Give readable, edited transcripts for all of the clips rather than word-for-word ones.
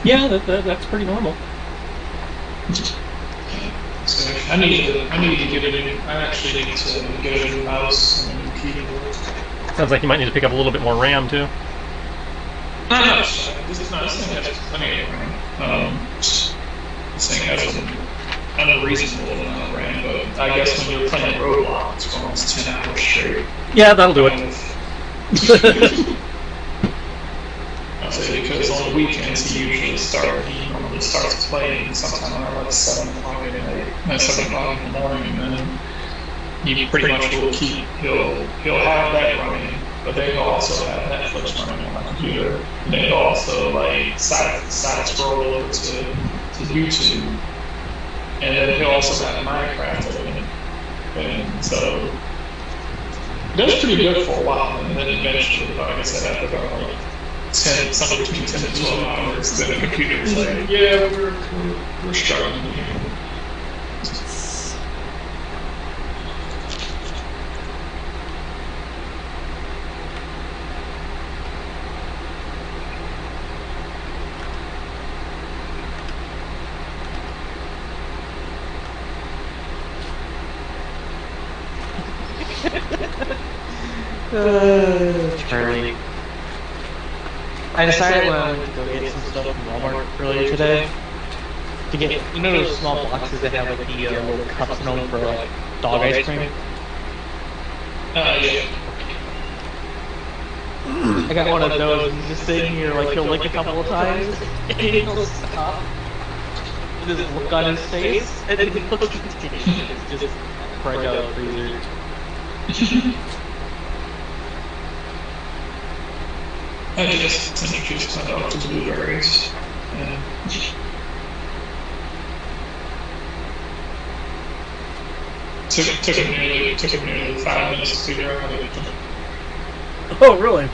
Yeah, that's pretty normal. So I need to get a new. I actually need to get a new mouse and a new keyboard. Sounds like you might need to pick up a little bit more RAM too. This thing has plenty of RAM. This thing has an unreasonable amount of RAM, but I guess when you're playing Roblox for almost 10 hours straight, Yeah, that'll do it. I'll say because on the weekends he normally starts playing sometime around like 7 o'clock at night, 7 o'clock in the morning, and then he pretty much will he'll have that running, but then he'll also have Netflix running on the computer, and then he'll also like side scroll over to YouTube, and then he'll also have Minecraft open, and so it does pretty good for a while, and then eventually, like I said, after about like 10, somewhere between 10 to 12 hours, then the computer's like, yeah, we're struggling here. Charlie. I decided when I went to go get some stuff from Walmart earlier today to get, you know, those small boxes that have like the little cups in them for like dog ice cream. Yeah. I got one of those and just sitting here like he'll lick a couple of times and he'll stop with his look on his face and then he'll continue. It's just break out of the freezer. I just introduced my dog to blueberries. And took him nearly 5 minutes to figure out how to get them. Oh, really?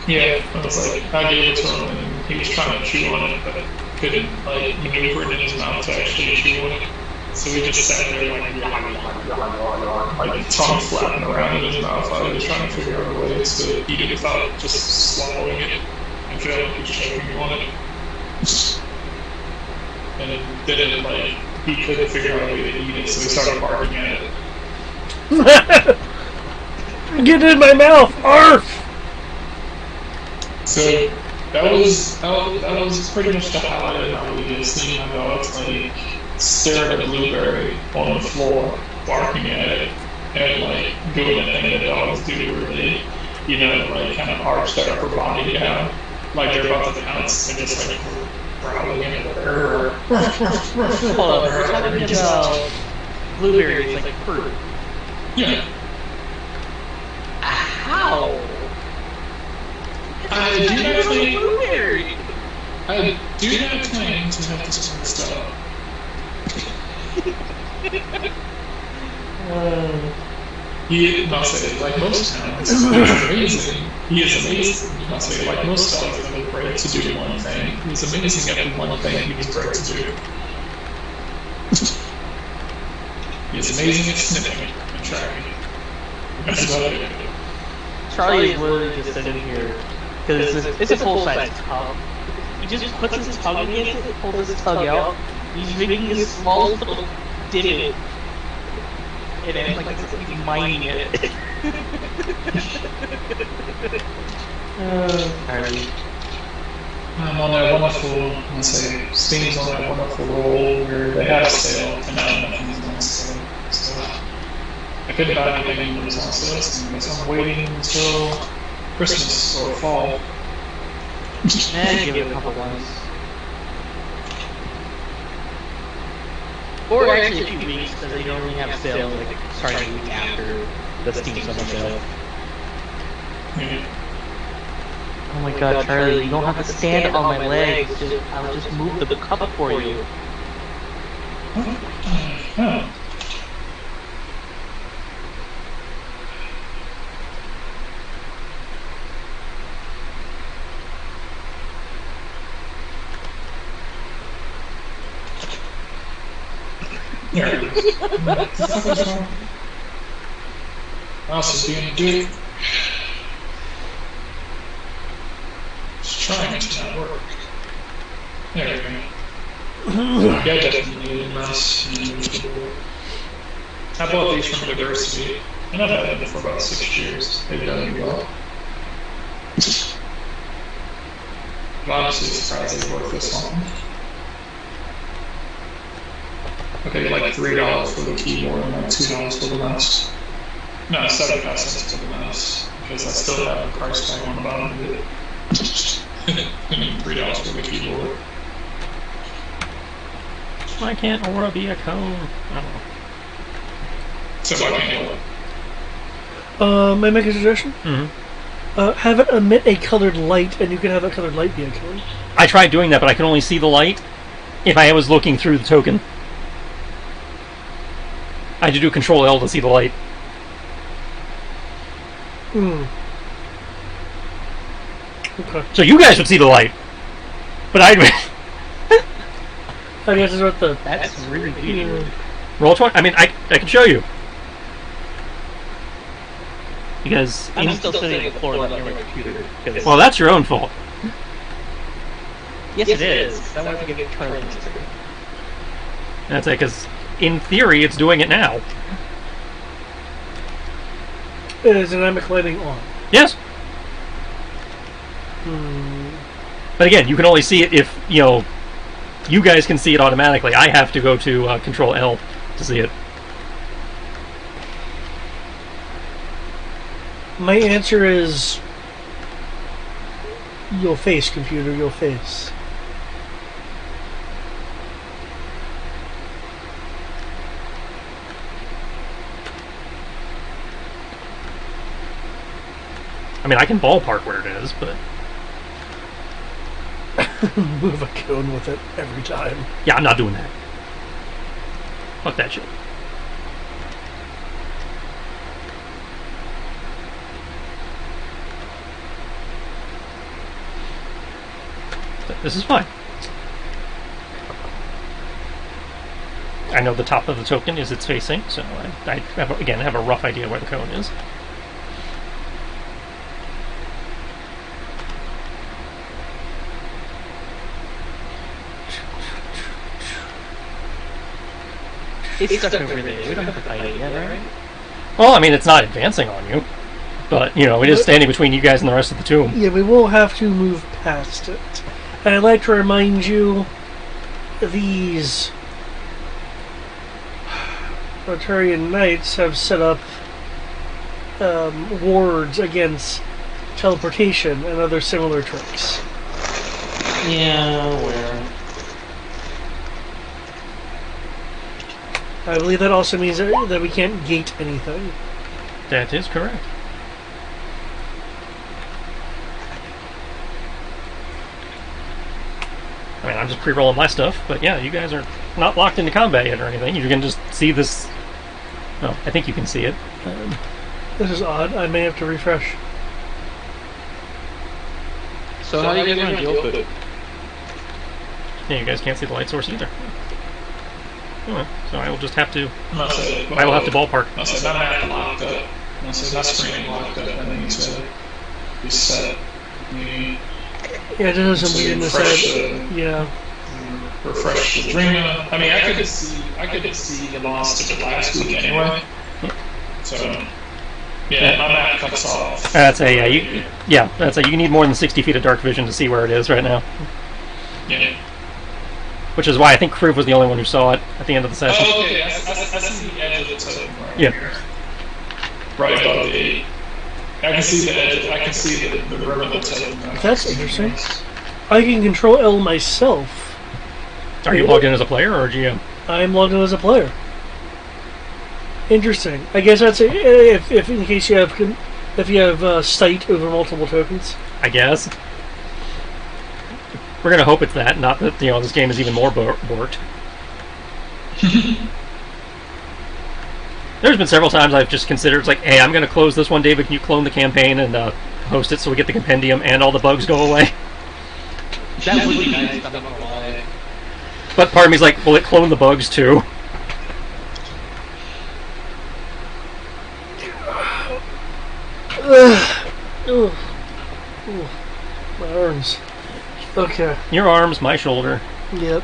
Yeah, I was like, I gave it to him and he was trying to chew on it, but couldn't like maneuver it in his mouth to actually chew on it. So we just sat there like tongue flapping around in his mouth while he was trying to figure out a way to eat it without just swallowing it and feel like he was choking on it. And then like he couldn't figure out a way to eat it, so he started barking at it. Get it in my mouth! Arf! So that was pretty much the highlight of my weekend, seeing my dogs like stare at a blueberry on the floor, barking at it, and like doing the thing that dogs do where they, like kind of arch their upper body down, like they're about to pounce and just like growling at it. Hold on, we're talking about blueberries like fruit. Yeah. How? I do not claim to have this messed up. I'll say, like most talents, he's amazing. He is amazing. I'll say, like most dogs that are bred to do one thing, he's amazing at the one thing he was bred to do. He is amazing at sniffing and tracking. That's about it. Charlie is literally just sitting here because it's a full-size tub. He just puts his tongue against it, pulls his tongue out. He's making a small little divot. And it's like he's mining it. Charlie. I'm on that wonderful, let's say, Steam's on that wonderful roll where they had a sale and now nothing's on sale. So I couldn't buy anything that was on sale, so I'm waiting until Christmas or fall. Give it a couple months. Or actually a few weeks, because they normally have sales like starting the week after the Steam Summer Sale. Yeah. Oh my god, Charlie, you don't have to stand on my legs. I'll just move the cup for you. Oh. There it is. What the fuck is wrong? Mouse is being a dick. It's trying to not work. There you go. Yeah, I definitely need a mouse. I bought these from Diversity, and I've had them for about 6 years. They've done me well. I'm honestly surprised they work this long. Okay, like $3 for the keyboard and like $2 for the mouse. No, 75 cents for the mouse, because I still have the price tag on the bottom of it. $3 for the keyboard. Why can't Aura be a cone? I don't know. So why can't it? May I make a suggestion? Mm-hmm. Have it emit a colored light, and you can have that colored light be a cone. I tried doing that, but I could only see the light if I was looking through the token. I had to do Control L to see the light. Okay. So you guys would see the light, but I I guess it's what the... That's really weird. roll 20. I mean, I can show you because I'm still sitting on the floor looking at my computer. well, that's your own fault. Yes, it is. I want to get tournaments. That's it, because in theory, it's doing it now. Is dynamic lighting on? Yes. But again, you can only see it if, you guys can see it automatically. I have to go to Control L to see it. My answer is... Your face, computer, your face. I mean, I can ballpark where it is, but... Move a cone with it every time. Yeah, I'm not doing that. Fuck that shit. This is fine. I know the top of the token is its facing, so I have, again, have a rough idea where the cone is. It's stuck over there. We don't have to fight it yet, right? Well, I mean, it's not advancing on you, but, it is standing between you guys and the rest of the tomb. Yeah, we will have to move past it. And I'd like to remind you, these Arturian Knights have set up wards against teleportation and other similar tricks. Yeah, where? I believe that also means that we can't gate anything. That is correct. I mean, I'm just pre-rolling my stuff, but yeah, you guys are not locked into combat yet or anything. You can just see this. Oh, I think you can see it. This is odd. I may have to refresh. So how do you guys want to deal with it? Yeah, you guys can't see the light source either. Oh, so I will just have to. I I will have to ballpark. I said, my map locked up. I said, my screen locked up. I need to reset. Yeah, it does some weirdness. Refresh Yeah. refresh the Ladrina. I mean, I could see the loss to the last week anyway. So, yeah, my map cuts off. That's you need more than 60 feet of dark vision to see where it is right now. Yeah. Which is why I think Kriv was the only one who saw it at the end of the session. Oh, okay. I see the edge of the totem right Yeah. here. Right above the 8. I can see the edge. I can see the rim of the totem. That's interesting. I can control L myself. Are you logged in as a player or a GM? I'm logged in as a player. Interesting. I guess that's if in case you have sight over multiple tokens. I guess. We're gonna hope it's that, not that this game is even more borked. There's been several times I've just considered, it's like, hey, I'm gonna close this one, David, can you clone the campaign and host it so we get the compendium and all the bugs go away? That would be nice, I'm not gonna lie. But part of me's like, will it clone the bugs too? Ugh. Ooh, my arms. Okay. Okay. Your arms, my shoulder. Yep.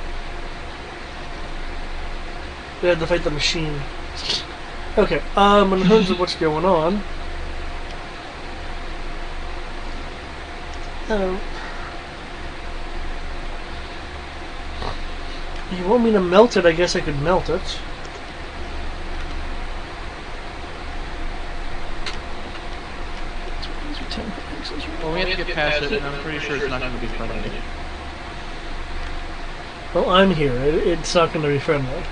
We had to fight the machine. Okay. In terms of what's going on. If you want me to melt it, I guess I could melt it. Well, we have to get past it, and I'm pretty sure it's not going to be friendly. Well, I'm here. It's not going to be friendly.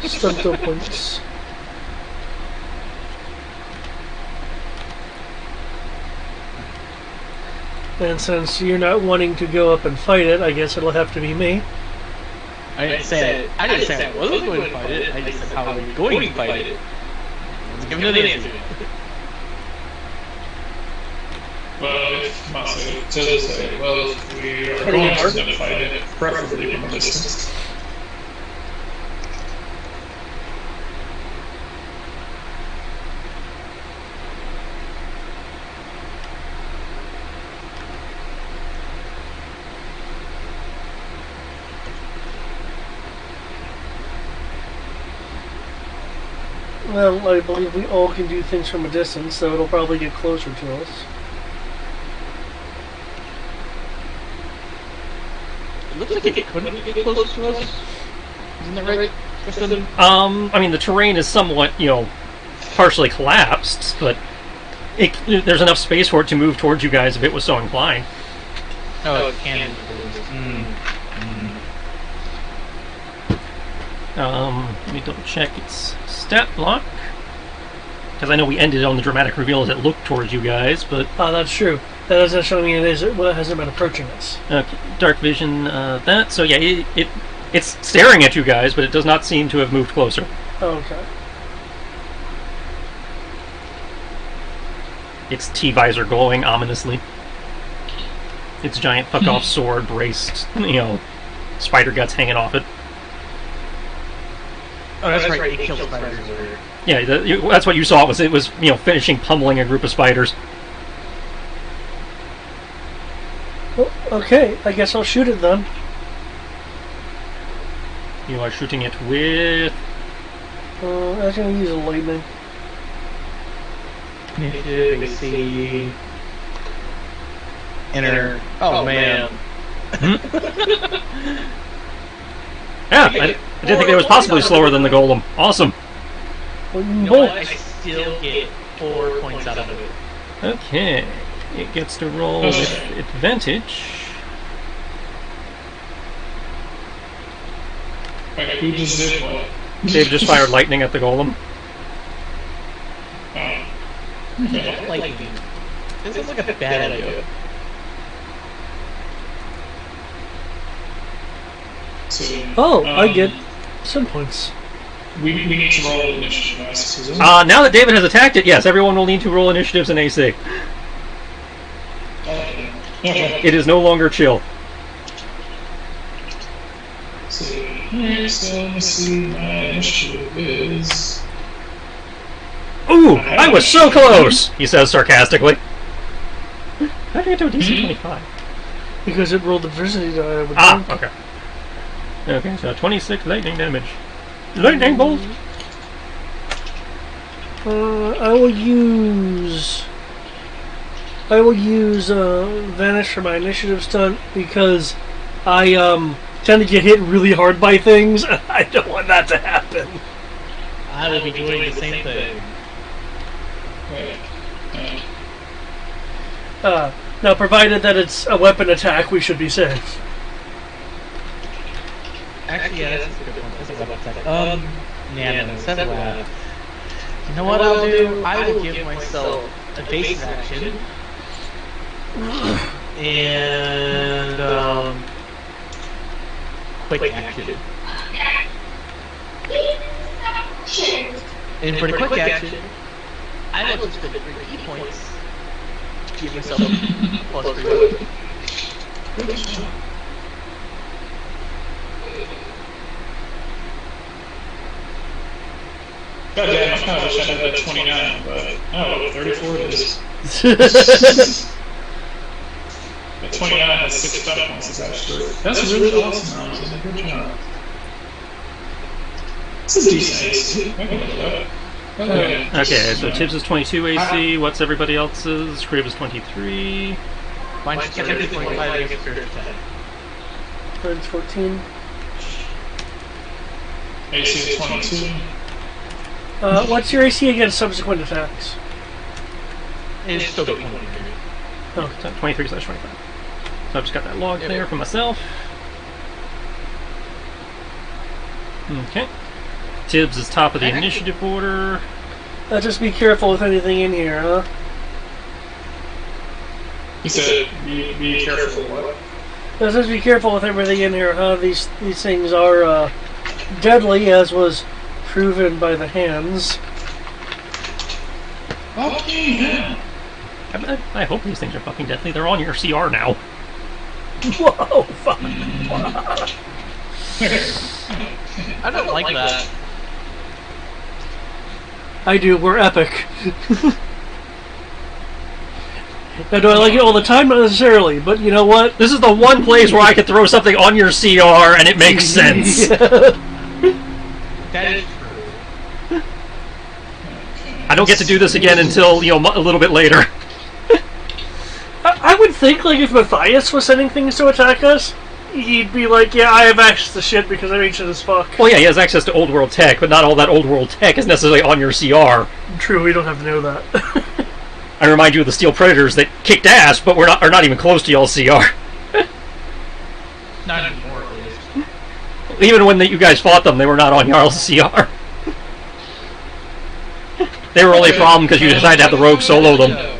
Stunto points. And since you're not wanting to go up and fight it, I guess it'll have to be me. I didn't say I wasn't going to fight it. I just said how are we going to fight it. Let's give it an answer. Well, if Masa does say, well, if we are going to fight it, preferably from a distance. Well, I believe we all can do things from a distance, so it'll probably get closer to us. It looks like it couldn't get close to us. Isn't that right, Kristen? I mean, the terrain is somewhat, partially collapsed, but there's enough space for it to move towards you guys if it was so inclined. Oh, it can. Let me double check its stat block. Because I know we ended on the dramatic reveal as it looked towards you guys, but... That's true. That doesn't show me it hasn't been approaching us. Okay, dark vision, that. So yeah, it's staring at you guys, but it does not seem to have moved closer. Okay. Its T-visor glowing ominously. Its giant fuck-off sword braced, spider guts hanging off it. Oh, that's right. It kills spiders. Yeah, that's what you saw. It was finishing pummeling a group of spiders. Well, okay, I guess I'll shoot it then. You are shooting it with... I was going to use a lightning. Initiative, AC... Enter... Oh, man. Yeah, I didn't think it was possibly slower than the golem. Awesome. Well, You know what? I still get 4 points out of it. Okay. It gets to roll with advantage. Okay, who just did what? Dave just fired lightning at the golem. Yeah, lightning. This is like a bad idea. So, I get some points. we need to roll initiative, I suppose. Now that David has attacked it, yes, everyone will need to roll initiatives in AC. Okay. It is no longer chill. So, let's see, my initiative is... Ooh, I was so close, he says sarcastically. How did you get to a DC 25? Because it rolled adversity die, I would think. Okay. Okay, so 26 lightning damage. Lightning bolt! I will use Vanish for my initiative stunt because I tend to get hit really hard by things. I don't want that to happen. I will be doing the same thing. Now, provided that it's a weapon attack, we should be safe. Actually, yeah, that's a good one. That's a weapon attack. No, instead of that. You know what I'll do? I will give myself a base action. And, quick action. And for the quick action, I will just spend 3 key points. Give myself plus 3 weapon. Goddamn, I kind of wish I had that 29, but oh, 34 it is. The 29 has 6 stop points actually. That's really awesome, Allison. Good job. It's a decent AC. I can look that. Okay, so Tibbs is 22 AC. What's everybody else's? Crib is 23. Mine's 25 against your attack. Bird's 14. AC is 22. What's your AC against subsequent attacks? It's still 23. Oh. 23/25. So I've just got that log there for myself. Okay. Tibbs is top of the initiative order. Just be careful with anything in here, huh? He said, be careful what? Just be careful with everything in here, huh? These things are deadly, as was proven by the hands. Okay, yeah. I hope these things are fucking deadly. They're on your CR now. Whoa, fuck. I don't like that. I do, we're epic. Now, do I like it all the time? Not necessarily, but you know what? This is the one place where I could throw something on your CR and it makes sense. That is true. I don't get to do this again until, you know, a little bit later. I would think, like, if Matthias was sending things to attack us, he'd be like, yeah, I have access to shit because I'm ancient as fuck. Well, yeah, he has access to old world tech, but not all that old world tech is necessarily on your CR. True, we don't have to know that. I remind you of the Steel Predators that kicked ass, but are not even close to y'all's CR. Not anymore, at least. Even when you guys fought them, they were not on y'all's CR. They were only a problem because you decided to have the rogue solo them.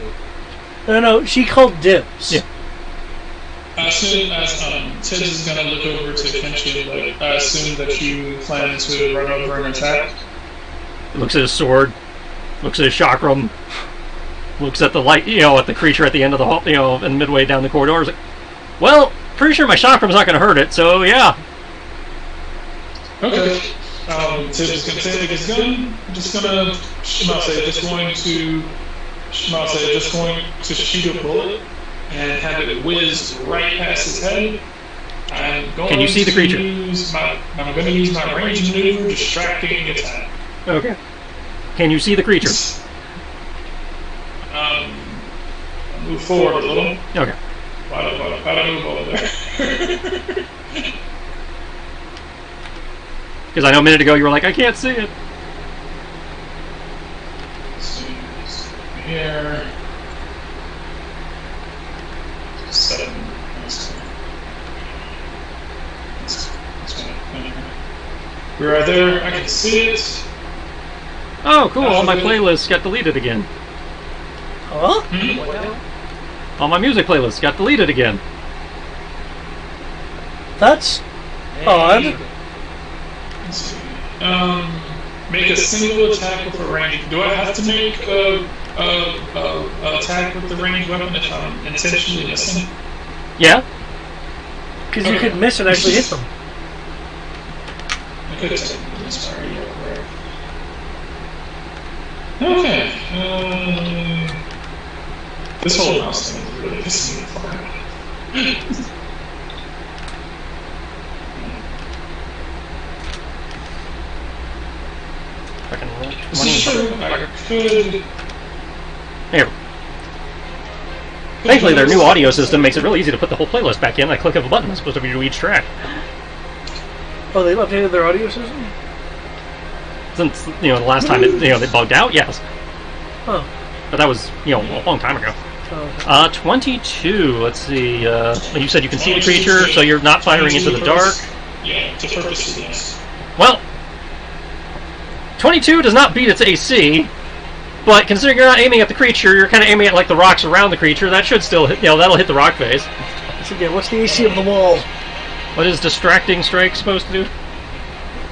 No, she called dibs. Yeah. As soon as Tibbs is going to look over to Kenshi, like, I assume that you plan to run over and attack. Looks at his sword, looks at his chakram, looks at the light, you know, at the creature at the end of the hall, you know, and midway down the corridor. Is like, well, pretty sure my chakram's not going to hurt it, so yeah. Okay. Tibbs is going to take his gun. Just going to shoot a bullet and have it whiz right past his head. Can you see the creature? I'm going to use my range maneuver, distracting attack. Okay. Can you see the creature? Move forward a little. Okay. How do I move over there? Because I know a minute ago you were like, I can't see it. Here. 7. We're right there. I can see it. Oh, cool. All my playlists got deleted again. Huh? All my music playlists got deleted again. That's odd. Let's see. Make a single attack with a range. Do I have to make a attack with the ranged weapon if I'm intentionally missing? Yeah? Because you could miss and actually hit them. I could take this far, okay. This whole mouse thing is really pissing me off. Fucking roll 20. Sure, I could. Here. Thankfully, their new audio system makes it really easy to put the whole playlist back in. I click of a button, it's supposed to be to each track. Oh, they updated their audio system? Since, you know, the last time it, you know, they bugged out, yes. Huh. But that was, you know, a long time ago. Oh, 22, let's see, you said you can see the creature, so you're not firing into the dark. Yeah, to purpose, yes. Well, 22 does not beat its AC, but considering you're not aiming at the creature, you're kind of aiming at, like, the rocks around the creature, that should still hit, you know, that'll hit the rock face. so again, what's the AC of the wall? What is Distracting Strike supposed to do?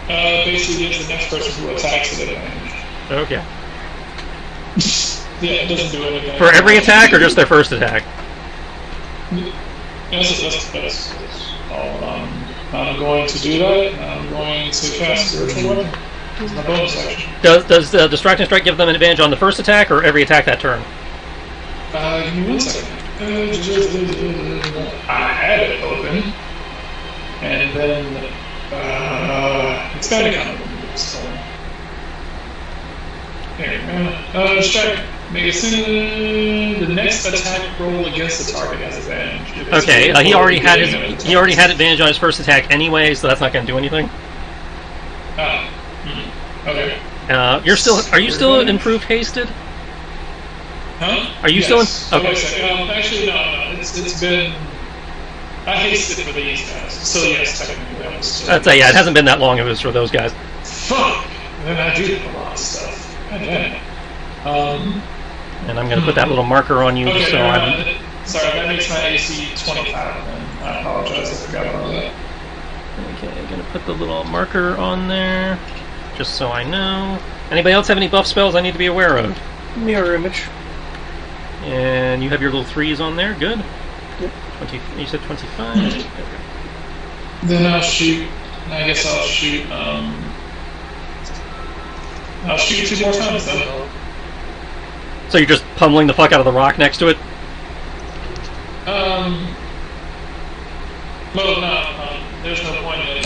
Basically gives the next person who attacks it advantage. Okay. Yeah, it doesn't do anything. For every attack, or just their first attack? That's all. I'm going to do that. I'm going to cast Spiritual Weapon. It's my bonus action. Does the distracting strike give them an advantage on the first attack or every attack that turn? Give me 1 second. I had it open, and then it's gotta come. There we go. Strike. Make it the next attack roll against the target has advantage. Okay, he already had advantage on his first attack anyway, so that's not going to do anything. Okay. Are you still improved hasted? Huh? Are you still in? Okay. Actually, no. It's been. I hasted for these guys, so yes, technically that was still. I'd say yeah, it hasn't been that long. It was for those guys. Fuck. Then I do a lot of stuff. God damn it. And I'm going to put that little marker on you just so I'm. Sorry, that makes my AC 25. Then I apologize. I forgot about that. Okay, I'm going to put the little marker on there, just so I know. Anybody else have any buff spells I need to be aware of? Mirror image. And you have your little 3s on there. Good. Yep. 20. You said 25. Then I'll shoot. I guess I'll shoot. I'll shoot 2 more times then. So you're just pummeling the fuck out of the rock next to it? Well, no, there's no point in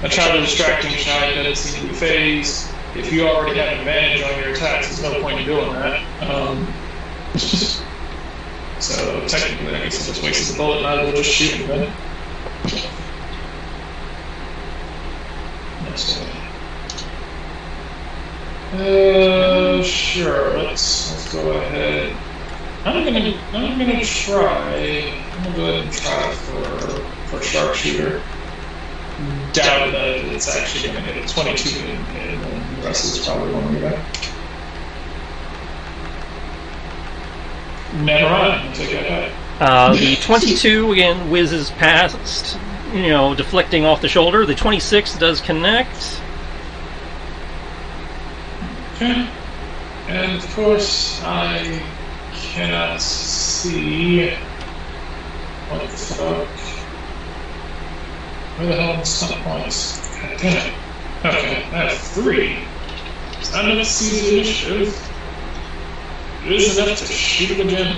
I try to distract him, shot, doesn't seem to be phased. If you already have an advantage on your attacks, there's no point in doing that. So technically, I guess I just wasted the bullet and I will just shoot him then. Sure. Let's go ahead. I'm gonna try. I'm gonna go ahead and try for sharpshooter. Doubt that it's actually gonna hit a 22 and then the rest is probably one of that. Never mind. I'll take that back. The 22 again whizzes past, deflecting off the shoulder. The 26 does connect. Okay. And of course, I cannot see what the fuck. Where the hell are the stun points? God damn it. Okay, I have 3. I'm gonna see the initiative. It is enough to shoot him again.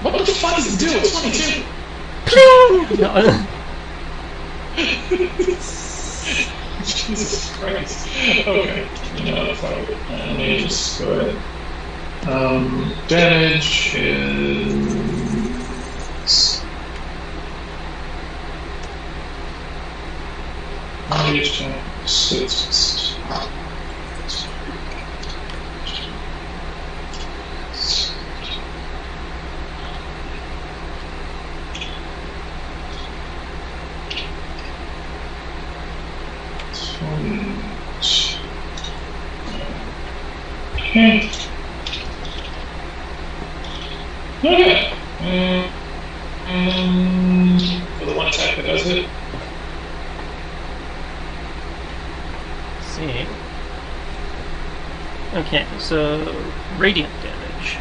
What the fuck does it do at 22? Jesus Christ. Okay. Fuck it. Let me just go ahead. Damage is... Okay. Okay. For the one attack that does it. Let's see. Okay, so radiant damage.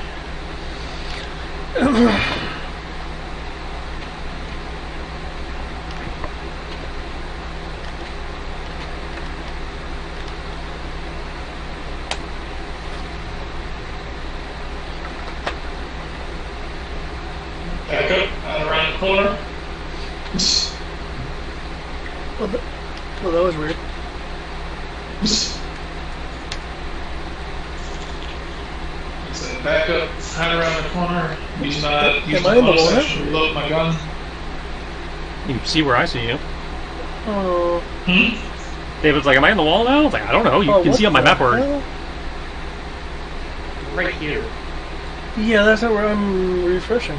Back up, around the corner. Well, that was weird. So back up, hide around the corner. Use my bonus action to reload my gun. You can see where I see you. Oh. David's like, am I on the wall now? I was like, I don't know. You can see on my map where. Right here. Yeah, that's not where I'm refreshing.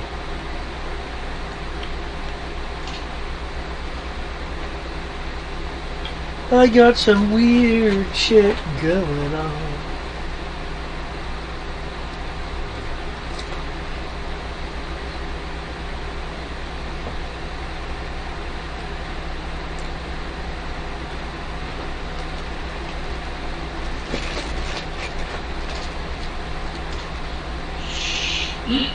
I got some weird shit going on. Yeah.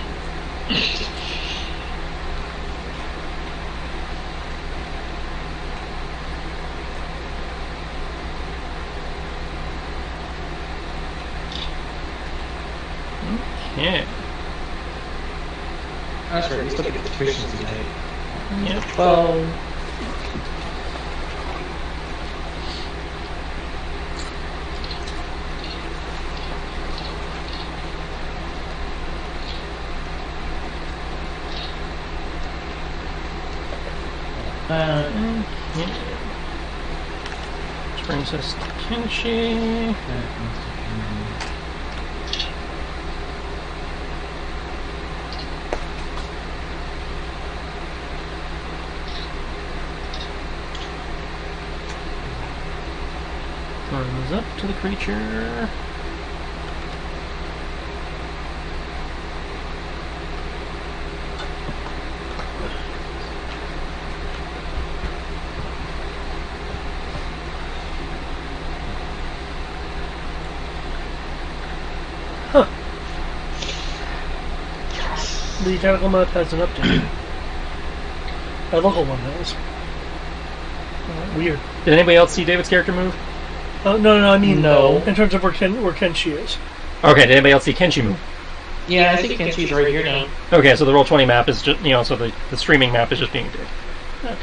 That's right, we still get the proficiency tonight. Yeah. 12. Which brings us to Kenshi. Runs up to the creature. The tentacle map has an update. A local one has. Weird. Did anybody else see David's character move? No, I mean No. in terms of where Kenshi is. Okay, did anybody else see Kenshi move? Yeah, I think Kenshi's right here now. Okay, so the Roll20 map is just, so the streaming map is just being big. Okay.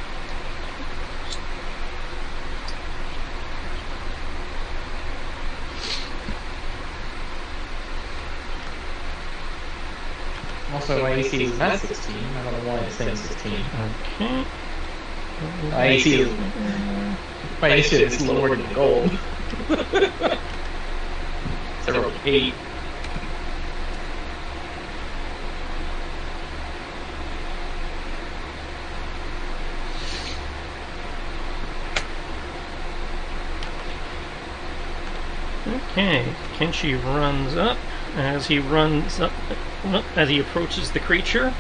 Also, my AC is not 16. I don't know why it's saying 16. Okay. My AC is... My AC is lower than gold. It's a 8. Okay, Kenshi runs up. As he runs up, as he approaches the creature,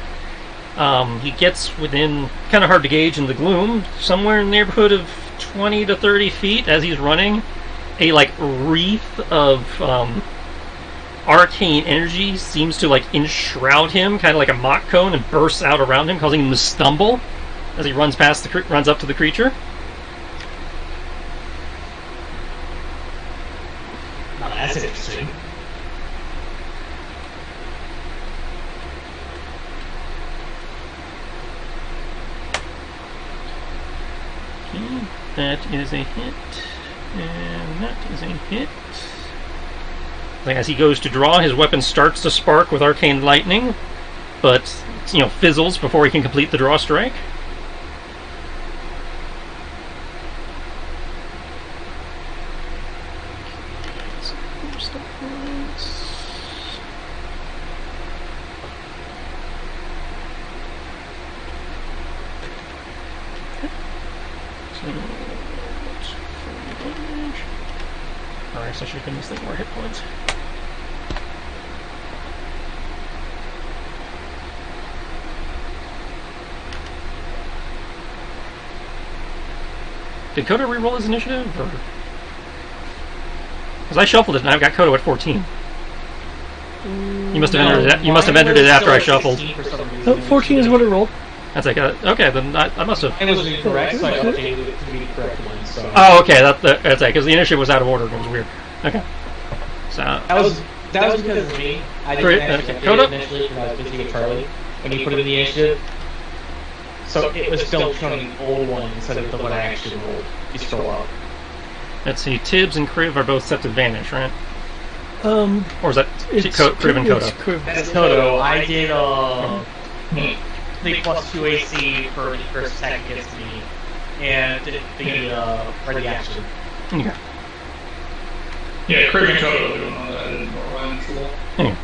he gets within, kind of hard to gauge in the gloom, somewhere in the neighborhood of 20 to 30 feet as he's running. A wreath of arcane energy seems to enshroud him, kind of like a mock cone, and bursts out around him, causing him to stumble as he runs runs up to the creature. Now that's interesting. Okay, that is a hit, and that is a hit. As he goes to draw, his weapon starts to spark with arcane lightning, but fizzles before he can complete the draw strike. Alright, so I should give this thing more hit points. Did Kodo reroll his initiative? Because I shuffled it and I've got Kodo at 14. You must have entered it. You must have entered it after I shuffled. 14 is what it rolled. That's okay. Then I must have. It was incorrect, so I updated it to be the correct one. So. Oh, okay. That's because the initiative was out of order. It was weird. Okay. So That was because of me. I didn't actually Kodo? update it initially because I was busy with Charlie when he put it in the initiative. So it was still showing the old one instead of the one I actually rolled. You scroll up. let's see. Tibbs and Kriv are both set to vanish, right? Or is that Kriv and It's Kodo? Kriv. That's Toto. I did 3 plus 2 AC for the first attack against me, and the ready action. Okay. Yeah, Craig and Kodo doing all that. I didn't know why I'm sure. Anyway.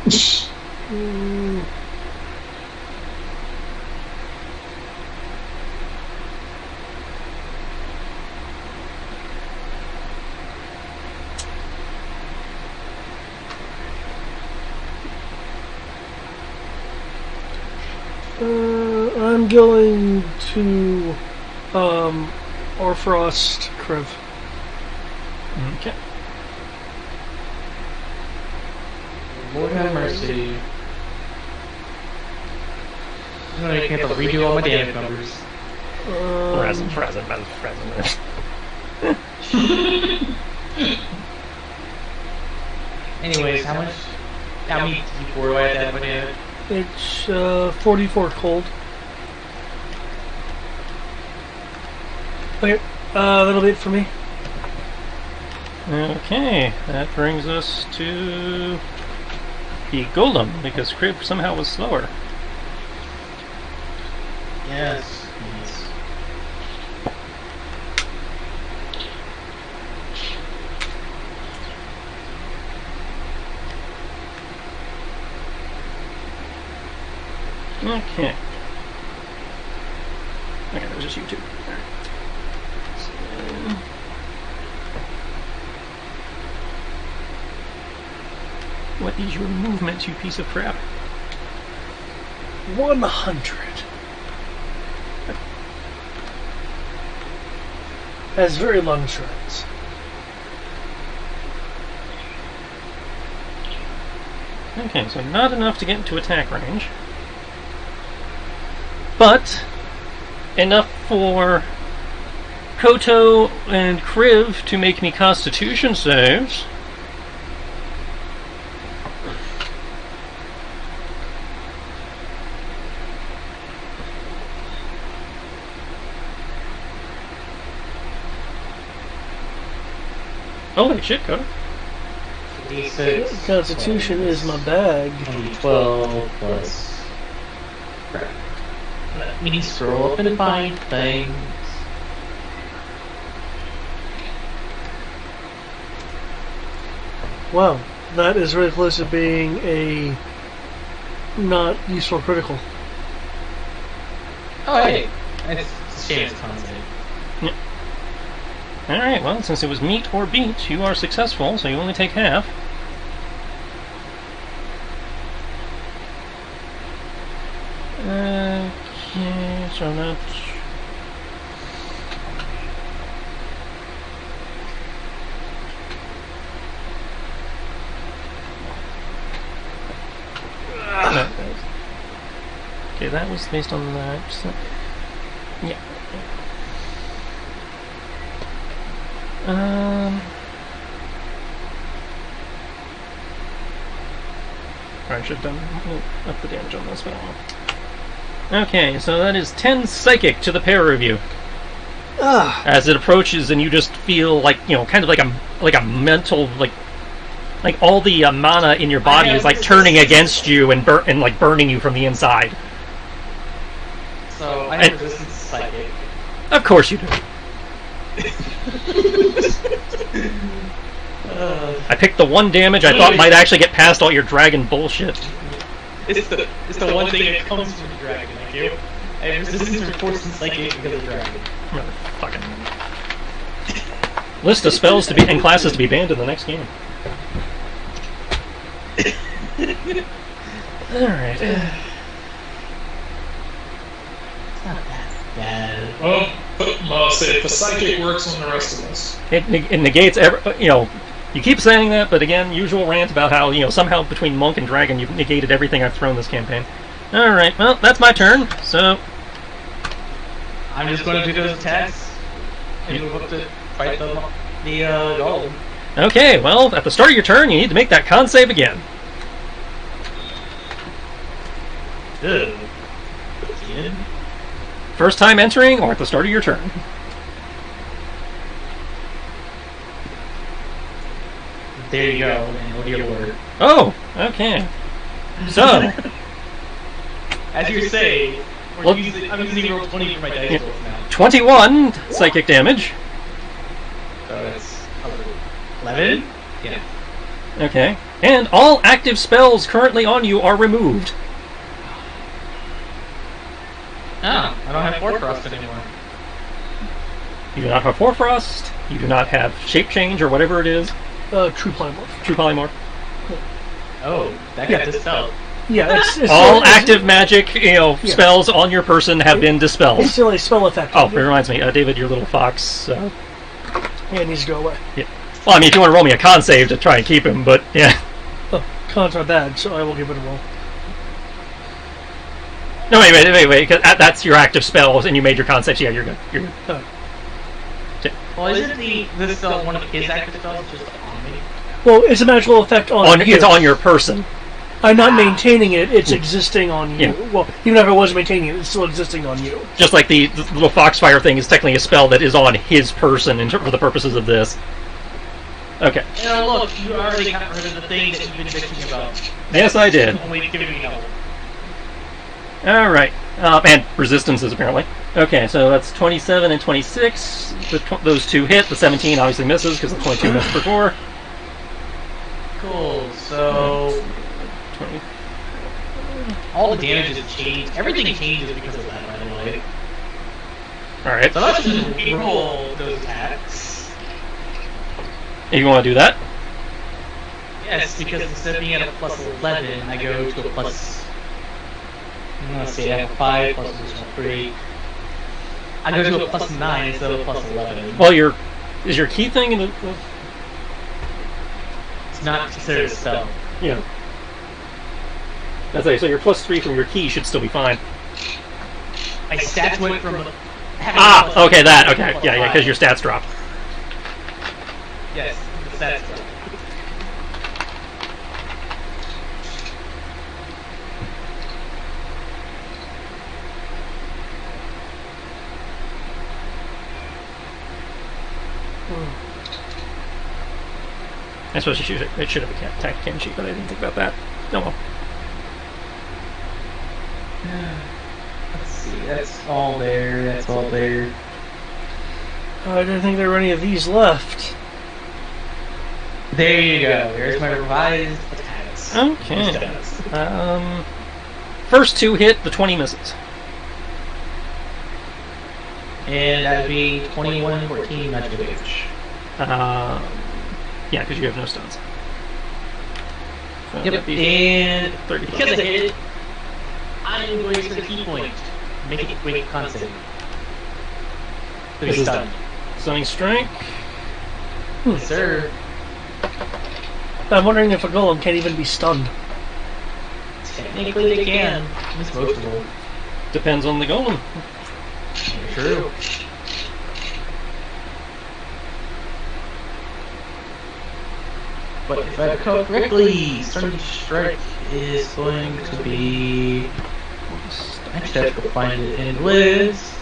I'm going to Orfrost Kriv. Okay. Lord have mercy. I'm gonna have to redo all my damage numbers. Present. Anyways, how many D4 do I have to add my damage? It's 44 cold. Okay, that'll be it for me. Okay, that brings us to the golem, because Crib somehow was slower. Yes. Okay. Okay, that was just you two. Alright. So, what is your movement, you piece of crap? 100. Has very long strides. Okay, so not enough to get into attack range. But enough for Koto and Kriv to make me Constitution saves. Holy shit, Koto. D6. Constitution is my bag. 12 plus. Crap. Let me scroll up and find things. Wow, that is really close to being a not useful critical. Oh, hey. It's a shame it's constant. Alright, well, since it was meet or beat, you are successful, so you only take half. Okay, so that's... Okay, that was based on that. So, yeah. I should have done up the damage on this, but okay, so that is 10 psychic to the pair of you. As it approaches, and you just feel like, you know, kind of like a mental, like all the mana in your body is like turning against you and like burning you from the inside. So I have resistance to psychic. Of course you do. I picked the one damage I thought might actually get past all your dragon bullshit. It's the one thing that comes from the dragon, like you. I have resistance to force and psychic because of the dragon. Fucking list of spells to be and classes to be banned in the next game. Alright. Yeah. Well, say if the psychic works on the rest of us. It negates you know, you keep saying that, but again, usual rant about how, you know, somehow between monk and dragon you've negated everything I've thrown this campaign. Alright, well, that's my turn, so... I'm just going to do those attacks and move up to fight the golem. Okay, well, at the start of your turn, you need to make that con save again. Ugh. Again? First time entering, or at the start of your turn. There you go, and what do you order? Oh, okay. So... As you say, I'm using roll 20 for my dice rolls now. 21 psychic damage. So that's 11? Yeah. Okay. And all active spells currently on you are removed. Oh, I don't have Forefrost anymore. You do not have Forefrost. You do not have Shape Change or whatever it is. True polymorph. True Polymorph. Oh, that got dispelled. Yeah, it's All active magic, spells on your person have been dispelled. It's still a spell effect. Oh, it reminds me, David, your little fox. Yeah, it needs to go away. Yeah. Well, I mean, if you want to roll me a con save to try and keep him, but yeah. Oh, cons are bad, so I will give it a roll. No, wait. Cause that's your active spells, and you made your con save. Yeah, you're good. You're good. Well, isn't this one of his active spells just on me? Well, it's a magical effect on you. It's on your person. I'm not maintaining it, it's existing on you. Yeah. Well, even if I wasn't maintaining it, it's still existing on you. Just like the little foxfire thing is technically a spell that is on his person for the purposes of this. Okay. Look, you already got rid of the thing that you've been bitching about. Yes, I did. Only giving me help. Alright. And resistances, apparently. Okay, so that's 27 and 26. Those two hit. The 17 obviously misses because the 22 missed before. Cool, so... 20. all the damage has changed. Everything changes because of that, by the way. Alright. So let's just reroll those attacks. If you want to do that. Yes, because instead of being at a plus 11, I go to a plus... let's see, I have 5 plus additional 3. I go to a plus 9 instead of a plus 11. Well, is your key thing in the... It's not considered a spell. Yeah. That's it. So your plus 3 from your key should still be fine. My stats went from... Okay, that. Okay, yeah, because your stats dropped. Yes, the stats drop. I suppose it should have a attack can sheet, but I didn't think about that. Oh well. Let's see, that's all there, that's all there. I didn't think there were any of these left. There you go, there's my revised attacks. Okay. First 2 hit, the 20 misses. And that would be 21, 14 magic damage. Yeah, because you have no stuns. So Yep, and 35. because I hit it, I'm going to spend a key point. Make it quick con save. This is done. Stunning strike. Yes, sir. I'm wondering if a golem can't even be stunned. Technically they can. At least most of them. Depends on the golem. True. But if I recall correctly, Stunning Strike is going to be... I actually have to go find it in list.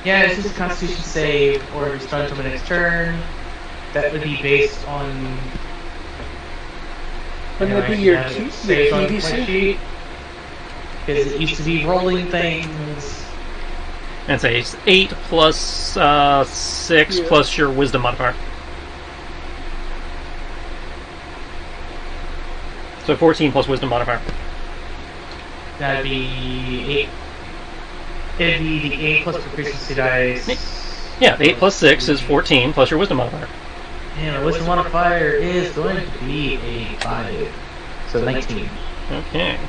Yeah, it's just a Constitution save, or if you're stunned until the next turn. That would be based on... Wouldn't that be your key DC? Because it used to be rolling things. And say 8 plus 6 plus your wisdom modifier. So 14 plus wisdom modifier. That'd be 8. It'd be the 8 plus proficiency dice. Yeah, the 8 plus 6 is 14 plus your wisdom modifier. And my wisdom modifier is going to be a 5. So 19. Okay.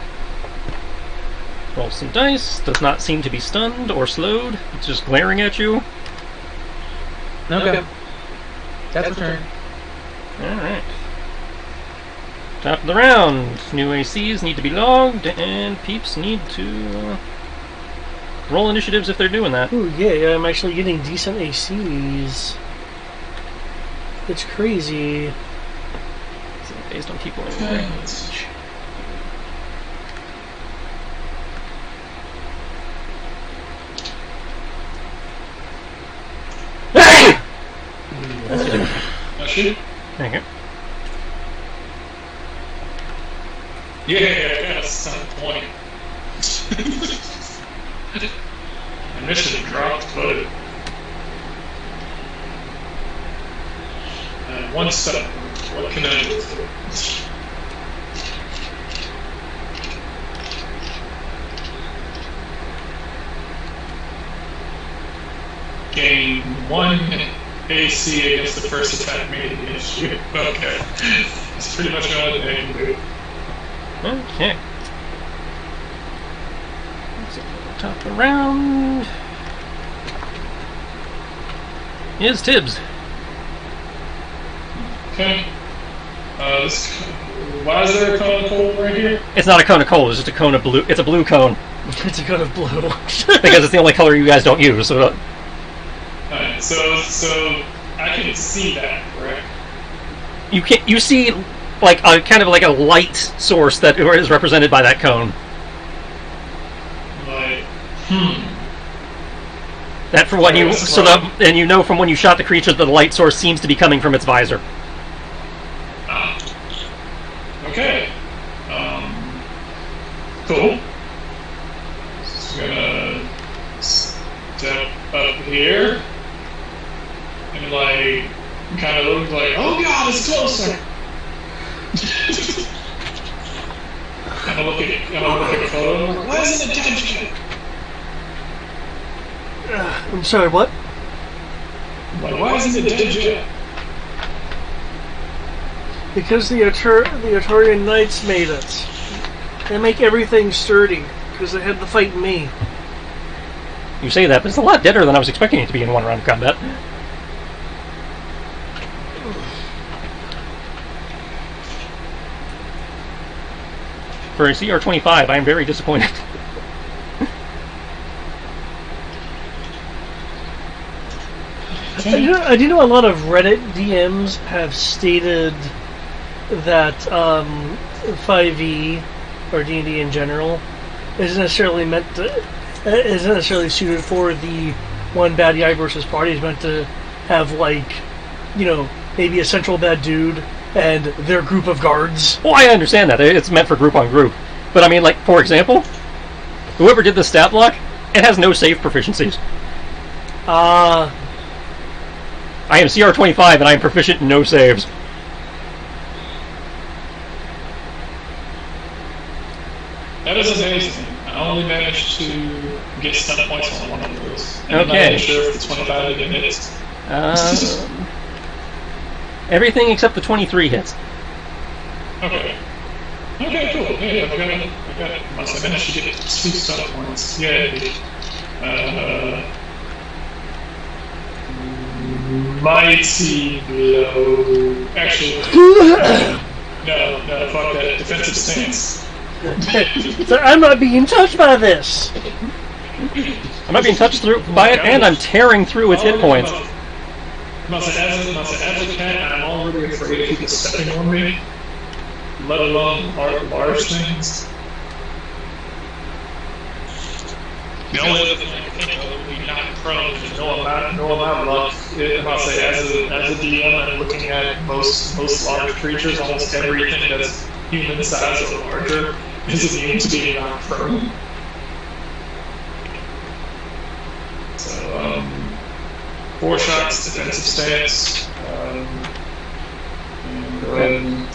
Roll some dice. Does not seem to be stunned or slowed. It's just glaring at you. Okay. That's a turn. Alright. Top of the round. New ACs need to be logged, and peeps need to roll initiatives if they're doing that. Ooh, yeah, I'm actually getting decent ACs. It's crazy. Is it based on people Okay, anyway? let's check. Hey! That's it? There you go. Yeah, that's on point. Initiative dropped, but one step. What can I do? Gain 1 AC against the first attack made against you. Okay. That's pretty much all I can do. Okay. So, top of the round. Is Tibbs. Okay. Why is there a cone of coal right here? It's not a cone of coal, it's just a cone of blue. It's a blue cone. It's a cone of blue. Because it's the only color you guys don't use. So, Alright, so I can see that, correct? you see like a kind of like a light source that is represented by that cone. Like, That from when you and you know from when you shot the creature that the light source seems to be coming from its visor. Okay. Cool. So I'm gonna step up here and like kind of look like, oh god, it's closer. Kind of look at Chloe. I'm like, why isn't it dead yet? I'm sorry, what? Like, why isn't it dead yet? Because the Arturian Knights made it. They make everything sturdy, because they had to fight me. You say that, but it's a lot deader than I was expecting it to be in one round of combat. For a CR25, I am very disappointed. I do know a lot of Reddit DMs have stated that 5e or D&D in general isn't necessarily suited for the one bad guy versus party. It's meant to have like, maybe a central bad dude and their group of guards. Well, I understand that. It's meant for group on group. But I mean, like, for example, whoever did the stat block, it has no save proficiencies. I am CR25 and I am proficient in no saves. That is amazing. I only managed to get stun points on one of those. And Okay. I'm not sure if the 25 even hits. Everything except the 23 hits. Okay. Okay, cool. Yeah, I got it. Once I managed to get 2 stun points. Yay. Mighty blow. Actually, no, fuck that. Defensive stance. So I'm not being touched by this. I'm not being touched by it, and I'm tearing through its hit points. As a cat, I'm already afraid of people stepping on me, let alone large things. The only other thing I can think of would be not prone, because no amount of luck. I'll say, as a DM, I'm looking at most large creatures, almost everything that's human size or larger is immune to being not prone. So, 4 shots, defensive stance. Go ahead and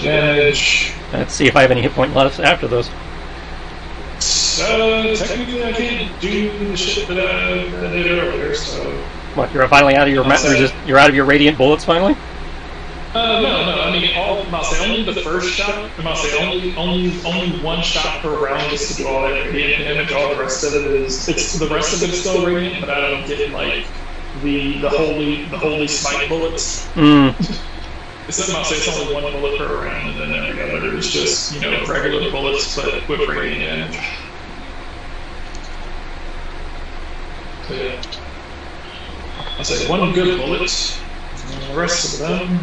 damage. Let's see if I have any hit point left after those. Technically I can't do the shit that I did earlier, so... What, you're finally out of your you're out of your radiant bullets finally? No, I mean, I'll say only the first shot, I'll say only one shot per round just to do all that radiant damage, all the rest of it is, the rest of it is still radiant, but I don't get, like, the holy smite bullets. I'll say it's only 1 bullet per round, and then every other is just, regular bullets, but with radiant damage. So yeah. I'll say 1 good bullet, and the rest of them...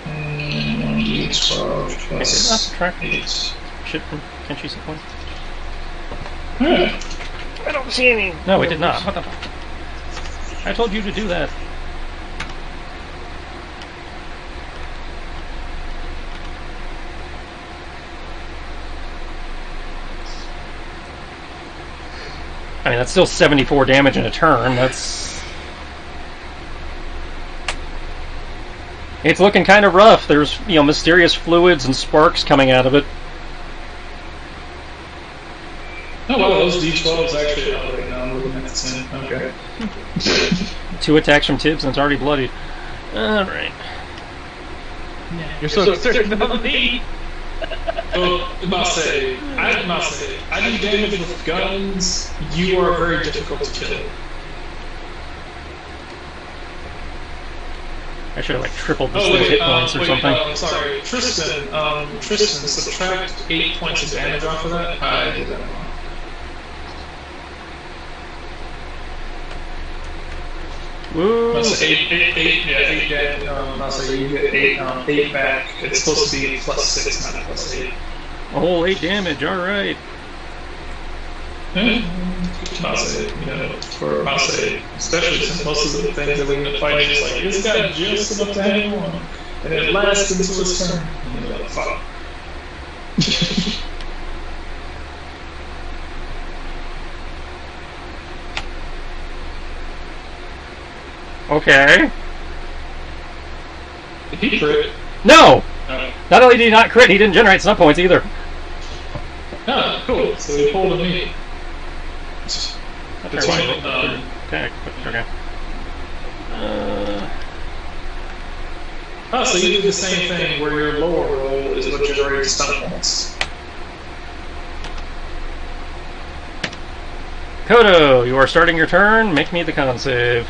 And 1d12 plus 8. Shit from Kenshi sequence. I don't see any. No, we did not. What the fuck? I told you to do that. I mean, that's still 74 damage in a turn. That's... It's looking kind of rough. There's, mysterious fluids and sparks coming out of it. Oh, well, those D12s actually are right now. I'm looking at the same. Okay. 2 attacks from Tibbs and it's already bloodied. Alright. You're so concerned about me. Well, I do damage with guns. You are very difficult to kill. I should have like tripled the hit points or something. Sorry, Tristan, subtract 8 points of damage off of that. I did that wrong. Woo! I'll say 8 damage. I'll say you get 8 back. It's supposed to be +6, not +8. A whole 8 damage, alright. I'll say, especially since most of the things that we're going to fight is like, this guy just enough to hang on, and it lasts until his turn. And you're like, fuck. Okay. Did he crit? No! Not only did he not crit, he didn't generate snub points either. Ah, cool. So he pulled a me. That's fine. Okay. So you do the same thing where your lower roll is what generates stun points. Kodo, you are starting your turn. Make me the con save.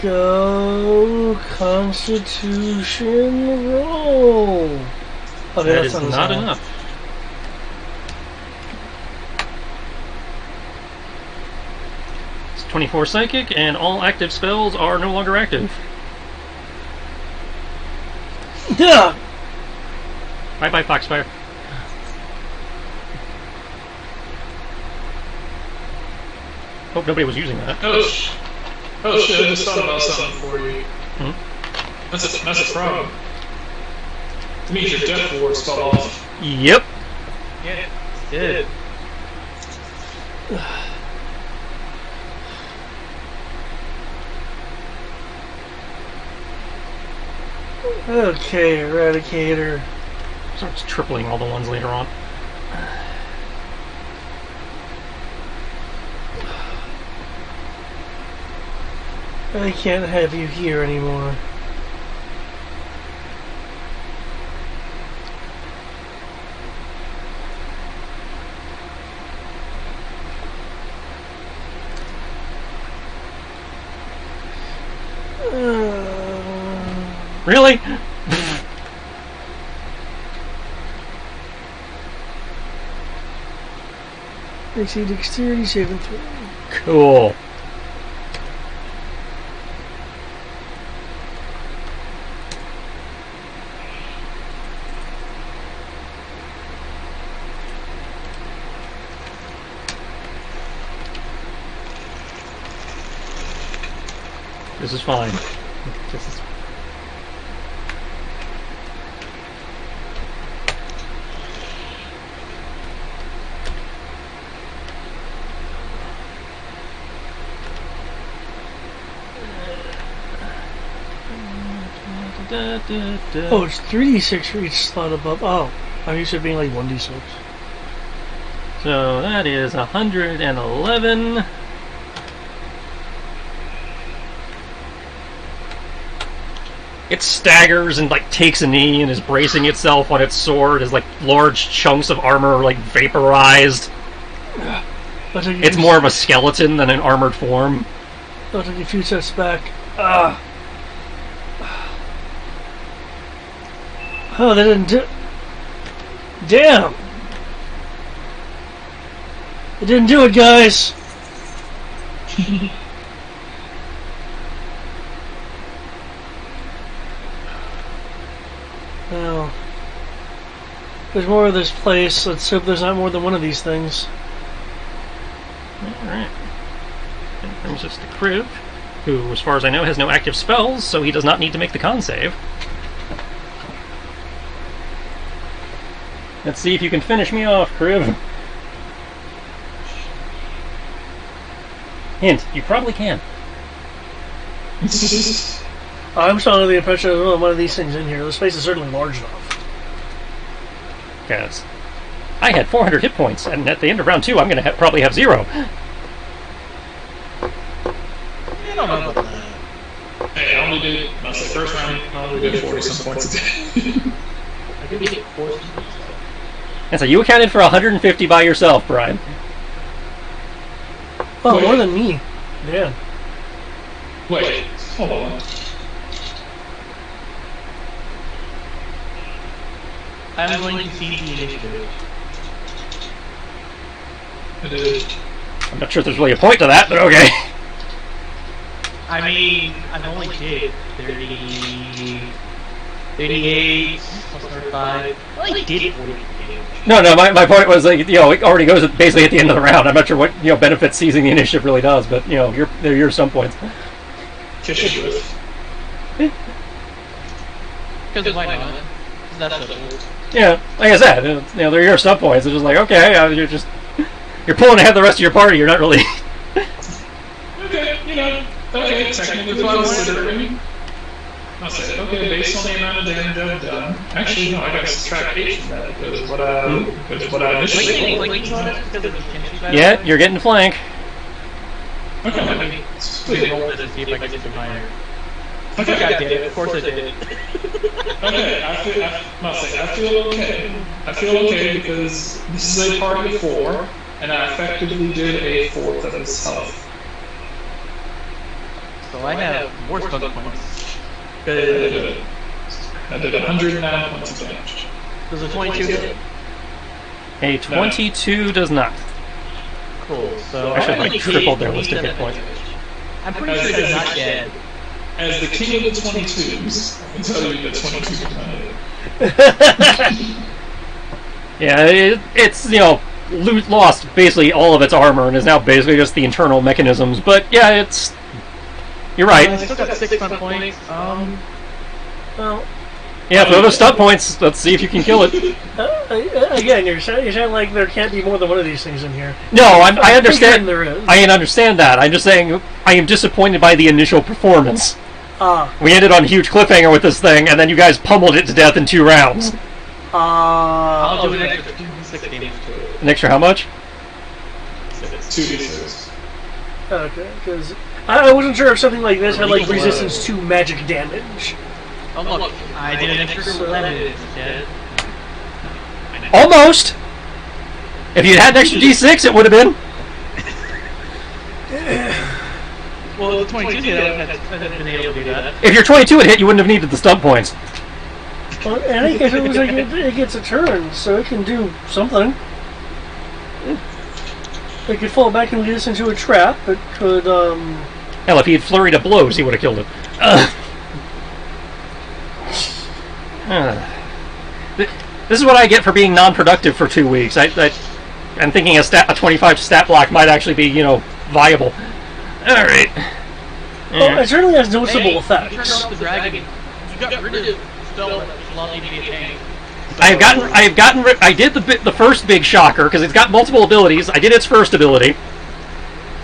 Go Constitution roll. Okay, That is not enough. It's 24 psychic, and all active spells are no longer active. Yeah. Bye bye, Foxfire. Hope nobody was using that. Oh shit, I just thought about something for you. That's a problem. It means your death ward fell off. Yep. Yeah, it did. Okay, Eradicator. Starts tripling all the ones later on. I can't have you here anymore. Really? AC Dexterity saving throw. Cool. This is fine. This is... Oh, it's 3d6 for each slot above. Oh, I'm used to it being like 1d6. So that is 111. It staggers and like takes a knee and is bracing itself on its sword as like large chunks of armor are like vaporized. It's more of a skeleton than an armored form. I'll take a few steps back. Oh, they didn't do... Damn! It didn't do it, guys! Well, there's more of this place. Let's hope there's not more than one of these things. Alright. That brings us to Kriv, who, as far as I know, has no active spells, so he does not need to make the con save. Let's see if you can finish me off, Kriv. Hint, you probably can. I was under the impression there's one of these things in here. This space is certainly large enough. Because I had 400 hit points, and at the end of round 2, I'm going to probably have 0. You don't know about that. Hey, probably did, I'll say first round, you probably did 40 some points a day. I could be forced. And so you accounted for 150 by yourself, Brian. Oh, Wait. more than me. Yeah. Wait, hold on. I'm going to see the initiative. I did. I'm not sure if there's really a point to that, but okay. I mean, I've only did 30... 38 plus 35. I only did 40 damage. No, my point was, like, it already goes basically at the end of the round. I'm not sure what, benefit seizing the initiative really does, but, they're yours some points. Kiss your whiff. Because why not? That's simple. Yeah, like I said, they're your sub points. It's just like, okay, you're pulling ahead the rest of your party. You're not really. Okay, okay, technically considering. I'll say, okay, based on the amount of damage I've done. Actually, no, I gotta subtract 8 from that because what I initially. Yeah, you're getting flank. Okay, let me split Roll this and see if I can get some higher. Okay, God damn it, of course I did. okay, I feel okay. I feel okay because this is a party of 4, and I effectively did a fourth of his health. So I have more spell points. I did 109 points of damage. Does a 22 hit? A 22 does not. Cool, so I should I like tripled their list of hit points. I'm pretty sure they're not dead. As the king of the 22s, I can tell you that 22 is not it. Yeah, it's lost basically all of its armor and is now basically just the internal mechanisms. But yeah, you're right. I still got 6 fun points. Well, Yeah, throw those stun points. Let's see if you can kill it. again, you're saying like there can't be more than one of these things in here. No, I understand. There is. I understand that. I'm just saying I am disappointed by the initial performance. Ah. We ended on a huge cliffhanger with this thing, and then you guys pummeled it to death in 2 rounds. I'll do an Okay. extra 6 damage to it. An extra how much? 2d6. Okay, because I wasn't sure if something like this had like resistance to magic damage. Oh look, I did an extra 11 instead. Almost. If you'd had an extra d6, it would have been. Well, the 22 hit, I would have been able to do that. If your 22 had hit, you wouldn't have needed the stun points. Well, and I guess it was like it gets a turn, so it can do something. It could fall back and lead us into a trap. It could, Hell, if he had flurried of blows, he would have killed it. This is what I get for being non-productive for 2 weeks. I'm thinking a 25 stat block might actually be, viable. All right. well, it certainly has noticeable You turned effects. off the dragon. You got rid of spell that allowed you to be a tank. I did the first big shocker because it's got multiple abilities. I did its first ability.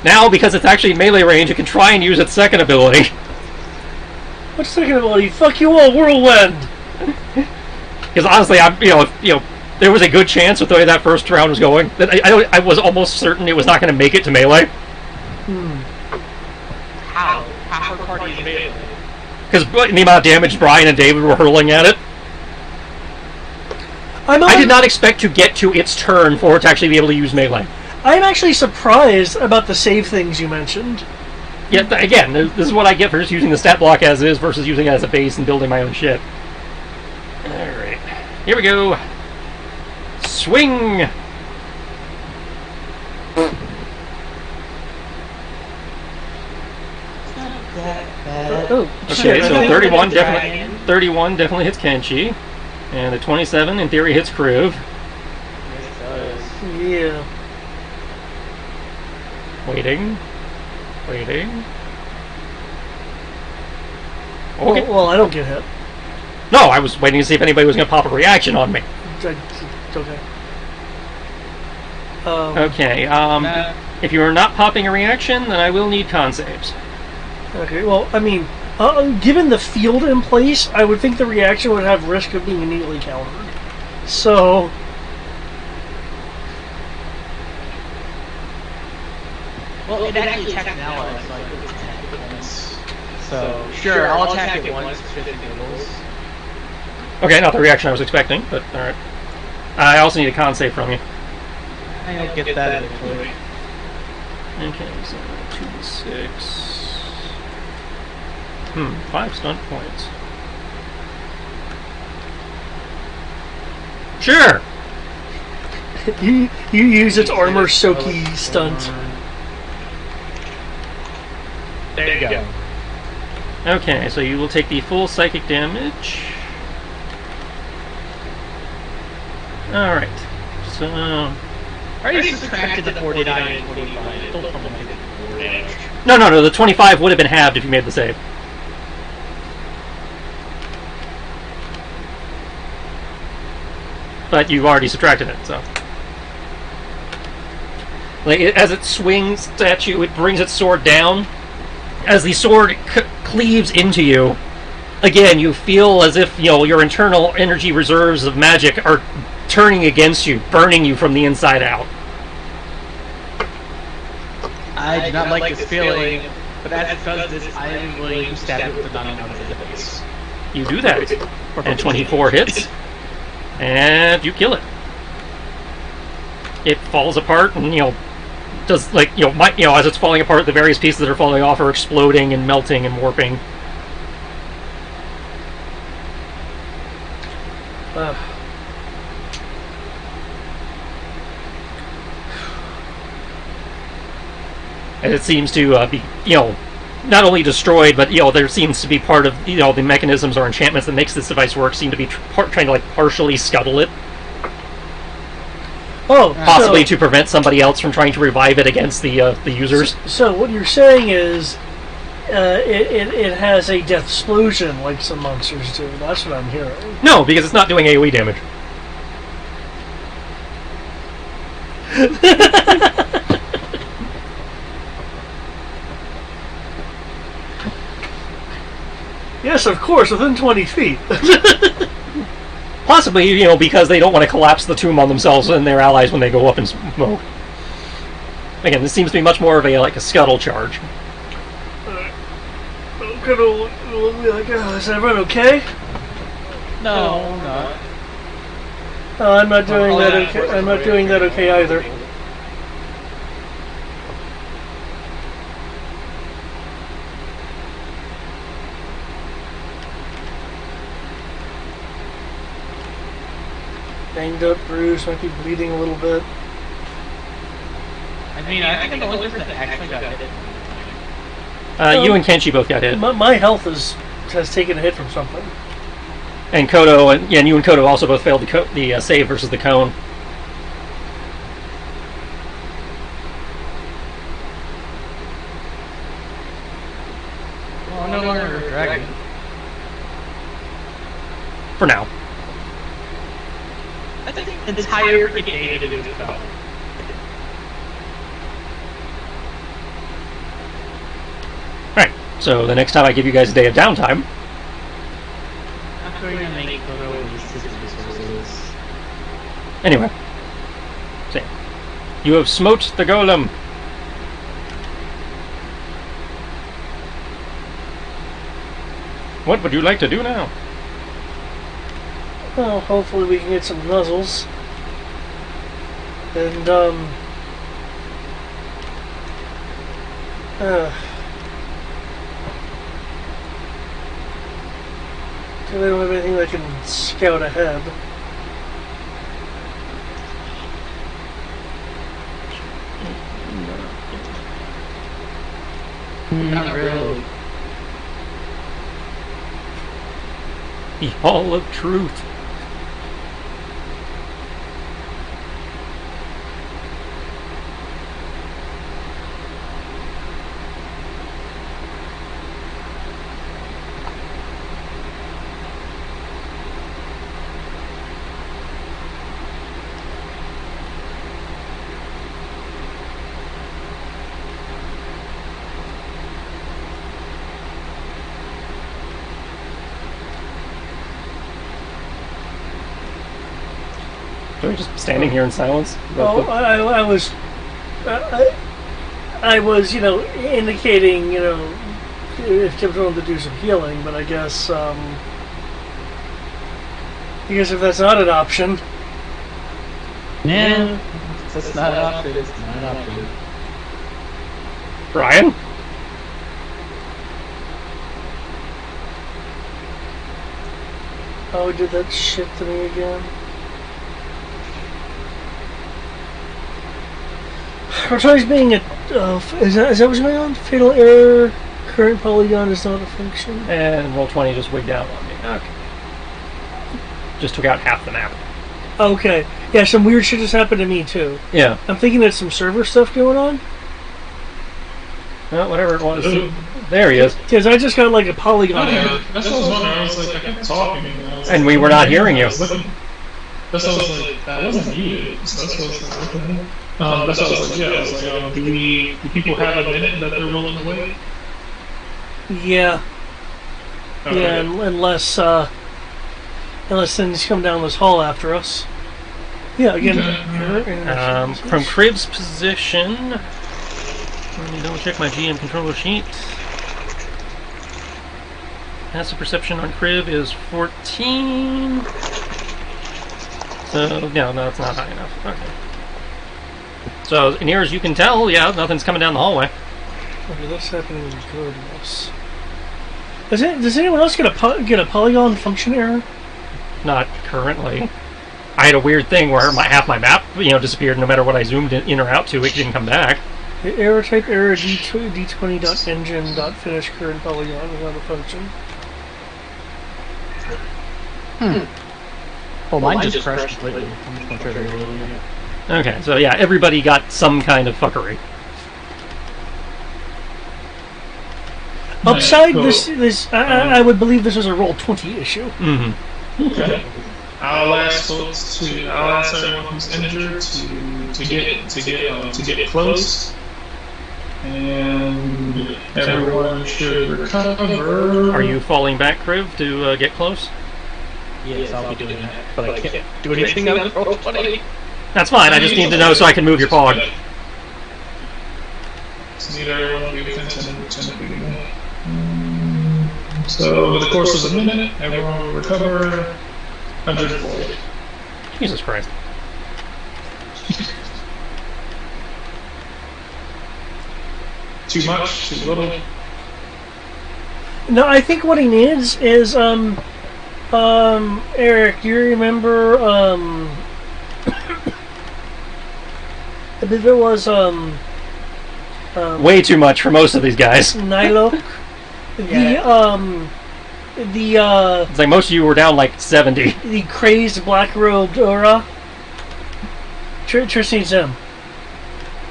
Now, because it's actually melee range, it can try and use its second ability. What's second ability? Fuck you all, whirlwind. Because honestly, if there was a good chance with the way that first round was going that I was almost certain it was not going to make it to melee. How? Half our party is melee. Because the amount of damage Brian and David were hurling at it. I did not expect to get to its turn for it to actually be able to use melee. I'm actually surprised about the save things you mentioned. Yet again, this is what I get for just using the stat block as is versus using it as a base and building my own shit. Alright. Here we go. Swing! Oh, Okay, shit. so 31 definitely hits Kenshi. And the 27 in theory hits Kriv. Yeah. Waiting. Well, Okay. well, I don't get hit. No, I was waiting to see if anybody was going to pop a reaction on me. Okay. Okay, if you are not popping a reaction, then I will need con saves. Okay, well, I mean, given the field in place, I would think the reaction would have risk of being immediately countered. So, Well, it actually attacks an ally, so I could attack it once. So, sure, I'll attack it once, just in intervals. Okay, not the reaction I was expecting, but alright. I also need a con save from you. I'll get that eventually. Okay, so 2d6. 5 stunt points. Sure! You use its armor soaky stunt. There you go. Okay, so you will take the full psychic damage. Alright, so... I already subtracted the 49 and 25. Still from the 4 damage. No, the 25 would have been halved if you made the save. But you've already subtracted it, so... Like, as it swings at you, it brings its sword down. As the sword cleaves into you, again, you feel as if, your internal energy reserves of magic are turning against you, burning you from the inside out. I do not like this feeling, but as it does this, I am willing to stab it with the non-known in the face. You do that, and 24 hits, and you kill it. It falls apart, and does as it's falling apart, the various pieces that are falling off are exploding and melting and warping. And it seems to be, not only destroyed, but there seems to be part of the mechanisms or enchantments that makes this device work seem to be trying to partially scuttle it. Oh, possibly to prevent somebody else from trying to revive it against the users. So what you're saying is, it has a death explosion like some monsters do. That's what I'm hearing. No, because it's not doing AoE damage. Yes, of course, within 20 feet. Possibly, because they don't want to collapse the tomb on themselves and their allies when they go up in smoke. Again, this seems to be much more of a scuttle charge. I'm gonna is everyone okay? No, I'm not. I'm not doing that okay. I'm not doing that okay either. Banged up, bruised, might be bleeding a little bit. I mean, I think I'm the only person that actually got hit. You and Kenshi both got hit. My health has taken a hit from something. And Kodo, and you and Kodo also both failed the save versus the cone. Well, I'm no longer a dragon. For now. I think the entire day to do with spell. Right. So the next time I give you guys a day of downtime. I'm going to make Kodo release his resources. Anyway. So, you have smote the golem. What would you like to do now? Well, hopefully we can get some nuzzles. And, I don't have anything that can scout ahead. Not really. The Hall of Truth. Are we just standing here in silence? Oh, I was, indicating, if Kim's willing to do some healing, but I guess if that's not an option, Yeah, that's not an option. It's not an option. Brian? oh, he did that shit to me again. Rotori's being a is that what's going on? Fatal error. Current polygon is not a function. And roll 20 just wigged out on me. Okay. Just took out half the map. Okay. Yeah, some weird shit just happened to me too. Yeah. I'm thinking there's some server stuff going on. Well, whatever it was. There he is. Because I just got like a polygon error. That's what I was wondering. I was like, I kept talking. And we were not hearing you. That's what I was like, that wasn't muted. So that's what I was like, what the hell? That's what I was like, yeah. I was like, do people have a minute that they're willing to wait? Yeah. Okay. Yeah, unless things come down this hall after us. Yeah, again. error, From Crib's position, let me double check my GM controller sheet. Passive perception on Crib is 14. So, no, it's not high enough. Okay. So, near as you can tell, yeah, nothing's coming down the hallway. Okay, that's happening regardless. Does anyone else get a polygon function error? Not currently. I had a weird thing where half my map, disappeared. No matter what I zoomed in or out to, it didn't come back. The error type error d20.engine.finish current polygon is not a function. Oh, mine just crashed completely. I'm just gonna try to reload it. Okay, so yeah, everybody got some kind of fuckery. Upside, this I would believe this was a roll 20 issue. Mm-hmm. Okay. I'll ask everyone who's injured to get close, and everyone should recover. Are you falling back, Kriv, to get close? Yes, I'll be doing that. But I can't do anything on roll 20. That's fine, I just need to know so I can move your pog. Just need everyone to be within 10 feet of me. So over the course of a minute, everyone will recover 140. Jesus Christ. Too much? Too little? No, I think what he needs is Eric, do you remember I believe it was Way too much for most of these guys. Nylok. It's like most of you were down like 70. The crazed black-robed aura. Trish needs him.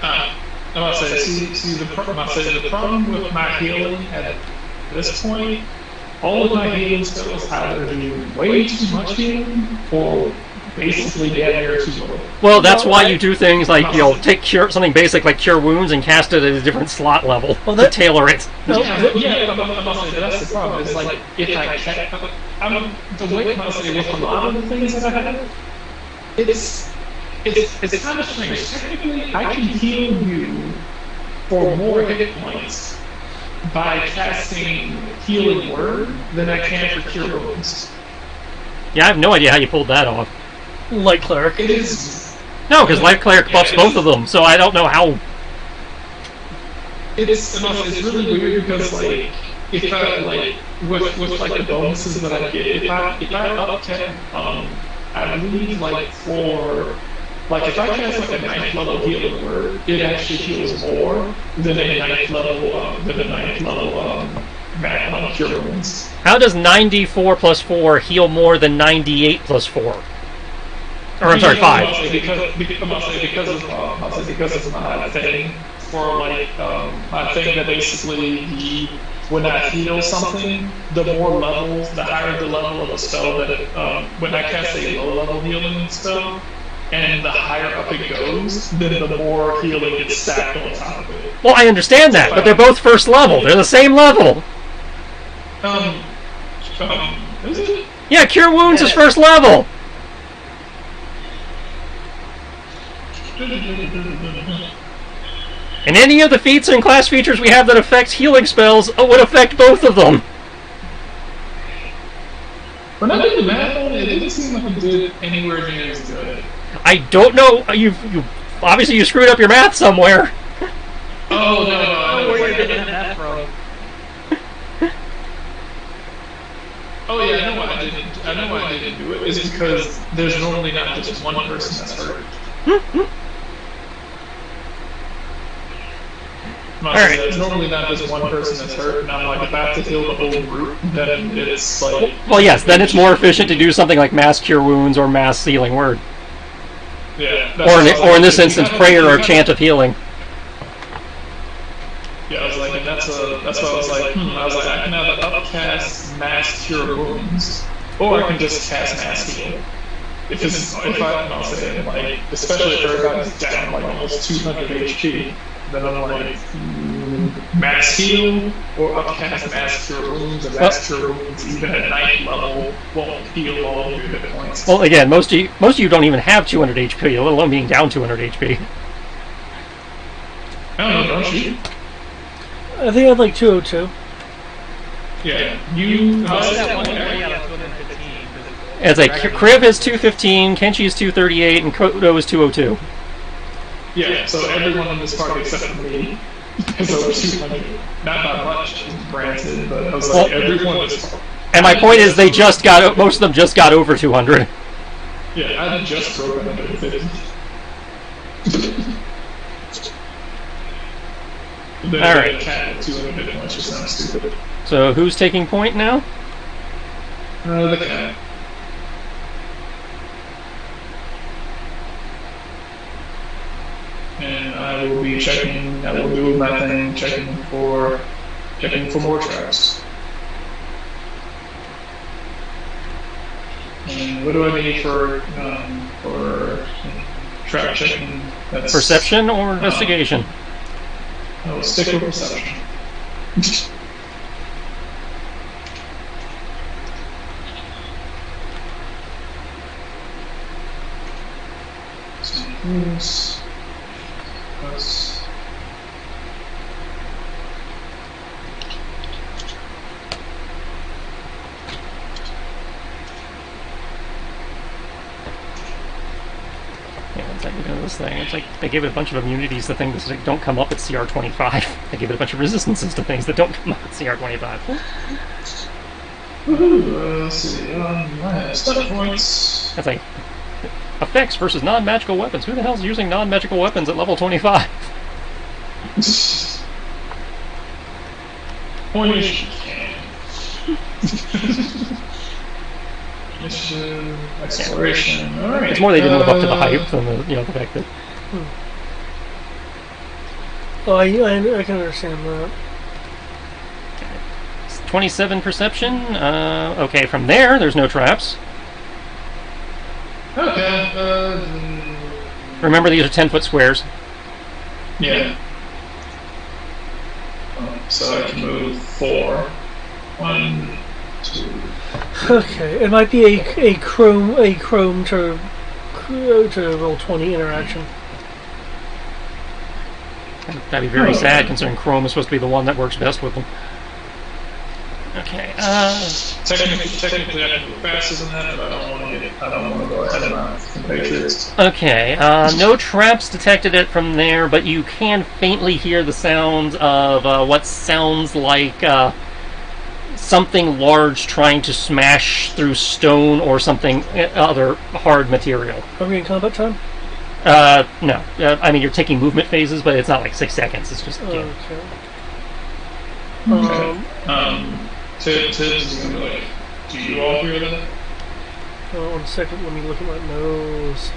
I'm about to say, the problem with my healing at this point, all of my healing spells either do way too much healing or basically damn near too little. Well, that's why you do things like, take something basic like Cure Wounds and cast it at a different slot level to tailor it. I'm about to say, that's the problem. It's like, if I can't, the way I'm saying with a lot of the things that I have, it's kind of strange. Technically, I can heal you for more hit points by casting Healing Word than I can for Cure Wounds. Yeah, I have no idea how you pulled that off. Light Cleric. It is. No, because Light Cleric buffs both of them, so I don't know how. It's really weird because, like, if I, like, with like, the bonuses that I get, if I up 10, I believe, like, for. Like, if I cast like a 9th level Healing Word, it actually heals more than a 9th level, Cure Wounds. How does 94 plus 4 heal more than 98 plus 4? Or I'm sorry, 5. Because of my thing, for like, my thing that basically, when I heal something, the more levels, the higher the level of the spell that, when I cast a low level healing spell, and the higher up it goes, then the more healing gets stacked on top of it. Well, I understand that, but they're both first level. They're the same level. Is it? Yeah, Cure Wounds is first level. And any of the feats and class features we have that affect healing spells would affect both of them. When I did the math on it, it didn't seem like it did anywhere near as good. I don't know. You obviously you screwed up your math somewhere. Oh no! Where you getting that from? Oh yeah, I know why I didn't do it. It's because there's normally not just one person that's hurt. Alright. There's normally not just one person that's hurt, and I'm like, if I have to heal the whole group, then it's like... Well, yes, then it's more efficient to do something like mass cure wounds or mass sealing word. Yeah. Or in this instance, prayer or chant of healing. Yeah, I was like, and that's why I was like, I can have the upcast mass cure wounds, or I can just cast mass heal. I'll say, like, especially if everybody's down like almost 200 HP, then I'm like, mass heal or upcast mass cure wounds, and mass cure wounds even at 9th level won't heal all of your hit points. Well, again, most of you don't even have 200 HP, let alone being down 200 HP. I don't know, don't you? I think I had like 202. Yeah, you... That one area out of 215. It's like Kriv is 215, Kenshi is 238, and Kodo is 202. Yeah, so everyone in this party except for me is over 200. Not by much, granted, but I was like, everyone is... And my point is, most of them just got over 200. Yeah, I just broke 150. Alright. Cat at 200 hit points just sounds stupid. So who's taking point now? The cat. And I will be checking. I will do my thing, checking for more traps. And what do I need for trap checking? That's, Perception or investigation? I will stick with perception. Plus. Yeah, it's like this thing. It's like they gave it a bunch of immunities to things that don't come up at CR 25. They gave it a bunch of resistances to things that don't come up at CR 25. Let's see. My stuff points. That's like effects versus non-magical weapons. Who the hell's using non-magical weapons at level 25? Point is you can. Mission, exploration. All right. It's more they didn't live up to the hype than the fact that. Oh, I can understand that. 27 perception. Okay, from there's no traps. Okay. Remember, these are 10-foot squares. Yeah. So I can move 4. 1, 2. Okay, it might be a chrome to roll 20 interaction. That'd be very sad, considering Chrome is supposed to be the one that works best with them. Okay. Technically, I can go faster than that, but I don't want to go ahead of my compatriots. Okay. No traps detected from there, but you can faintly hear the sounds of what sounds like something large trying to smash through stone or something other hard material. Are we in combat time? No. I mean, you're taking movement phases, but it's not like 6 seconds. It's just. Okay. Tibbs is gonna be like, do you all hear that? 1 second, let me look at my nose.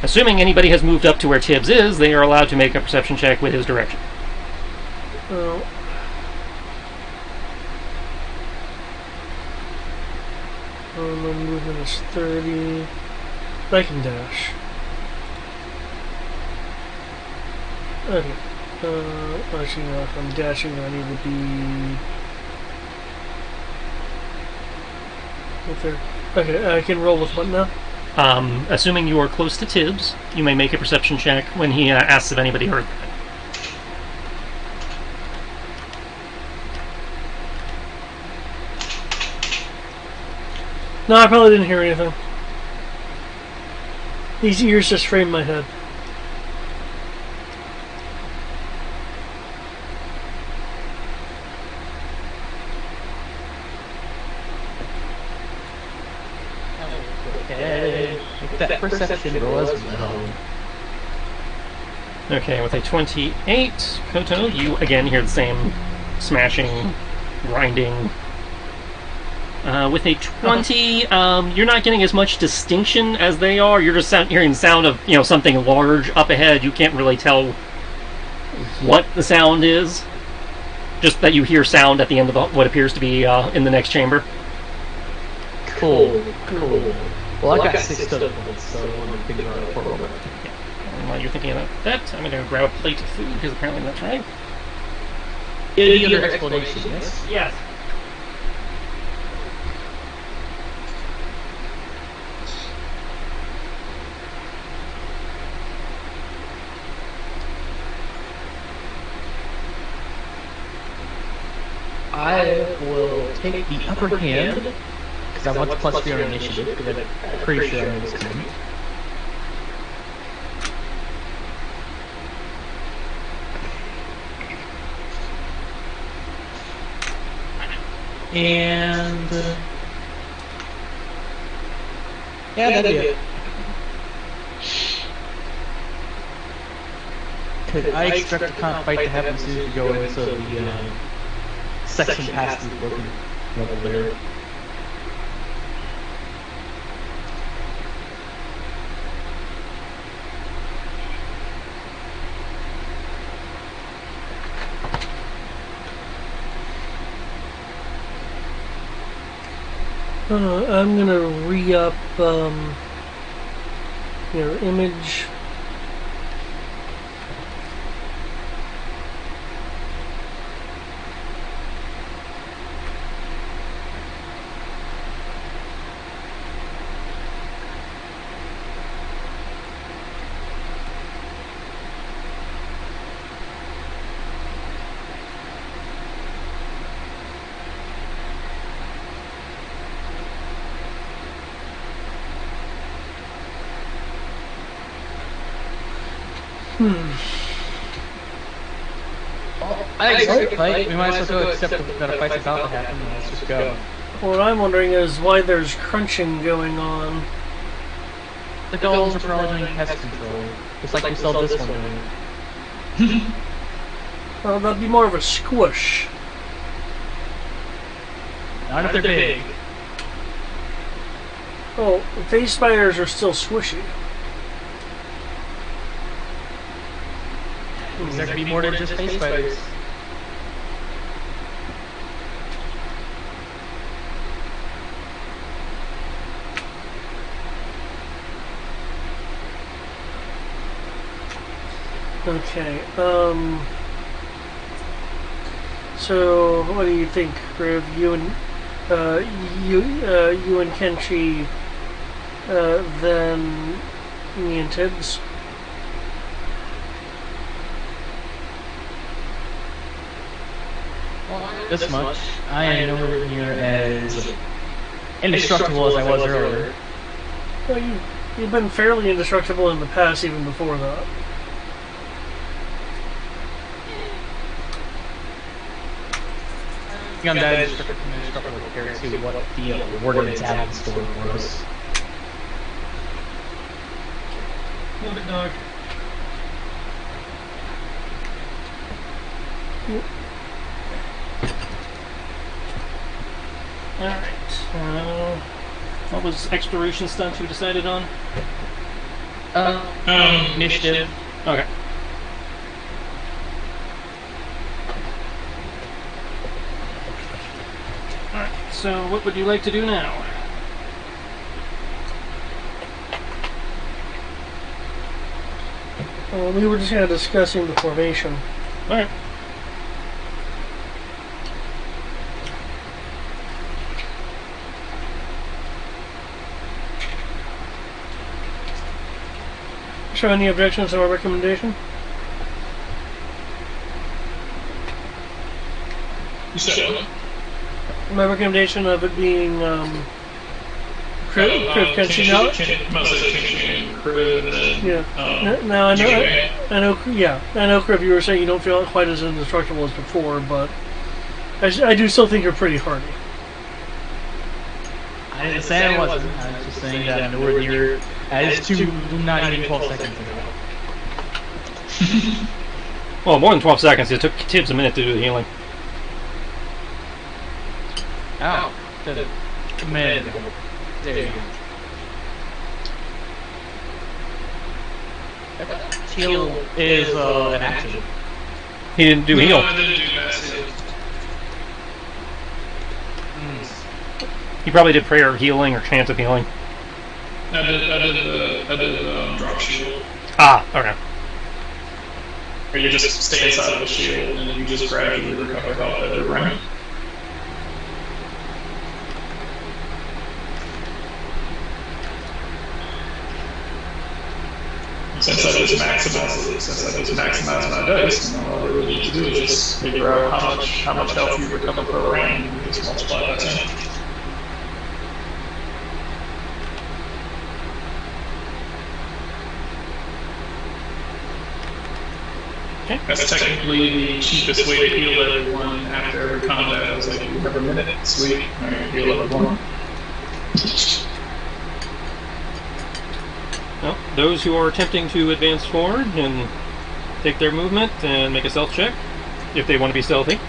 Assuming anybody has moved up to where Tibbs is, they are allowed to make a perception check with his direction. Oh. My movement is 30. I can dash. Okay. Actually, no, if I'm dashing, I need to be... Right there. Okay, I can roll with what now? Assuming you are close to Tibbs, you may make a perception check when he asks if anybody heard that. No, I probably didn't hear anything. These ears just frame my head. Okay. Make that perception roll as well. Okay, with a 28, Koto, you again hear the same smashing, grinding. With a 20, you're not getting as much distinction as they are. You're just hearing the sound of something large up ahead. You can't really tell what the sound is. Just that you hear sound at the end of what appears to be in the next chamber. Cool. Well, I got 6 total points, so I want to figure out a portal. And while you're thinking about that, I'm going to grab a plate of food, because apparently that's right. It'll be under explanation, yes? Yes. I will take the upper hand, because I want the +3 on initiative, because I'm pretty sure I know this coming. And... yeah, that'd be it. Could I expect the kind of fight to happen soon as we go into the section past the broken level there? I'm gonna re-up your image. I expect a fight. We might as well go accept that a fight's about to happen, and let's just go. What I'm wondering is why there's crunching going on. The goals are probably doing pest control, just like we saw this one doing. Well, that'd be more of a squish. Not if they're big. Oh, phase spiders are still squishy. There could be more than just face spiders. Okay, so what do you think, Griv? You and Kenshi, then me and Tibbs. This much. I am nowhere near as indestructible as I was earlier. Well, you've been fairly indestructible in the past, even before that. On that indestructible compared to what the ordinance had in store for us. Move it, dog. Alright. What was exploration stunt you decided on? Initiative. Okay. Alright, so what would you like to do now? We were just kind of discussing the formation. Alright. Show any objections to our recommendation? You said what? My recommendation of it being Criv can see now. Mostly Kinshin and Criv, and then Yeah. Now I know. Yuge. I know. Yeah. I know, Criv. You were saying you don't feel quite as indestructible as before, but I do still think you're pretty hardy. I didn't say I wasn't. I was just saying that I'm nowhere near as to not even 12 seconds ago. Well, more than 12 seconds. It took Tibbs a minute to do the healing. Ow. Did it. A minute ago. There you go. Heal is an action. He didn't do heal. No, I didn't do massive. He probably did prayer of healing or chant of healing. I did drop shield. Ah, okay. Where you just stay inside of the shield and then you just gradually recover health at every round. Since I just maximize my dice, and all I really need to do is just figure out how much health you recover per round, and you just multiply by 10. Okay. That's technically the cheapest way to heal everyone after every combat. I was like, you have a minute, sweet. Alright, heal everyone. Well, those who are attempting to advance forward and take their movement and make a stealth check, if they want to be stealthy.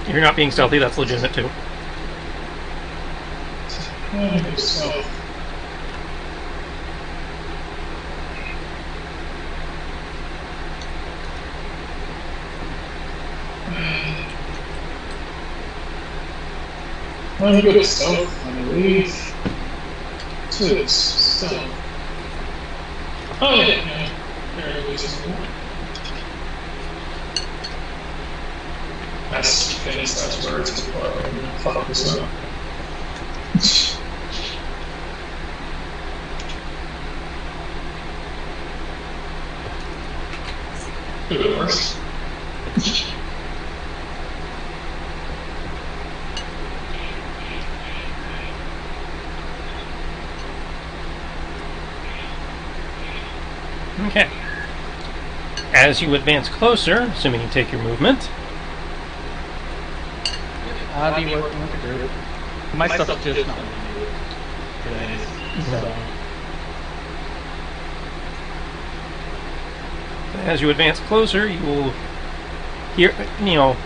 If you're not being stealthy, that's legitimate too. Well, good stealth, I believe. Good stealth. Oh, yeah. Very reasonable. That's famous, that's words before I fuck this up. Could have been worse. Okay. As you advance closer, assuming you take your movement, I'll be working with the group. My stuff is just not today. So. as you advance closer, you will hear,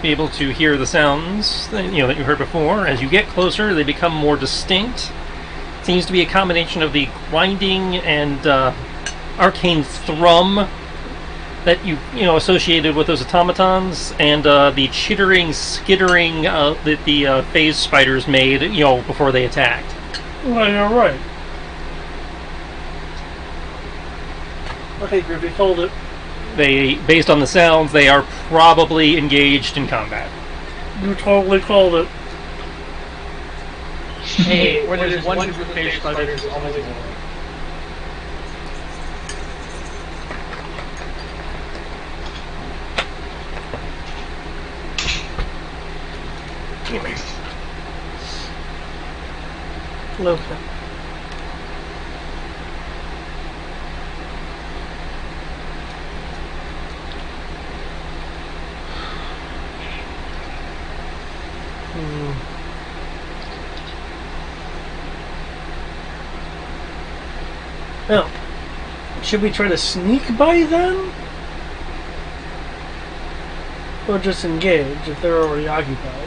be able to hear the sounds that you heard before. As you get closer, they become more distinct. It seems to be a combination of the grinding and arcane thrum that you associated with those automatons, and the chittering, skittering that the phase spiders made, before they attacked. Well, you're right. Okay, Griffey, called it. Based on the sounds, they are probably engaged in combat. You totally called it. Hey, where there's one group of phase spiders, there's always more. Okay. Now, should we try to sneak by them? Or just engage if they're already occupied?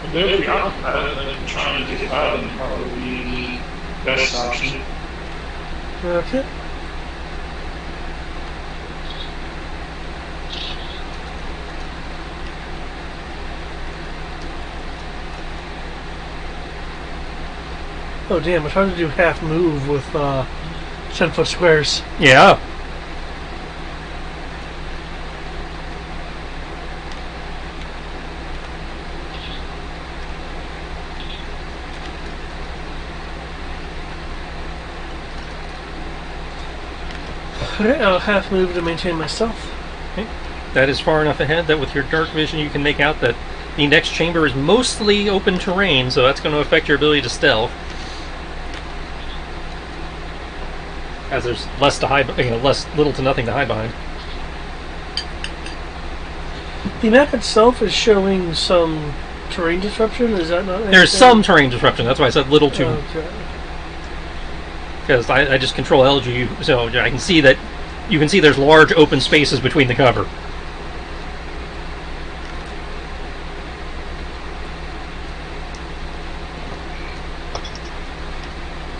If they're preoccupied, then trying to get by them probably be the best option. Okay. Oh damn, it's hard to do half move with 10-foot squares. Yeah. Alright, I'll half move to maintain my stealth. Okay. That is far enough ahead that with your dark vision you can make out that the next chamber is mostly open terrain, so that's going to affect your ability to stealth. As there's less to hide, little to nothing to hide behind. The map itself is showing some terrain disruption. Is that not? There's some terrain disruption. That's why I said little to. Okay. Because I just control LG, so I can see that. You can see there's large open spaces between the cover.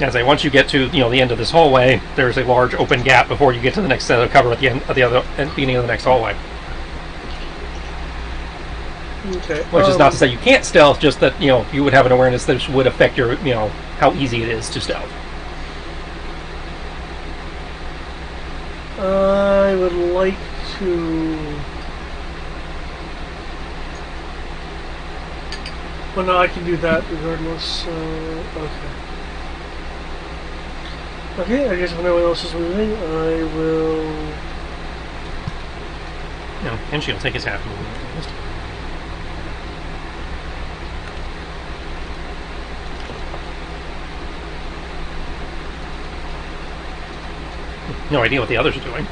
As I once you get to the end of this hallway, there's a large open gap before you get to the next set of cover at the end of at the beginning of the next hallway. Okay. Which is not to say you can't stealth, just that you would have an awareness that this would affect your how easy it is to stealth. I would like to. Well, no, I can do that regardless. Okay. Okay, I guess if no one else is moving, I will. No, and she'll take his half movement. No idea what the others are doing.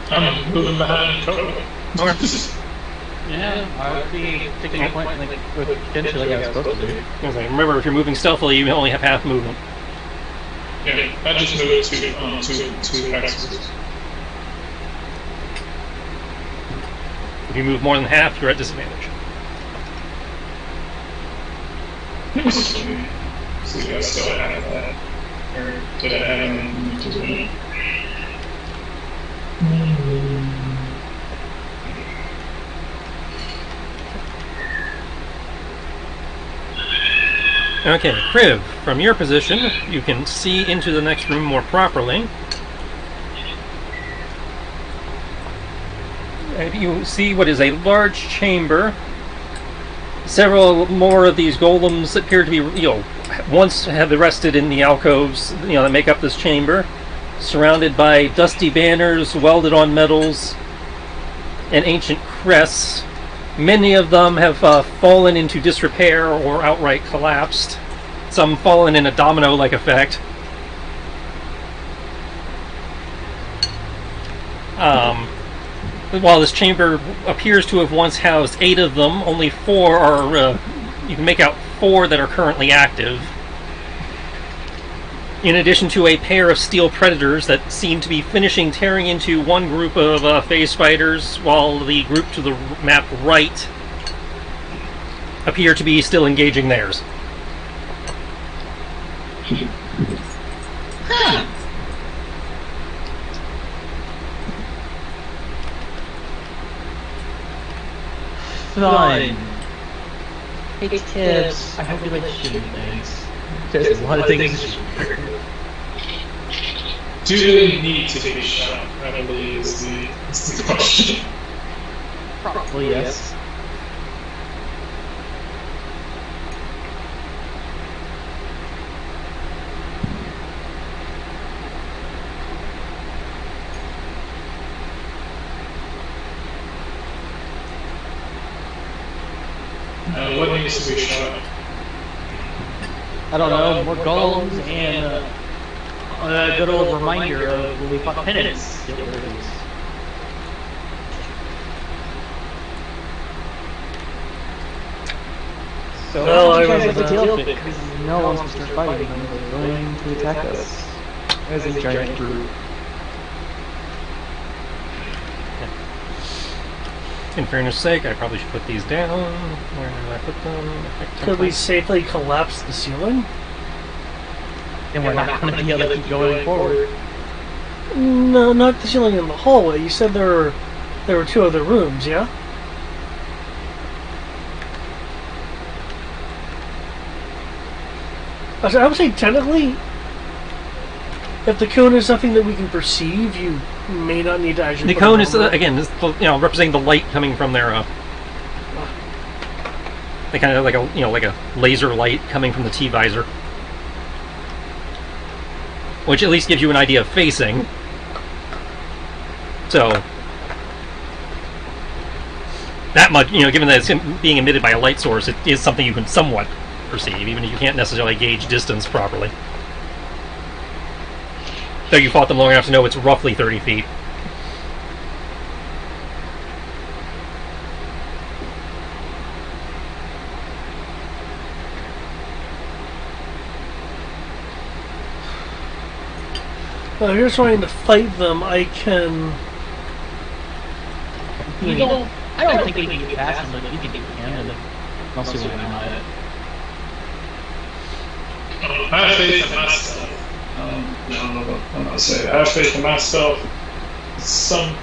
I'm moving behind Toto. Yeah, I would be taking a point like with potentially like I was supposed to do. Remember, if you're moving stealthily, you only have half movement. Yeah, I just moved to Exodus. If you move more than half, you're at disadvantage. So you guys still have that. Or did I have anything to do? Okay, Kriv, from your position, you can see into the next room more properly. And you see what is a large chamber. Several more of these golems appear to be, once have rested in the alcoves, that make up this chamber, surrounded by dusty banners, welded on metals, and ancient crests. Many of them have fallen into disrepair or outright collapsed. Some fallen in a domino-like effect. While this chamber appears to have once housed 8 of them, only 4 are, you can make out 4 that are currently active. In addition to a pair of steel predators that seem to be finishing tearing into one group of phase fighters, while the group to the map right appear to be still engaging theirs. Fine. Hey tips. I hope you like shooting things. There's a lot of things. Do they need to be shot? Probably is the question. Probably yes. What needs to be shot? I don't know, more golems and a good old reminder of when we fought penance. So Well, I you guys remember have to deal with it because no one's going to start fighting them. They're going to attack us as a giant group. In fairness' sake, I probably should put these down. Where did I put them? Could we safely collapse the ceiling? And we're not going to be able to keep going forward. No, not the ceiling in the hallway. You said there were 2 other rooms, yeah? I would say technically, if the cone is something that we can perceive, you may not need to actually. The cone is again, representing the light coming from their. They kind of like a laser light coming from the T-visor, which at least gives you an idea of facing. So that much, given that it's being emitted by a light source, it is something you can somewhat perceive, even if you can't necessarily gauge distance properly. Though you fought them long enough to know it's roughly 30 feet. Well, if you're trying to fight them, I can... You don't. I don't think we can get past him, but you think we can. And I'll see what I'm at. I have faith in myself. I'm not say I have faith in myself.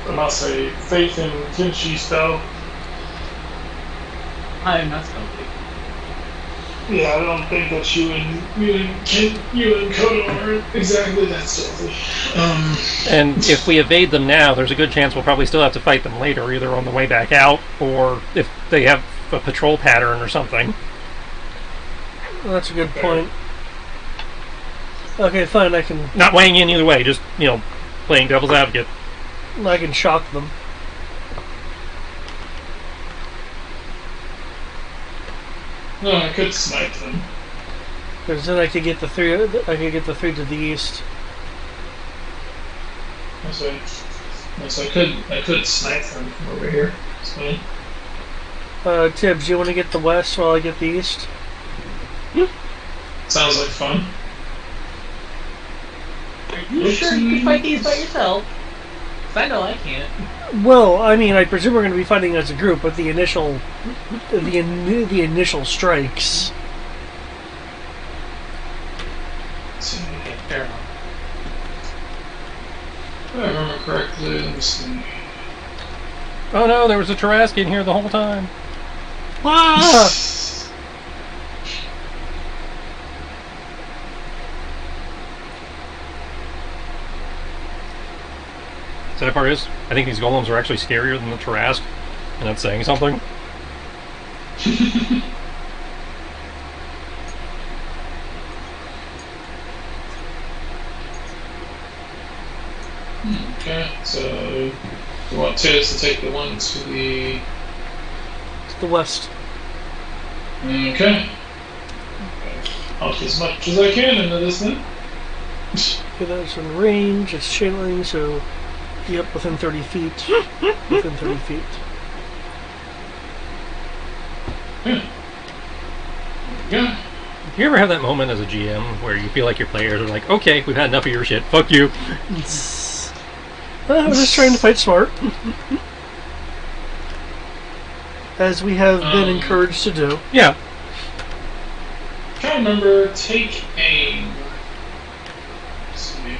I'm not say faith in Kenshi stuff. I am not stealthy. Yeah, I don't think that you and Kodo are exactly that stealthy. And if we evade them now, there's a good chance we'll probably still have to fight them later, either on the way back out, or if they have a patrol pattern or something. Well, that's a good point. Okay, fine, I can... Not weighing in either way, just, playing devil's advocate. I can shock them. No, I could snipe them. Because then I could get the three. I could get the three to the east. So I could snipe them from over here. So. Tibbs, you want to get the west while I get the east? Sounds like fun. Are you sure you can fight these by yourself? Because I know I can't. Well, I mean, I presume we're going to be fighting as a group, but the initial strikes. Okay, fair enough. If I remember correctly, let me see. Oh no, there was a Tarrasque in here the whole time. Ah! Sad part is, I think these golems are actually scarier than the Tarrasque, and that's saying something. Okay, so you want Tibbs to take the one to the... To the west. Okay. I'll put as much as I can into this then. Okay, that's in range, it's channeling, so... Yep, within 30 feet. Within 30 feet. Yeah. Do you ever have that moment as a GM where you feel like your players are like, okay, we've had enough of your shit, fuck you? I was just trying to fight smart. As we have been encouraged to do. Yeah. Trying to remember, take aim. Let's see.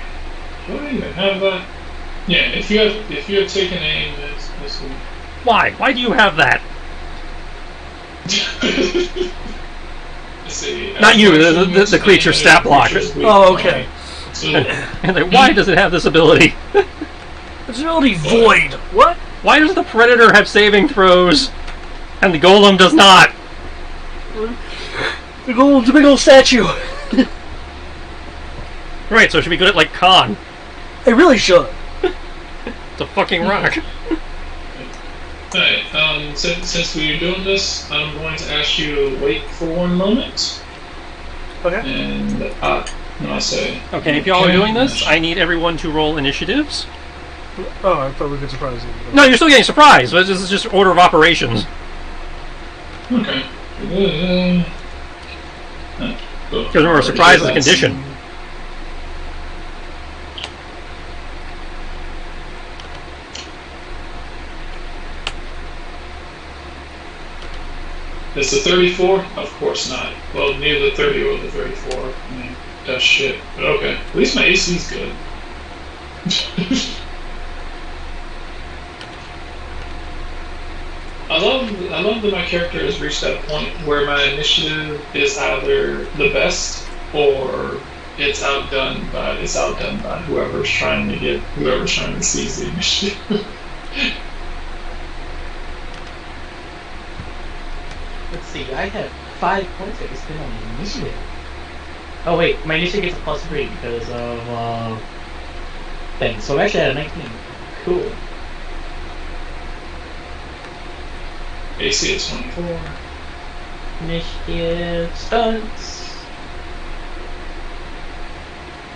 Do I even have that? Yeah, if you have taken aim, this will... Why? Why do you have that? Let's see. Not you, the creature stat block. Oh, okay. And like, why does it have this ability? It's an ability void. What? Why does the Predator have saving throws and the Golem does not? The big old statue. Right, so it should be good at like Khan. It really should. It's a fucking rock. Alright, since we're doing this, I'm going to ask you to wait for one moment. Okay. And I'll say... Okay, if y'all are doing this, I need everyone to roll initiatives. Oh, I thought we could surprise you. No, you're still getting surprised, but this is just order of operations. Okay. Because remember, surprise is a condition. It's the 34? Of course not. Well, neither the 30 or the 34. I mean, that's shit. But okay. At least my AC's good. I love that my character has reached that point where my initiative is either the best or it's outdone by whoever's trying to seize the initiative. Let's see, I have 5 points I can spend on the initiative. Oh wait, my initiative gets a +3 because of things. So I'm actually at a 19. Cool. AC is 24. Initiative stunts.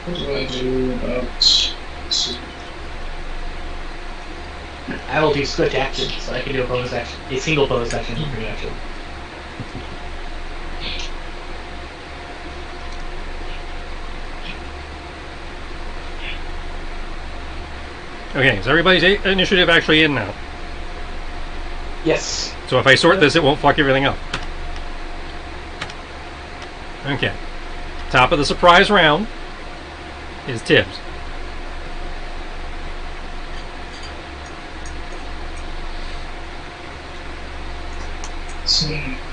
What do I do about... I will do switch action, so I can do a bonus action. A single bonus action and free action. Okay, is everybody's initiative actually in now? Yes. So if I sort this, it won't fuck everything up. Okay. Top of the surprise round is Tibbs.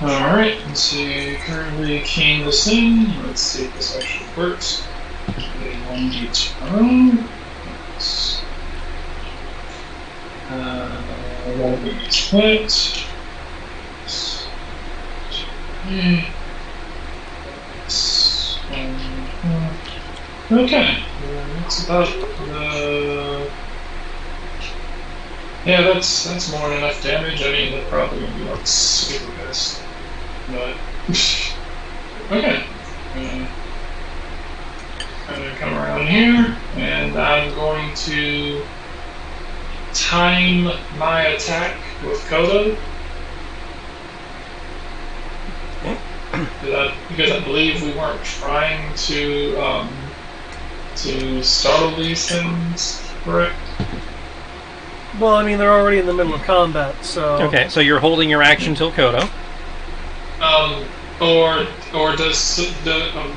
Alright, let's see, currently keying this in. Let's see if this actually works. A 1d12. That'll be split. Okay, that's about the... Yeah, that's more than enough damage. I mean, they're probably gonna be like super pissed. But okay. I'm gonna come around here, and I'm going to time my attack with Kodo. Because I believe we weren't trying to startle these things, correct? Well, I mean, they're already in the middle of combat, so... Okay, so you're holding your action till Kodo. Or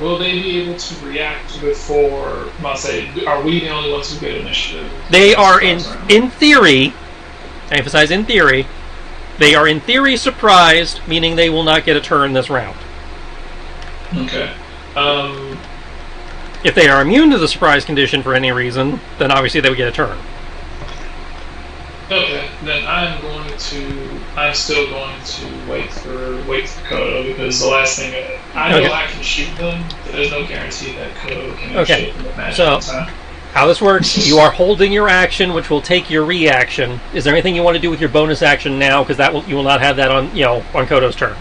will they be able to react before? I'll say, are we the only ones who get initiative? They are in theory. I emphasize in theory. They are in theory surprised, meaning they will not get a turn this round. Okay. If they are immune to the surprise condition for any reason, then obviously they would get a turn. Okay, then I'm still going to wait for Kodo, because the last thing I know I can shoot them, but there's no guarantee that Kodo can actually shoot them. So how this works, you are holding your action, which will take your reaction. Is there anything you want to do with your bonus action now? Because you will not have that on on Kodo's turn.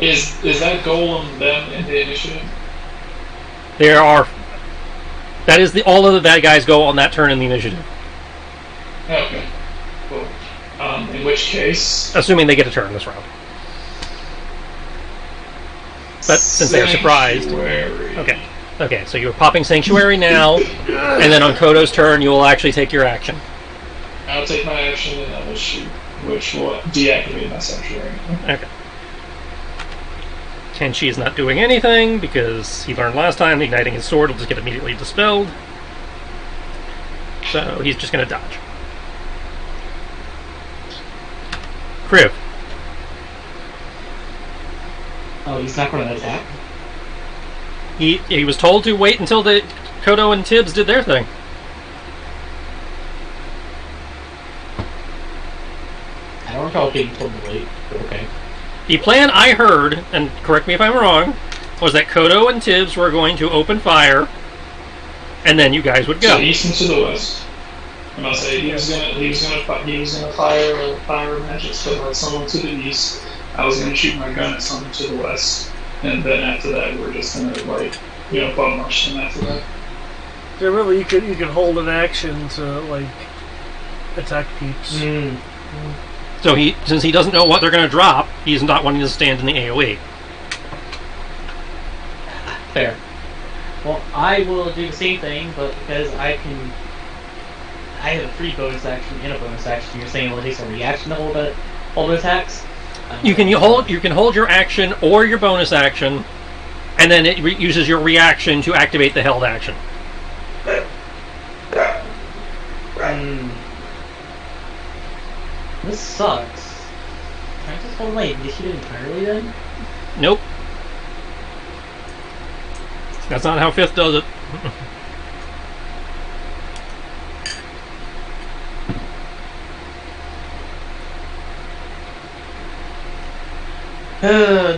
Is that goal on them in the initiative? That is all of the bad guys go on that turn in the initiative. Okay, cool. In which case, assuming they get a turn this round. But since they're surprised, okay. So you're popping Sanctuary now, and then on Kodo's turn, you will actually take your action. I'll take my action and I will shoot, which will deactivate my Sanctuary. Okay. Tenchi is not doing anything because he learned last time igniting his sword will just get immediately dispelled. So he's just going to dodge. Kriv. Oh, he's not going to attack? He was told to wait until the Kodo and Tibbs did their thing. I don't recall being told to wait, but okay. The plan I heard, and correct me if I'm wrong, was that Kodo and Tibbs were going to open fire, and then you guys would go. So east and to the west. And I'll say he was gonna fire magic spell at someone to the east. I was gonna shoot my gun at someone to the west, and then after that we're just gonna bum rush them after that. Yeah, really, you could hold an action to attack peeps. So since he doesn't know what they're going to drop, he's not wanting to stand in the AoE. Fair. Well, I will do the same thing, but because I have a free bonus action and a bonus action. You're saying it takes a reaction to hold attacks. You can hold your action or your bonus action, and then it uses your reaction to activate the held action. This sucks. Can I just hold my initiative entirely then? Nope. That's not how 5th does it.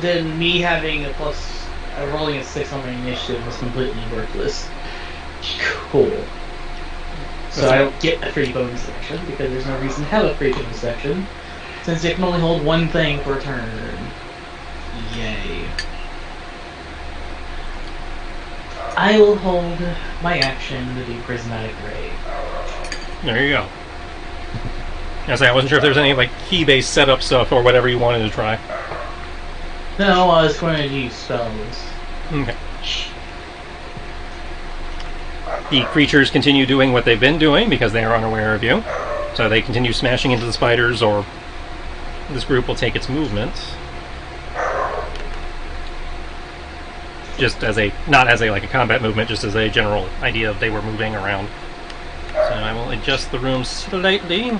Then me having rolling a 6 on my initiative was completely worthless. Cool. So I don't get a free bonus action, because there's no reason to have a free bonus action, since you can only hold one thing per turn. Yay. I will hold my action to do Prismatic Ray. There you go. I wasn't sure if there was any like key-based setup stuff or whatever you wanted to try. No, I was going to use spells. Okay. The creatures continue doing what they've been doing because they are unaware of you. So they continue smashing into the spiders, or this group will take its movement. Just as a, not as a like a combat movement, just as a general idea of they were moving around. So I will adjust the room slightly.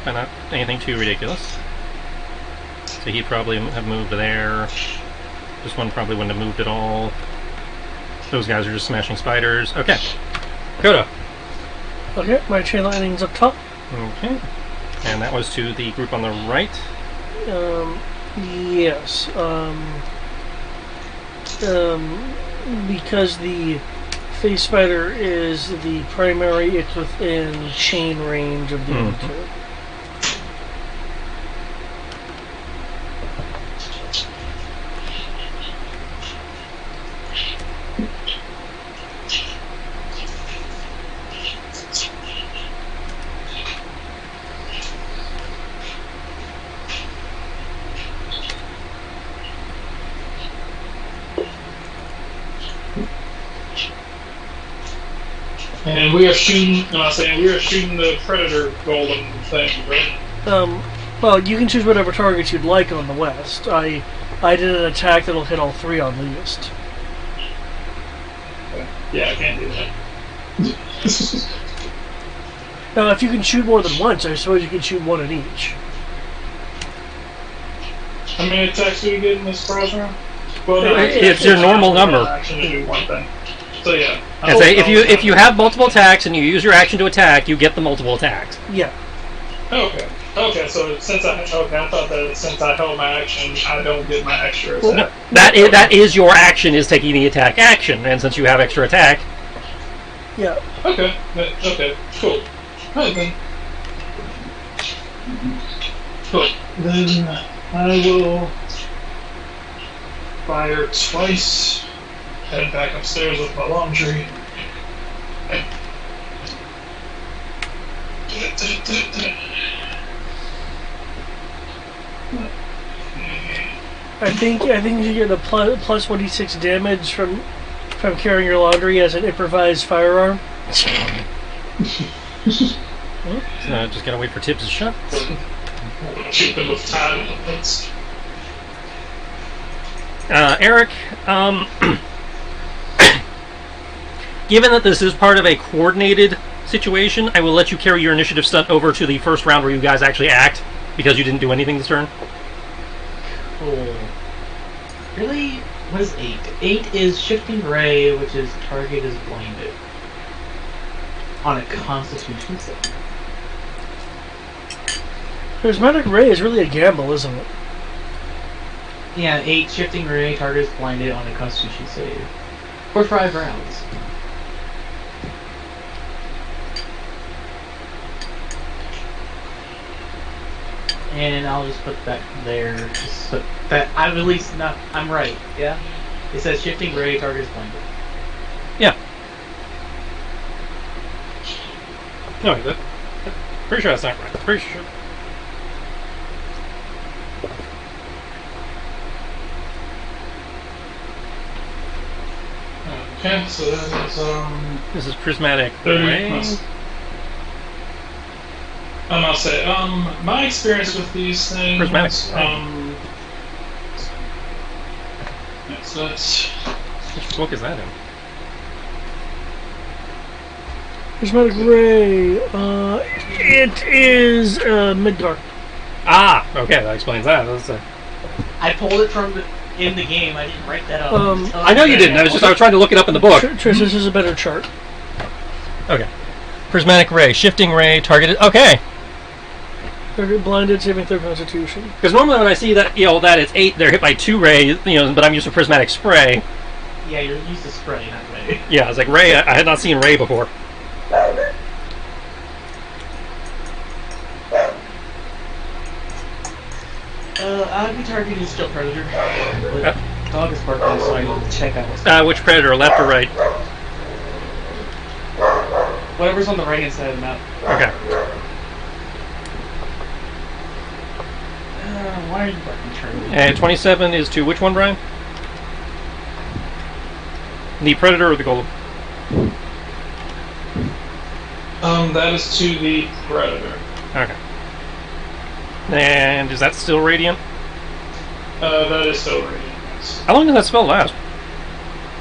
But not anything too ridiculous. So he'd probably have moved there. This one probably wouldn't have moved at all. Those guys are just smashing spiders. Okay. Coda. Okay, my chain lightning's up top. Okay. And that was to the group on the right. Yes. Because the face spider is the primary, it's within chain range of the other two. And we are shooting. We are shooting the predator golem thing, right? Well, you can choose whatever targets you'd like on the west. I did an attack that'll hit all three on the east. Yeah, I can't do that. Now, if you can shoot more than once, I suppose you can shoot one at each. How many attacks do we get in this first round? Well, no, It's your normal number. Action to do one thing. So yeah. And say if you have multiple attacks and you use your action to attack, you get the multiple attacks. Yeah. Okay. Okay. So since I thought that since I held my action, I don't get my extra attack. No, that is your action, is taking the attack action, and since you have extra attack. Yeah. Okay. Okay. Cool. Alright then. Cool. Then I will fire twice. Head back upstairs with my laundry. I think you get a plus 1d6 damage from carrying your laundry as an improvised firearm. So just gotta wait for Tibbs to shut. Shoot them with time. Eric, given that this is part of a coordinated situation, I will let you carry your initiative stunt over to the first round where you guys actually act, because you didn't do anything this turn. Cool. Really? What is 8? 8 is Shifting Ray, which is target is blinded. On a Constitution save. Prismatic Ray is really a gamble, isn't it? Yeah, 8 Shifting Ray, target is blinded on a Constitution save. For 5 rounds. And I'll just put that there. Just put that. I'm at least not. I'm right. Yeah. It says Shifting Ray, target is blinded. Yeah. No, pretty sure that's not right. Pretty sure. Okay, so that is This is Prismatic 30. Ray. I'll say, my experience with these things, Prismatic. so that's Which book is that in? Prismatic Ray, it is Midgar. Ah, okay, that explains that. That's I pulled it from in the game. I didn't write that up. I know you didn't. I was trying to look it up in the book. Trish, this is a better chart. Okay. Prismatic Ray, Shifting Ray, targeted. Okay. They're blinded, saving their Constitution. Because normally when I see that, that it's 8, they're hit by 2 rays, but I'm used to Prismatic Spray. Yeah, you're used to spray, not ray. Yeah, I was like, Ray, I had not seen Ray before. I'll be targeting still Predator. But dog is barking, so I need to check out. Which predator, left or right? Whatever's on the right hand side of the map. Okay. Why are you barking, Charlie? And 27 is to which one, Brian? The predator or the golem? That is to the Predator. Okay. And is that still radiant? That is still radiant. How long does that spell last?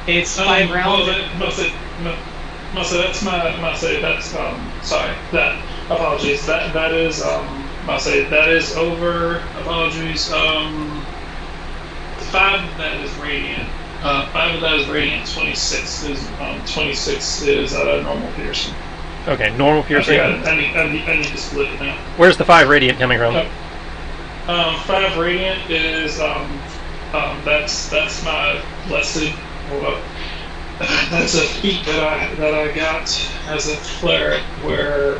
It's 5 rounds. Apologies. That is over. Apologies. 5 of that is radiant. 5 of that is radiant. 26 is normal piercing. Okay, normal piercing. I need to split it now. Where's the 5 radiant coming from? 5 radiant is that's my blessed. Hold up. That's a feat that I got as a cleric, where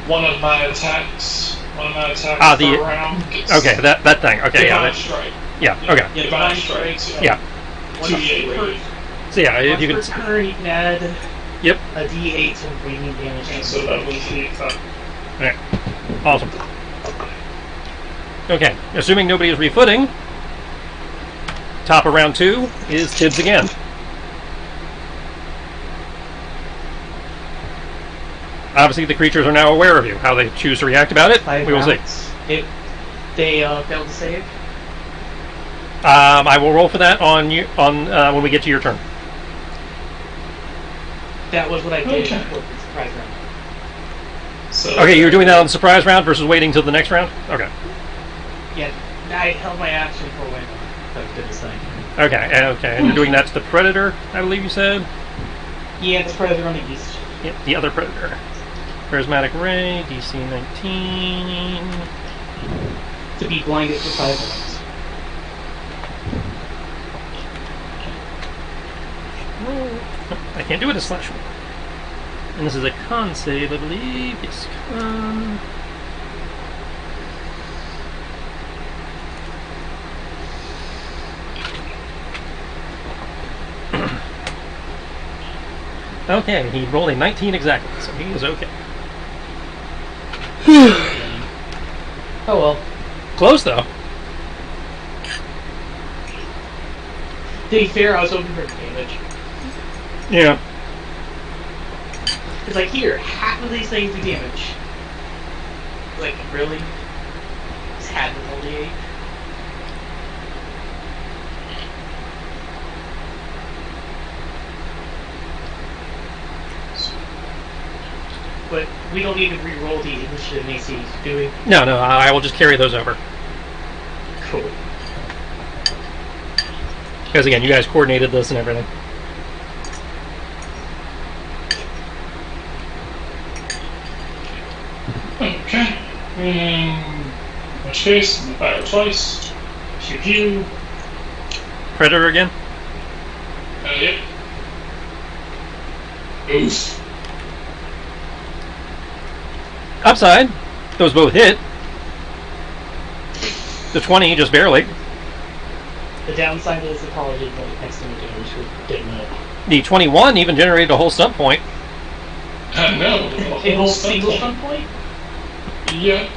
one of my attacks per round gets Okay, that thing. Okay, Divine Strike. Yeah, okay. Yeah, Divine Strikes. Yeah. 2d8 radiant. So yeah, if you Once could... per turn, you can add Yep. a d8 to radiant damage. And so that was the Okay. Awesome. Okay, assuming nobody is refooting, top of round 2 is Tibbs again. Obviously, the creatures are now aware of you. How they choose to react about it, 5 we will see. rounds. They failed to save. I will roll for that on you when we get to your turn. That was what I did Okay. for the surprise round. So Okay, you're doing that on the surprise round versus waiting till the next round? Okay. Yeah, I held my action for when I did this thing. Okay, and you're doing that to the Predator, I believe you said? Yeah, the Predator on the east. Yep, the other Predator. Charismatic Ray, DC 19. To be blinded for 5 rounds. I can't do it as slash. And this is a con save, I believe. Yes, con. Okay, he rolled a 19 exactly, so he is okay. Oh well. Close though. To be fair, I was hoping for damage. Yeah. It's like, here, half of these things do damage. Like, really? Just half of only 8? But we don't need to re-roll the initiative ACs, do we? No, I will just carry those over. Cool. Because again, you guys coordinated this and everything. Okay. In which case, I'm gonna fire twice. Pew pew. Predator again? Yep. Oof. Upside. Those both hit. The 20, just barely. The downside is the college didn't really estimate damage, we didn't know. The 21 even generated a whole stunt point. No. A whole single stun point? Yep.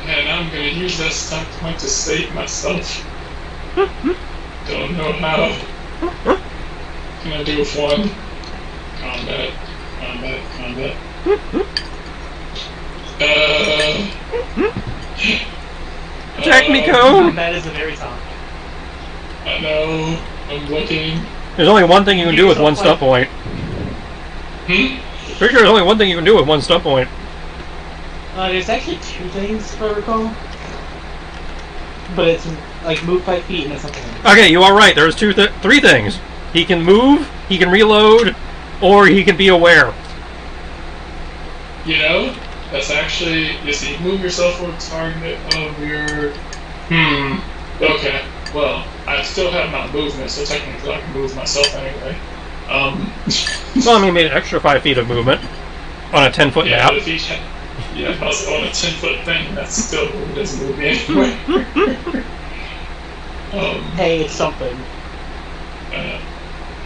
And I'm gonna use that stunt point to save myself. Don't know how. Gonna do with 1. Combat. Attack me, Cone! That is the very top. I know. I'm looking. There's only one thing you can do with one stunt point. Hmm? Pretty sure there's only one thing you can do with one stunt point. There's actually 2 things, if I recall. But it's like move 5 feet and it's something. Okay, you are right. There's 3 things. He can move, he can reload, or he can be aware. You know, that's actually, you see, move yourself on target of your... Okay, well, I still have my movement, so technically I can move myself anyway. Well, I mean, made an extra 5 feet of movement on a 10-foot Yeah, map. but if Yeah, I was on a 10-foot thing. That still doesn't move me anyway. Hey, it's something.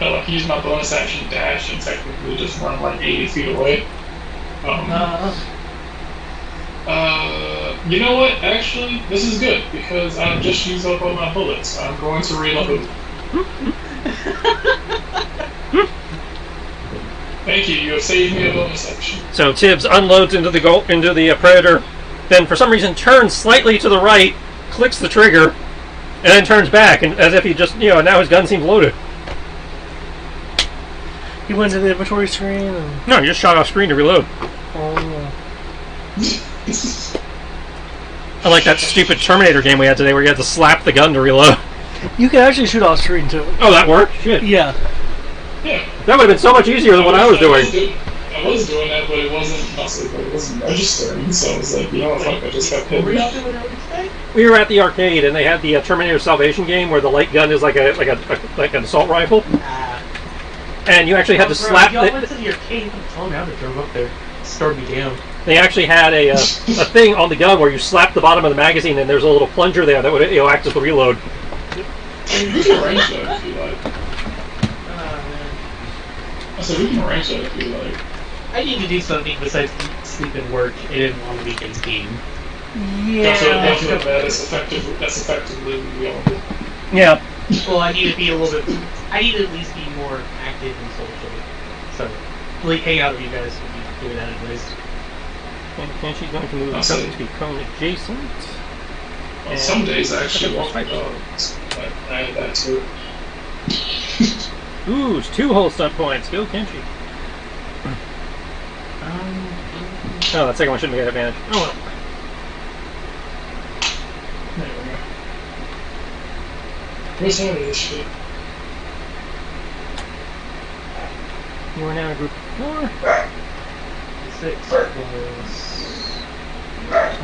I like use my bonus action dash and technically just run like 80 feet away. You know what? Actually, this is good because I've just used up all my bullets. I'm going to reload. Thank you. You have saved me a bonus action. So Tibbs unloads into the Predator, then for some reason turns slightly to the right, clicks the trigger, and then turns back, and as if he just, now his gun seems loaded. He went to the inventory screen and... No, he just shot off screen to reload. Unlike that stupid Terminator game we had today where you had to slap the gun to reload. You can actually shoot off screen too. Oh, that worked? Shit. Yeah. Yeah. That would have been so much easier than what I was doing. I was doing that, but it wasn't registering, so I was like, fuck, I just got hit. We were at the arcade and they had the Terminator Salvation game where the light gun is like an assault rifle. And you actually had to slap Y'all went to the arcade. Oh, now they drove up there. Started me down. They actually had a thing on the gun where you slap the bottom of the magazine and there's a little plunger there that would act as the reload. We can arrange that if you like. I said we can arrange that if you like. I need to do something besides eat, sleep, and work in a long weekend's game. Yeah. That's effectively we all do. Yeah. Well, I need to be a little bit... I need to at least be more active and social. So, like, hang out with you guys would be doing that anyways. And she's going to move to be cone adjacent. Well, some days I actually walk my dogs. I added that too. Ooh, it's 2 whole stunt points. Go, Kenshi. Oh, that second one shouldn't get advantage. Oh well. There we go. Where's all of this shit? You are now in group 4. 6 plus... 5.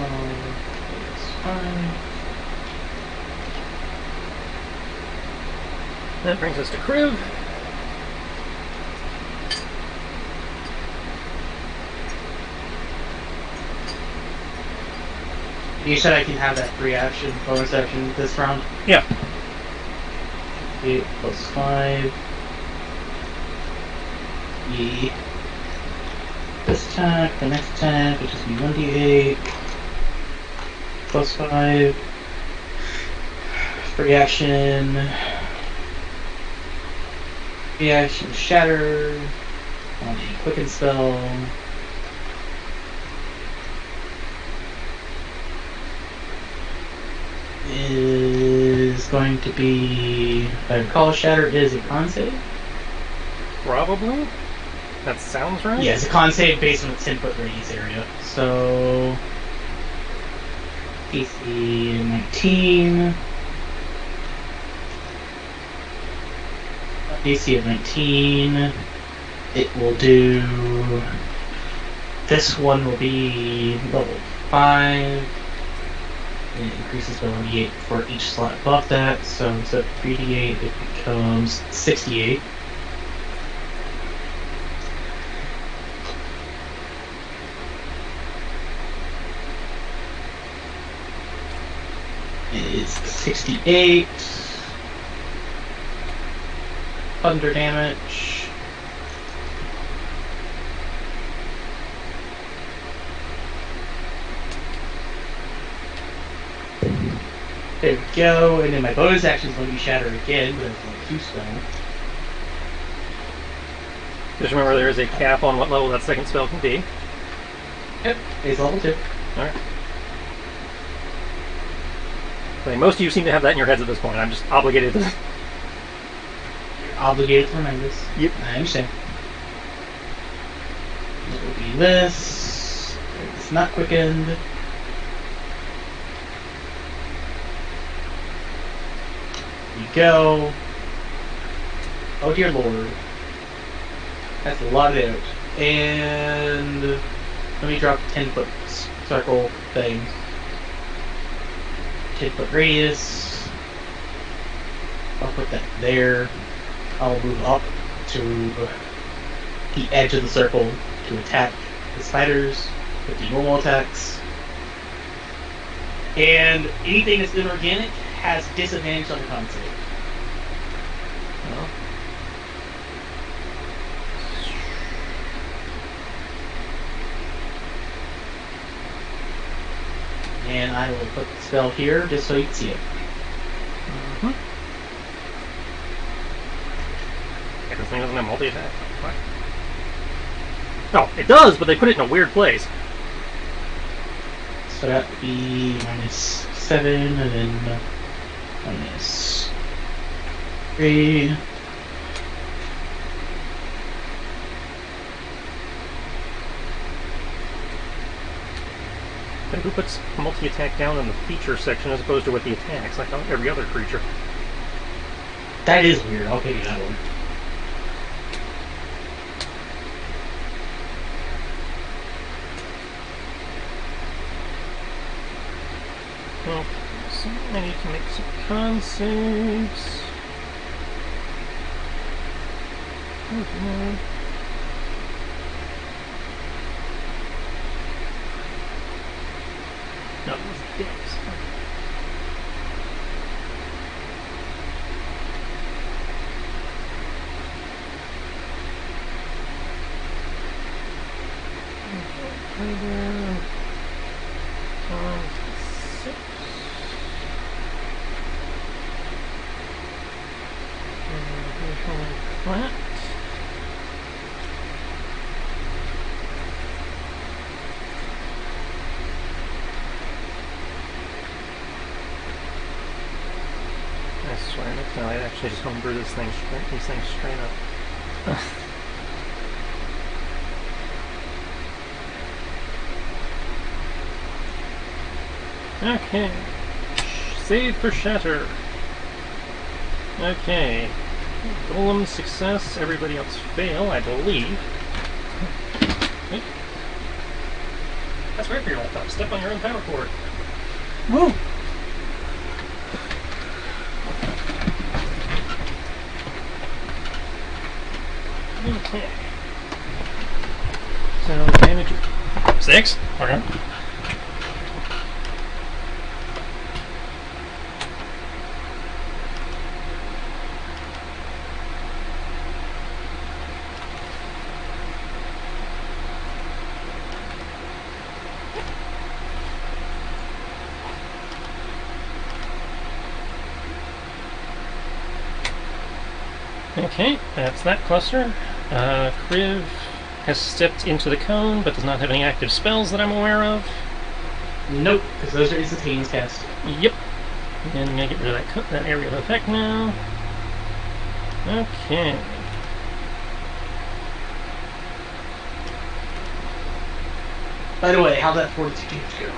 That brings us to Kriv. You said I can have that free action, bonus action this round? Yeah. 8 plus 5. E. This attack, the next attack, which is be 1d8. Plus 5. Free action. Free action shatter. On a quicken spell. Is going to be, if I recall, shatter is a con save? Probably. That sounds right. Yeah, it's a con save based on the 10-foot radius area. So, DC 19. DC of 19. It will do. This one will be level 5. And it increases by 1d8 for each slot above that. So instead of 3d8, it becomes 68. Is 68 thunder damage. There we go, and then my bonus action is going to be shatter again, but it's like 2 spell. Just remember there is a cap on what level that second spell can be. Yep, it's level 2. Alright. Most of you seem to have that in your heads at this point. I'm just obligated to... You're obligated to remember this. Yep. I understand. It will be this. It's not quickened. You go. Oh dear lord. That's a lot of damage. And let me drop 10-foot circle thing. 10-foot radius. I'll put that there. I'll move up to the edge of the circle to attack the spiders. 50 normal attacks. And anything that's inorganic has disadvantage on the con save. Well, And I will put the spell here just so you can see it. this thing doesn't have multi-attack. What? Oh, it does, but they put it in a weird place. So that would be -7 and then -3. But who puts multi-attack down in the feature section as opposed to with the attacks, like on every other creature? That is weird. I'll give you that one. Okay, so I need to make some con saves. Okay. No, it was Dex. Flat. I swear, next time I actually just homebrew these things straight up. Okay. Save for shatter. Okay. Golem success, everybody else fail, I believe. Wait. That's right for your laptop. Step on your own power cord. Woo! Okay. So damage 6? Okay. Okay, that's that cluster. Kriv has stepped into the cone, but does not have any active spells that I'm aware of. Nope, because those are instantaneous cast. Yep. And I'm going to get rid of that area of effect now. Okay. By the way, how'd that 42 damage go?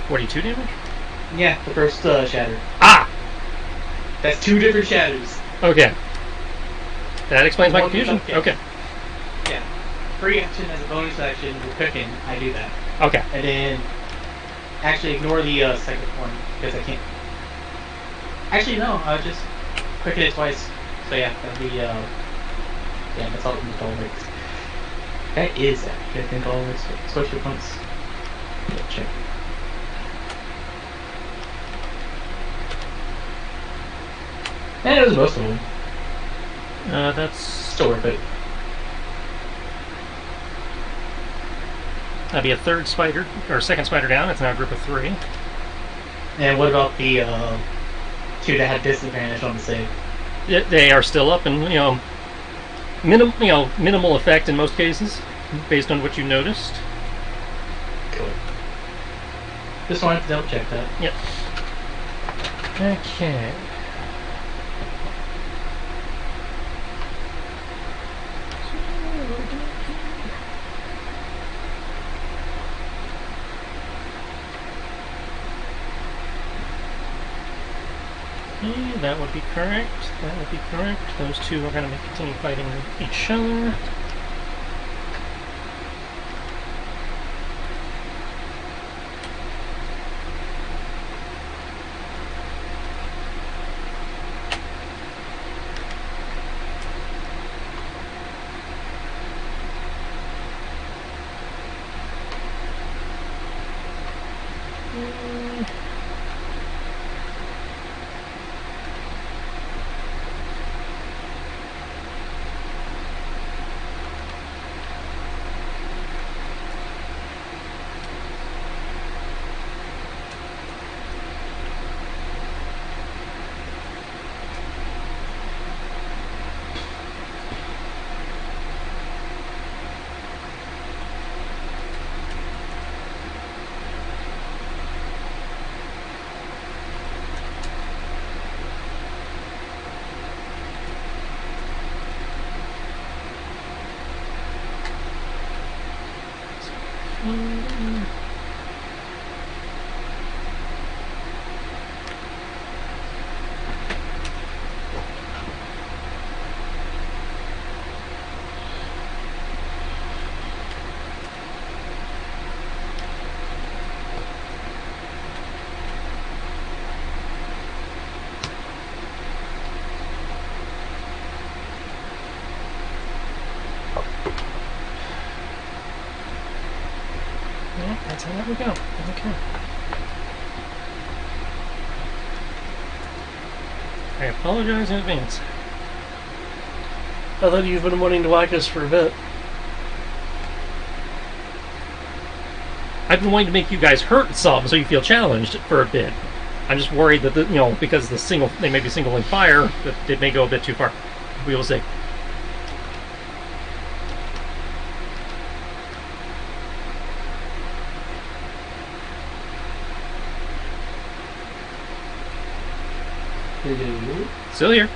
42 damage? Yeah, the first shatter. Ah! That's 2 different shatters. Okay. That explains my One confusion. okay. Okay. Yeah. Free action as a bonus action with cooking, I do that. Okay. And then, actually ignore the second one, because I can't. Actually, no, I'll just quicken it twice. So yeah, that'd be, yeah, that's all the all makes. That is actually, I think, all this. Switch your points. Yeah, check. And it was most of them. That's... Still worth it. That'd be a third spider, or second spider down. It's now a group of 3. And what about the 2 that had disadvantage on the save? They are still up, and minimal effect in most cases, based on what you noticed. Cool. Just wanted to double check that. Yep. Okay. Okay, that would be correct. That would be correct. Those 2 are going to continue fighting each other. Yeah, that's how that would go. Okay. I apologize in advance. I thought you've been wanting to whack us for a bit. I've been wanting to make you guys hurt some so you feel challenged for a bit. I'm just worried that, because they may be singling fire, that it may go a bit too far. We will see. Still here.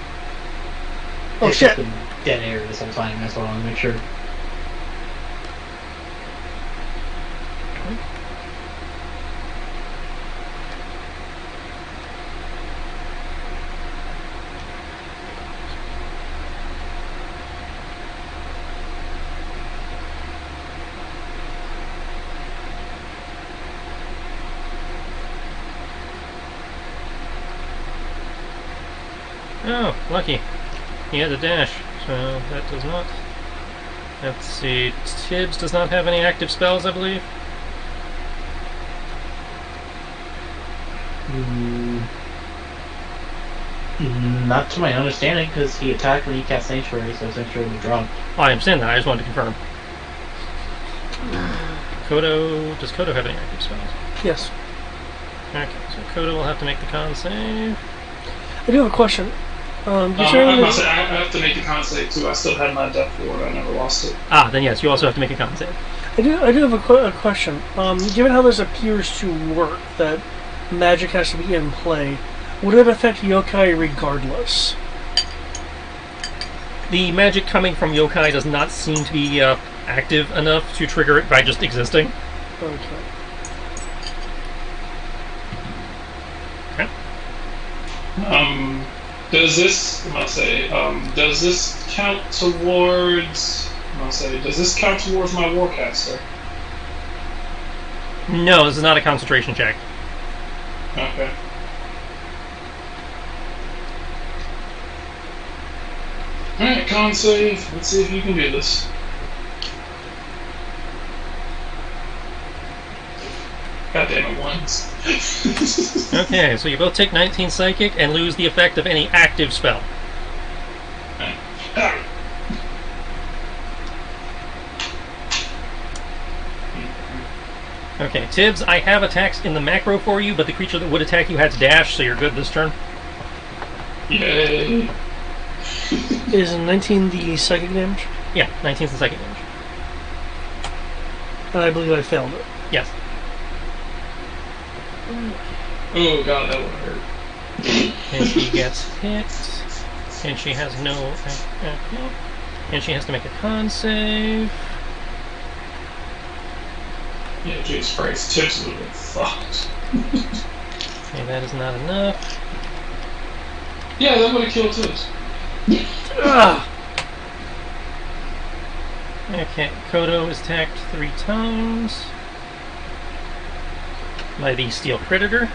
Oh It's shit! just been dead air this whole time. That's all I want to make sure. Oh, lucky. He had a dash, so that does not. Let's see. Tibbs does not have any active spells, I believe. Not to my understanding, because he attacked when he cast Sanctuary, so Sanctuary would drop. Oh, I understand that. I just wanted to confirm. Does Kodo have any active spells? Yes. Okay, so Kodo will have to make the con save. I do have a question. I must say, I have to make a con save too. I still had my death ward. I never lost it. Ah, then yes, you also have to make a con save. I do have a question. Given how this appears to work, that magic has to be in play, would it affect yokai regardless? The magic coming from yokai does not seem to be active enough to trigger it by just existing. Okay. Okay. Does this? I must say, does this count towards? Does this count towards my warcaster? No, this is not a concentration check. Okay. Alright, con save. Let's see if you can do this. God damn it, ones. Okay, so you both take 19 psychic and lose the effect of any active spell. Ah. Okay, Tibbs, I have attacks in the macro for you, but the creature that would attack you had to dash, so you're good this turn. Yay. Is 19 the psychic damage? Yeah, 19 is the psychic damage. And I believe I failed it. Yes. Oh god, that would hurt. And she gets hit. And she has no... and she has to make a con save. Yeah, Jesus Christ, Tips would have been fucked. Okay, that is not enough. Yeah, that would have killed Tips. Ah! Okay, Kodo is attacked 3 times by the Steel Predator.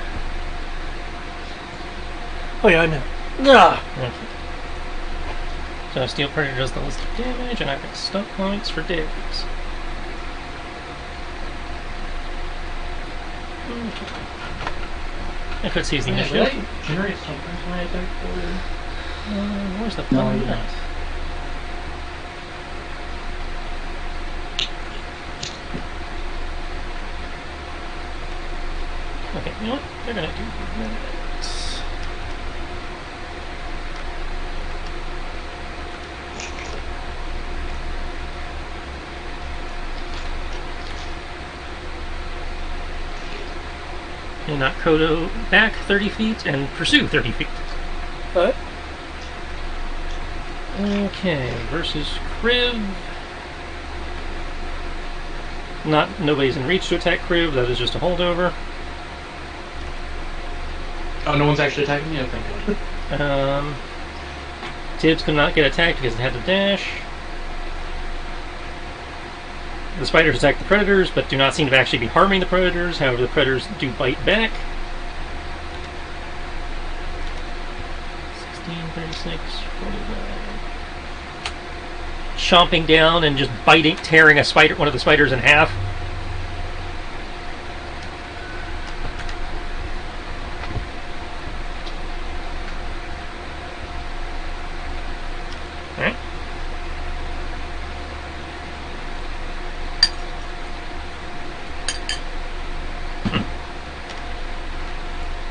Oh yeah, I know. Ah! Okay. So Steel Predator does the list of damage, and I've got stunt points for Dibs. Okay. If it sees the initiative. Generate something when I attack Where's the No, button? you're not. Okay, you know what? They're gonna do that. And knock Kodo back 30 feet and pursue 30 feet. What? Okay, versus Kriv. Nobody's in reach to attack crew. That is just a holdover. Oh, no one's actually attacking me? Oh, thank God. Tibbs could not get attacked because it had to dash. The spiders attack the predators, but do not seem to actually be harming the predators. However, the predators do bite back. 16, 36, 49. Chomping down and just biting, tearing one of the spiders in half. Alright.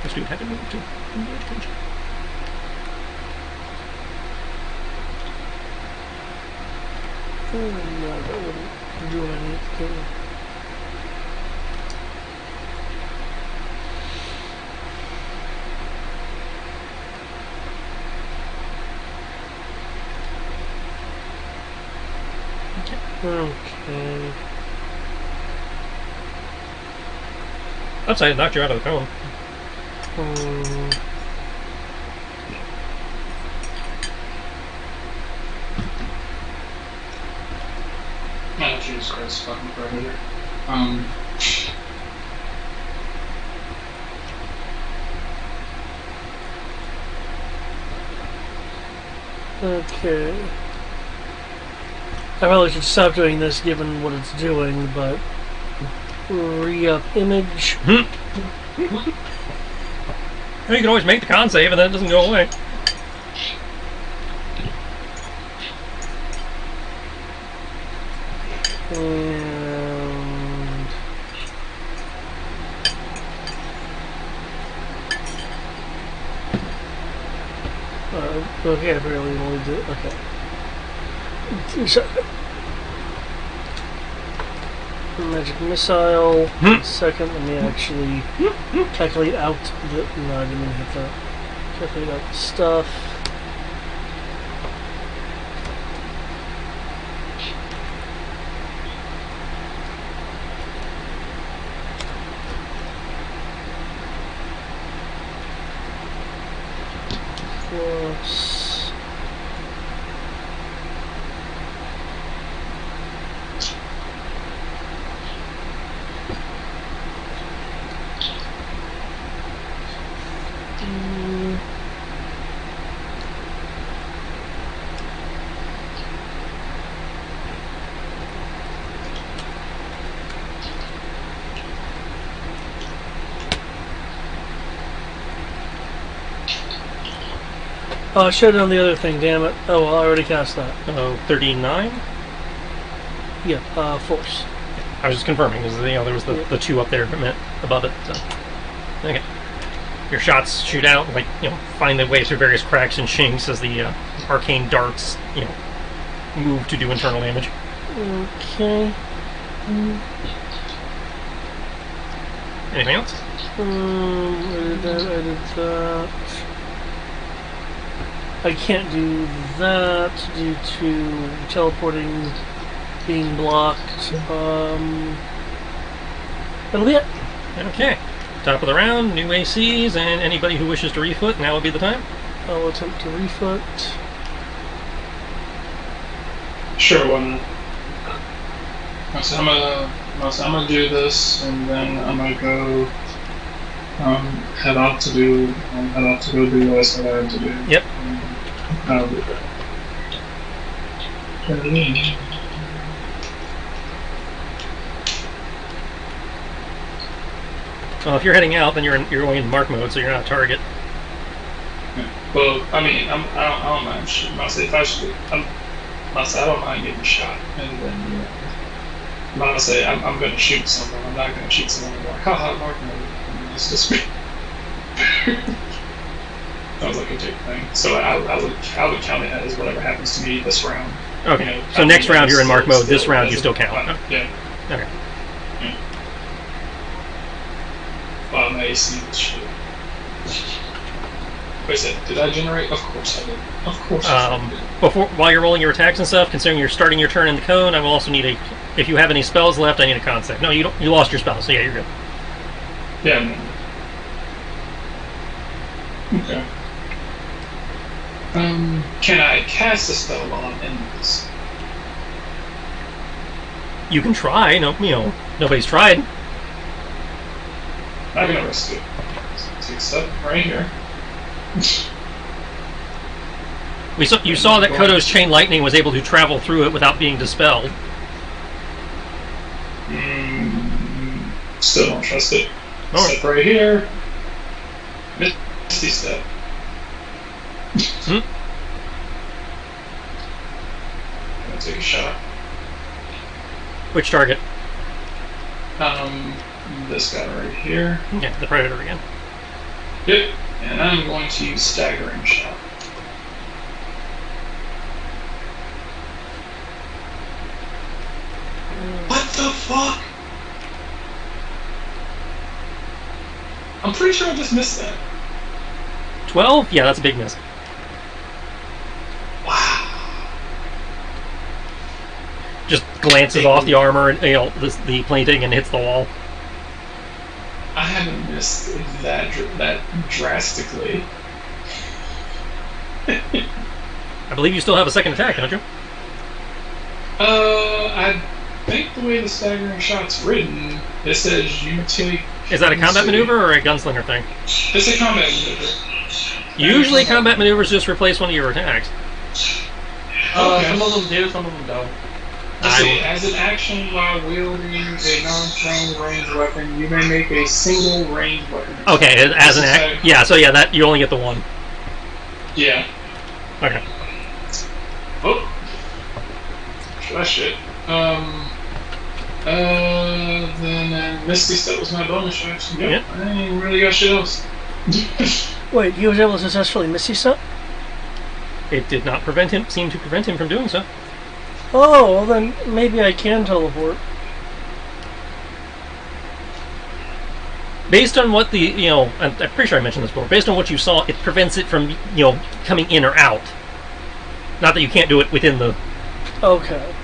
This dude had to move to attention. No, that wouldn't do anything. Okay. Outside, it knocked you out of the cone. Oh, Jesus Christ, fucking predator. Okay. I probably should stop doing this given what it's doing, but re-up image. You can always make the con save and then it doesn't go away. And okay, I barely only did. Okay. Magic missile. Second, let me actually calculate out the. No, I didn't even hit that. Calculate out the stuff. Plus. Oh, I should have done the other thing, damn it. Oh, well, I already cast that. Oh, 39? Yeah, force. I was just confirming, because there was the two up there above it. So. Okay. Your shots shoot out, find their way through various cracks and chinks as the arcane darts, move to do internal damage. Okay. Anything else? I did that. I can't do that due to teleporting being blocked. That'll be it. Okay. Top of the round, new ACs, and anybody who wishes to refoot, now would be the time. I'll attempt to refoot. Sure, why not? So I'm gonna do this, and then I'm gonna go head off to do what I said I had to do. Yep. I'll do that. Well, if you're heading out, then you're going in mark mode, so you're not a target. Well, I mean, I don't mind shooting. I don't mind getting shot, and then I'm going to shoot someone. I'm not going to shoot someone and be like, haha, mark mode. It's just sounds like a big thing. So I would count it as whatever happens to me this round. Okay. So next round you're in mark mode. This round you still count. Yeah. Okay. Wow, my AC is shit. Wait a second, did I generate? Of course I did. Of course I did. While you're rolling your attacks and stuff, considering you're starting your turn in the cone, I will also need a If you have any spells left, I need a con save. No, you don't. You lost your spell, so yeah, you're good. Yeah. Okay. Can I cast a spell while I'm in this? You can try. No, nobody's tried. I'm gonna risk it. Take a step right here. You saw that Kodo's chain lightning was able to travel through it without being dispelled. Still don't trust it. Alright. Step right here. Misty step. Hmm? I'm gonna take a shot. Which target? This guy right here. Yeah, the Predator again. Yep. And I'm going to use staggering shot. What the fuck? I'm pretty sure I just missed that. 12? Yeah, that's a big miss. Wow. Just glances off the armor and the plating and hits the wall. I haven't missed that drastically. I believe you still have a second attack, don't you? I think the way the staggering shot's written, it says you take... Is that a combat maneuver or a gunslinger thing? It's a combat maneuver. Usually combat maneuvers just replace one of your attacks. Okay. Some of them do, some of them don't. Let's see, as an action while wielding a non-thrown ranged weapon, you may make a single ranged weapon. Okay, as an act. Yeah, so yeah, that you only get the one. Yeah. Okay. Oh. That shit. Then Misty Step was my bonus action. Yep. I ain't really got shit else. Wait, he was able to successfully Misty Step? It did not seem to prevent him from doing so. Oh, well then maybe I can teleport. Based on what I'm pretty sure I mentioned this before, based on what you saw, it prevents it from, coming in or out. Not that you can't do it within the... Okay.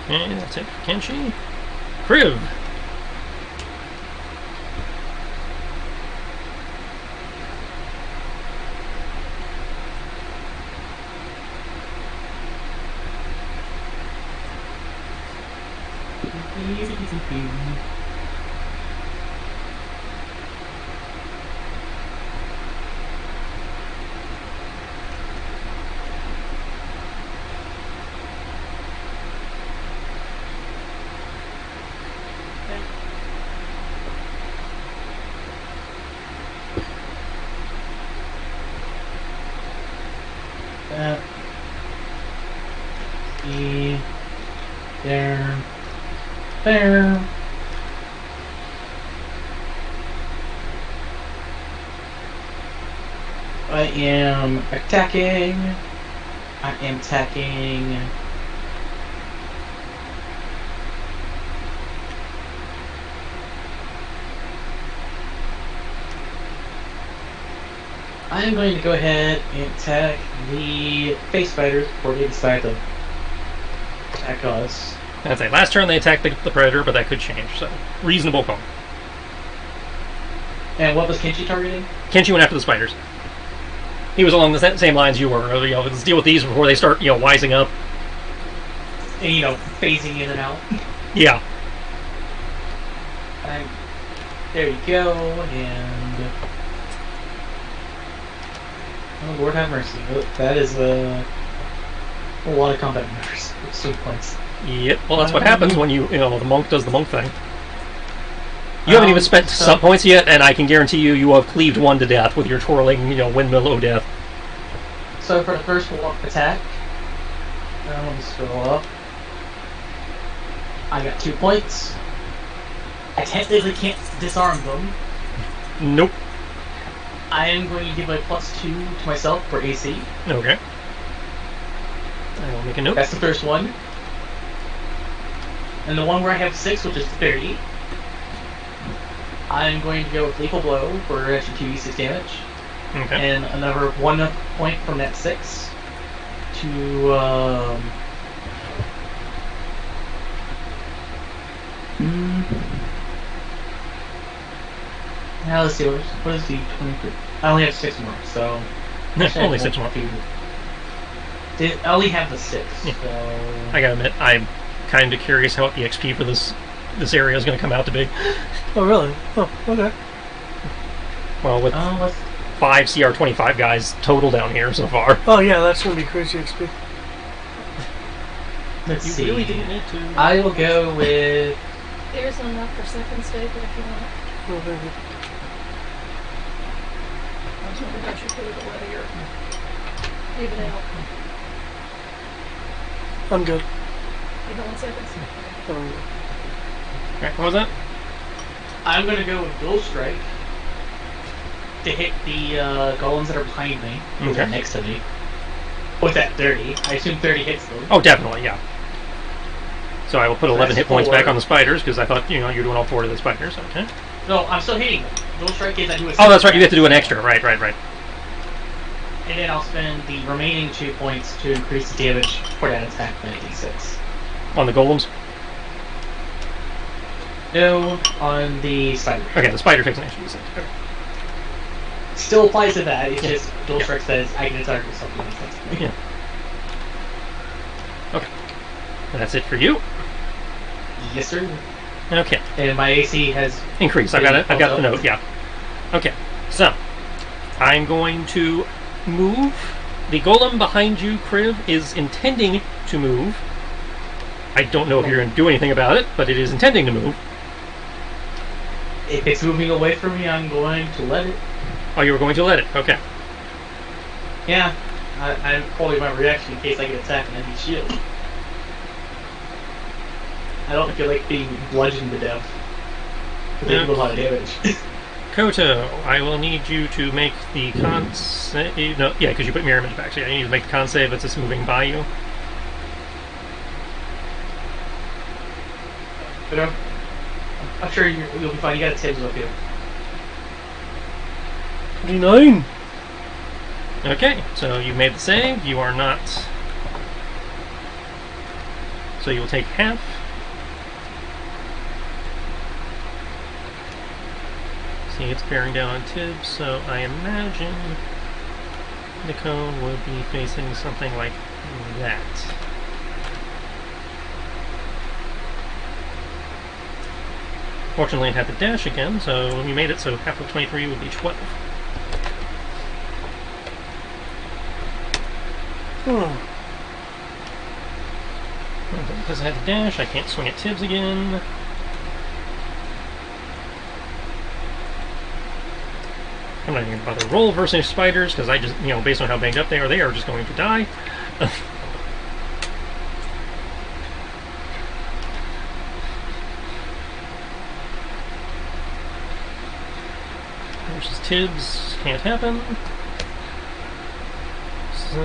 And that's it for Kenshi. Kriv! There. I am attacking. I am attacking. I am going to go ahead and attack the face fighters before they decide to attack us. I'd say last turn they attacked the Predator, but that could change, so reasonable call. And what was Kenshi targeting? Kenshi went after the spiders. He was along the same lines you were. Let's deal with these before they start, wising up. And, phasing in and out. Yeah. There you go, and... Oh, Lord have mercy. That is a lot of combat maneuvers. 2 points. Yep, well that's what happens when the monk does the monk thing. You haven't even spent some points yet, and I can guarantee you have cleaved one to death with your twirling, windmill O'Death. So for the first attack, let me scroll up. I got 2 points. I technically can't disarm them. Nope. I am going to give a +2 to myself for AC. Okay. I will make a note. That's the first one. And the one where I have 6, which is 30, I'm going to go with Lethal Blow for extra 2d6 damage. Okay. And another 1 point from that 6 to, now let's see, what is the 23? I only have 6 more, so... Only 6 more. I only have the 6, Yeah. so... I gotta admit, I'm kind of curious how the XP for this area is going to come out to be. Oh, really? Oh, okay. Well, with 5 CR25 guys total down here so far. Oh, yeah, that's going to be crazy XP. Let's You see. really didn't need to. I will go with... There's enough for second state, but if you want it, Oh, thank you. I was wondering if I should put it away or leave it out. I'm good. You don't want seconds? Okay, what was that? I'm going to go with Dual Strike to hit the golems that are behind me, or Okay. next to me, with that 30. I assume 30 hits them. Oh, definitely, yeah. So I will put 11 That's hit points back 4. on the spiders, because I thought, you're doing all 4 to the spiders, okay. No, I'm still hitting them. Dual Strike is I do a Oh, that's right, you have to do an extra, right. And then I'll spend the remaining 2 points to increase the damage for that attack by d6. On the golems? No, on the spider. Okay, the spider takes an extra d6. Okay. Still applies to that, it's just Dual Yeah. Strike says I can target something else. That's Yeah. Okay. That's it for you. Yes, sir. Okay. And my AC has... Increase. I've got the note, yeah. Okay. So, I'm going to move. The golem behind you, Kriv, is intending to move. I don't know if you're going to do anything about it, but it is intending to move. If it's moving away from me, I'm going to let it. Oh, you were going to let it. Okay. Yeah, I'm holding my reaction in case I get attacked and I need shield. I don't feel like being bludgeoned to death. Because they do a lot of damage. Koto, I will need you to make the con save. No, yeah, because you put mirror image back. So yeah, I need you to make the con save as it's moving by you. But I'm sure you'll be fine. You got Tibbs with you. 29. Okay, so you made the save. You are not. So you will take half. See, it's bearing down on Tibbs, so I imagine the cone would be facing something like that. Fortunately, it had the dash again, so you made it, so half of 23 would be 12. Because I had the dash, I can't swing at Tibbs again. I'm not even going to bother to roll versus spiders, because I just, based on how banged up they are just going to die. Versus Tibbs, can't happen. So,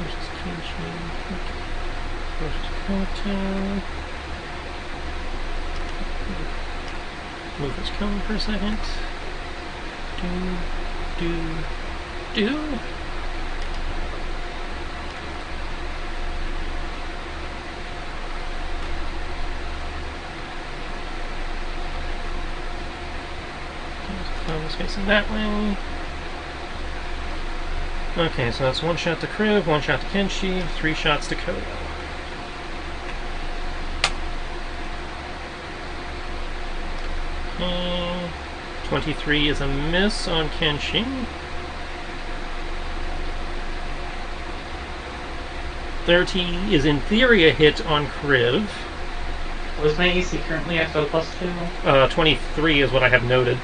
versus Kenshi, versus Koto. Move this cone for a second. Do. Cone is facing that way. Okay, so that's 1 shot to Kriv, 1 shot to Kenshi, 3 shots to Koto. Okay. 23 is a miss on Kenshi. 30 is in theory a hit on Kriv. Was my AC currently at the +2? 23 is what I have noted.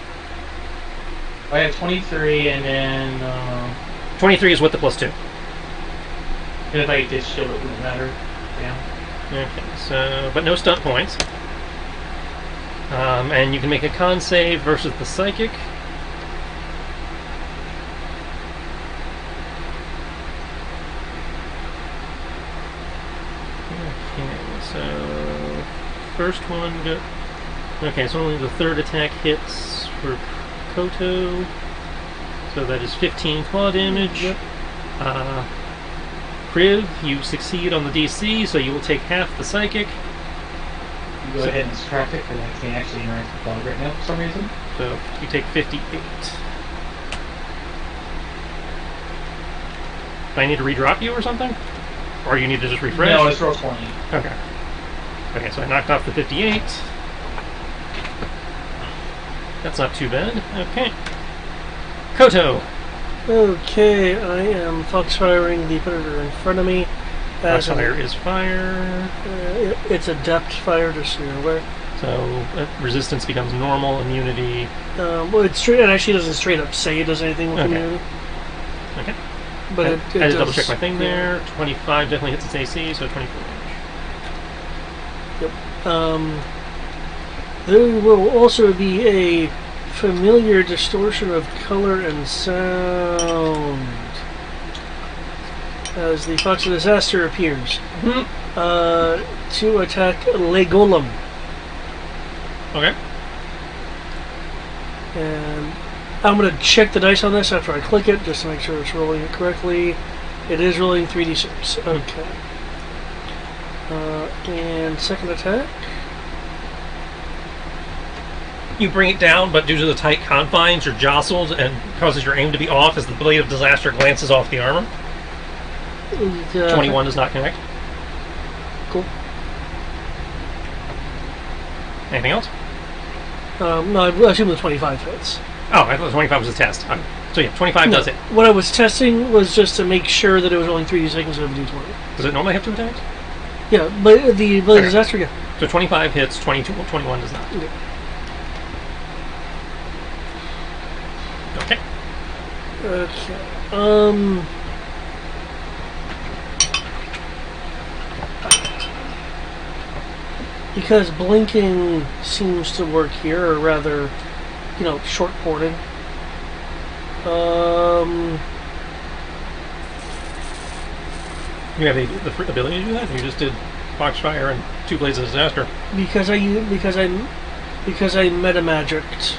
I have 23 and then... 23 is with the +2. And if I did shield, it wouldn't matter. Yeah. Okay, so, but no stunt points. And you can make a con save versus the psychic. Okay, so first one. Okay, so only the third attack hits for Koto. So that is 15 claw damage. Yep. Kriv, you succeed on the DC, so you will take half the psychic. You go ahead and subtract it, because I can't actually interact with the dog right now for some reason. So you take 58. Do I need to redrop you or something? Or you need to just refresh? No, it's roll 20. Okay. Okay, so I knocked off the 58. That's not too bad. Okay. Koto. Okay, I am foxfiring the predator in front of me. Fire is fire. It's a depth fire, just so you're aware. So resistance becomes normal, immunity. Well, it actually doesn't straight up say it does anything with Okay. immunity. Okay. But I it had to double does- check my thing there. 25 definitely hits its AC, so 24 damage. Yep. There will also be a familiar distortion of color and sound as the Fox of Disaster appears to attack Legolem. Okay. And I'm going to check the dice on this after I click it just to make sure it's rolling it correctly. It is rolling 3d6. Okay. And second attack. You bring it down, but due to the tight confines, you're jostled and causes your aim to be off as the blade of disaster glances off the armor. 21 does not connect. Cool. Anything else? No, I assume the 25 hits. Oh, I thought 25 was a test. So yeah, 25 does it. What I was testing was just to make sure that it was only 3d6 instead of d20. Does it normally have 2 attacks? Yeah, but the Blade Okay. of Disaster, yeah. So 25 hits, 21 does not. Yeah. Okay. Okay. Because blinking seems to work here, or rather, short porting. You have the ability to do that? You just did Foxfire and 2 Blades of Disaster. Because I meta magicked,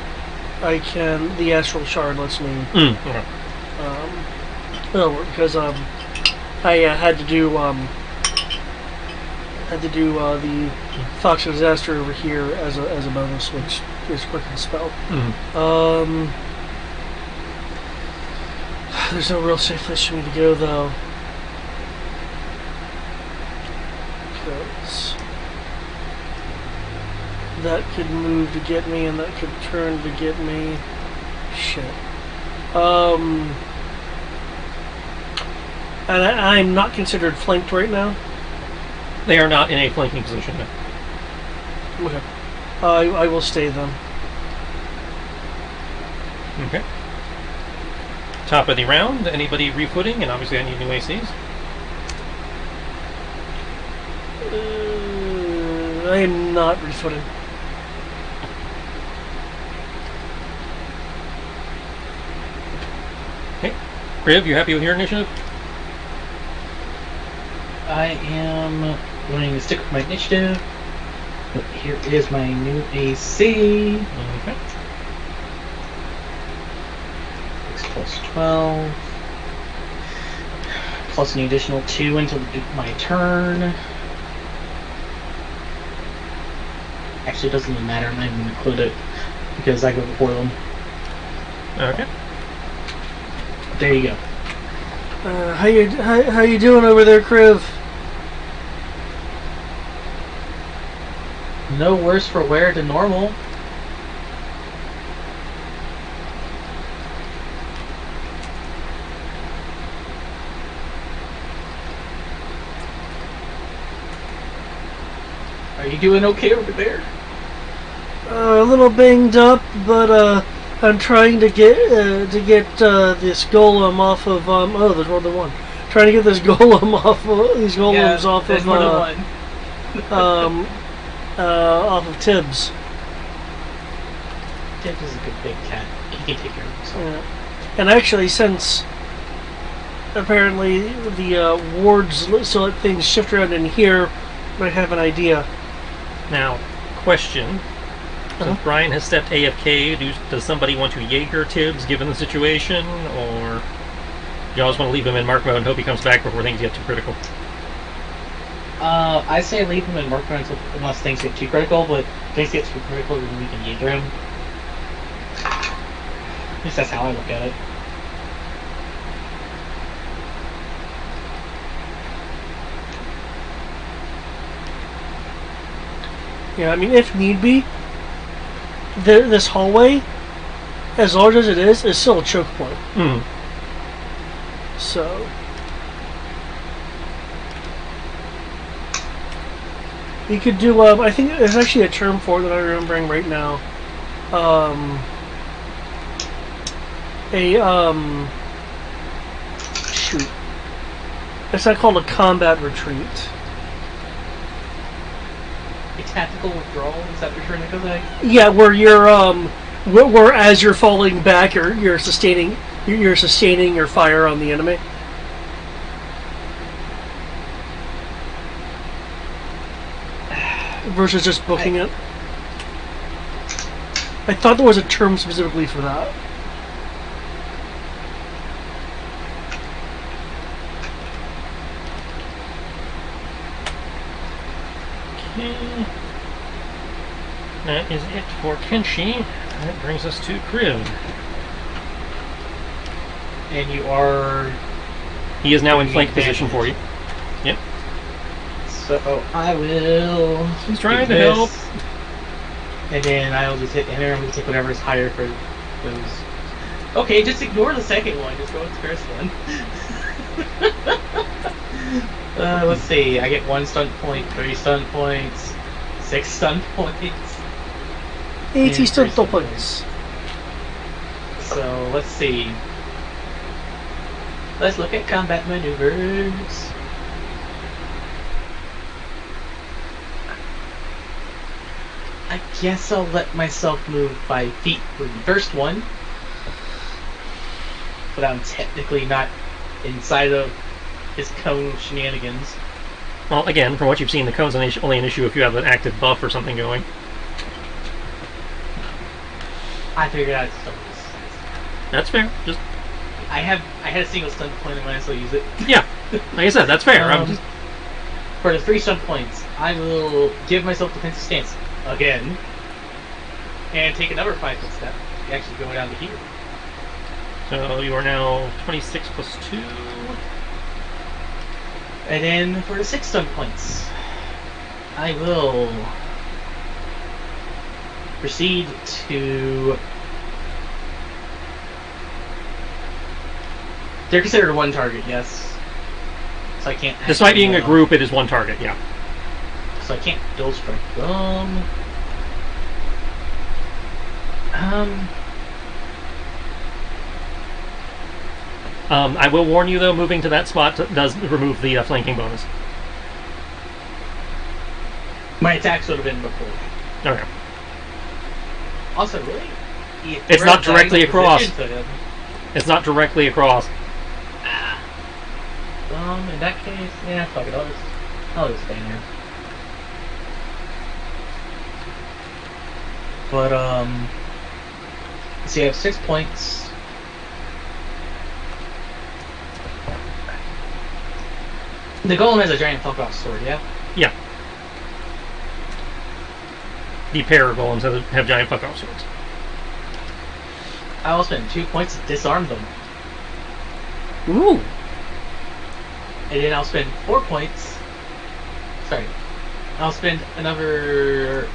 the Astral Shard lets me. Okay. Because I had to do the Fox of Disaster over here as a bonus, which is quick and spell. There's no real safe place for me to go though. Because that could move to get me, and that could turn to get me. Shit. And I'm not considered flanked right now. They are not in a flanking position now. Okay. I will stay then. Okay. Top of the round. Anybody refooting? And obviously I need new ACs. I am not refooting. Okay. Kriv, you happy with your initiative? I am going to stick with my initiative. But here is my new AC. Okay. 6 plus 12. Plus an additional 2 until my turn. Actually, it doesn't even matter. I'm not even going to include it because I go before them. Okay. There you go. How you doing over there, Kriv? No worse for wear than normal. Are you doing okay over there? A little banged up, but I'm trying to get this golem off of oh, there's more than one. Trying to get this golem off of these golems off there's of more than one. off of Tibbs. Tibbs is a good big cat. He can take care of himself. Yeah. And actually, since apparently the wards so that things shift around in here, I have an idea. Now, question. Since Brian has stepped AFK, does somebody want to Jaeger Tibbs given the situation, or you always want to leave him in mark mode and hope he comes back before things get too critical? I say leave him in mark mode unless things get too critical, but if things get too critical, then we can Jaeger him. At least that's how I look at it. Yeah, I mean, if need be, this hallway, as large as it is still a choke point. Mm. So you could do. I think there's actually a term for it that I'm remembering right now. Shoot, it's not called a combat retreat. A tactical withdrawal, is that what you're trying to go like? Yeah, where you're where as you're falling back, you're sustaining your fire on the enemy. Versus just booking it. I thought there was a term specifically for that. Okay. That is it for Kenshi. That brings us to Kriv. And you are... He is now in flank position for you. Yep. So I will... He's trying do to help. this, and then I will just hit enter and we'll take whatever is higher for those. Okay, just ignore the second one. Just go with the first one. Let's see. I get 1 stun point, 3 stun points, 6 stun points. 80 stun points. So let's see. Let's look at combat maneuvers. I guess I'll let myself move 5 feet for the first one. But I'm technically not inside of his cone shenanigans. Well, again, from what you've seen, the cone's only an issue if you have an active buff or something going. I figured out it's stuns. That's fair. Just I had a single stun point and might as well use it. yeah, like I said, that's fair. I'm just For the 3 stun points, I will give myself defensive stance again, and take another 5 foot step. You actually go down to here. so you are now 26 plus 2. And then for the 6 stun points, I will proceed to... They're considered one target, yes. So I can't... Despite being a group, it is one target. Yeah. So I can't dual strike them. I will warn you though, moving to that spot does remove the flanking bonus. My attacks would have been before. Okay. Also, really? It's not directly across. To him. It's not directly across. In that case, yeah, fuck it. I'll just stay there. But so you have 6 points. The golem has a giant fuck off sword, yeah? Yeah. The pair of golems have giant fuck off swords. I will spend 2 points to disarm them. Ooh. And then I'll spend 4 points. Sorry. I'll spend another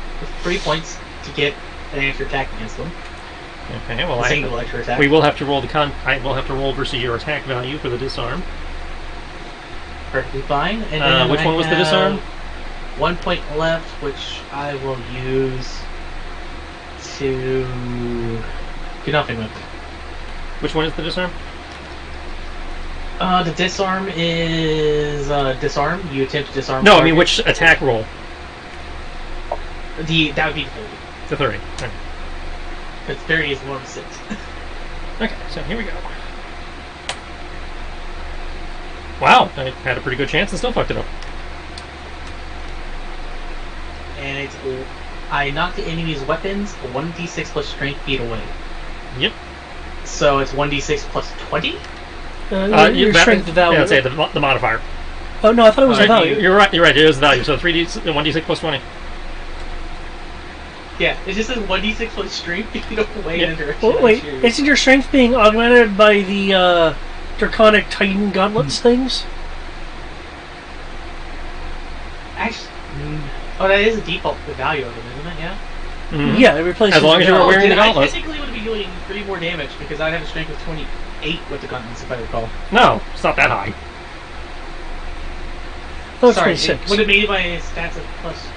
3 points to get an extra attack against them. Okay, well, A single extra attack. we will have to roll I will have to roll versus your attack value for the disarm. Perfectly fine. And then Which one was the disarm? 1 point left, which I will use to do nothing with. Which one is the disarm? The disarm is disarm. You attempt to disarm. No, I mean which attack roll? That would be the 30. The 30. Okay. Because 30 is 1 of 6. Okay, so here we go. Wow, I had a pretty good chance and still fucked it up. and it's I knock the enemy's weapons 1d6 plus strength feet away. Yep. So it's 1d6 plus 20. Your strength value. Yeah, I'd say the modifier. Oh no, I thought it was a value. You're right. It is the value. So 1d6 plus 20. Yeah, it just says 1d6 plus strength feet away in a direction. Well, wait, isn't your strength being augmented by the Draconic Titan gauntlets things? Actually, oh, that is a default value of it, isn't it? Yeah. Mm-hmm. Yeah, it replaces. As long as you're wearing the gauntlets. I technically would be doing 3 more damage because I'd have a strength of 28 with the gauntlets, if I recall. No, it's not that high. Oh, Sorry, 26. it would have made my stats a plus.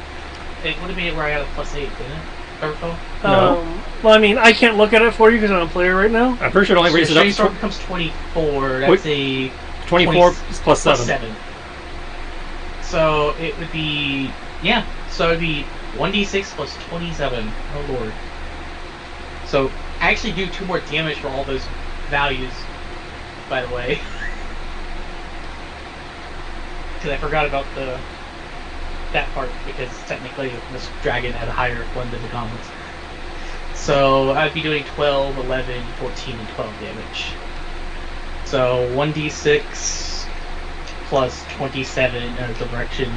It would have made it where I had a +8, didn't it? If I recall. No. Well, I mean, I can't look at it for you because I'm a player right now. I'm pretty sure it only raises Strength up Storm to becomes 24. That's a 24 plus plus 7. 7. So it would be So it'd be 1d6 plus 27. Oh lord. So I actually do 2 more damage for all those values. By the way, because I forgot about that part because technically this dragon had a higher one than the gauntlets. So I'd be doing 12, 11, 14, and 12 damage. So 1d6 plus 27 in a direction.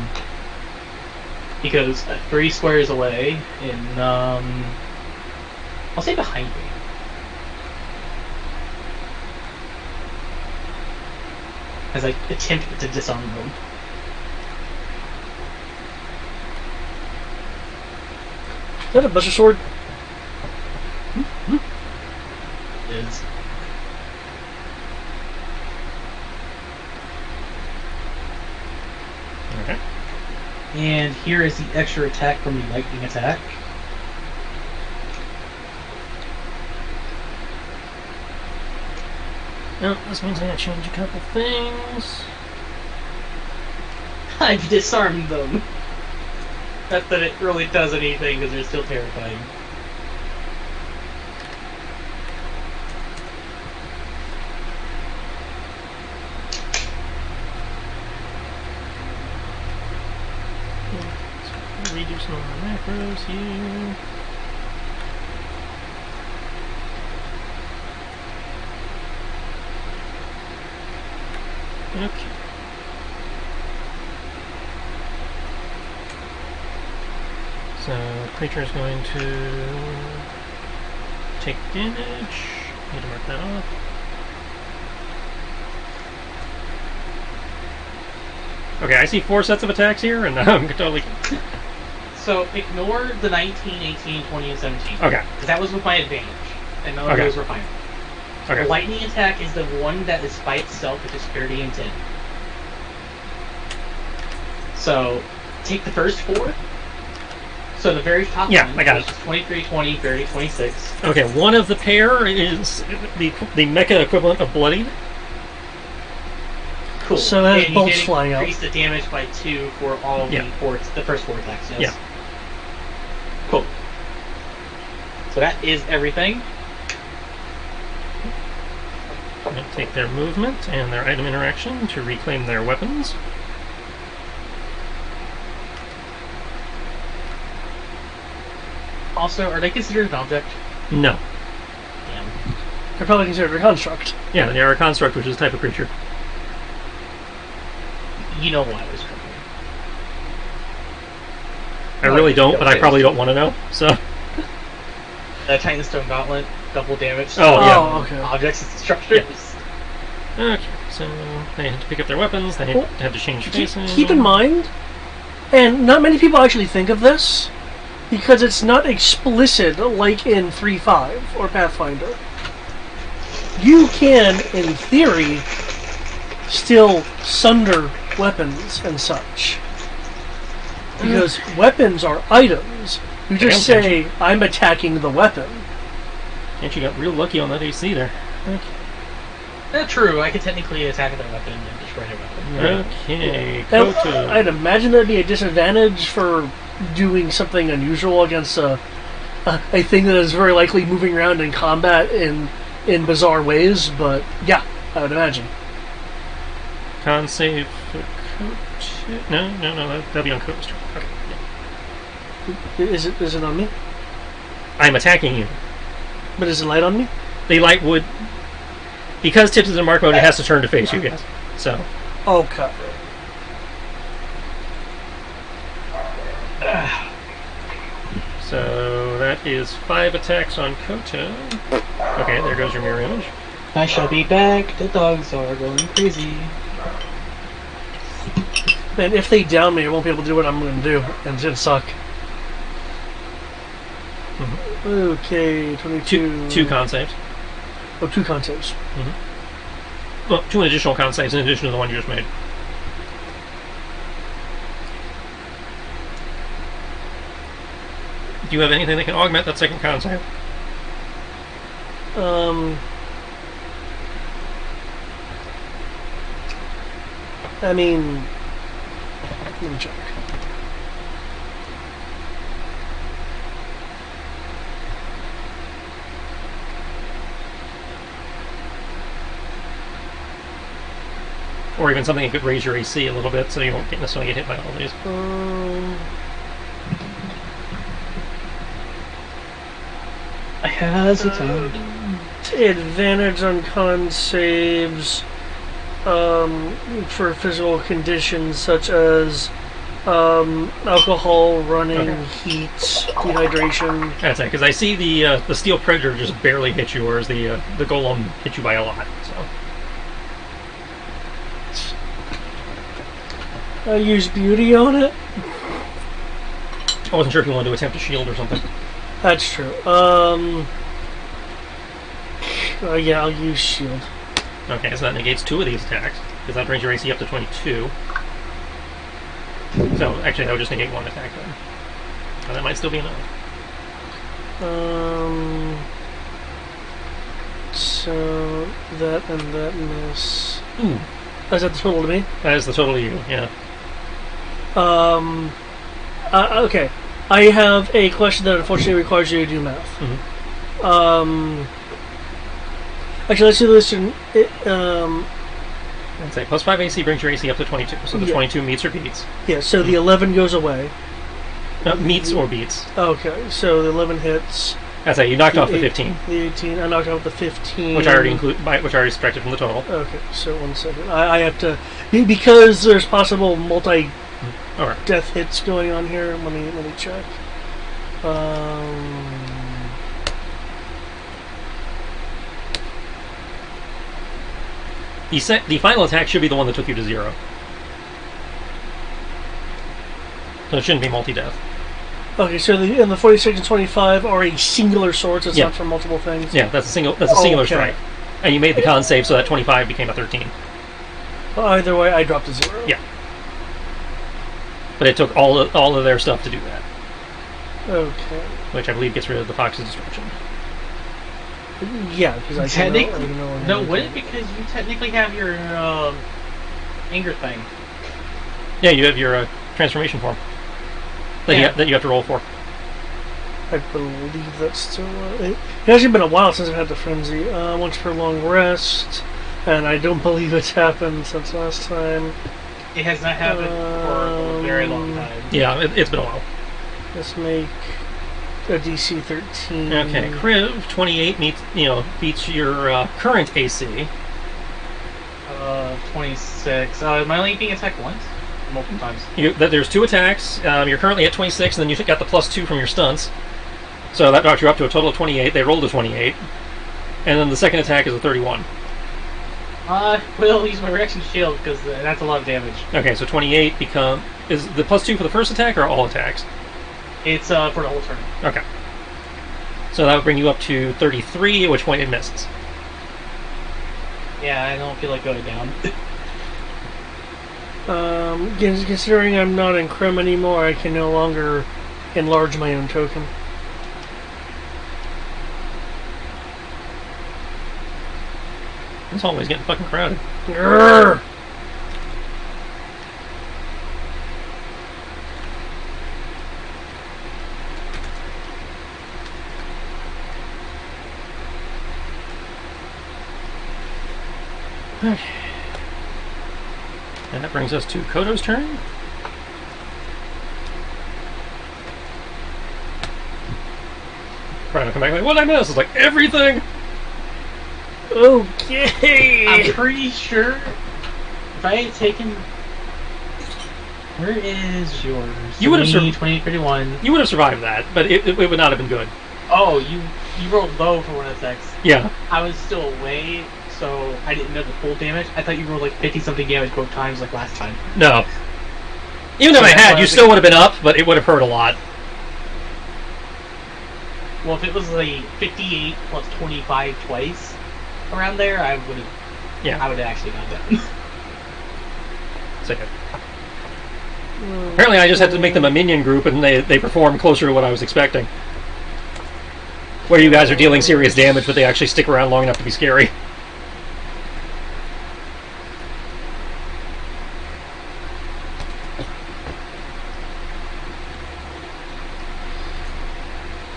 He goes 3 squares away in, I'll say behind me. As I attempt to disarm them. Is that a buzzer sword? Is. Okay. And here is the extra attack from the lightning attack. No, this means I gotta change a couple things. I've disarmed them. Not that it really does anything because they're still terrifying. Redo some of my macros here. Okay. So, creature is going to take damage. Need to mark that off. Okay, I see 4 sets of attacks here, and I'm totally... So ignore the 19, 18, 20, and 17. Okay. Because that was with my advantage. And none of Okay. those were fine. Okay. The lightning attack is the one that is by itself, which is 30 and 10. So, take the first 4. So the very top Yeah, one, I got which is 23, 20, 30, 26. Okay, one of the pair is the mecha equivalent of Bloodied. Cool. So that has and bolts you did flying out. increase the damage by 2 for all Yeah. the first 4 attacks, yes. Yeah. Cool. So that is everything. I'm going to take their movement and their item interaction to reclaim their weapons. Also, are they considered an object? No. Damn. They're probably considered a construct. Yeah, they are a construct, which is a type of creature. You know why I was trouble. I really don't, but I probably don't want to know. So, Titanstone Gauntlet, double damage. Oh, yeah. Oh, okay. Objects and structures. okay, so they had to pick up their weapons. They had to change faces. Keep in mind, and not many people actually think of this, because it's not explicit like in 3.5 or Pathfinder. You can, in theory, still sunder weapons and such. Because weapons are items. You just say, I'm attacking the weapon. And you got real lucky on that AC there. Okay. True, I could technically attack their weapon and destroy their weapon. Okay, Now, Koto. I'd imagine that'd be a disadvantage for doing something unusual against a thing that is very likely moving around in combat in bizarre ways, but yeah, I would imagine. Con save for Koto. No, that'll be on Koto's turn. Okay. Is it on me? I'm attacking you. But is it light on me? The light would, because Tips is in mark mode, it has to turn to face you. Yes. So. Okay. So that is 5 attacks on Koto. Okay, there goes your mirror image. I shall be back. The dogs are going crazy. Man, if they down me, I won't be able to do what I'm going to do, and it's going to suck. Mm-hmm. Okay, 22. Two con saves. Oh, 2 con saves. Mm-hmm. Well, 2 additional con saves in addition to the one you just made. Do you have anything that can augment that second con save? I mean, let me check. Or even something that could raise your AC a little bit so you won't necessarily get hit by all these. I hesitate. Advantage on con saves for physical conditions such as alcohol, running, heat, dehydration. That's it, because I see the Steel Predator just barely hit you, whereas the Golem hit you by a lot. So I use beauty on it. I wasn't sure if you wanted to attempt a shield or something. That's true. Yeah, I'll use shield. Okay, so that negates 2 of these attacks, because that brings your AC up to 22. So, actually, that would just negate 1 attack then. And that might still be enough. So, that and that miss. Ooh. Is that the total to me? That is the total to you, yeah. Okay. I have a question that unfortunately requires you to do math. Mm-hmm. Actually, let's do this in... I'd say plus 5 AC brings your AC up to 22, so the 22 meets or beats. Yeah, so the 11 goes away. Meets or beats. Okay, so the 11 hits. That's it, you knocked off the 15. The 18, I knocked off the 15. Which I already subtracted from the total. Okay, so 1 second. I have to... Because there's possible multi-death hits going on here, let me check. The final attack should be the one that took you to 0. So it shouldn't be multi-death. Okay, so the 46 and 25 are a singular sword, so it's not for multiple things? Yeah, that's a singular strike. And you made the con save, so that 25 became a 13. Well, either way, I dropped a 0. Yeah. But it took all of their stuff to do that. Okay. Which I believe gets rid of the Fox's Destruction. Yeah, because I technically know no, would it? Because you technically have your anger thing. Yeah, you have your transformation form that you have to roll for. I believe that's still... it hasn't been a while since I've had the frenzy. Once per long rest, and I don't believe it's happened since last time. It has not happened for a very long time. Yeah, it's been a while. Let's make a DC 13. Okay, Kriv 28 beats your current AC. 26. Am I only being attacked once? Multiple times. There's 2 attacks. You're currently at 26, and then you got the +2 from your stunts. So that brought you up to a total of 28. They rolled a 28. And then the second attack is a 31. Will use my reaction shield, because that's a lot of damage. Okay, so 28 is the +2 for the first attack, or all attacks? It's for the whole turn. Okay. So that would bring you up to 33, at which point it misses. Yeah, I don't feel like going down. Considering I'm not in Crim anymore, I can no longer enlarge my own token. It's always getting fucking crowded. Grrr! Okay. And that brings us to Koto's turn. Brian will come back like, what did I miss? It's like, everything! Okay. I'm pretty sure if I had taken... Where is yours? You would have 2031. You would have survived that, but it would not have been good. Oh, you rolled low for one of the attacks. Yeah. I was still away, so I didn't know the full damage. I thought you rolled like 50-something damage both times like last time. No. Even if I had, you still would have been up, but it would have hurt a lot. Well, if it was like 58 plus 25 twice, around there, I would have. Yeah. I would have actually gone down. So, apparently, I just had to make them a minion group, and they perform closer to what I was expecting. Where you guys are dealing serious damage, but they actually stick around long enough to be scary.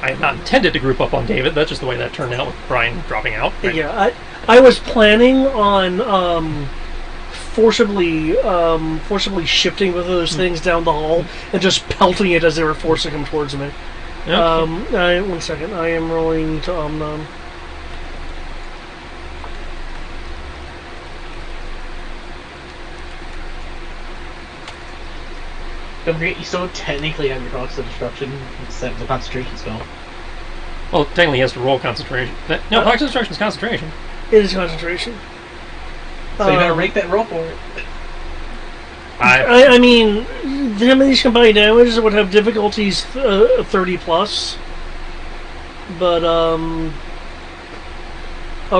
I had not intended to group up on David. That's just the way that turned out with Brian dropping out. Right? Yeah, I was planning on forcibly shifting both of those things down the hall and just pelting it as they were forcing them towards me. Okay. 1 second. I am rolling to Omnom. Don't forget, you still technically have your Rocks of Destruction instead of the concentration spell. Well, technically he has to roll concentration. No, Fox Destruction is concentration. It is concentration. So you better make that roll for it. I mean, some of these combined damages would have difficulties 30 plus. But, I'll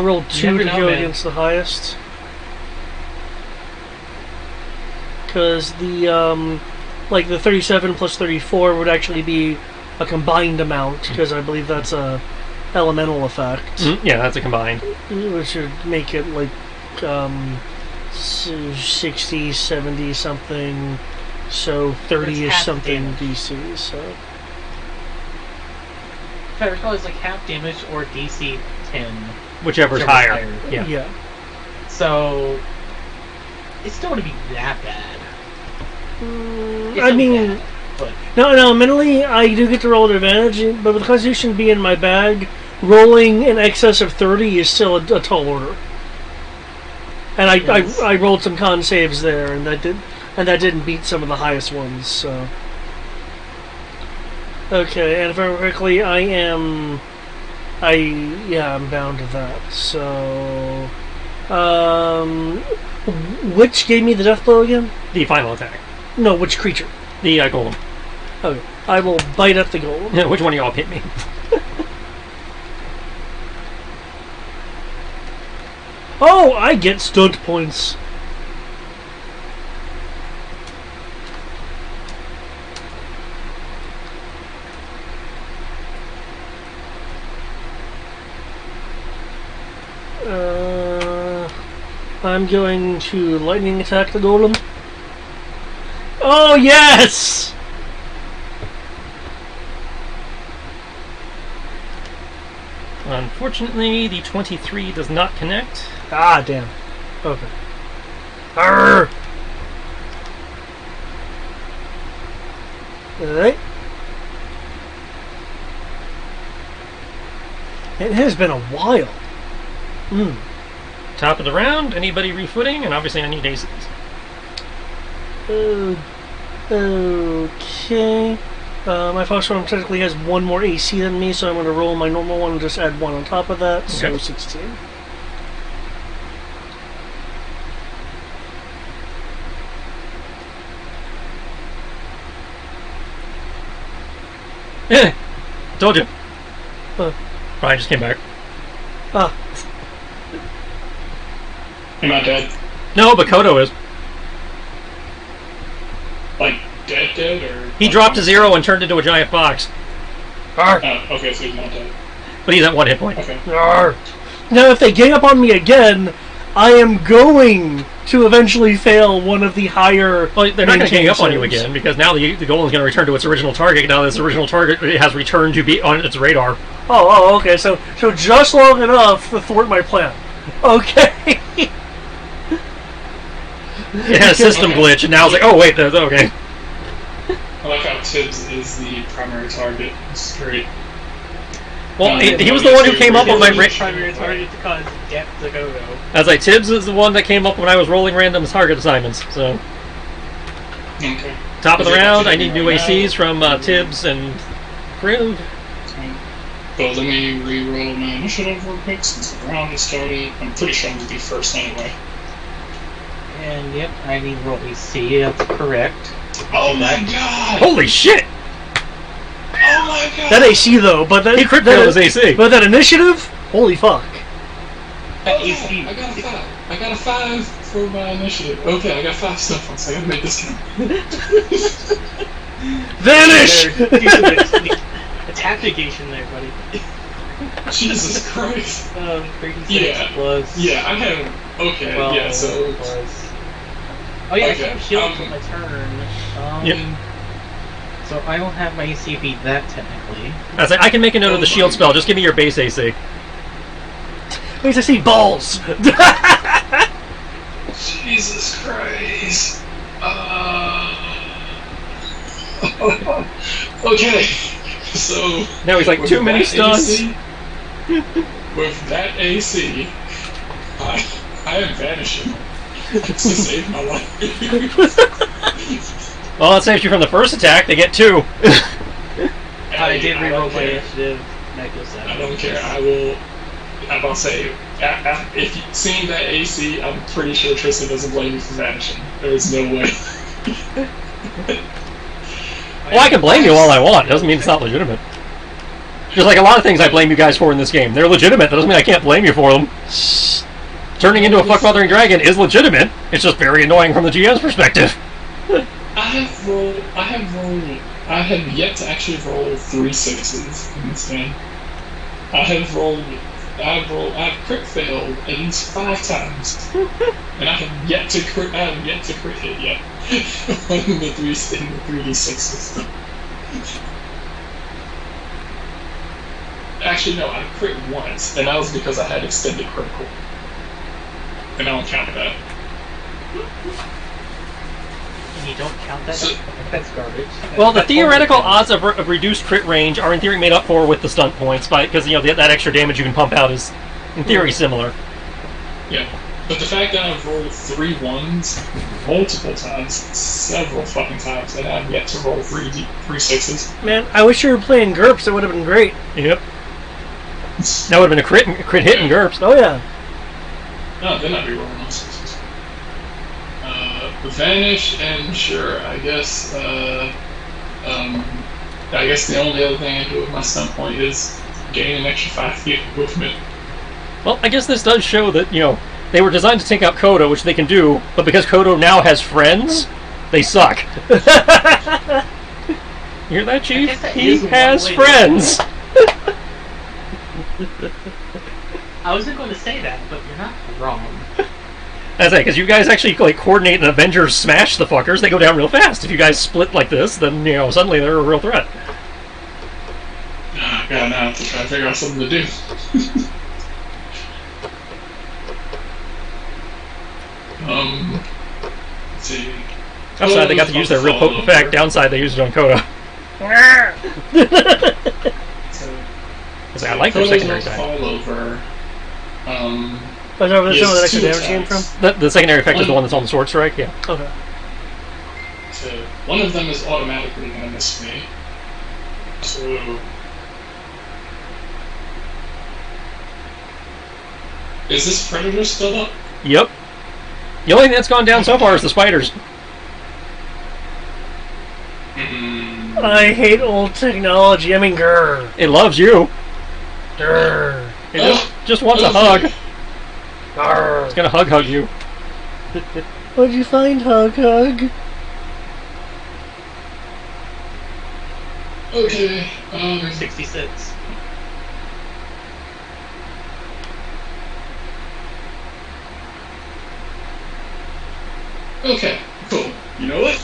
roll 2 to go against the highest. Because the, like the 37 plus 34 would actually be a combined amount, because I believe that's a elemental effect. Yeah, that's a combined. Which would make it like, 60, 70 something, so 30-ish something DC, so... If I recall, it's like half damage or DC 10. Whichever's higher. Yeah. So, it's still going to be that bad. I mean... Bad, but... No, mentally, I do get to roll at advantage, but with Constitution being in my bag, rolling in excess of 30 is still a tall order. And I rolled some con saves there, and that didn't beat some of the highest ones. So okay, and if I remember correctly, I'm bound to that. So which gave me the death blow again? The final attack. No, which creature? The golem. Okay, I will bite at the golem. Yeah, which one of y'all hit me? Oh, I get stunt points. I'm going to lightning attack the golem. Oh, yes! Unfortunately, the 23 does not connect. Ah, damn. Okay. Arrgh! Alright. It has been a while. Top of the round, anybody refooting? And obviously I need aces. Okay. My Fox Storm technically has one more AC than me, so I'm going to roll my normal one and just add 1 on top of that, so Okay. 16. Yeah, told you. Brian just came back. Ah. You're not dead? No, but Kodo is. Like, dead, or... He dropped to 0 and turned into a giant fox. Oh, okay, so he's not dead. But he's at 1 hit point. Okay. Arrgh. Now, if they gang up on me again, I am going to eventually fail one of the higher... Well, they're not going to gang up on you saves. again, because now the golem is going to return to its original target. Now this original target has returned to be on its radar. Oh, okay, so just long enough to thwart my plan. Okay. It had a system glitch, and now it's like, oh wait, there's okay. I like how Tibbs is the primary target. It's great. Well, he was the one who came up with my... primary target to cause death to Gogo. As I Tibbs is the one that came up when I was rolling random target assignments, so... Okay. Top of the round, I need new ACs from Tibbs and Groove. Well, let me re-roll my initiative real quick since the round has started. I'm pretty sure I'm going to be first anyway. And yep, I need roll AC, that's correct. Oh my god! Holy shit! Oh my god! That AC though, but that He crit failed his AC. But that initiative, holy fuck! That Oh, AC. yeah, I got a 5. I got a 5 for my initiative. Okay, I got 5 stuff points. I gotta make this count. Vanish! Attack negation there, buddy. Jesus Christ. 36 Yeah. plus. Yeah, I have. Okay, 12 yeah, so. plus. Oh yeah, Okay, I have shield for my turn. Yep. So I don't have my AC beat that technically. I can make a note of the shield spell, just give me your base AC. Makes I see balls. Jesus Christ. Okay, so. Now he's like, with too many that stuns. AC, with that AC, I am vanishing. To save my life. Well, it saves you from the first attack, they get 2. I did I reroll don't my care. initiative. That goes down. I don't care. I will. I'm about to say, if you seeing that AC, I'm pretty sure Tristan doesn't blame you for vanishing. There is no way. Well, I can blame you all I want, doesn't mean it's not legitimate. Just like a lot of things I blame you guys for in this game. They're legitimate, that doesn't mean I can't blame you for them. Turning into a fuck-mothering dragon is legitimate, it's just very annoying from the GM's perspective. I have yet to actually roll 3 6s in this game. I've crit failed at least 5 times, and I have yet to crit hit yet in the 3d6s. Actually, no, I crit once, and that was because I had extended critical, and I don't count that. And you don't count that? That's garbage. Well, the theoretical odds of reduced crit range are in theory made up for with the stunt points, because that extra damage you can pump out is, in theory, similar. Yeah, but the fact that I've rolled 3 1s multiple times, several fucking times, and I've yet to roll 3 6s. Man, I wish you were playing GURPS. It would have been great. Yep. That would have been a crit hit in GURPS. Oh yeah. No, then I'd be rolling on 6s. Vanish, and sure, I guess the only other thing I do with my stunt point is gain an extra 5 feet of movement. Well, I guess this does show that, they were designed to take out Kodo, which they can do, but because Kodo now has friends, they suck. You hear that, Chief? He has friends! I wasn't going to say that, but you're not wrong. That's it, because you guys actually coordinate and Avengers smash the fuckers, they go down real fast. If you guys split like this, then, suddenly they're a real threat. Oh, God, now I have to try to figure out something to do. Let's see. Upside, they got to use their real potent effect. Downside, they used it on Kodo. So, I like their secondary Kodo's time. fall over. Is that where He some of the has extra 2 damage came from? attacks. The secondary effect is the one that's on the sword strike, yeah. Okay. So one of them is automatically going to miss me. So is this predator still up? Yep. The only thing that's gone down so far is the spiders. I hate old technology. I mean, grr. It loves you. Grr. It just wants a hug. It's Grr. gonna hug you. What'd you find, Hug? Okay. 66. Okay. Cool. You know what?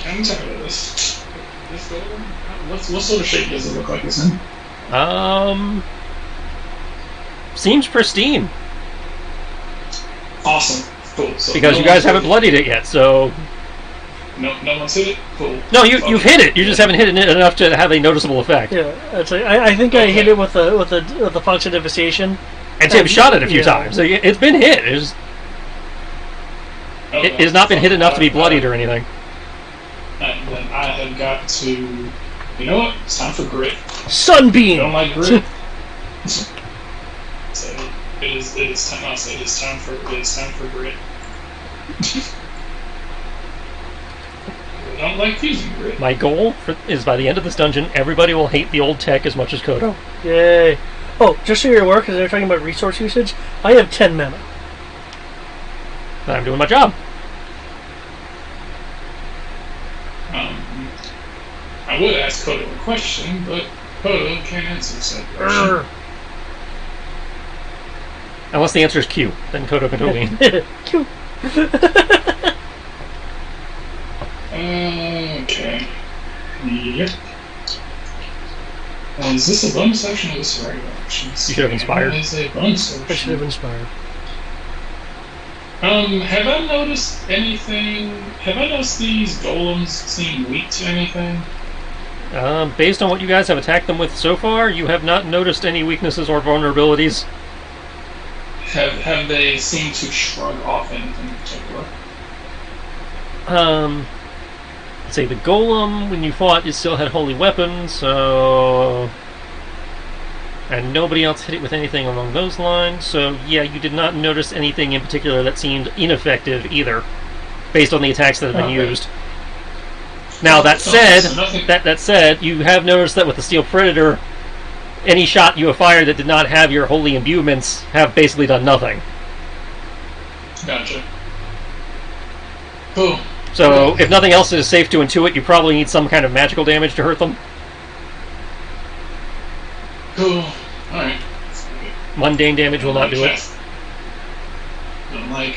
I'm tired of this. This go. What sort of shape does it look like it's in? Seems pristine. Awesome. Cool. So Because no you guys one's haven't bloodied it yet, so... No one's hit it? Cool. No, you've hit it. You just haven't hit it enough to have a noticeable effect. Yeah, I think I hit it with the Fox of Devastation. And Tim shot it a few times. So it's been hit. It has not been hit enough to be bloodied or anything. And then I have got to... You know what? It's time for grit. Sunbeam! Don't like grit? So it is time. I'll say it's time for grit. I don't like using grit. My goal is by the end of this dungeon, everybody will hate the old tech as much as Kodo. Yay. Oh, just so you're aware, because they're talking about resource usage, I have 10 mana. I'm doing my job. I would ask Kodo a question, but Kodo can't answer said question. Unless the answer is Q, then Kodo can totally. Q. Okay. Yep. Is this a bonus action or is this a regular action? You should have inspired. It is a bonus action. I should have inspired. Have I noticed anything? Have I noticed these golems seem weak to anything? Based on what you guys have attacked them with so far, you have not noticed any weaknesses or vulnerabilities. Have they seemed to shrug off anything in particular? Let's say the golem, when you fought, it still had holy weapons, so... And nobody else hit it with anything along those lines, so yeah, you did not notice anything in particular that seemed ineffective either, based on the attacks that have been used. Now that said, you have noticed that with the Steel Predator, any shot you have fired that did not have your holy imbuements have basically done nothing. Gotcha. Cool. So, if nothing else is safe to intuit, you probably need some kind of magical damage to hurt them. Cool. Alright. Mundane damage will not do it. Like,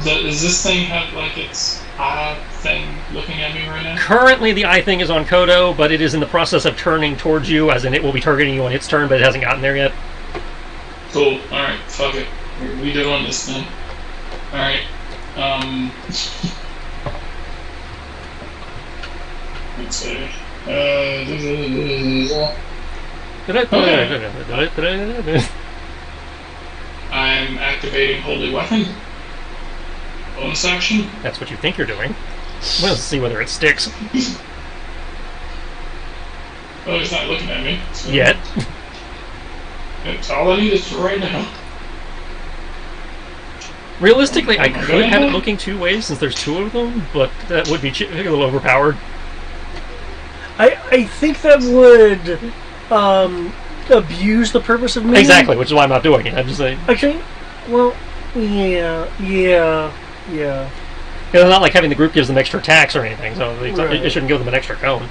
does this thing have, like, its eye thing looking at me right now? Currently, the eye thing is on Kodo, but it is in the process of turning towards you, as in it will be targeting you on its turn, but it hasn't gotten there yet. Cool. Alright, fuck it. We doing this then. Alright. Let's see. I'm activating Holy Weapon. Bonus action. That's what you think you're doing. We'll see whether it sticks. Oh, he's not looking at me. So Yet. That's all I need is for right now. Realistically, I could have it looking two ways since there's two of them, but that would be a little overpowered. I think that would abuse the purpose of me. Exactly, which is why I'm not doing it. I'm just saying. Okay, well, yeah. It's not like having the group gives them extra attacks or anything, so it shouldn't give them an extra cone.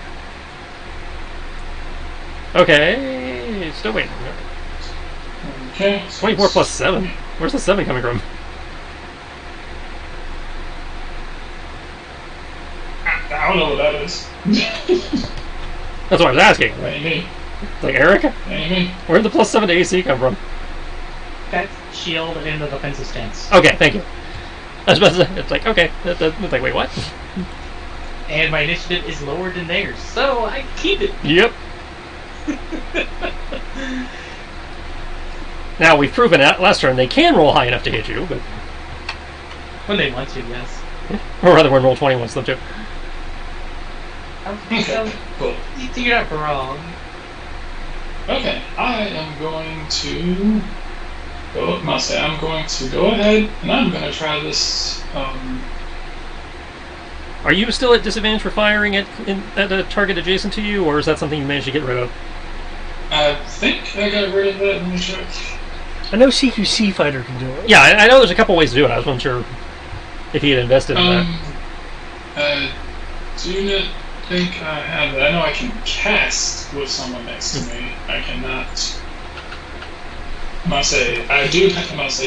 Okay, still waiting. Okay. 24 plus 7. Where's the 7 coming from? I don't know what that is. That's what I was asking. Maybe. Like, Eric? Maybe. Where did the plus 7 to AC come from? That's shield and the defensive stance. Okay, thank you. I was about to say, it's like, okay. It's like, wait, what? And my initiative is lower than theirs, so I keep it. Yep. Now, we've proven that last turn they can roll high enough to hit you, but... When they want to, yes. Or rather, when roll 20 wants them to. Okay, cool. You figured out wrong. Okay, I am going to go. I'm going to go ahead and I'm going to try this. Are you still at disadvantage for firing at a target adjacent to you, or is that something you managed to get rid of? I think I got rid of that. Let me check. I know CQC Fighter can do it. Yeah, I know there's a couple ways to do it. I was unsure if he had invested in that. I do not think I have that. I know I can cast with someone next to me. I cannot. I must say,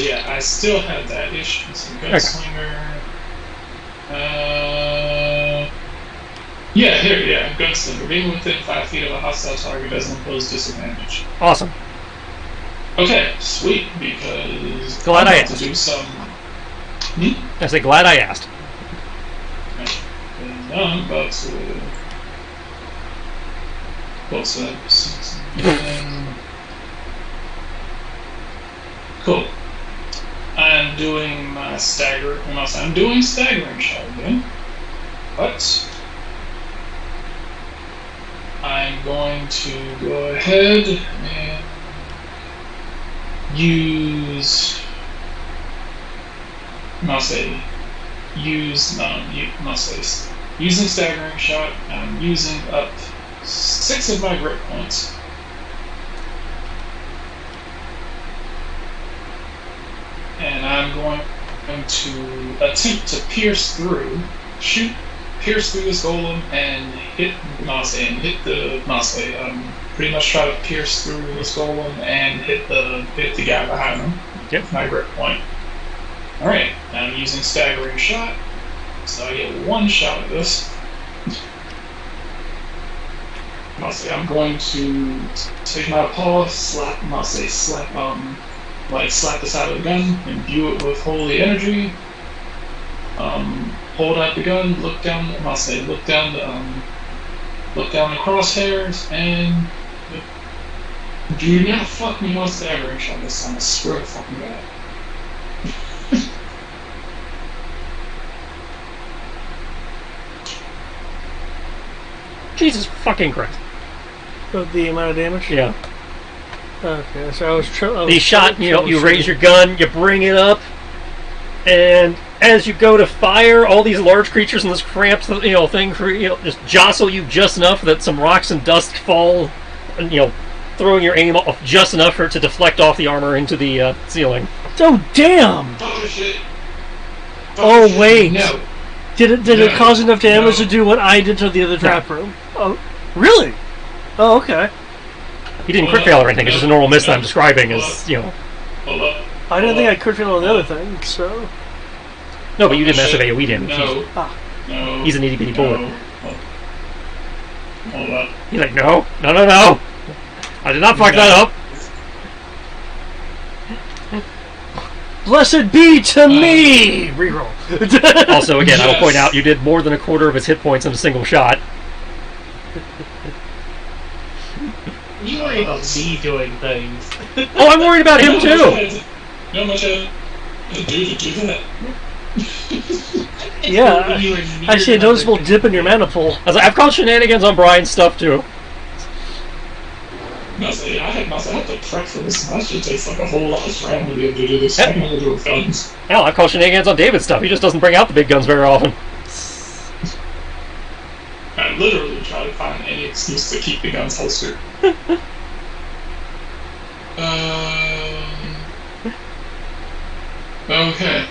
yeah, I still have that issue. So Gunslinger. Gunslinger. Being within 5 feet of a hostile target doesn't impose disadvantage. Awesome. Okay, sweet, because Glad I'm I about asked. to do some... I say, glad I asked. now I'm about to. What's that? Cool. I'm doing my I'm doing staggering shot again. But I'm going to go ahead and use. Using staggering shot. I'm using up 6 of my grit points. And I'm going to attempt to pierce through this golem and pretty much try to pierce through this golem and hit the guy behind him. Yep. With my grit point. Alright, I'm using staggering shot, so I get 1 shot at this. I'm going to take my paw, slap the side of the gun, imbue it with holy energy. Hold out the gun, look down the crosshairs, and do not fuck me on staggering shot this time. I swear to fucking God. Jesus fucking Christ. The amount of damage? Yeah. Okay, so I was the shot, you raise your gun, you bring it up, and as you go to fire, all these large creatures in this cramped, thing, just jostle you just enough that some rocks and dust fall, and, throwing your aim off just enough for it to deflect off the armor into the ceiling. Oh, damn! Oh, shit. Oh, wait. No. Did it cause enough damage to do what I did to the other trap room? Oh, really? Oh, okay. He didn't crit fail or anything, it's just a normal miss that I'm describing as, Hold up. I didn't think I crit fail on the other thing, so... No, but you did massive AoE damage. No. No. He's an itty bitty bullet. Hold up. He's like, no. I did not fuck that up. Blessed be to me! Reroll. Also, again, I will point out, you did more than a quarter of his hit points in a single shot. You worry about me doing things. Oh, I'm worried about him too! No much to do that. Yeah, I see a noticeable dip in your mana pool. I was like, I've called shenanigans on Brian's stuff too. I have to prep for this. That shit takes like a whole lot of time to be able to do this. I can only do it with guns. Hell, I've called shenanigans on David's stuff. He just doesn't bring out the big guns very often. I literally try to find any excuse to keep the guns holstered. Okay.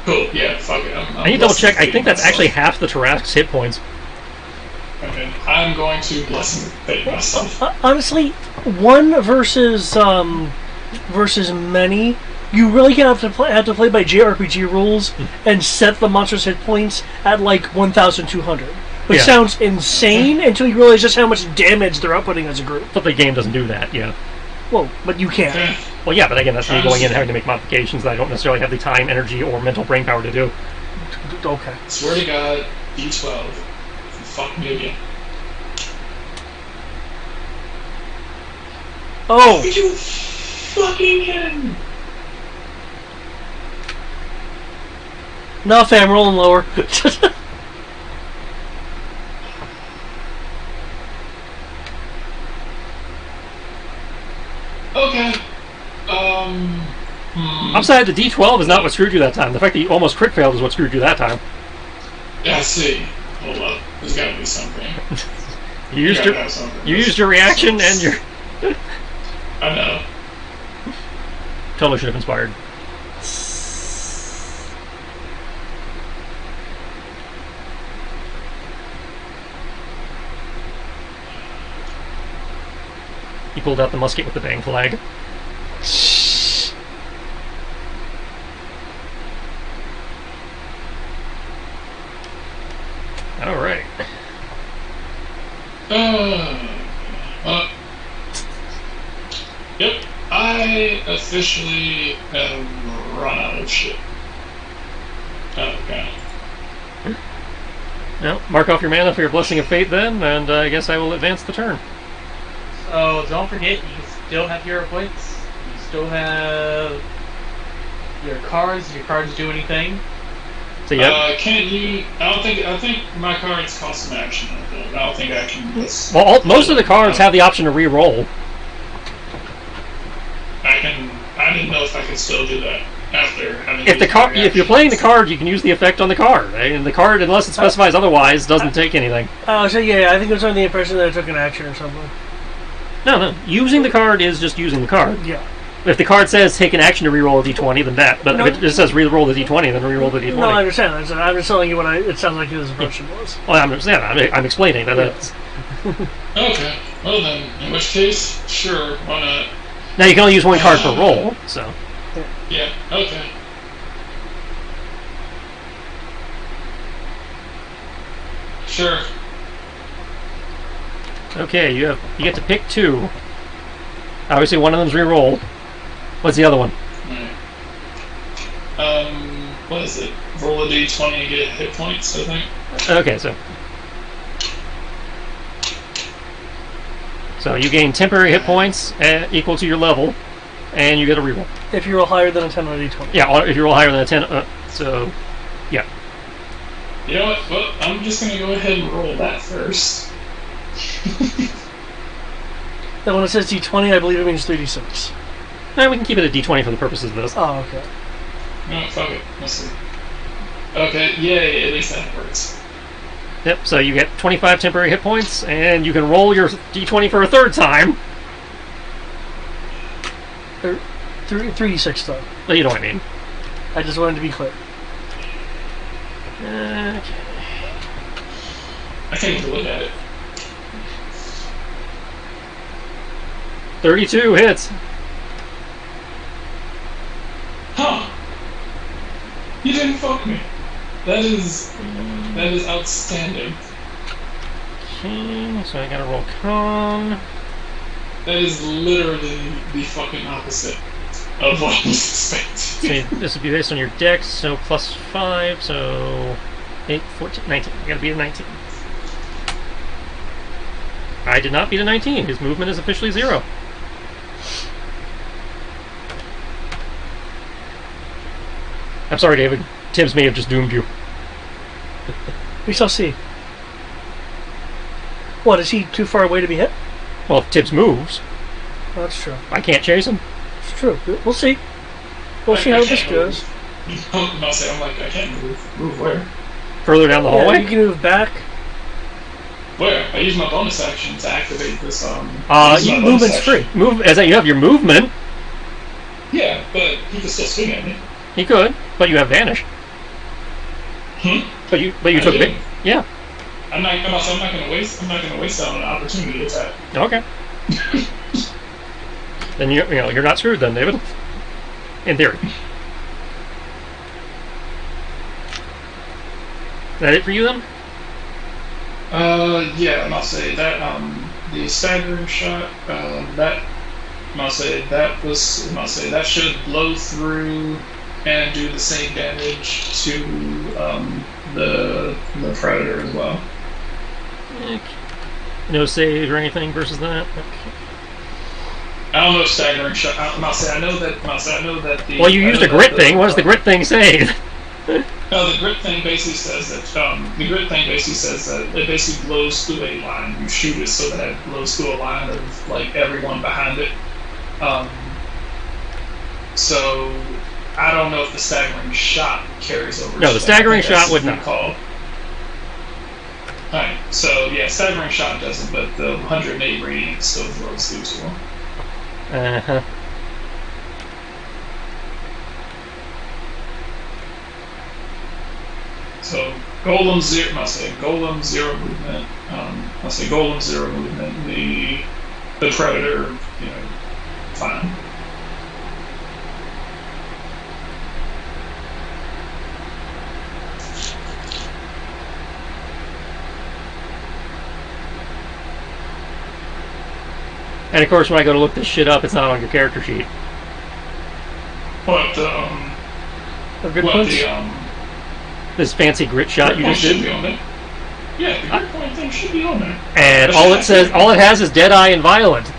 Cool, yeah, fuck it. I need to double check. I think that's actually half the Tarask's hit points. Okay, I'm going to bless myself. Honestly, one versus many, you really have to play by JRPG rules and set the monster's hit points at like 1,200, which sounds insane until you realize just how much damage they're outputting as a group. But the game doesn't do that, yeah. Well, but you can. Okay. Well, yeah, but again, that's me going in and having to make modifications that I don't necessarily have the time, energy, or mental brain power to do. Okay. Swear to God, D12. Fuck me again. Oh! Are you fucking kidding me? No, fam, rolling lower. Okay. I'm sorry, the D12 is not what screwed you that time. The fact that you almost crit failed is what screwed you that time. Yeah, I see. Hold up. There's gotta be something. You used your reaction and your... I know. Totally should have inspired. He pulled out the musket with the bang flag. Alright. Yep. I officially have run out of shit. Okay. Well, mark off your mana for your Blessing of Fate then, and I guess I will advance the turn. So don't forget, you still have hero points. You still have your cards. Your cards do anything. So yep. Can't you? I think my cards cost an action. I don't think I can. Well, most of the cards have the option to re-roll. I didn't know if I could still do that after having. If you're playing the card, you can use the effect on the card. And the card, unless it specifies otherwise, doesn't take anything. Oh, so yeah, I think it was under the impression that I took an action or something. No. Using the card is just using the card. Yeah. If the card says take an action to re-roll a d20, then that. But if it just says re-roll the d20, then re-roll the d20. No, I understand. I'm just telling you what it sounds like his impression was. Well, I understand. I'm explaining that. It's... Okay. Well then, in which case, sure, why not? Now you can only use one card per roll, so. Yeah. Okay. Sure. Okay, you get to pick two. Obviously, one of them's re-roll. What's the other one? What is it? Roll a d20 and get hit points, I think. Okay, so you gain temporary hit points equal to your level, and you get a reroll. If you roll higher than a 10 on a d20. Yeah, if you roll higher than a 10, so yeah. You know what? Well, I'm just gonna go ahead and roll that first. Then when it says d20, I believe it means 3d6. We can keep it a d20 for the purposes of this. Oh, okay. No, fuck it. Let's see. Okay, yay, at least that works. Yep, so you get 25 temporary hit points, and you can roll your d20 for a third time. 3d6 though. Well, you know what I mean. I just wanted to be clear. Okay. I can't even look at it. 32 hits. Huh. You didn't fuck me. That is outstanding. Okay, so I gotta roll con. That is literally the fucking opposite of what I was expecting. So this would be based on your dex, so plus 5, so 8, 14, 19. I gotta beat a 19. I did not beat a 19. His movement is officially 0. I'm sorry, David. Tibbs may have just doomed you. We shall see. What, is he too far away to be hit? Well, if Tibbs moves, Well, that's true. I can't chase him. It's true. We'll see. We'll see how this goes. I'm like, I can't move. Move where? Further down the Yeah, hallway? you can move back. Where? I use my bonus action to activate this, Movement's free. You have your movement. Yeah, but he can still swing at me. He could, but you have vanish. But you took it. Yeah. I'm not gonna waste that on an opportunity attack. Okay. Then you're not screwed then, David. In theory. Is that it for you then? Yeah, I'll say that the staggering shot, that should blow through and do the same damage to the predator as well. Okay. No save or anything versus that. Okay. I don't know if staggering shot. I know that the. Well, you used a grit thing. What does the grit thing say? No, the grit thing basically says that it basically blows through a line. You shoot it so that it blows through a line of like everyone behind it. So I don't know if the staggering shot carries over. No, the staggering shot would not. Alright, so yeah, staggering shot doesn't, but the 108 radiant still blows through to him. Uh-huh. So Golem zero movement. Golem zero movement. The predator, fine. And of course, when I go to look this shit up, it's not on your character sheet. What This fancy grit shot you just did? Yeah, the grip point thing should be on there. And all it says, all it has is Deadeye and Violent.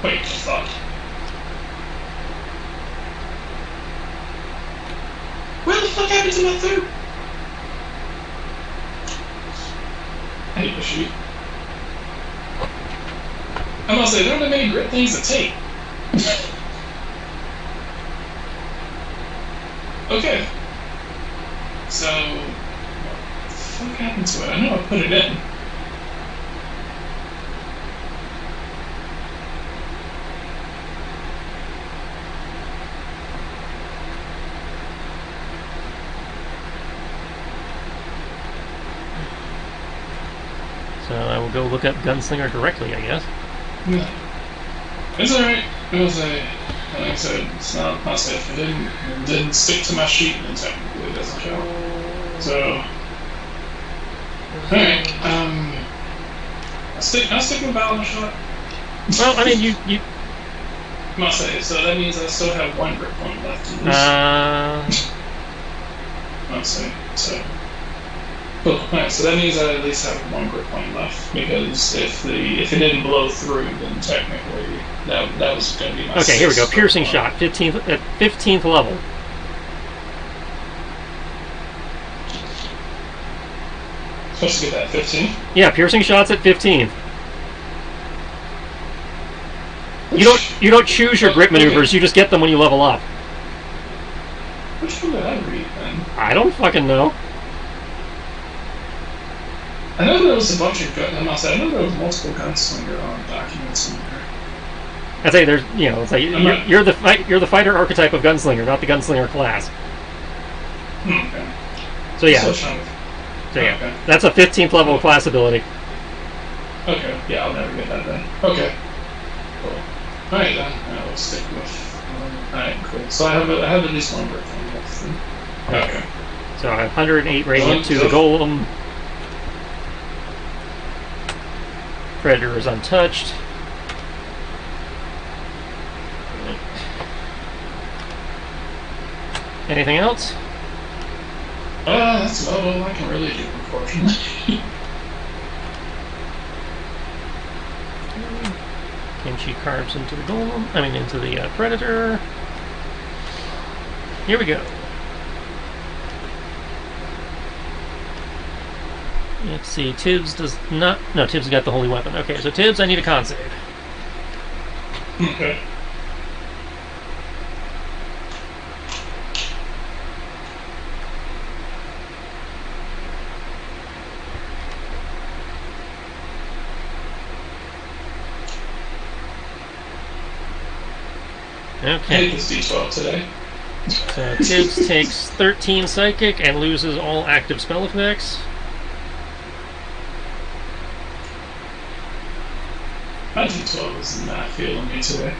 Wait, just thought. Where the fuck happened to my third? I hate the sheet. I must say, there aren't that many grip things to take. Okay. So, what the fuck happened to it? I know I put it in. So I will go look up Gunslinger directly, I guess. Yeah. It's alright. It was like I said, it's not safe. It didn't stick to my sheet, and technically it doesn't count. So, alright. I'll stick with Balance Shot. Well, I mean, you Must say, so that means I still have one grip point left to use. Must say, so. Cool. Alright, so that means I at least have one grip point left, because if it didn't blow through, then technically that was going to be my okay, here we go. 6th Piercing grip shot, 15th at 15th level. point. Supposed to get that 15? Yeah, piercing shots at 15th. You don't choose your grip maneuvers. You just get them when you level up. Which one did I read then? I don't fucking know. I know there was a bunch of I know there was multiple gunslinger documents in there. I'd say there's, it's like you're the fighter archetype of gunslinger, not the gunslinger class. Okay. So yeah, Okay. that's a 15th level class ability. Okay, yeah, I'll never get that then. Okay. Cool. Alright then, I'll stick with. Alright, cool. So I have at least one grip point left then. Okay. So I have 108 radiant to the golem. Predator is untouched. Anything else? That's about all I can really do, unfortunately. Kimchi carves into the golem. Into the predator. Here we go. Let's see, Tibbs does not... No, Tibbs got the holy weapon. Okay, so Tibbs, I need a con save. Okay. Okay. I hate this D12 today. So Tibbs takes 13 psychic and loses all active spell effects. My D12 is not feeling me today.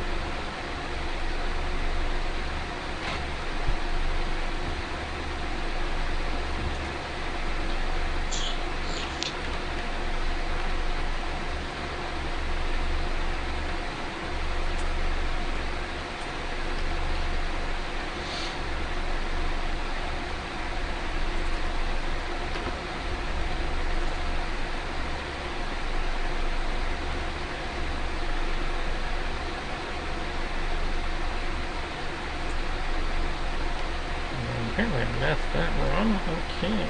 Apparently I mathed that wrong. Okay.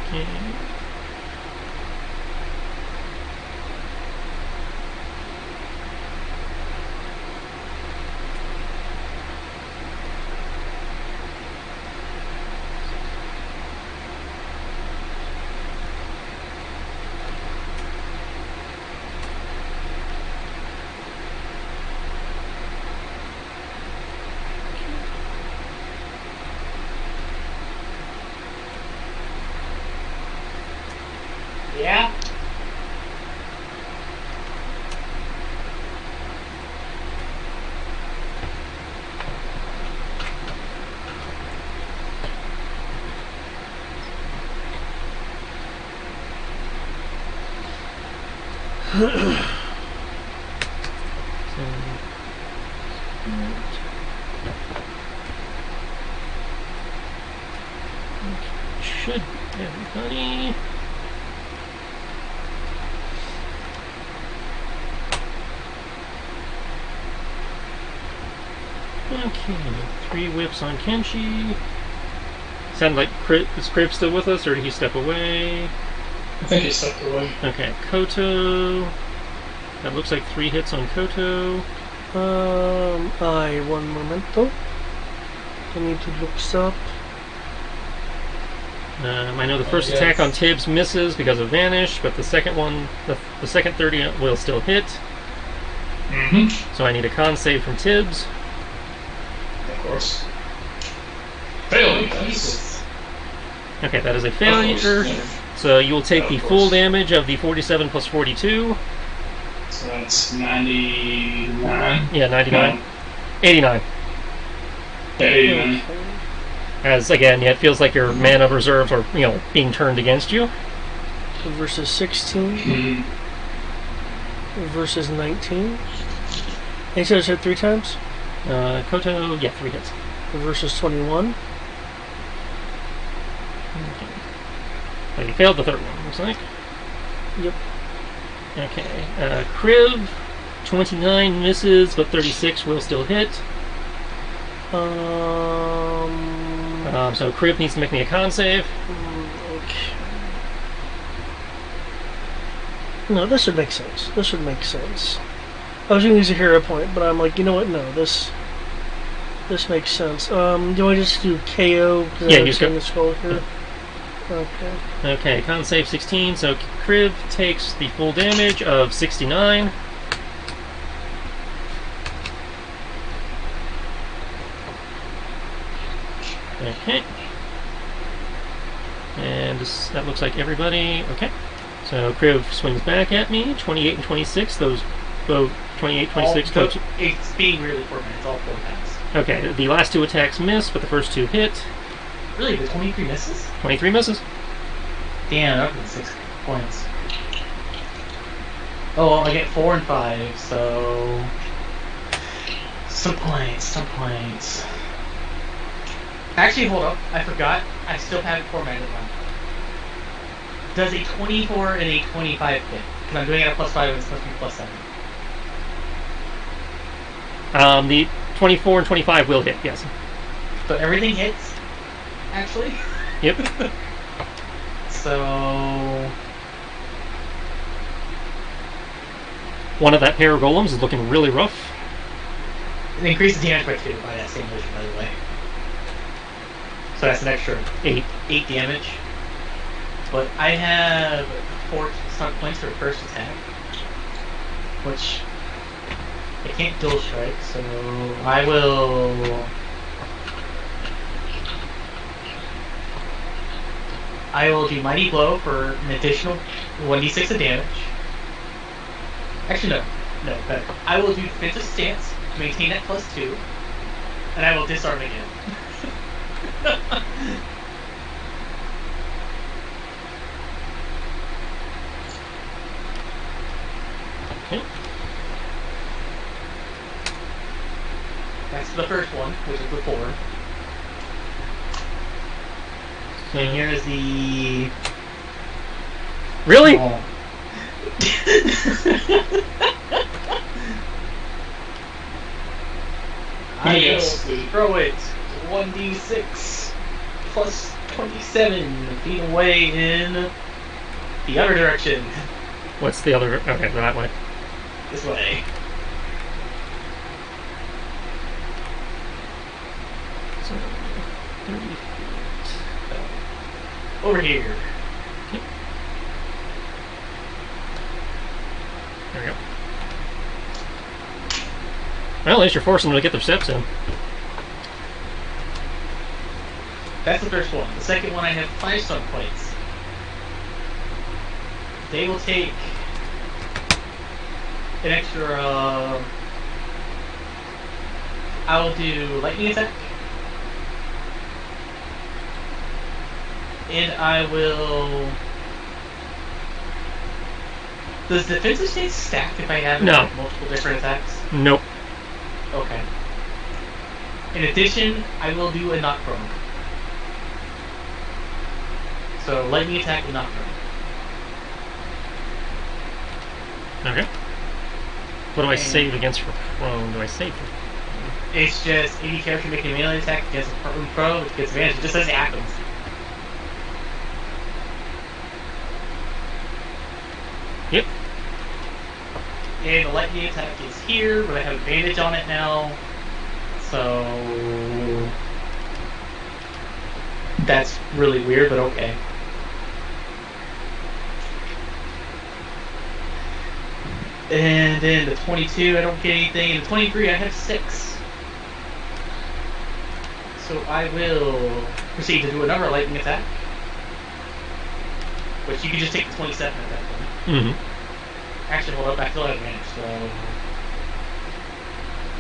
Okay. Yeah? Should be everybody. Okay, 3 whips on Kenshi. Sound like is Crib still with us, or did he step away? I think he stepped away. Okay, Koto. That looks like 3 hits on Koto. One momento. I need to look up. I know the first attack on Tibbs misses because of Vanish, but the second one, the second 30 will still hit. Mm-hmm. So I need a con save from Tibbs. Of course. Failing dice. Okay, that is a failure. Yeah. So you will take the Of full course. damage of the 47 plus 42. So that's 99. Yeah, 99. 89. Yeah, 89. As again, yeah, it feels like your mana reserves are, being turned against you. Versus 16. Mhm. Versus 19. And you said it's hit 3 times? Koto, yeah, 3 hits. Versus 21. But you failed the third one, looks like. Yep. Okay. Crib, 29 misses, but 36 will still hit. So Crib needs to make me a con save. Okay. No, this would make sense. This would make sense. I was going to use a hero point, but I'm like, you know what? No, this makes sense. Do I just do KO? Yeah, you the skull here. Okay. Okay, con save 16, so Crib takes the full damage of 69. Okay. And that looks like everybody. Okay. So Crib swings back at me. 28 and 26. Those both 28, 26. It's being really for minutes, all 4 attacks. Okay. The last 2 attacks miss, but the first 2 hit. Really, the 23 misses? 23 misses. Damn, that would be 6 points. Oh, well, I get 4 and 5, so... Some points. Actually, hold up. I forgot. I still have 4 mana left. Does a 24 and a 25 hit? Because I'm doing it at +5 and it's supposed to be +7. The 24 and 25 will hit, yes. So everything hits, actually? Yep. So... One of that pair of golems is looking really rough. It increases damage by 2 by that same motion, by the way. So that's an extra 8 damage. But I have 4 stun points for first attack, which I can't dual strike, so I will do Mighty Blow for an additional 1d6 of damage. Actually, no, better. I will do Defensive Stance to maintain that +2, and I will disarm again. Okay. That's the first one, which is the 4. So, And here is the... really? Oh. I will throw it 1d6 plus 27 feet away in the other direction. What's the other? Okay, that way. This way. So, 30 feet. Over here. There we go. Well, at least you're forcing them to get their steps in. That's the first one. The second one, I have 5 stun points. They will take an extra. I will do lightning attack, and I will Does defensive stay stack if I have No. like, multiple different attacks? Nope. Okay. In addition, I will do a knock prone. So lightning attack and knock prone. Okay. What do I save against for prone? Do I save for? It's just any character making a melee attack against a prone, which gets advantage. It just says it happens. Yep. And the lightning attack is here, but I have advantage on it now. So that's really weird, but okay. And then the 22, I don't get anything. And the 23, I have 6. So I will proceed to do another lightning attack. Which you can just take the 27 at that point. Mm-hmm. Actually, hold up, I still have advantage, so...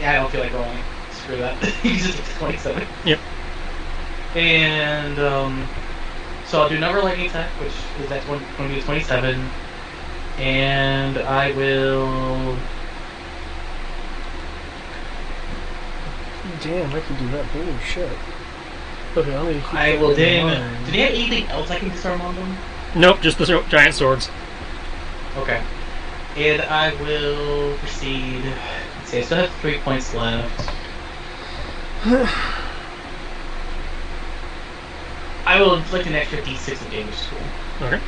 Yeah, I don't feel like rolling. Screw that. You can just take the 27. Yep. And, so I'll do another lightning attack, which is that one going to be 27. And I will... Damn, I can do that. Holy shit. Okay, I'm gonna keep I that will in then... mind. Do they have anything else I can disarm on them? Nope, just the giant swords. Okay. And I will proceed... Let's see, I still have 3 points left. I will inflict an extra d6 of damage to him. Okay.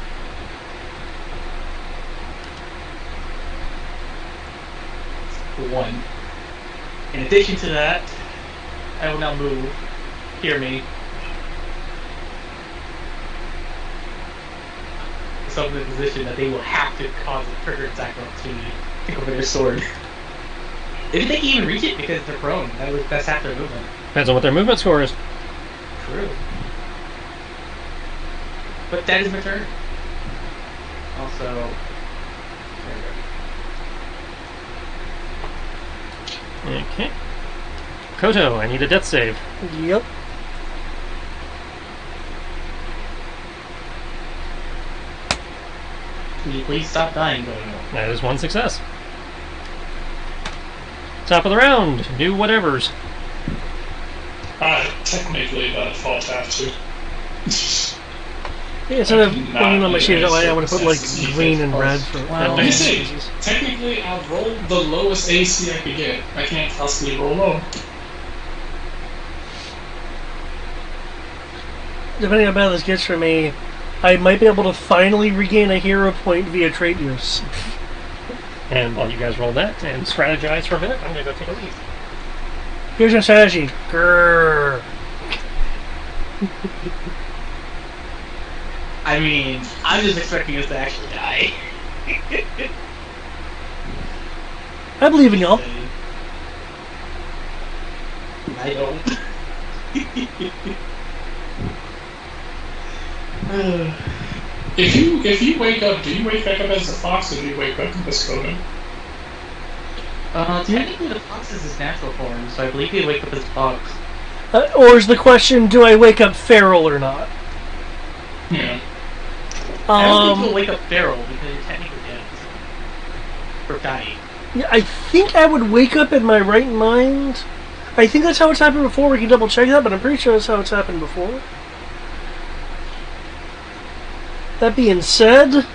One. In addition to that, I will now move. Hear me. So in a position that they will have to cause a trigger attack opportunity to go for their sword. If they can even reach it because they're prone, that's half their movement. Depends on what their movement score is. True. But that is my turn. Also, there we go. Okay. Koto, I need a death save. Yep. Can you please stop dying going on? That is one success. Top of the round, new whatevers. Technically, that fault have to. Yeah, instead of putting on my shades that way, I would have put like green and red for. Well, Like I say, technically, I've rolled the lowest AC I could get. I can't possibly roll low. Depending on how bad this gets for me, I might be able to finally regain a hero point via trait use. And while you guys roll that and strategize for a minute, I'm going to go take a leave. Here's your strategy. Grrr. I mean, I'm just expecting us to actually die. I believe in y'all. I don't. If you wake up, do you wake back up as a fox or do you wake up as Conan? Technically the fox is his natural form, so I believe he'd wake up as a fox. Or is the question, do I wake up feral or not? Yeah. I don't think you'll wake up feral because you're technically dead. Or dying. Yeah, I think I would wake up in my right mind. I think that's how it's happened before. We can double check that, but I'm pretty sure that's how it's happened before. That being said,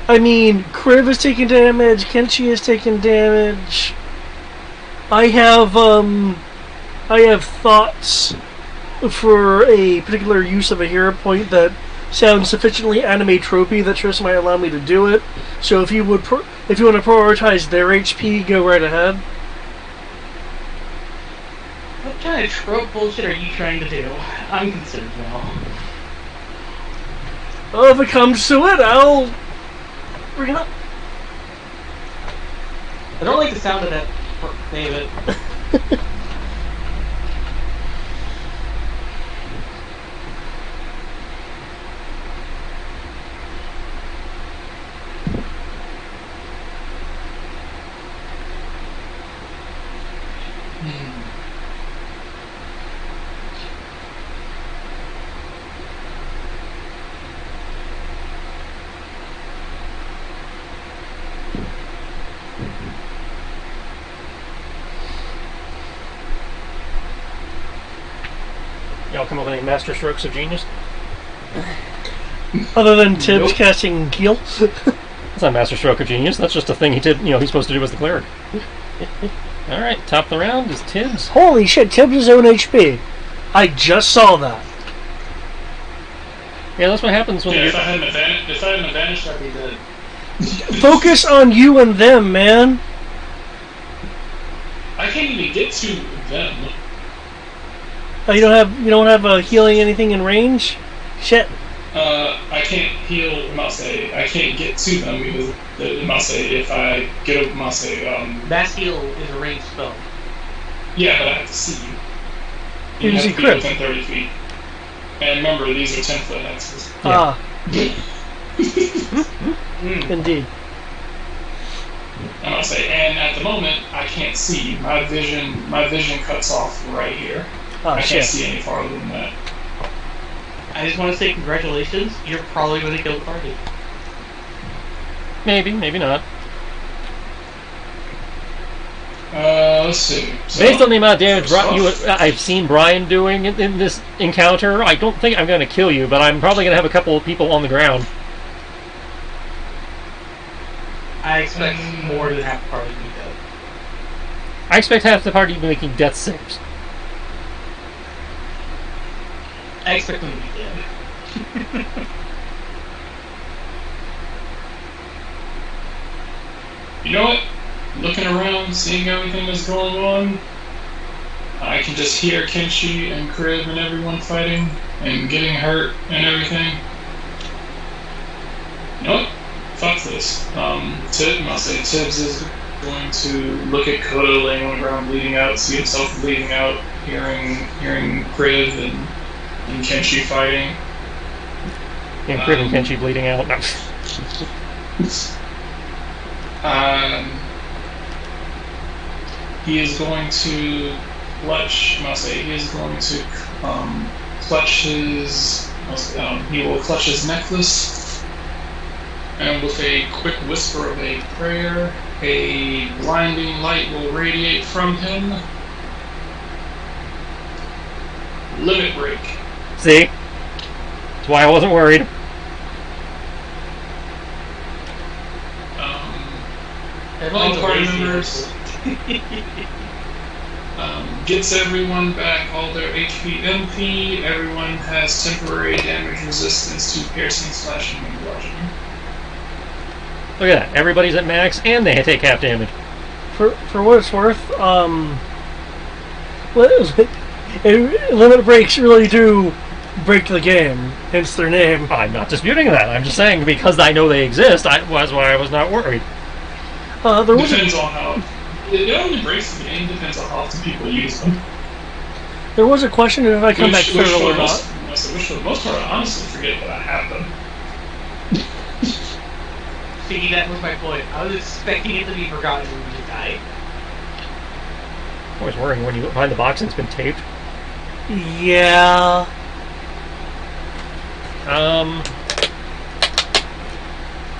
I mean, Kriv is taking damage, Kenshi is taking damage. I have thoughts for a particular use of a hero point that sounds sufficiently anime-tropey that Trish might allow me to do it. So if you want to prioritize their HP, go right ahead. What kind of trope bullshit are you trying to do? I'm concerned now. Oh, if it comes to it, I'll bring it up. I don't like the sound of that, David. don't come up with any master strokes of genius. Other than Tibbs Nope. casting heal. That's not a master stroke of genius. That's just a thing he did. He's supposed to do as the cleric. All right, top of the round is Tibbs. Holy shit, Tibbs is 0 HP. I just saw that. Yeah, that's what happens when Yeah, you if I had an advantage, I'd be dead. Focus on you and them, man. I can't even get to them. You don't have a healing anything in range? Shit. I can't heal Mase. I can't get to them because Mase, if I get a Mase, Mass heal is a ranged spell. yeah, but I have to see you. You You have see to be crit. within 30 feet. And remember, these are 10-foot axes. Ah, Mm. indeed. I must say, and at the moment, I can't see. My vision cuts off right here. Ah, I shit. can't see any farther than that. I just want to say congratulations. You're probably going to kill the party. maybe, maybe not. Let's see. So, Based on the amount of damage first off, I've seen Brian doing in this encounter, I don't think I'm going to kill you, but I'm probably going to have a couple of people on the ground. I expect more than half the party to be dead. I expect half the party to be making death saves. I expect them to be dead. you know what? Looking around, seeing everything that's going on, I can just hear Kenshi and Crib and everyone fighting and getting hurt and everything. You know what? Fuck this. Tibbs is going to look at Kodo laying on the ground bleeding out, see himself bleeding out, hearing Crib and Kenshi fighting. And Crib and Kenshi bleeding out. No. He is going to clutch. He is going to clutch his. He will clutch his necklace, and with a quick whisper of a prayer, a blinding light will radiate from him. Limit break. See? That's why I wasn't worried. All party members. Gets everyone back all their HP MP. Everyone has temporary damage resistance to piercing, slashing, and bludgeoning. Look at that. Everybody's at max, and they take half damage. For what it's worth, limit breaks really do break the game, hence their name. I'm not disputing that. I'm just saying because I know they exist, that's why I was not worried. There was Depends on how. It only breaks the game. Depends on how often people use them. there was a question if I come back which feral for or the not. which for the most part, I honestly forget that I have them. See, that was my point. I was expecting it to be forgotten when we died. I'm always worrying when you find the box and it's been taped. Yeah.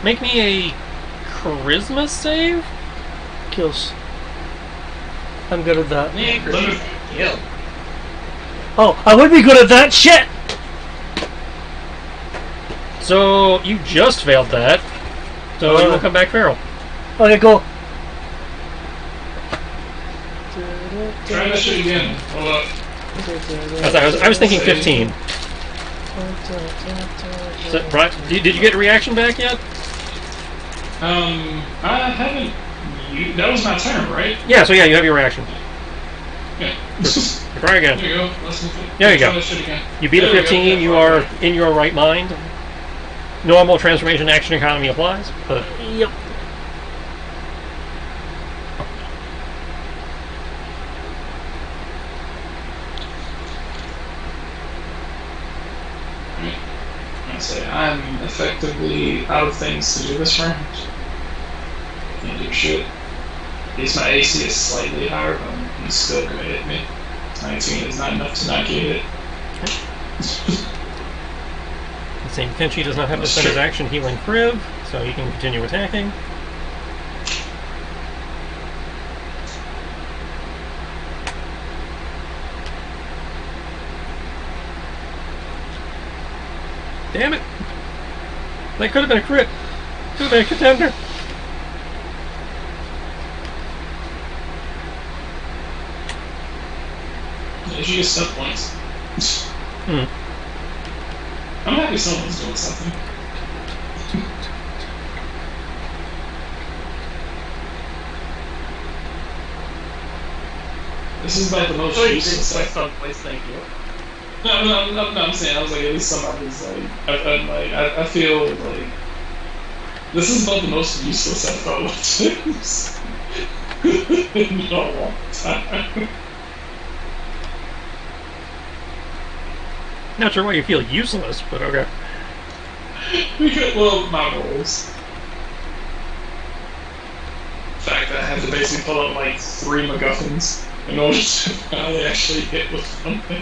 Make me a charisma save? Kills. I'm good at that. Yeah, Christian. Kill. Oh, I would be good at that shit! So, you just failed that. So you will come back feral. Okay, cool. Try that shit again. Hold up. I was thinking 15. So, Brian, did you get a reaction back yet? I haven't. That was my turn, right? Yeah, so yeah, you have your reaction. Yeah. Try again. There you go. Listen to it. There you Try go. that shit again. You beat a There we go. 15, you Yeah, are in your right mind. Normal transformation action economy applies, but Yep. I say I'm effectively out of things to do this round. Can't do shit. At least my AC is slightly higher, but he's still gonna hit me. 19 is not enough to not get hit. the same Kenshi does not have to spend his action healing Crib, so he can continue attacking. Damn it! That could have been a crit. Could have been a contender. Did you get stuff points? Hmm. I'm happy someone's doing something. This is like the most useless stuff. Someplace, thank you. No, I'm saying, I was like, at least somebody's like, I feel like, this is about the most useless I've felt with Tips in a long time. Not sure why you feel useless, but okay. Because, well, my rolls. The fact that I had to basically pull up like 3 MacGuffins in order to finally actually hit with something.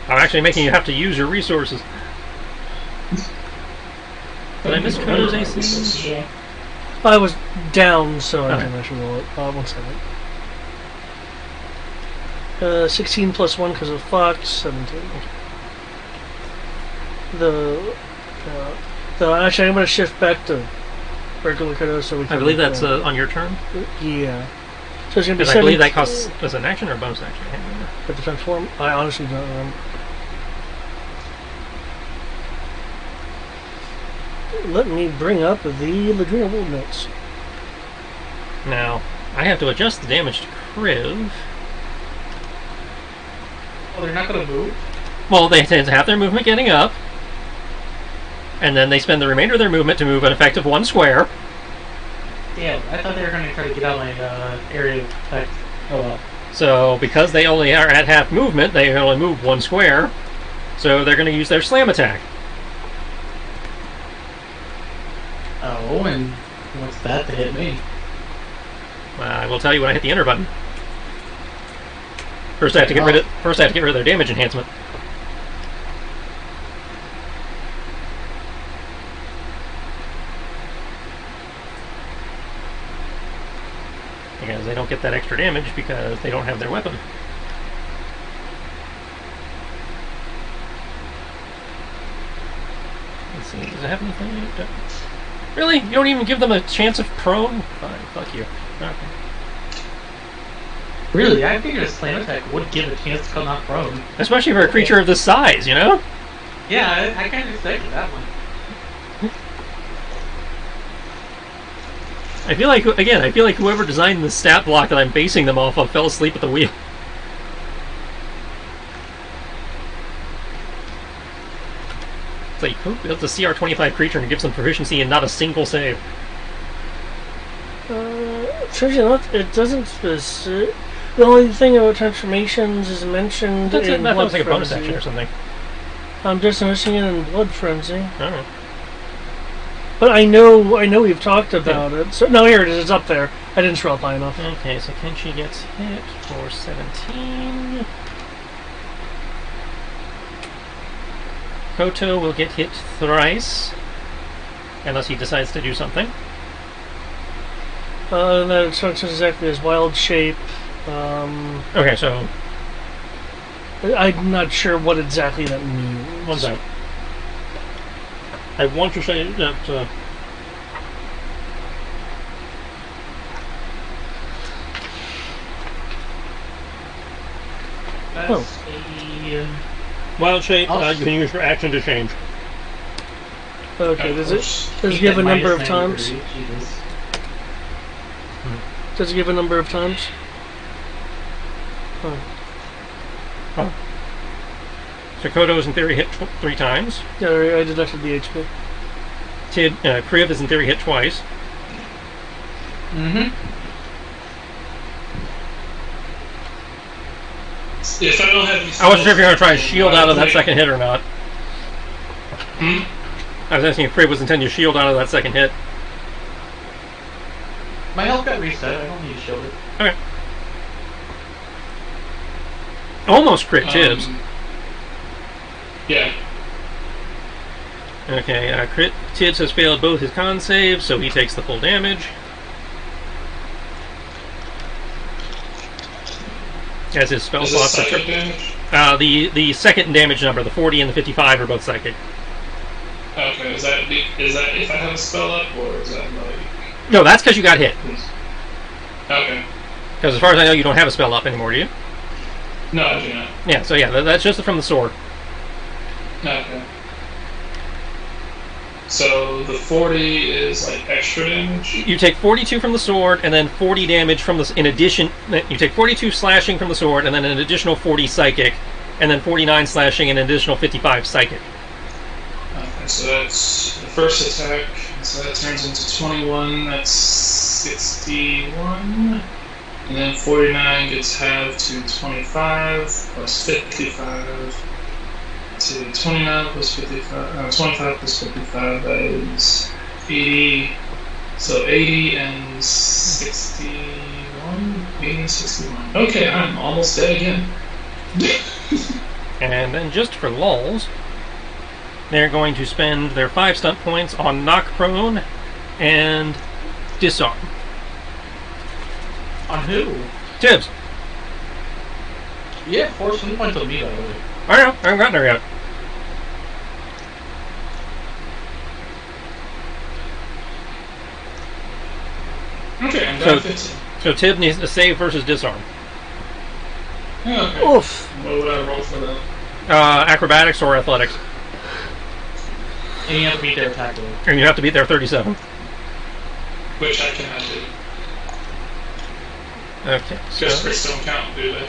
I'm actually making you have to use your resources. Did I miss Koto's AC? Yeah. I was down, so I Okay. didn't actually roll it. 1 second. 16 plus 1 because of Fox, 17. Actually, I'm going to shift back to regular Koto so we can... I believe that's on your turn. Yeah. So it's going to be Because I believe that costs as an action or a bonus action. I can't remember. At the transform? I honestly don't remember. Let me bring up the Ladrina World Notes. Now, I have to adjust the damage to Kriv. Oh, they're not gonna move? Well, they tend to have their movement getting up, and then they spend the remainder of their movement to move an effective 1 square. Damn, I thought they were gonna try to get out my area of effect. Oh well. So, because they only are at half movement, they only move 1 square, so they're going to use their slam attack. Oh, and what's that to hit me? I will tell you when I hit the enter button. First, I have to get rid of their damage enhancement. Because they don't get that extra damage because they don't have their weapon. Let's see, does it have anything? Really? You don't even give them a chance of prone? Fine, fuck you. Okay. Really? I figured a slam attack would give a chance to come out prone. Especially for a creature of this size, you know? Yeah, I kind of expected that one. I feel like whoever designed the stat block that I'm basing them off of fell asleep at the wheel. It's like, oh, it's a CR25 creature and it gives them proficiency in not a single save. Strangely enough, it doesn't specific. The only thing about transformations is mentioned That's it, in that Blood was like a bonus Frenzy. action or something. I'm just noticing it in Blood Frenzy. Alright. But I know we've talked about it. So no, here it is. It's up there. I didn't scroll up high enough. Okay, so Kenshi gets hit for 17. Koto will get hit thrice. Unless he decides to do something. And that it functions exactly as Wild Shape. Okay, so I'm not sure what exactly that means. one sec. I want to say that That's a... wild shape, Oh. you can use your action to change. Okay, does it give a number of times? Does it give a number of times? Oh. So Koto is in theory hit 3 times. Yeah, I deducted the HP. Kriv is in theory hit twice. Mm-hmm. If I don't have any I wasn't sure if you were going to try and shield out of that second hit or not. Hmm? I was asking if Kriv was intending to shield out of that second hit. My health got reset. I don't need to shield it. Okay. Almost crit Tibbs. Yeah. Okay, crit Tibbs has failed both his con saves, so he takes the full damage. as his spell Is this slots. psychic damage? The second damage number, the 40 and the 55, are both psychic. Okay, is that if I have a spell up, or is that like... No, that's because you got hit. Okay. Because as far as I know, you don't have a spell up anymore, do you? No, I do not. Yeah, so yeah, that's just from the sword. Okay. So the 40 is like extra damage? You take 42 from the sword, and then 40 damage from the... In addition, you take 42 slashing from the sword, and then an additional 40 psychic, and then 49 slashing, and an additional 55 psychic. Okay, so that's the first attack. So that turns into 21, that's 61. And then 49 gets halved to 25, plus 55. To 29 plus 55, 25 plus 55, that is 80. So 80 and 61? 80 and 61. Okay, I'm almost dead again. And then just for lulz, they're going to spend their 5 stunt points on knock prone and disarm. On who? Tibbs. Yeah, 4 swing points on me, by the way. I know, I haven't gotten there yet. Okay, I'm down 15. So Tib needs to save versus disarm. Okay. Oof. What would I roll for that? Acrobatics or athletics. And you have to beat their attack roll. And you have to beat their 37. Which I cannot do. Okay, Just so... crits don't count, do they?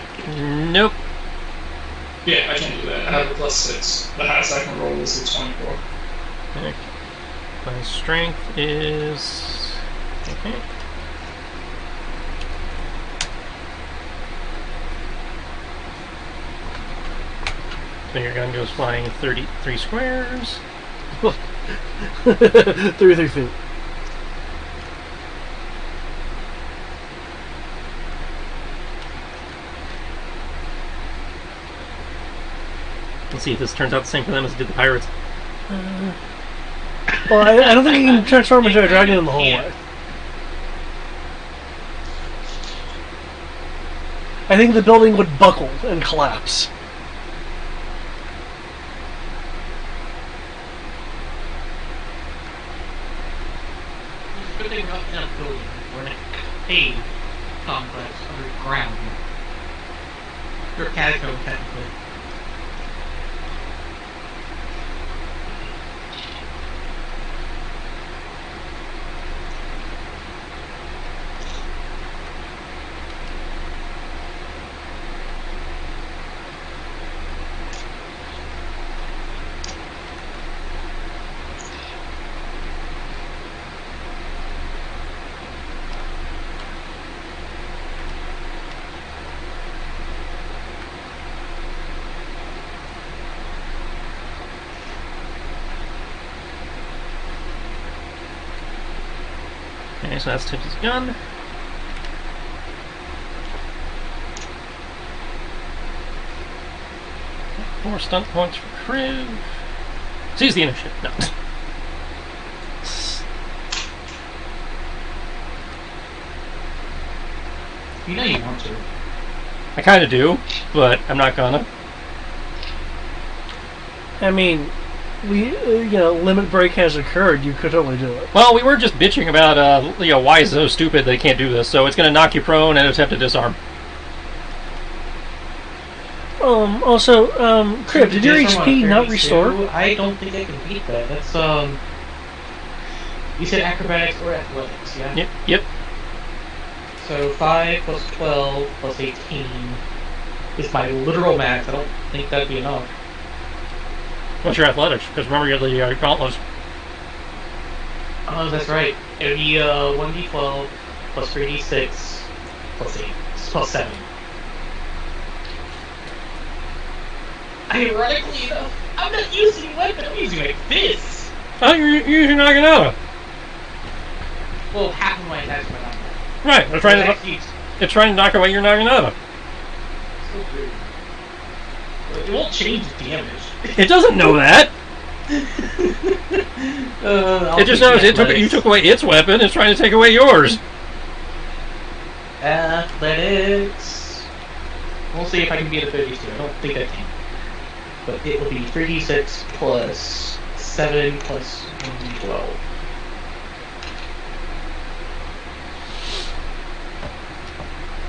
Nope. Yeah, I can do that. I have a plus 6. The highest I can roll is a 24. Okay. My strength is... Okay. So your gun goes flying 33 squares. 33 feet. Let's see if this turns out the same for them as it did the pirates. Well, I don't think you can transform into a dragon in the whole way. I think the building would buckle and collapse. Good thing we're not in a building. We're in a cave complex underground. You're a catacomb, technically. Okay, so that's Tibbs' gun. More stunt points for Kriv. Seize the initiative. No. You know you want to. I kind of do, but I'm not gonna. I mean, limit break has occurred. You could totally do it. Well, we were just bitching about, why is it so stupid they can't do this, so it's gonna knock you prone and attempt to disarm. Also, Crib, did your HP not restore? I don't think I can beat that. That's, you said acrobatics or athletics, yeah? Yep. So 5 plus 12 plus 18 is my literal max. I don't think that'd be enough. What's your athletics? Because remember, you're the gauntlets. Oh, that's right. It'd be 1d12 plus 3d6 plus 8 plus 7. Ironically enough, I'm not using a weapon. I'm using my fists. Oh, you're using Naginata. Well, half of my attacks are not. Right, it's trying to knock away your Naginata. So weird. It won't change the damage. It doesn't know that. It just knows you took away its weapon. It's trying to take away yours. Athletics. see if I can beat a 32. I don't think I can. But it will be 3d6 plus 7 plus 12.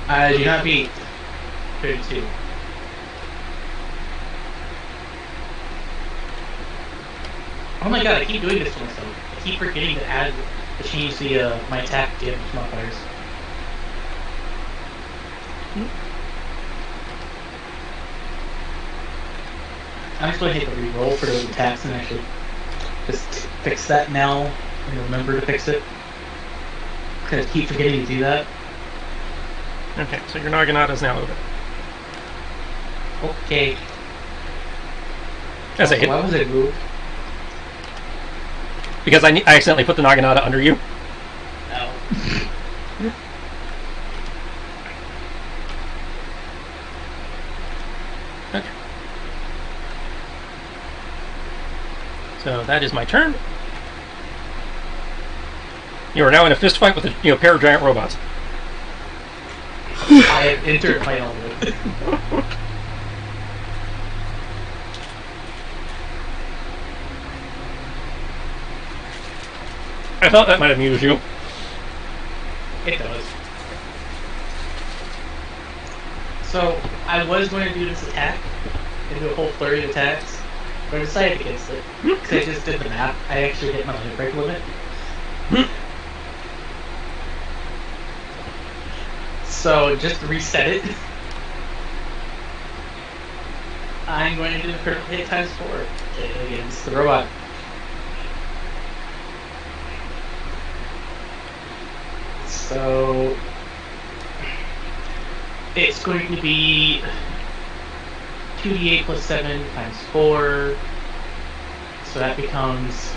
I do not beat 32. Oh my god, I keep doing this to myself. I keep forgetting to change my attack damage modifiers. I'm just going to hit the reroll for those attacks and actually just fix that now and remember to fix it. Because I keep forgetting to do that. Okay, so your Naginata is now over. Okay. As I hit, Why was it moved? because I accidentally put the Naginata under you. Oh. Okay. So that is my turn. You are now in a fist fight with a pair of giant robots. I have entered my element. I thought that might amuse you. It does. So, I was going to do this attack, and do a whole flurry of attacks, but I decided against it. Because I just did the math. I actually hit my limit break limit. So, just reset it. I'm going to do the critical hit times 4 against the robot. So it's going to be 2d8 plus 7 times 4. So that becomes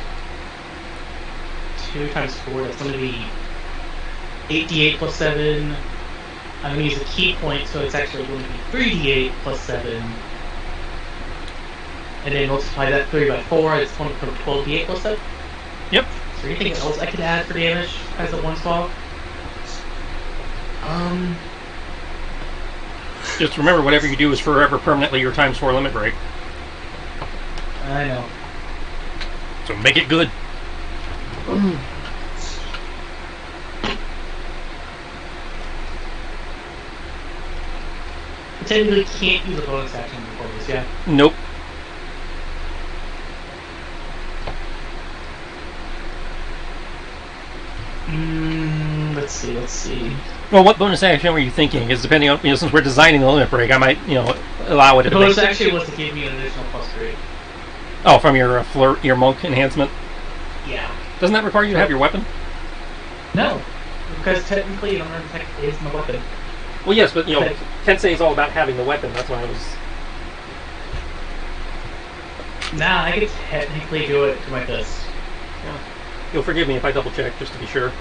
2 times 4. That's going to be 8d8 plus 7. I'm going to use a key point, so it's actually going to be 3d8 plus 7. And then multiply that 3 by 4. It's going to become 12d8 plus 7. Yep. Is there anything else I can add for damage as a one spell? Just remember, whatever you do is forever permanently your times 4 limit break. I know. So make it good. Technically can't use a bonus action before this, yeah? Nope. Let's see. Well, what bonus action were you thinking? Because depending on, since we're designing the limit break, I might, allow it The to bonus be. action was to give me an additional +3. Oh, from your your monk enhancement? Yeah. Doesn't that require you to have your weapon? No. Because technically, an unarmed attack is my weapon. Well, yes, but, Tensei is all about having the weapon. That's why I was... Nah, I could technically do it to my fist. Yeah. You'll forgive me if I double check, just to be sure.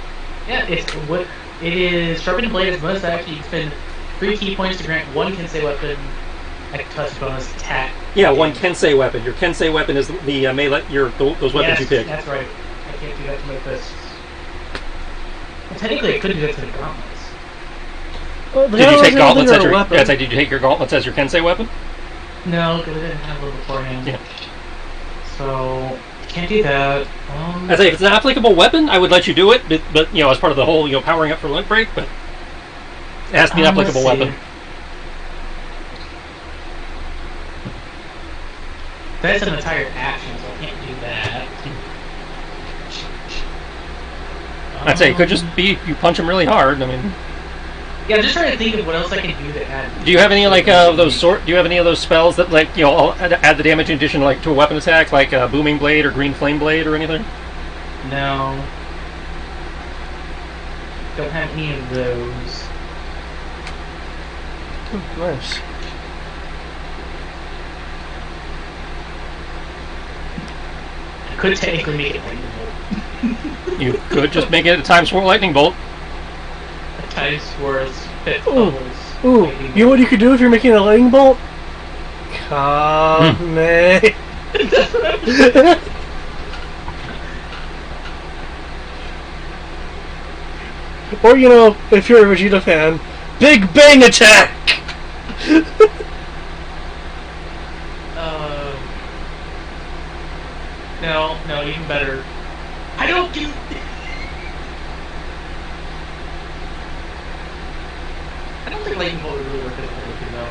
Yeah, it is Sharpened Blade is bonus action. You can spend 3 key points to grant 1 Kensei weapon a touch bonus attack. Yeah, 1 Kensei weapon. Your Kensei weapon is the melee, those weapons you pick. That's right. I can't do that to my fists. Well, technically, I could do that to the gauntlets. Well, Did you take gauntlets as your weapon? did you take your gauntlets as your Kensei weapon? No, because I didn't have one beforehand. Yeah. So, can't do that. I say if it's an applicable weapon, I would let you do it, but as part of the whole powering up for limit break, but it has to be an applicable let's see. weapon. That's an entire action, so I can't do that. I'd say it could just be you punch him really hard. I mean, Yeah, I'm just trying to think of what else I can do to add. do you have any Do you have any of those spells that add the damage in addition to a weapon attack, like Booming Blade or Green Flame Blade or anything? No. Don't have any of those. Nice. I could technically make it lightning bolt. You could just make it a times 4 lightning bolt. A times 4 is 5th Ooh. levels. Ooh, you know what you could do if you're making a lightning bolt? Hmm. Kame. Or, if you're a Vegeta fan, Big Bang Attack! No, even better. I don't do. I don't think lightning bolt would really work as a no.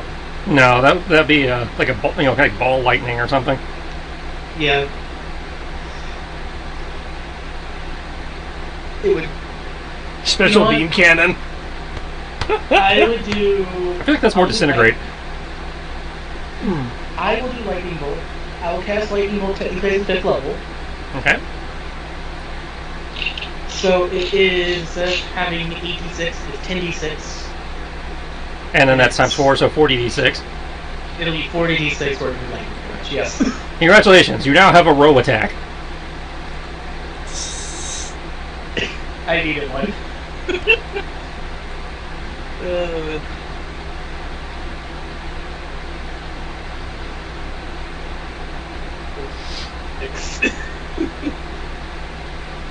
No, that'd be like a like ball lightning or something. Yeah. It would. Special You know beam what? cannon. I would do. I feel like that's more disintegrate. I will do lightning bolt. I will cast lightning bolt technically at 5th level. Okay. So it is having 8d6, it's 10d6. And then that's times 4, so 40d6. It'll be 40d6 for lightning damage. Yes. Congratulations, you now have a row attack. I needed one.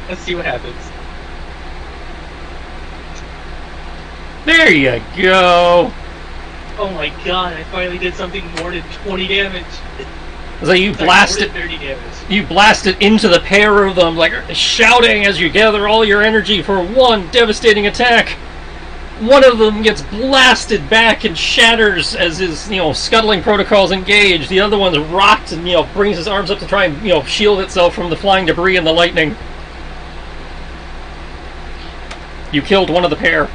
Let's see what happens. There you go. Oh my god, I finally did something more than 20 damage. So you Sorry, blast more it. than 30 damage. You blast it into the pair of them, like shouting as you gather all your energy for one devastating attack. One of them gets blasted back and shatters as his, scuttling protocols engage. The other one's rocked and, brings his arms up to try and, shield itself from the flying debris and the lightning. You killed one of the pair.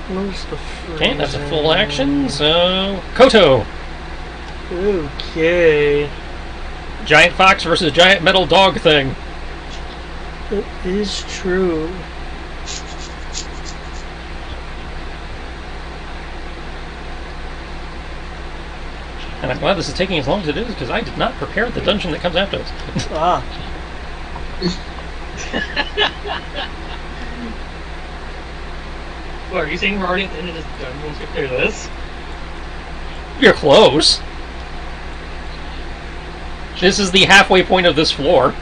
Where's the Okay, that's a full action, so... Koto! Okay. Giant fox versus giant metal dog thing. It is true. And I'm glad this is taking as long as it is, because I did not prepare the dungeon that comes after this. Ah. What, are you saying we're already at the end of this dungeon once we clear this? You're close. This is the halfway point of this floor.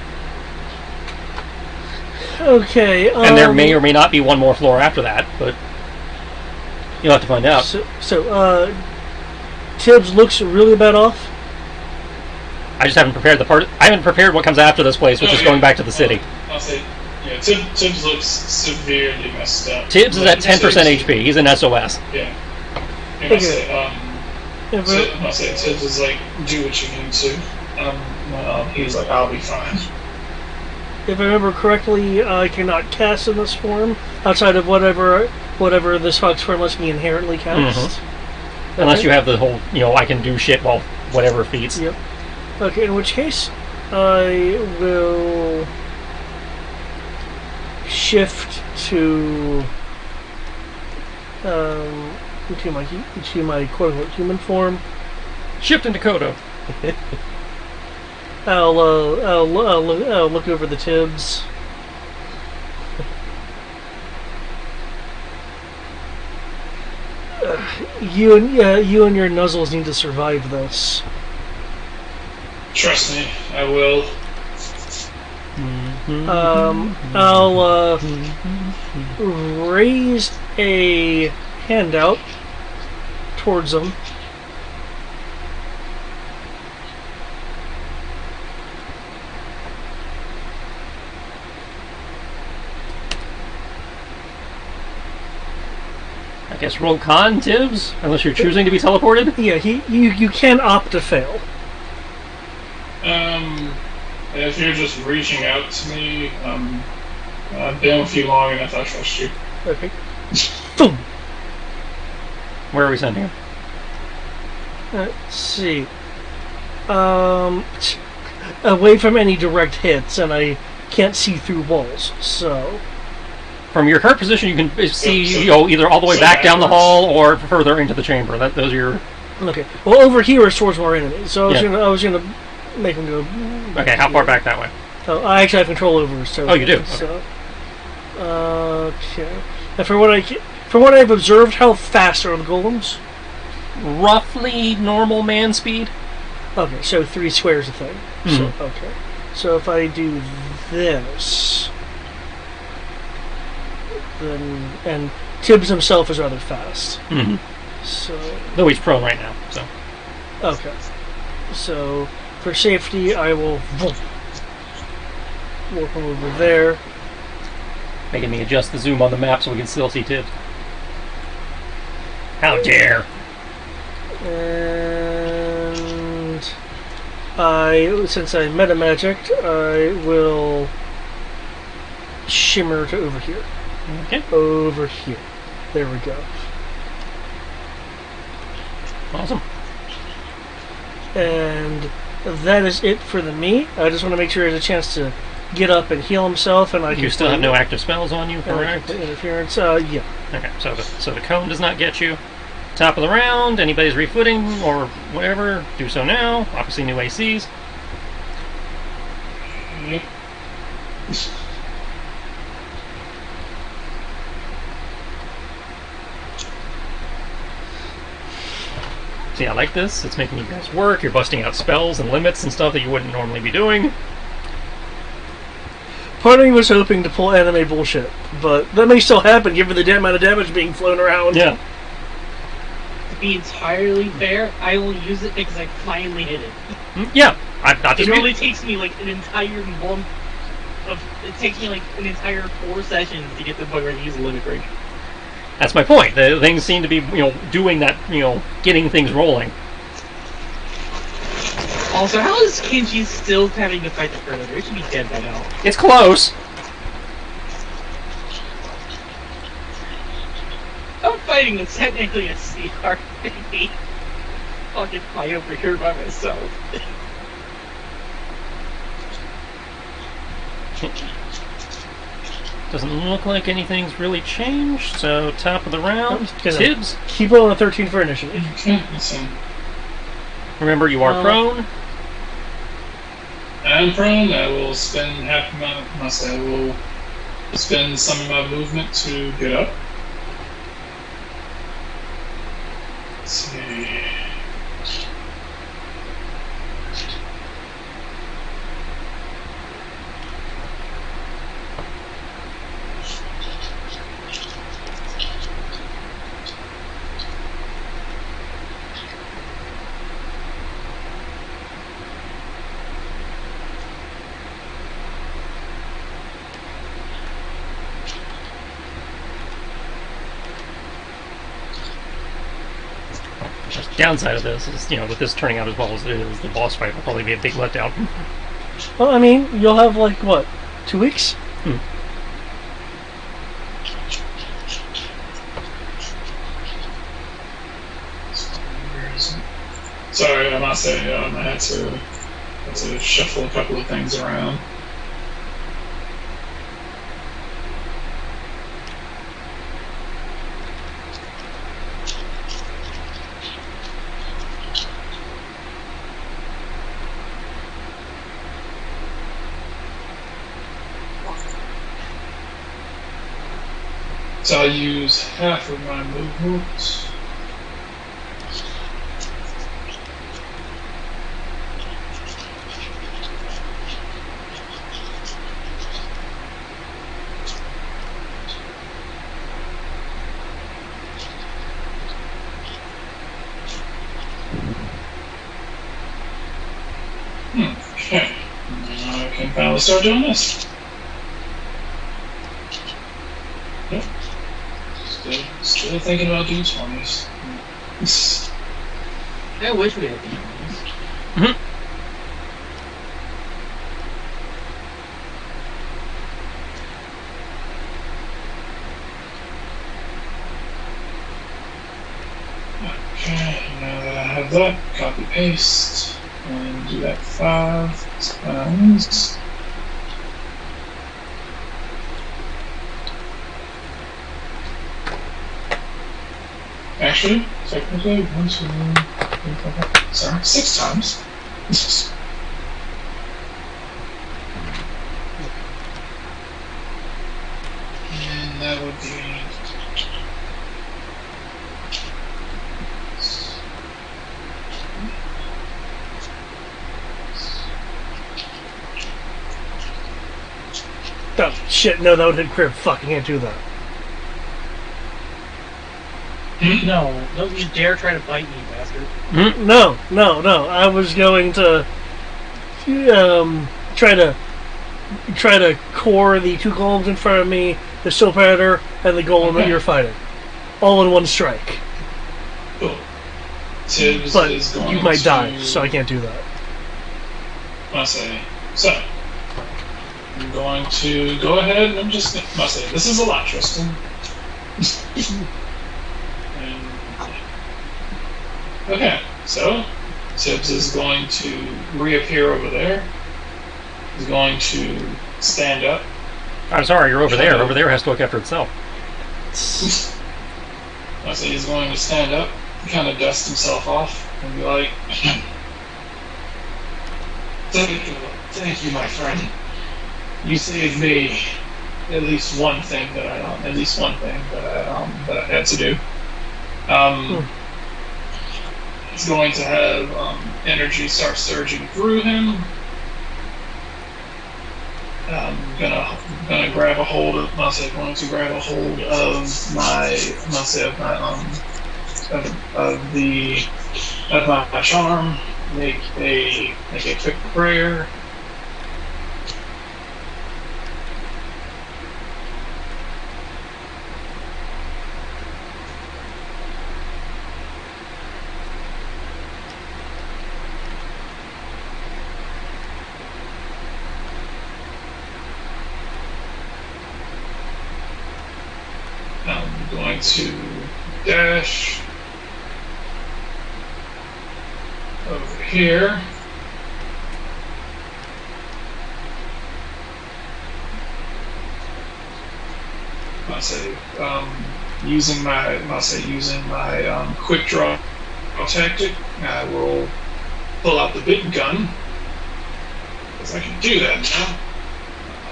Okay. And there may or may not be one more floor after that, but you'll have to find out. So, Tibbs looks really bad off. I just haven't prepared the part. I haven't prepared what comes after this place, which is going back to the city. I'll say, yeah, Tibbs looks severely messed up. Tibbs is at 10% HP. He's an SOS. Yeah. And Okay. I'll say Tibbs is like, do what you need to. He's like, I'll be fine. If I remember correctly, I cannot cast in this form outside of whatever this fox form lets me inherently cast. Unless you have the whole, I can do shit while whatever feats. Yep. Okay, in which case, I will shift to my quote-unquote human form. Shift into Kodo. I'll look over the Tibbs. You and your nuzzles need to survive this. Trust me, I will. I'll raise a hand out towards them. I guess roll con, Tibbs, unless you're choosing to be teleported. Yeah, you can opt to fail. If you're just reaching out to me, I've been with you long enough, I trust you. Okay. Boom. Where are we sending him? Let's see. Away from any direct hits, and I can't see through walls, so... From your current position, you can see either all the way back down the hall or further into the chamber. Those are your... Okay. Well, over here is towards more enemies, so I was gonna make them go... Okay, how far back that way? Oh, I actually have control over his territory. Oh, you do? So, okay. And from what I've observed, how fast are the golems? Roughly normal man speed. Okay, so 3 squares a thing. Mhm. So, okay. So if I do this... and Tibbs himself is rather fast. Mm-hmm. So Though he's prone right now, so. okay. So for safety, I will walk him over there. Making me adjust the zoom on the map so we can still see Tibbs. How dare! And since I meta magicked, I will shimmer to over here. Okay. Over here. There we go. Awesome. And that is it for the me. I just want to make sure he has a chance to get up and heal himself, and I You still have no active spells on you, and I can correct? play interference. Yeah. Okay, so the cone does not get you. Top of the round, anybody's refooting or whatever, do so now. Obviously new ACs. Yep. See, I like this. It's making you guys work. You're busting out spells and limits and stuff that you wouldn't normally be doing. Part of me was hoping to pull anime bullshit, but that may still happen given the amount of damage being flown around. Yeah. To be entirely fair, I will use it because I finally hit it. Yeah. I'm not It disputing. only takes me like an entire month of. It takes me like an entire 4 sessions to get to the point where I use a limit break. That's my point. The things seem to be, doing that, getting things rolling. Also, how is Kenji still having to fight the Predator? It should be dead by now. It's close. I'm fighting is technically a CR. Fucking fight over here by myself. Doesn't look like anything's really changed, so top of the round, Good. Tibbs. Keep rolling a 13 for initiative. Okay, so Remember, you are prone. I'm prone. I will spend half my. I will spend some of my movement to get up. Let's see. Downside of this is, with this turning out as well as it is, the boss fight will probably be a big letdown. Well, I mean, you'll have like what, 2 weeks? Where is it? Sorry, I must say I had to shuffle a couple of things around. So I'll use half of my movement. Okay. Now I can finally start doing this. Yep. Still thinking about doing 20s. I wish we had these. Okay, now that I have that, copy paste and do that 5 times. Actually, technically, 1, 2, 3, 4, 5, sorry, 6 times. And that would be. Oh, shit, no, that would hit crit. Fuck, I can't do that. No, don't you dare try to bite me, bastard. No. I was going to try to core the two golems in front of me, the soap adder, and the golem that you're fighting, all in one strike. Cool. Tibbs But is going you might to, die, so I can't do that. I say, so I'm going to go ahead and I'm just I say this is a lot, Tristan. And, okay, so Tibbs is going to reappear over there. He's going to stand up. I'm sorry, you're over there. Over there has to look after itself. I say he's going to stand up, kind of dust himself off, and be like, Thank you, my friend. You saved me at least one thing that I had to do. He's going to have energy start surging through him. Gonna grab a hold of my charm. Make a quick prayer. I'm going to dash over here. Using my quick draw tactic, I will pull out the big gun because I can do that now.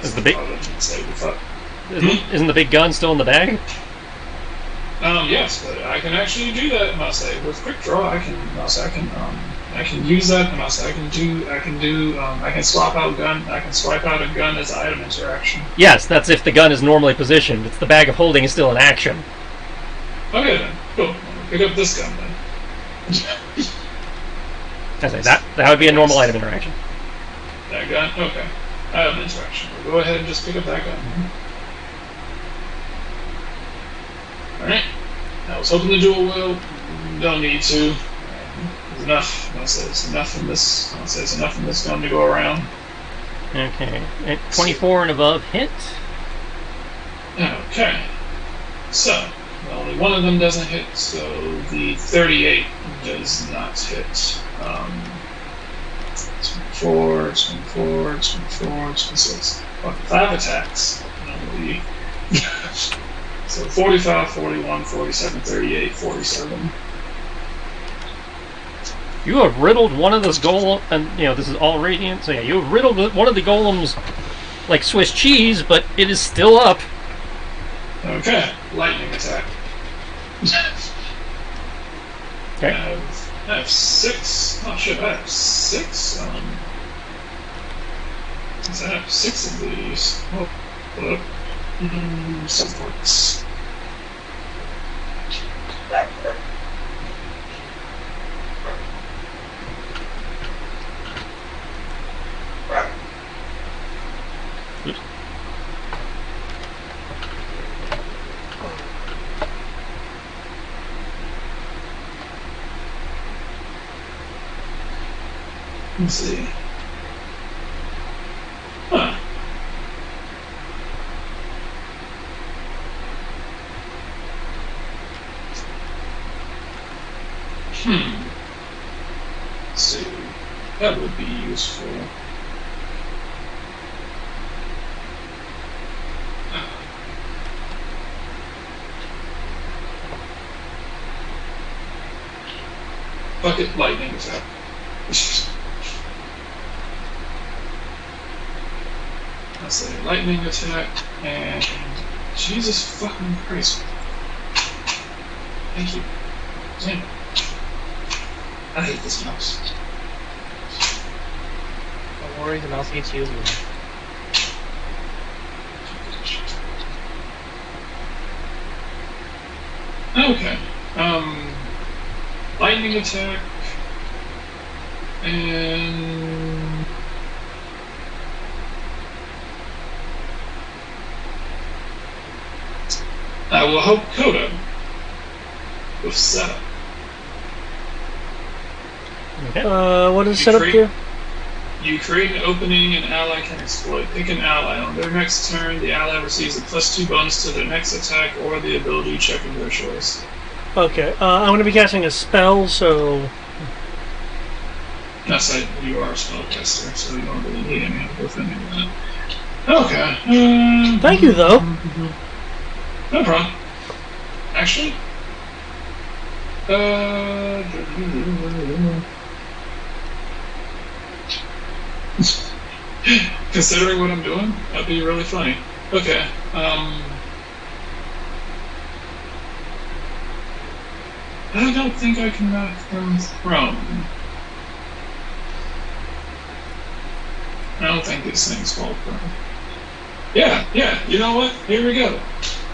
Is the big? Hmm? Isn't the big gun still in the bag? Yes, but I can actually do that. With quick draw, I can use that. I can swap out gun. I can swipe out a gun as item interaction. Yes, that's if the gun is normally positioned. It's the bag of holding is still in action. Okay then, cool. Pick up this gun then. I say that would be a normal item interaction. That gun, okay. Item interaction. We'll go ahead and just pick up that gun. Alright. I was hoping to do a will. Don't need to. There's enough. There's enough in this. There's enough in this gun to go around. Okay. 24 and above hit. Okay. So, only one of them doesn't hit, so the 38 does not hit. 24, 26. 5 attacks. So 45, 41, 47, 38, 47. You have riddled one of those golem, and this is all radiant. So yeah, you have riddled one of the golems like Swiss cheese, but it is still up. Okay, lightning attack. Okay. I have 6. Not sure. I have 6. I have 6 of these. Oh, hold up. Supports. Oops. Let's see. Huh. Let's see. That would be useful. Bucket lightning attack. Let's say lightning attack and Jesus fucking Christ. Thank you. Damn. I hate this mouse. Don't worry, the mouse hates you. Okay. Lightning attack. And I will help Coda with setup. Okay. What does You setup create- do? You create an opening an ally can exploit. Pick an ally. On their next turn, the ally receives a +2 bonus to their next attack or the ability check of their choice. Okay, I'm going to be casting a spell, so... That's like you are a spellcaster, so you don't really need any help with any of that. Okay. Thank you, though. No problem. Actually, considering what I'm doing, that'd be really funny. Okay. I don't think I can knock them prone. I don't think these things fall prone. Yeah. You know what? Here we go.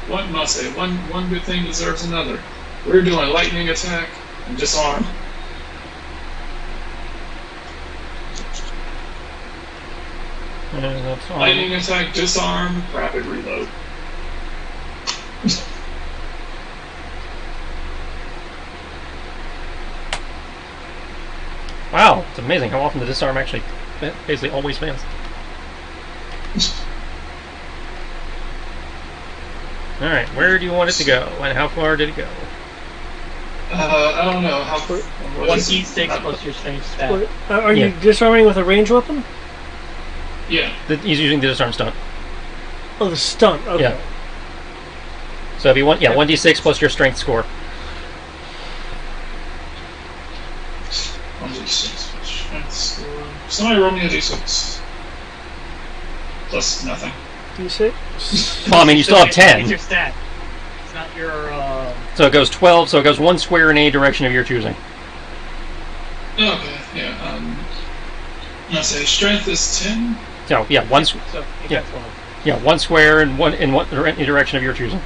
One good thing deserves another. We're doing lightning attack and disarm. That's all. Lightning attack, disarm, rapid reload. Wow, it's amazing how often the disarm actually basically always fails. Alright, where do you want it to go? And how far did it go? I don't know how. 1d6 plus your strength stat. Are you Yeah. disarming with a ranged weapon? Yeah. He's using the disarm stunt. Oh, the stunt. Okay. Yeah. So if you want, 1d6 plus your strength score. 1d6 plus strength score. Somebody roll me a d6. Plus nothing. D6? Well, I mean, you still have It's 10. your stat. It's not your. So it goes 12, so it goes one square in any direction of your choosing. Okay, yeah. Let's say strength is 10. So, yeah, So you Yeah. got 12. one square in any direction of your choosing.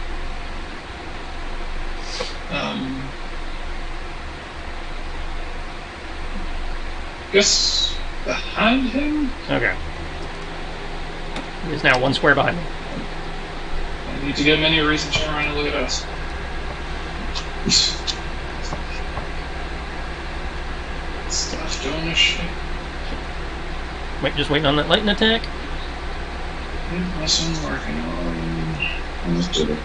Guess behind him? Okay. He's now one square behind me. I need to give him any reason to turn around and look at us. Stuff doing this shit. Just waiting on that lightning attack. This one's working on. Let's do it.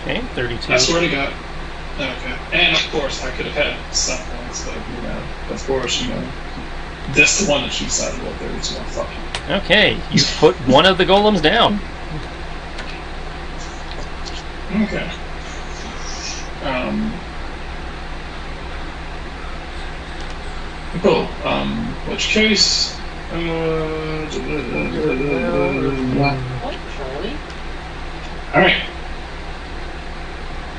Okay, 32. I swear to God. Okay. And of course, I could have had some points, but of course, that's the one that you decided what 32. Oh, fuck you. Okay, you put one of the golems down. Okay. Cool. Which case? What, Charlie? All right.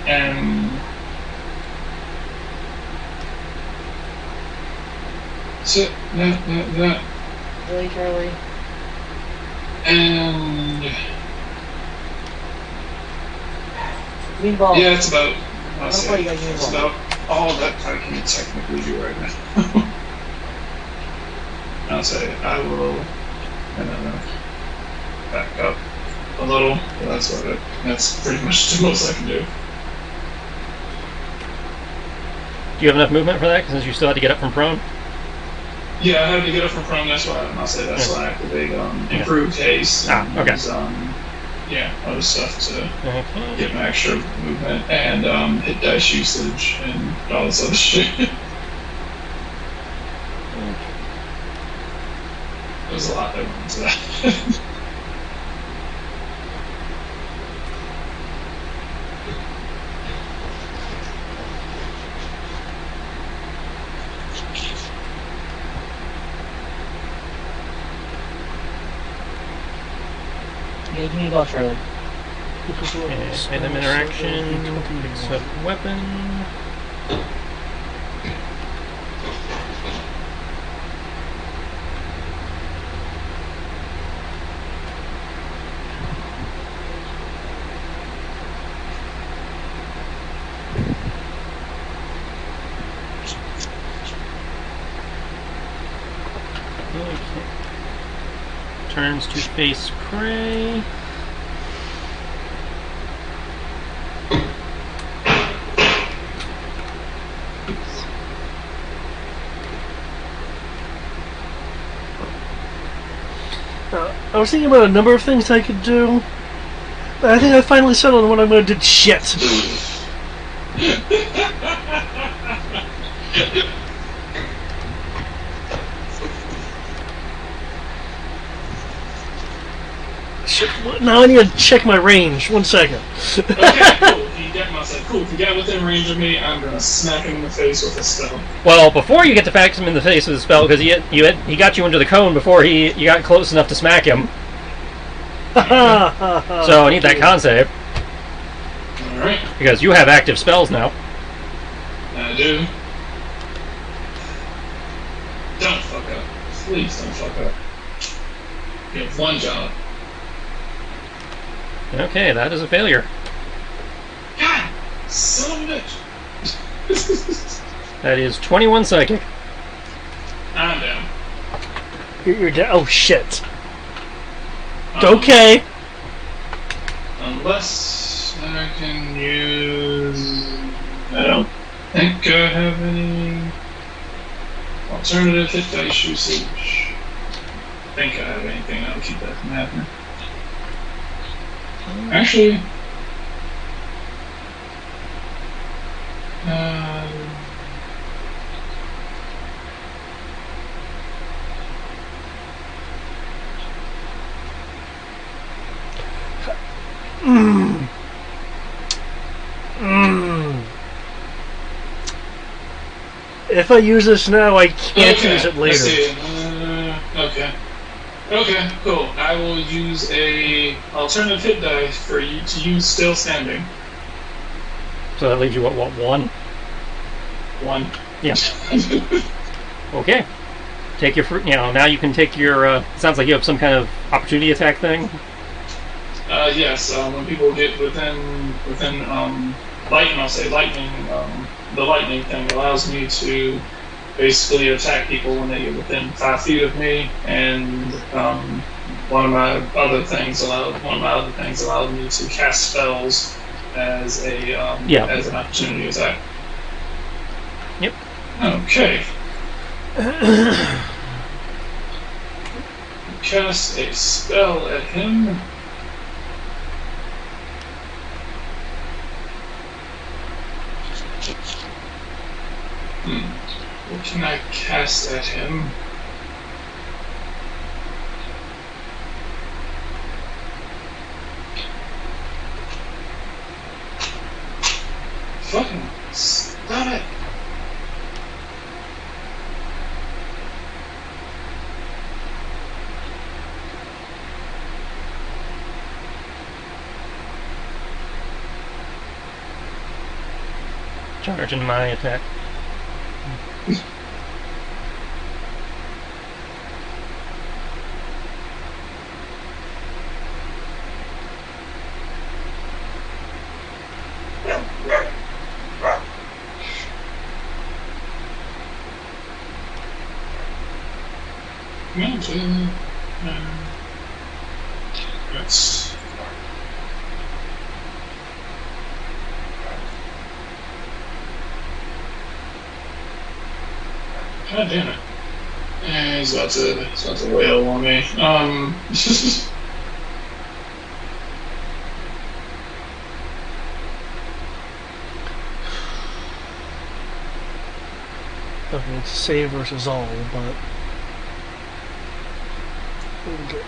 And so that Really, Charlie? and Meanwhile, yeah, it's about. I'll How say, far you got it's meanwhile? about all that I can technically do right now. I'll say I will. And then back up a little. But that's pretty much the most I can do. Do you have enough movement for that? Since you still had to get up from prone? Yeah, I had to get up from prone. That's why I activate improved haste. And okay. use, other stuff to Okay. get my extra movement and hit dice usage and all this other shit. There's a lot that went into that. Yeah, give me a ball, Charlie. Okay, item interaction, picks up weapon. Okay. Turns to face prey. I was thinking about a number of things I could do. But I think I finally settled on what I'm going to do. Shit. Shit. Now I need to check my range. 1 second. Okay, cool. If you get within range of me, I'm gonna smack him in the face with a stone. Well, before you get to fax him in the face with a spell, because he got you into the cone before you got close enough to smack him. So I need that con save. Alright. Because you have active spells now. I do. Don't fuck up. Please don't fuck up. You have one job. Okay, that is a failure. God! Son of a bitch! That is 21 psychic. I'm down. You're down. Oh, shit. Um, Okay. Unless I can use... I don't think I have any alternative hit dice usage. I think I have anything that'll keep that from happening. Actually... If I use this now, I can't okay, use it let's later. see. Okay. Okay, cool. I will use a alternative hit die for you to use still standing. So that leaves you what, 1? 1. Yeah. Okay. Take your fruit. Now you can take your. Sounds like you have some kind of opportunity attack thing. Yes. When people get within lightning, I'll say lightning. The lightning thing allows me to basically attack people when they get within 5 feet of me, and one of my other things allowed me to cast spells as a as an opportunity attack. Yep. Okay. Cast a spell at him. What can I cast at him? Fucking stop it! Charging my attack. That's God damn it. He's about to wail on me. I mean, it's save versus all, but... Okay.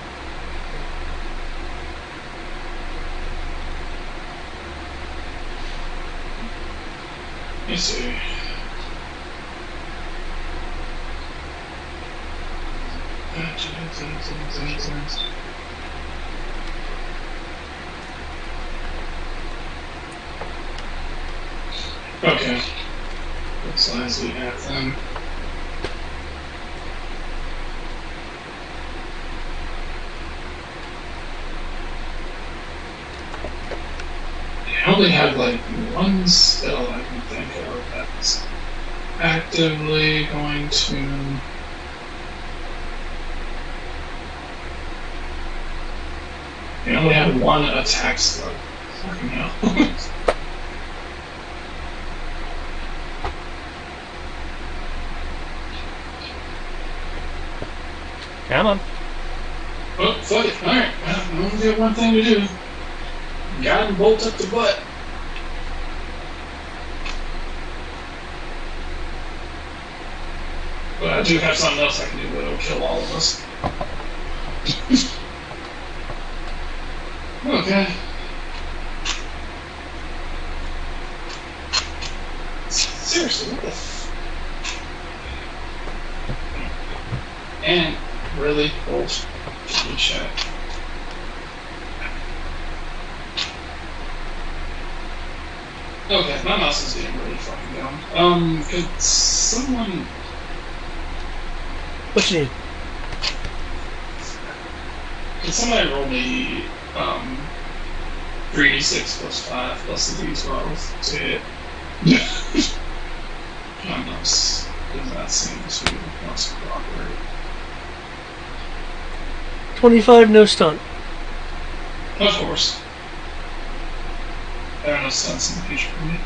Let's see. Okay. Looks like we have them. I only have like one spell I can think of that's actively going to. I only have one attack slot. Fucking hell. Come on. Oh, fuck it. Alright, I only got one thing to do. Guiding bolt up the butt. But I do have something else I can do that'll kill all of us. Okay. Seriously, what the f... And, really? Bolt. Just need shot. Okay, my mouse is getting really fucking dumb. Could someone... What you need? Could somebody roll me, 3d6 plus 5 plus the d12 to hit? My mouse does not seem to want to cooperate. 25, no stunt. Of course. There are no stunts in the future for me.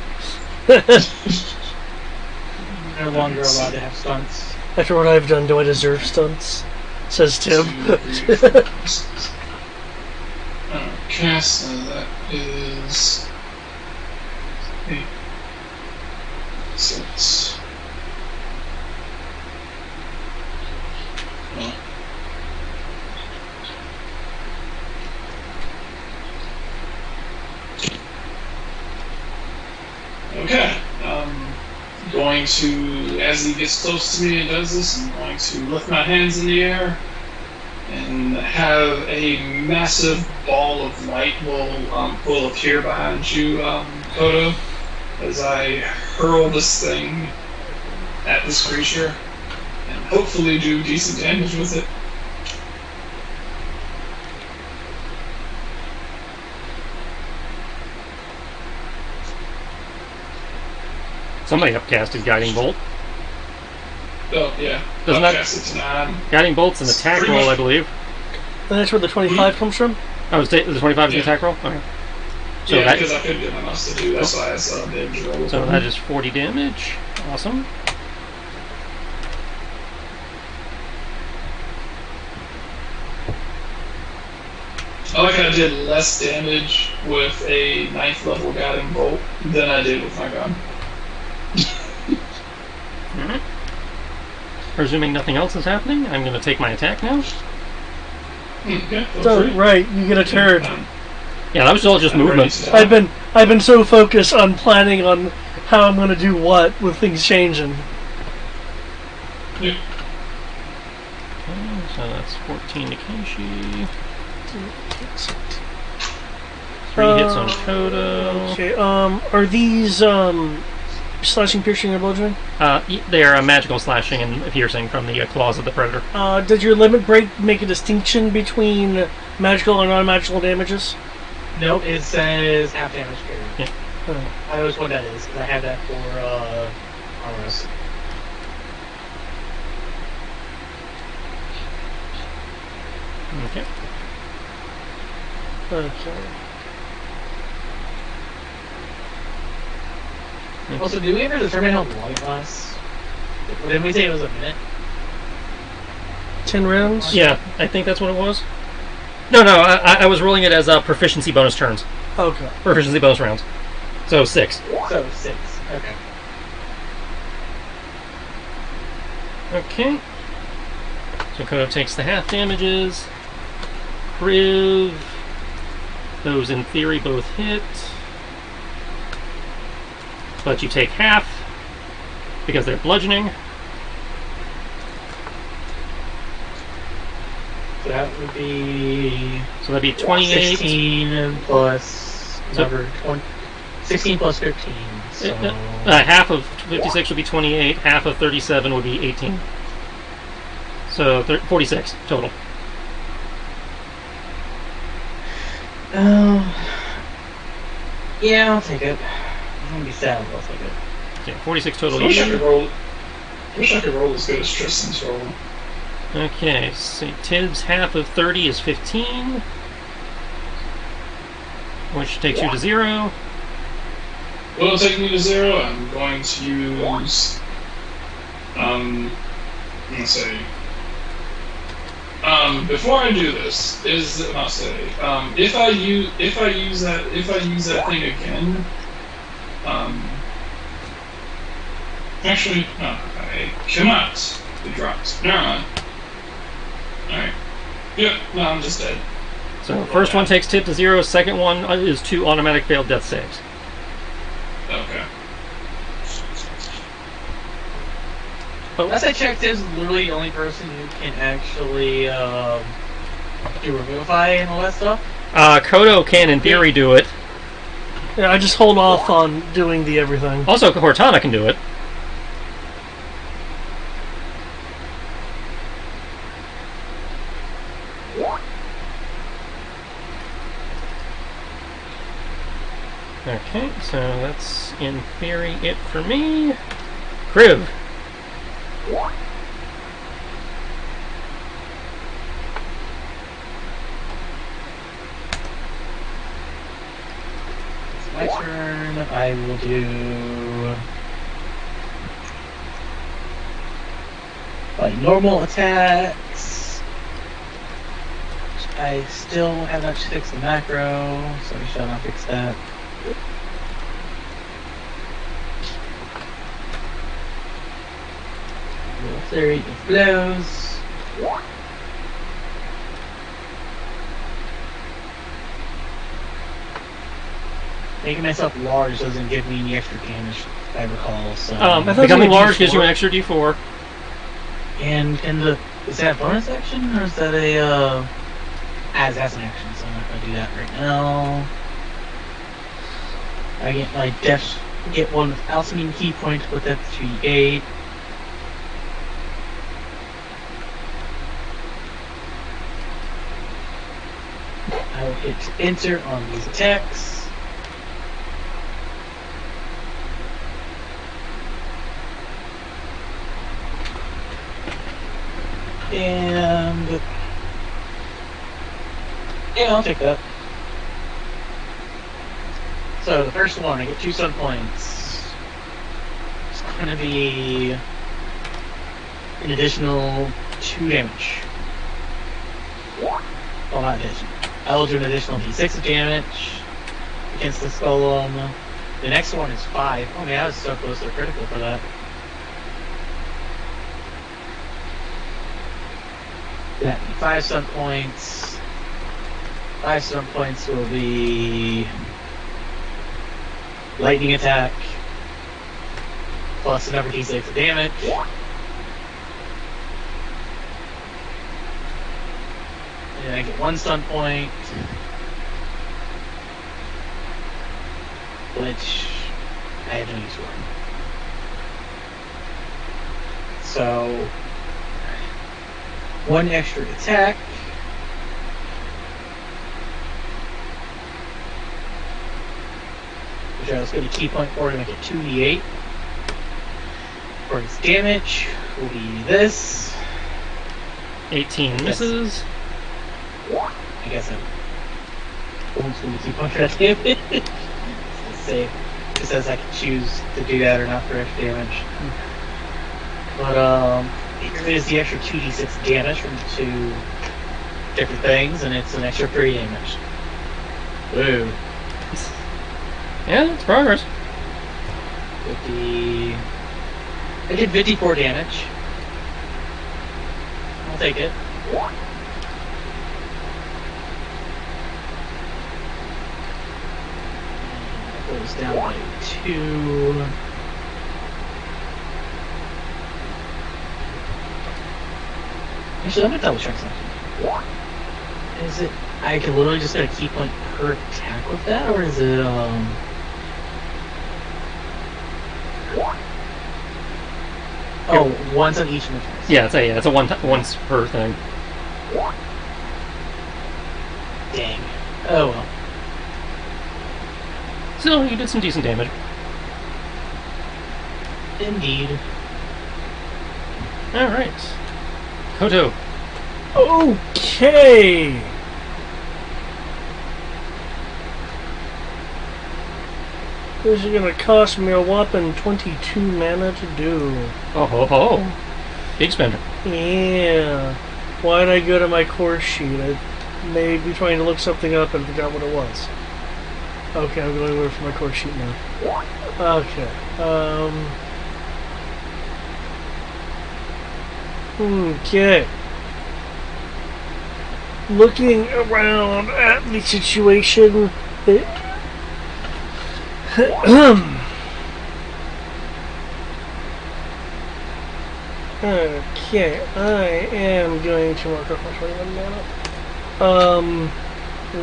No longer allowed to have stunts. After what I've done, do I deserve stunts? Says Tim. Okay, so that is 8, 6. Oh. Okay, going to, as he gets close to me and does this, I'm going to lift my hands in the air and have a massive ball of light will appear behind you, Kodo, as I hurl this thing at this creature and hopefully do decent damage with it. Somebody upcasted Guiding Bolt. Oh, yeah. Doesn't that- Upcast it to 9. Guiding Bolt's an attack Pretty roll, much. I believe. And that's where the 25 comes from? Oh, the 25 is an Yeah. attack roll? Okay. So Yeah, that, because I couldn't get my mouse to do that, so I had a damage roll. so that is 40 damage. Awesome. I like I did less damage with a 9th level guiding bolt than I did with my gun. Alright. Presuming nothing else is happening, I'm going to take my attack now. Okay, feel So, free. right, you get a turn. Yeah, that was all just I'm ready movement. to die. I've been so focused on planning on how I'm gonna do what with things changing. Yeah. Okay, so that's 14 to Kenshi. 3 hits on Kodo. Okay, are these slashing, piercing, or bludgeoning? They are magical slashing and piercing from the claws of the predator. Did your limit break make a distinction between magical and non-magical damages? Nope, it says half damage carry. Yeah. I always what that is, because I have that for armors. Okay. Okay. Also, did we ever determine how long it lasts? Didn't we say it was a minute? 10 rounds? Yeah, I think that's what it was. No, I was rolling it as proficiency bonus turns. Okay. Proficiency bonus rounds. So 6. So, 6. Okay. Okay. So Kodo takes the half damages. Priv. Those in theory both hit. But you take half because they're bludgeoning. So that would be So that'd be 28. 16 plus So- number 20. 16 plus 15. So Half of 56 would be 28. Half of 37 would be 18. So 46 total. Yeah, I'll take it. I'm gonna be sad, but I'll take it. Okay, 46 total. I wish I could roll as good as Tristan's roll. Okay, so Tibbs' half of 30 is 15, which takes you to 0. Will take me to 0. I'm going to use. Let's see. Before I do this, I'll say, if I use that thing again, actually, no, I cannot. It drops. Never mind. Alright. Yep, no, I'm just dead. So first one takes Tib to 0, second one is 2 automatic failed death saves. Okay. Last I checked, is literally the only person who can actually do Revivify and all that stuff. Kodo can in theory do it. Yeah, I just hold off on doing the everything. Also, Cortana can do it. Okay, so that's in theory it for me. Kriv. It's my turn. I will do my normal attacks. I still have not fixed the macro, so I shall not fix that. Roll 30 of blows. Making myself large doesn't give me any extra damage, if I recall. So. Becoming large gives you an extra D4. And is that a bonus action or is that a that's an action? So I'm not gonna do that right now. I get my get one Alcimine key point to put that to 3d8. I will hit enter on these attacks. And yeah, I'll take that. So the first one, I get 2 stun points. It's going to be an additional 2 damage. Well, not additional. I will do an additional d6 of damage against this golem. The next one is 5. Oh man, I was so close to critical for that. That 5 stun points. 5 stun points will be lightning attack plus another d6 of damage. And I get 1 stun point, which I have no use for. So 1 extra attack. Which I was going to key point for to make it 2d8. For its damage will be this. 18 misses. I guess I'm almost going to key point for that damage. Let's see. It says I can choose to do that or not for extra damage. But here is the extra 2d6 damage from 2 different things, and it's an extra 3 damage. Woo. Yeah, it's progress. 50. I did 54 damage. I'll take it. That goes down by 2. Actually, I'm gonna double check something. Is it? I can literally just get a key point per attack with that, or is it Oh, once on each of the turns. Yeah, it's a once per thing. Dang. Oh well. Still, you did some decent damage. Indeed. Alright. Koto. Okay. This is gonna cost me a whopping 22 mana to do. Oh ho ho. Big spender. Yeah. Why'd I go to my course sheet? I may be trying to look something up and forgot what it was. Okay, I'm going away from my course sheet now. Okay. Okay. Looking around at the situation, okay, I am going to mark off my 21 mana.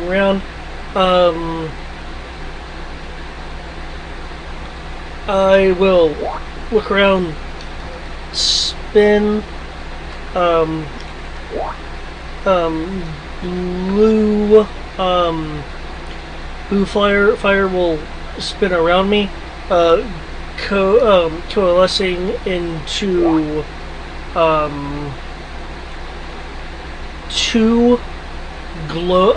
Round. I will look around, spin, blue, blue fire will spin around me, coalescing into, two glow,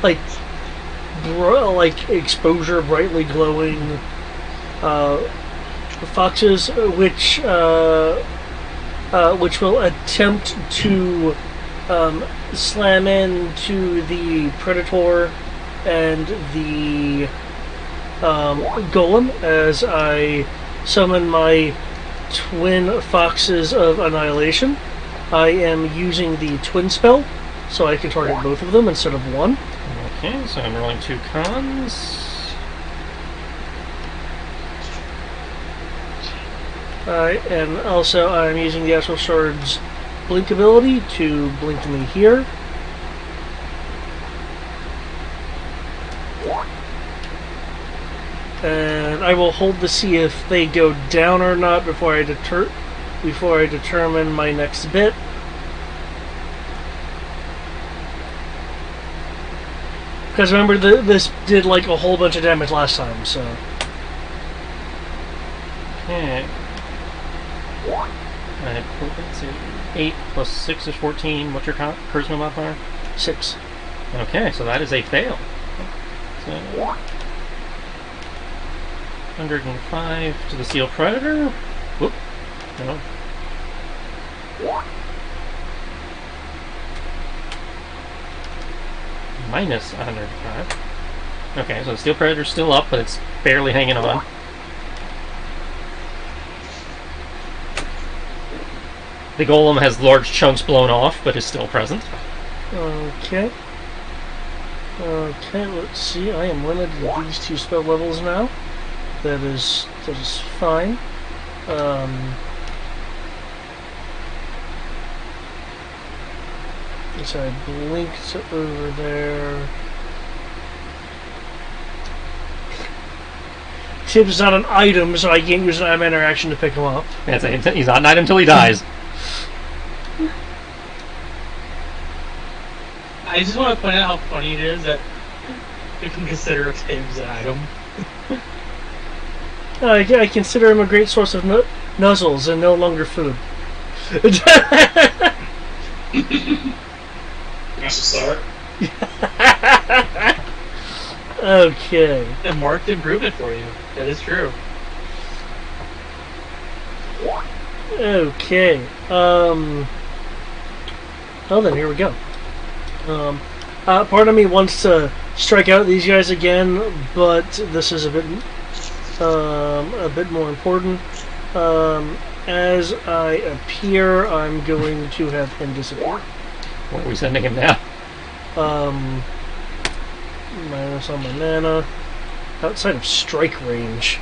like exposure brightly glowing foxes, which will attempt to slam into the predator and the golem as I summon my twin foxes of annihilation. I am using the twin spell, so I can target both of them instead of one. Okay, so I'm rolling 2 cons. And also I'm using the Astral Shard's blink ability to blink me here. And I will hold to see if they go down or not before I determine my next bit. Because remember, this did like a whole bunch of damage last time, so. Okay. Let's see. 8 plus 6 is 14. What's your charisma modifier? 6. Okay, so that is a fail. So 105 to the Steel Predator. Whoop. No. Minus 105. Okay, so the Steel Predator's still up, but it's barely hanging on. The golem has large chunks blown off, but is still present. Okay. Okay, let's see. I am limited to these 2 spell levels now. That is fine. So I blinked over there. Tip's not an item, so I can't use an item interaction to pick him up. That's it. He's not an item until he dies. I just want to point out how funny it is that you can consider Tibbs an item. I consider him a great source of nuzzles and no longer food. That's a start. Okay. A marked improvement for you. That is true. Okay. Well then, here we go. Part of me wants to strike out these guys again, but this is a bit more important. As I appear, I'm going to have him disappear. Where are we sending him now? Minus on my mana. Outside of strike range.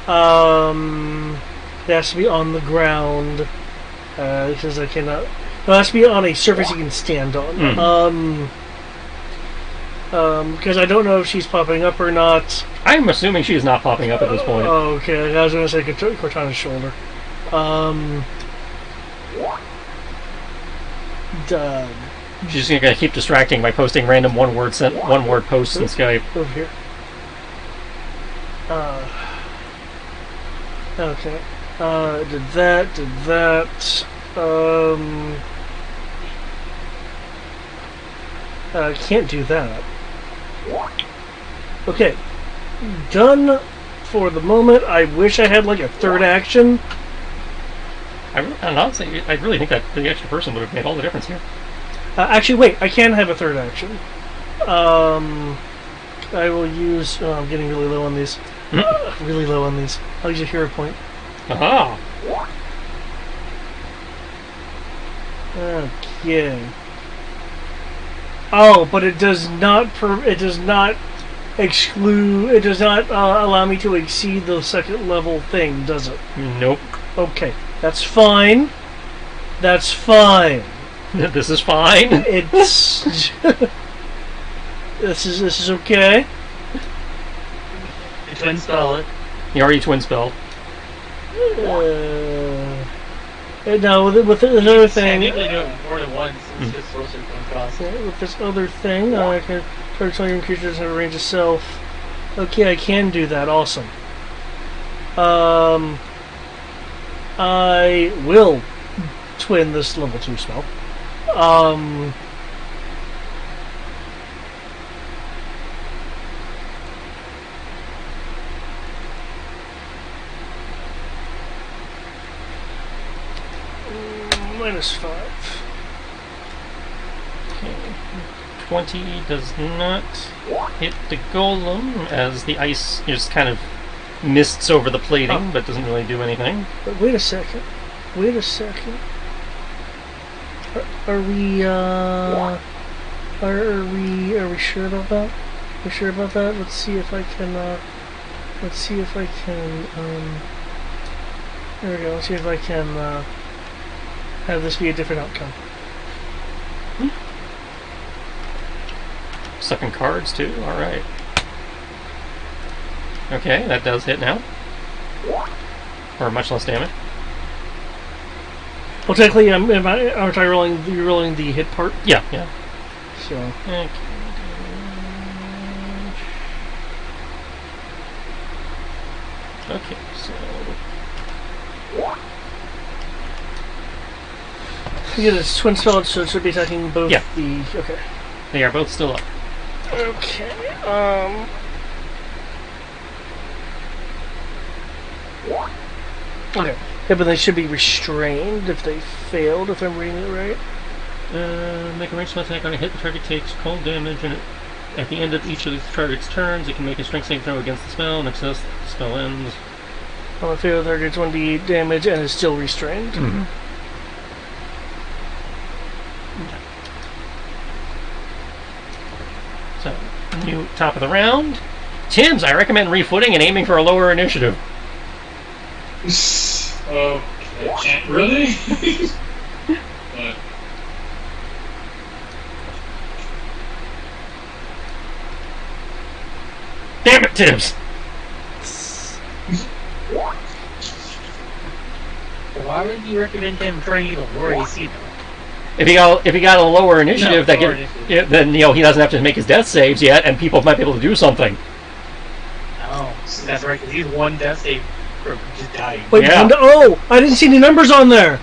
It has to be on the ground. Because I cannot... It has to be on a surface you can stand on. Because I don't know if she's popping up or not. I'm assuming she is not popping up at this point. Okay, I was going to say Cortana's shoulder. Done. She's just gonna keep distracting by posting random one-word posts in Skype. Over here. Okay. Did that. Can't do that. Okay. Done for the moment. I wish I had like a third action. And honestly, I really think that the extra person would have made all the difference here. Actually, wait. I can have a third action. I will use... Oh, I'm getting really low on these. Really low on these. I'll use a hero point. Aha! Okay. Oh, but it does not... it does not exclude... It does not allow me to exceed the second level thing, does it? Nope. Okay. That's fine. That's fine. This is fine. It's... This is okay. You twin spell it. You already twin spelled. No, with another thing. Technically do it more than once. It's just sorcery point cost. With this other thing, I can target targeting creatures in a range of self. Okay, I can do that. Awesome. I will twin this level 2 spell. -5. Okay. 20 does not hit the golem as the ice just kind of mists over the plating, but doesn't really do anything. But wait a second. Wait a second. Are we sure about that? Are we sure about that? Let's see if I can there we go. Let's see if I can have this be a different outcome. Sucking cards too. All right. Okay, that does hit now, or much less damage. Well, technically, aren't I rolling? You're rolling the hit part. Yeah, yeah. So. Okay. Okay, so Yeah, it's twin spell, so it should be attacking both. Yeah. Okay. they are both still up. Okay. Okay. Yeah, but they should be restrained if they failed, if I'm reading it right. Make a ranged spell attack on a hit. The target takes cold damage, and at the end of each of the target's turns, it can make a strength saving throw against the spell. Next the spell ends. On a failed target, 1d8 damage and is still restrained. Mm-hmm. So, new top of the round. Tim's, I recommend refooting and aiming for a lower initiative. Oh, I can't really? But Damn it, Tibbs! Why would you recommend him trying to get a lower AC though? If he got a lower initiative, No, that lower get, initiative. yeah, then he doesn't have to make his death saves yet, and people might be able to do something. Oh, that's right, because he's one death save from just dying. Wait, Yeah. oh! I didn't see any numbers on there!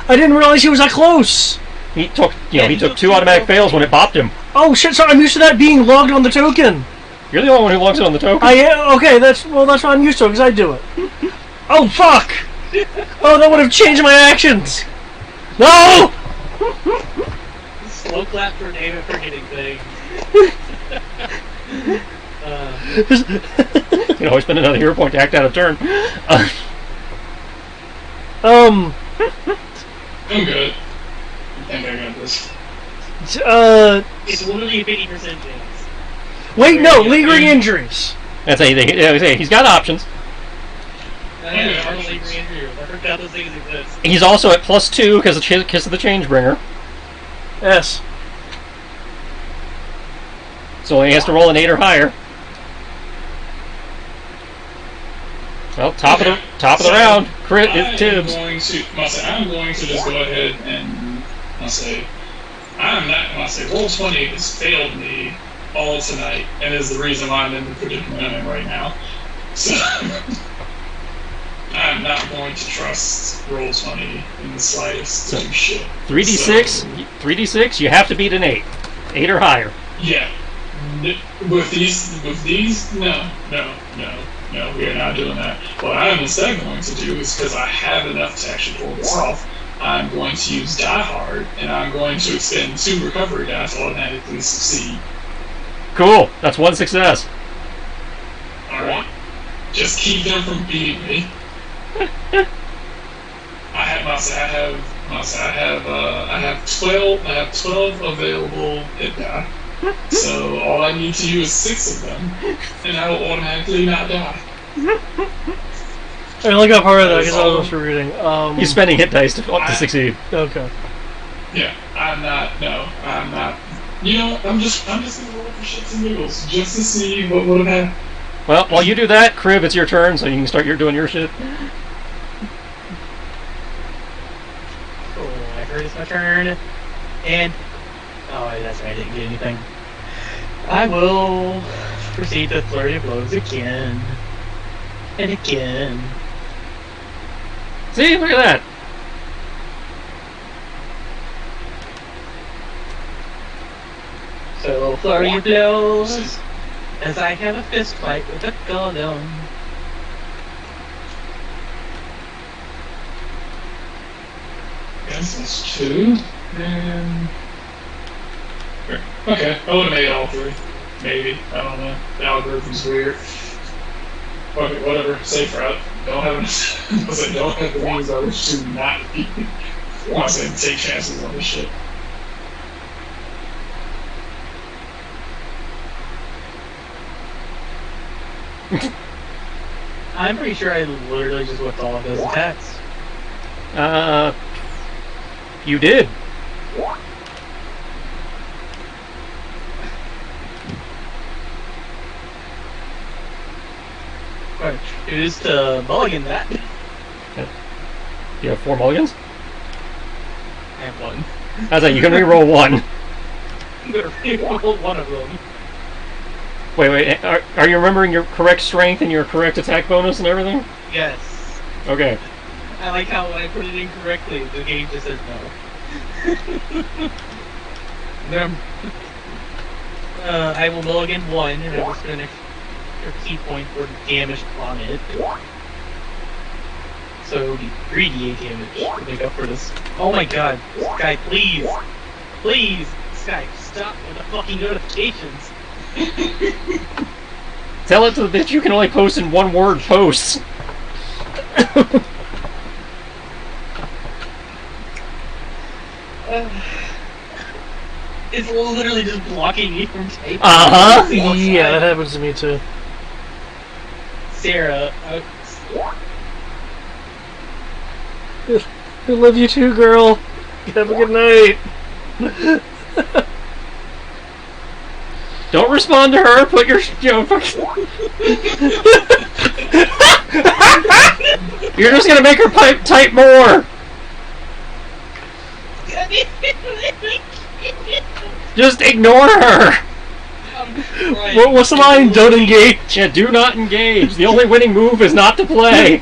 I didn't realize he was that close! He took Yeah, he he took took 2 two automatic fails. fails when it bopped him. Oh shit, sorry, I'm used to that being logged on the token! You're the only one who logs it on the token. Okay, that's what I'm used to, because I do it. Oh fuck! Oh, that would have changed my actions! No! Slow clap for David for getting things. You can always spend another hero point to act out of turn. I'm good. I think I got this. It's literally a 50% chance. Wait, no, lingering injuries. That's how he's got options. I forgot those things exist. He's also at +2 because of Kiss of the Changebringer. Yes. So he has to roll an 8 or higher. Well, top of the round. Crit is Tibbs. I'm going to just go ahead and roll 20 has failed me all tonight and is the reason why I'm in the predicament I'm in right now. So I'm not going to trust roll 20 in the slightest to do shit. 3d6, you have to beat an 8. 8 or higher. Yeah. With these, no, we are not doing that. What I'm instead going to do is, because I have enough to actually pull this off, I'm going to use Die Hard, and I'm going to expend 2 recovery dice to automatically succeed. Cool. That's 1 success. Alright. Just keep them from beating me. I have 12 available hit die. So all I need to use 6 of them, and I will automatically not die. I only got part of that because I was reading. You're spending hit dice to succeed. Okay. Yeah, I'm not. You know, I'm just gonna roll for shits and giggles just to see what would have happened. Well, while you do that, Crib, it's your turn, so you can start doing your shit. Cool, I heard it's my turn. And... oh, that's right, I didn't get anything. I will proceed to flurry of blows again. And again. See, look at that. So, flurry of blows, as I have a fist fight with a golem. Yes, that's 2. And... okay, I would have made all 3. Maybe. I don't know. The algorithm's weird. Okay, whatever. Safe route. Don't have the means by which to not be. Take chances on this shit. I'm pretty sure I literally just whipped all of those attacks. You did. Alright, choose to mulligan that. You have 4 mulligans? I have 1. How's that? You can re-roll 1. I'm gonna re-roll 1 of them. Wait. Are you remembering your correct strength and your correct attack bonus and everything? Yes. Okay. I like how when I put it incorrectly, the game just says no. I will mulligan 1, and I will spend a key point for damage on it. So, 3d8 damage to make up for this. Oh my god, Sky, please! Please! Sky, stop with the fucking notifications! Tell it to the bitch you can only post in 1-word posts. It's literally just blocking me from typing. Uh-huh. Yeah, that happens to me too. Sarah, I love you too, girl. Have a good night. Don't respond to her. Put your, You're just gonna make her type more. Just ignore her. What's the line? Don't engage. Yeah, do not engage. The only winning move is not to play.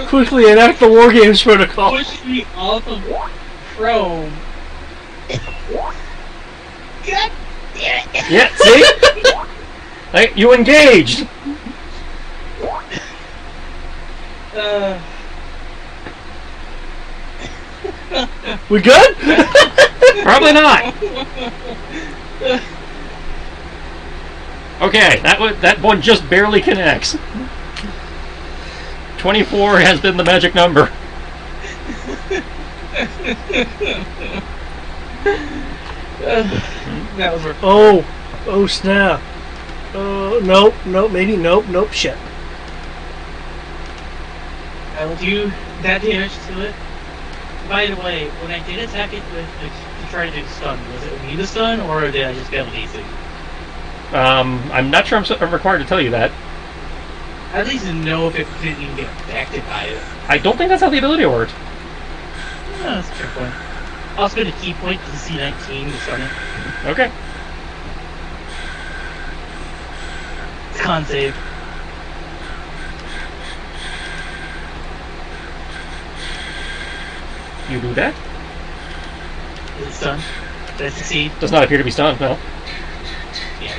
Quickly enact the War Games protocol. Push me off of Chrome. God damn it. Yeah, see? Like, you engaged. We good? Probably not. Okay, that one just barely connects. 24 has been the magic number. That was Oh snap. Nope, maybe, nope, shit. I will do that damage to it. By the way, when I did attack it to try to do stun, was it me the stun, or did I just get lazy? I'm not sure I'm required to tell you that. At least to know if it didn't even get affected by it. I don't think that's how the ability worked. Oh, that's a fair point. I'll spend a key point to the C19 to stun it. Okay. It's con save. You do that? Is it stun? Did I succeed? Does not appear to be stunned, no. Yeah.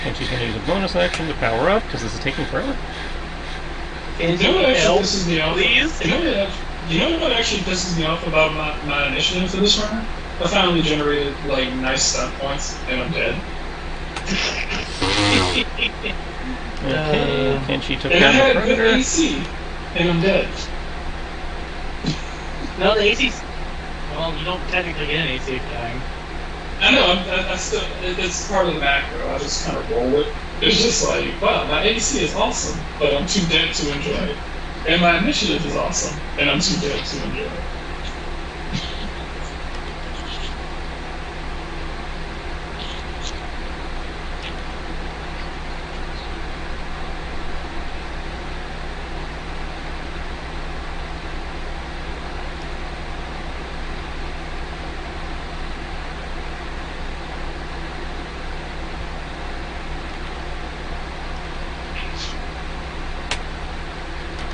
And she's going to use a bonus action to power up, because this is taking forever. Can You know what actually help, pisses me off? please? You know what actually pisses me off about my initiative for this round? I finally generated like nice stun points, and I'm dead. Okay, and she took And I down the had good predator. AC, and I'm dead. No, the AC's... Well, you don't technically get an AC if you're dying. I know, I still, it's part of the macro, I just kind of roll it. It's just like, wow, my AC is awesome, but I'm too dead to enjoy it. And my initiative is awesome, and I'm too dead to enjoy it.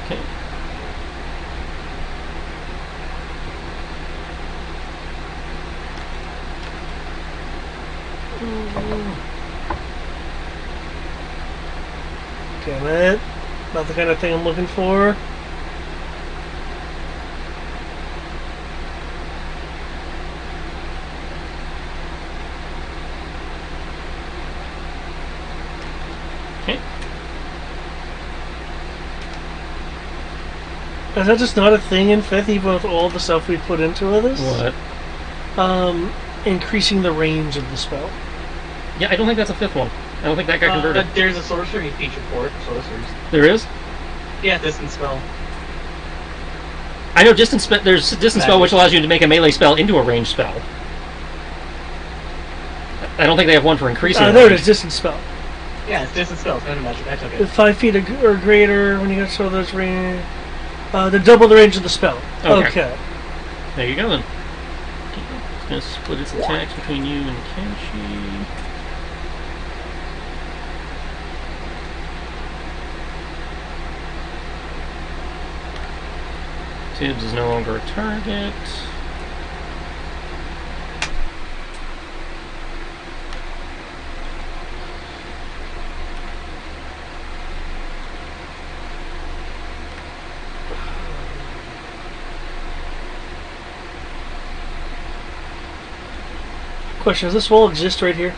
Okay. Damn it. Not the kind of thing I'm looking for. Okay. Is that just not a thing in 5th, even with all the stuff we put into this? What? Increasing the range of the spell. Yeah, I don't think that's a 5th one. I don't think that got converted. There's a sorcery feature for it, sorcerers. There is? Yeah, distance spell. I know distance spell. There's distance spell, which allows you to make a melee spell into a ranged spell. I don't think they have one for increasing. There it range. is, distance spell. Yeah, it's distance spell. It's not a magic. I took it. 5 feet or greater when you got so those range. To double the range of the spell. Okay. There you go then. It's going to split its attacks between you and Kenshi. Tibbs is no longer a target. Question, does this wall exist right here?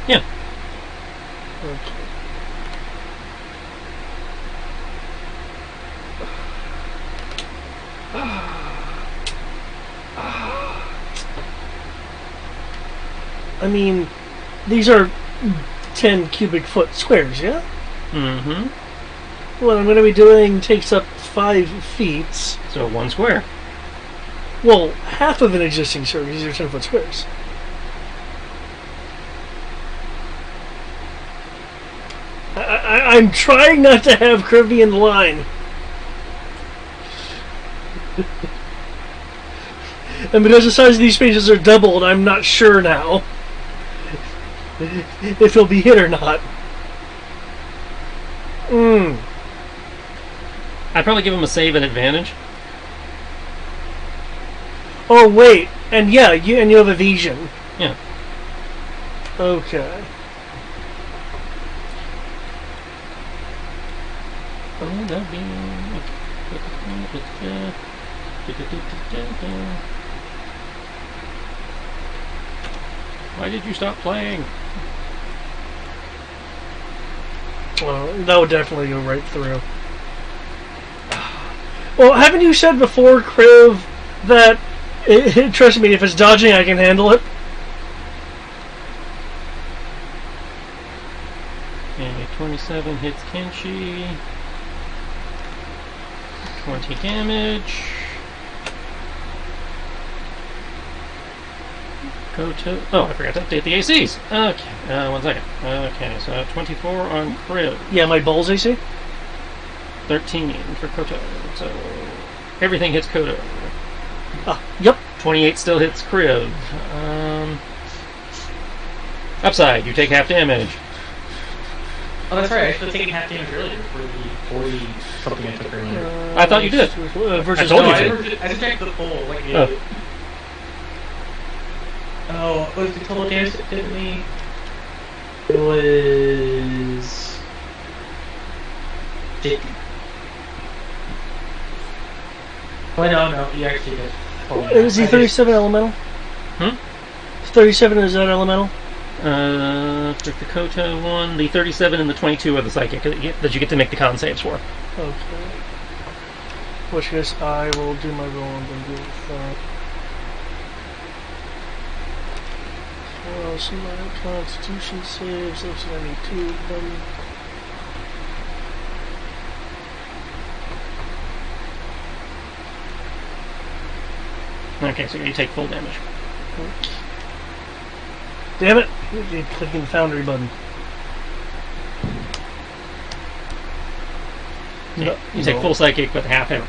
Yeah. Okay. I mean, these are 10 cubic foot squares, yeah? Mm-hmm. What I'm going to be doing takes up 5 feet. So 1 square. Well, half of an existing circle, these are 10 foot squares. I'm trying not to have Krivy in the line. And because the size of these spaces are doubled, I'm not sure now if he'll be hit or not. I'd probably give him a save and advantage. Oh wait, and yeah, you have evasion. Yeah. Okay. Why did you stop playing? Well, that would definitely go right through. Well, haven't you said before, Kriv, that trust me, if it's dodging, I can handle it? Okay, 27 hits Kenshi. 20 damage. Koto. Oh, I forgot to update the ACs. Okay, 1 second. Okay, so 24 on Crib. Yeah, my Bulls AC? 13 for Koto. So everything hits Koto. Yep. 28 still hits Crib. Upside, you take half damage. Oh, that's right. I should have taken half damage earlier for the 40 something I took earlier. I thought you did. Versus I told you No, to. I just checked the full. Like, Oh. oh, what was the total damage it did me? It was 50. Oh, no, you actually did. Is he 37 elemental? 37 is that elemental? For the Koto one, the 37 and the 22 are the psychic that you get to make the con saves for. Okay. In which case, I will do my roll and then deal with that. Well, so my Constitution saves, looks like I need 2 of them. Okay, so you take full damage. Damn it! You're clicking the Foundry button. No, You take no. full psychic, but half the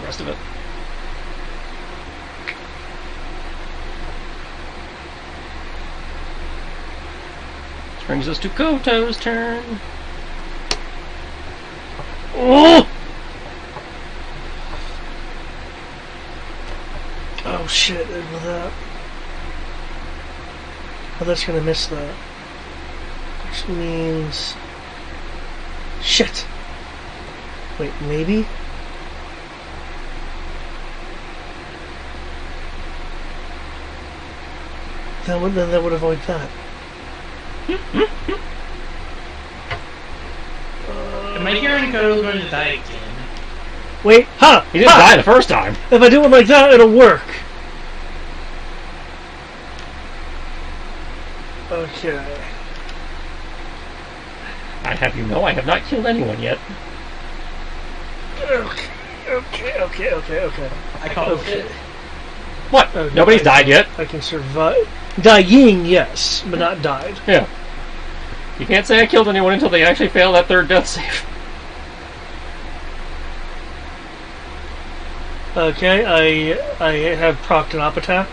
rest of it. Which brings us to Koto's turn. Oh! Oh shit, and with that. Oh, that's gonna miss that. Which means... Shit! Wait, maybe? Then that would avoid that. Am I hearing Koto's going to die again? Wait, ha! He didn't die the first time. If I do it like that, it'll work. Okay. I have you know I have not killed anyone yet. Okay. I call it shit. What? Okay. Nobody's died yet. I can survive. Dying, yes, but not died. Yeah. You can't say I killed anyone until they actually fail that third death save. Okay, I have procced an op attack.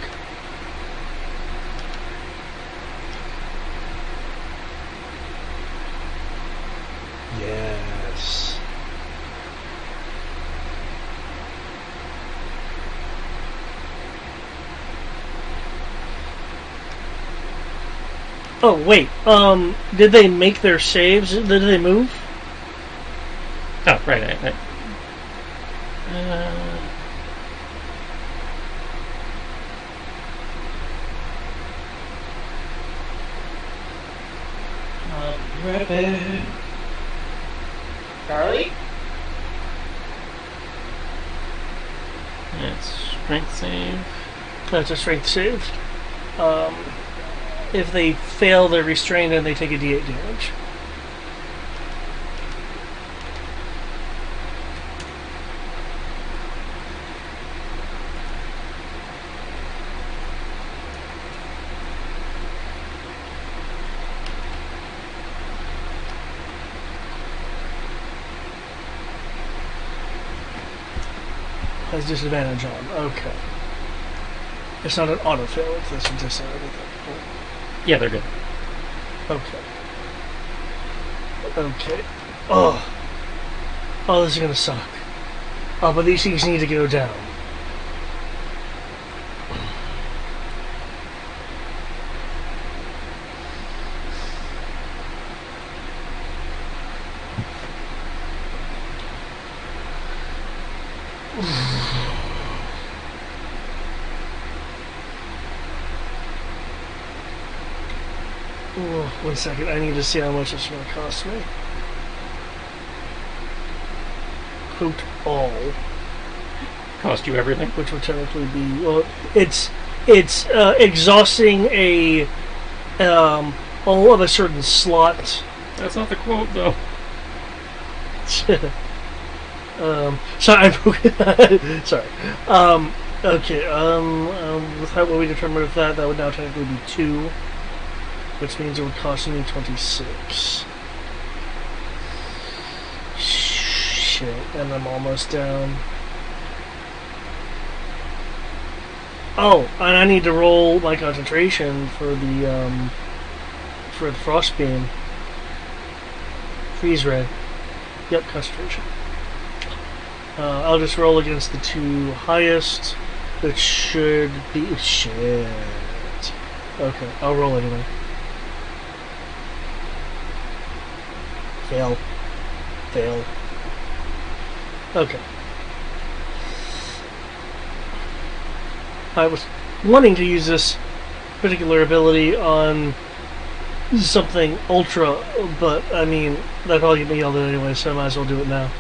Yes. Oh wait, did they make their saves? Did they move? Oh, right. Rapid. Charlie? It's strength save. That's a strength save. If they fail, they're restrained and they take a d8 damage. Has disadvantage on. Okay. It's not an auto fail if that's what they said. Yeah, they're good. Okay. Okay. Oh. Oh, this is gonna suck. Oh, but these things need to go down. Oh, 1 second, I need to see how much it's going to cost me. Quote all, Cost you everything. which would technically be, well, it's exhausting all of a certain slot. That's not the quote, though. Sorry, sorry. Okay. With what we determined with that would now technically be 2, which means it would cost me 26. Shit, and I'm almost down. Oh, and I need to roll my concentration for the frost beam. Freeze ray. Yep, concentration. I'll just roll against the 2 highest, which should be shit. Okay, I'll roll anyway. Fail. Fail. Okay. I was wanting to use this particular ability on something ultra, but I mean, that'd probably get me yelled at anyway, so I might as well do it now.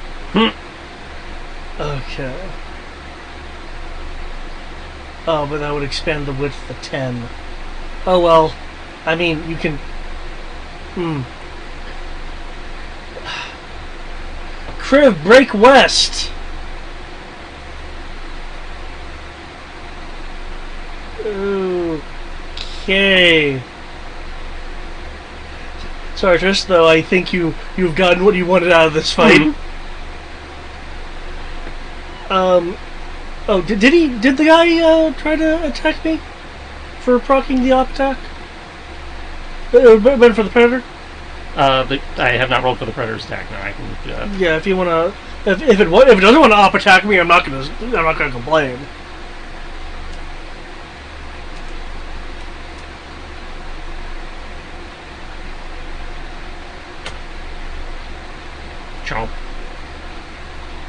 Okay. Oh, but that would expand the width to 10. Oh well. I mean, you can... Kriv, break west! Okay. Sorry, Trish, though, I think you've gotten what you wanted out of this fight. Oh, did the guy try to attack me for proccing the op attack? But for the predator? I have not rolled for the predator's attack. No, I can. Yeah, if you wanna, if it doesn't want to op attack me, I'm not gonna complain. Chomp.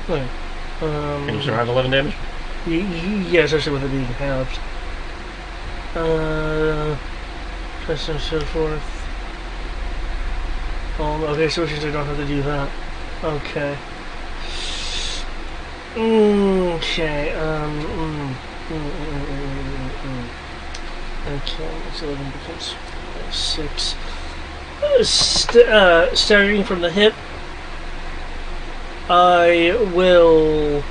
Okay. Can you survive 11 damage? Yeah, especially with it being halved. Press and so forth. Okay, so which means I don't have to do that. Okay. Okay, Okay, so 11 becomes 6. Starting from the hip, I will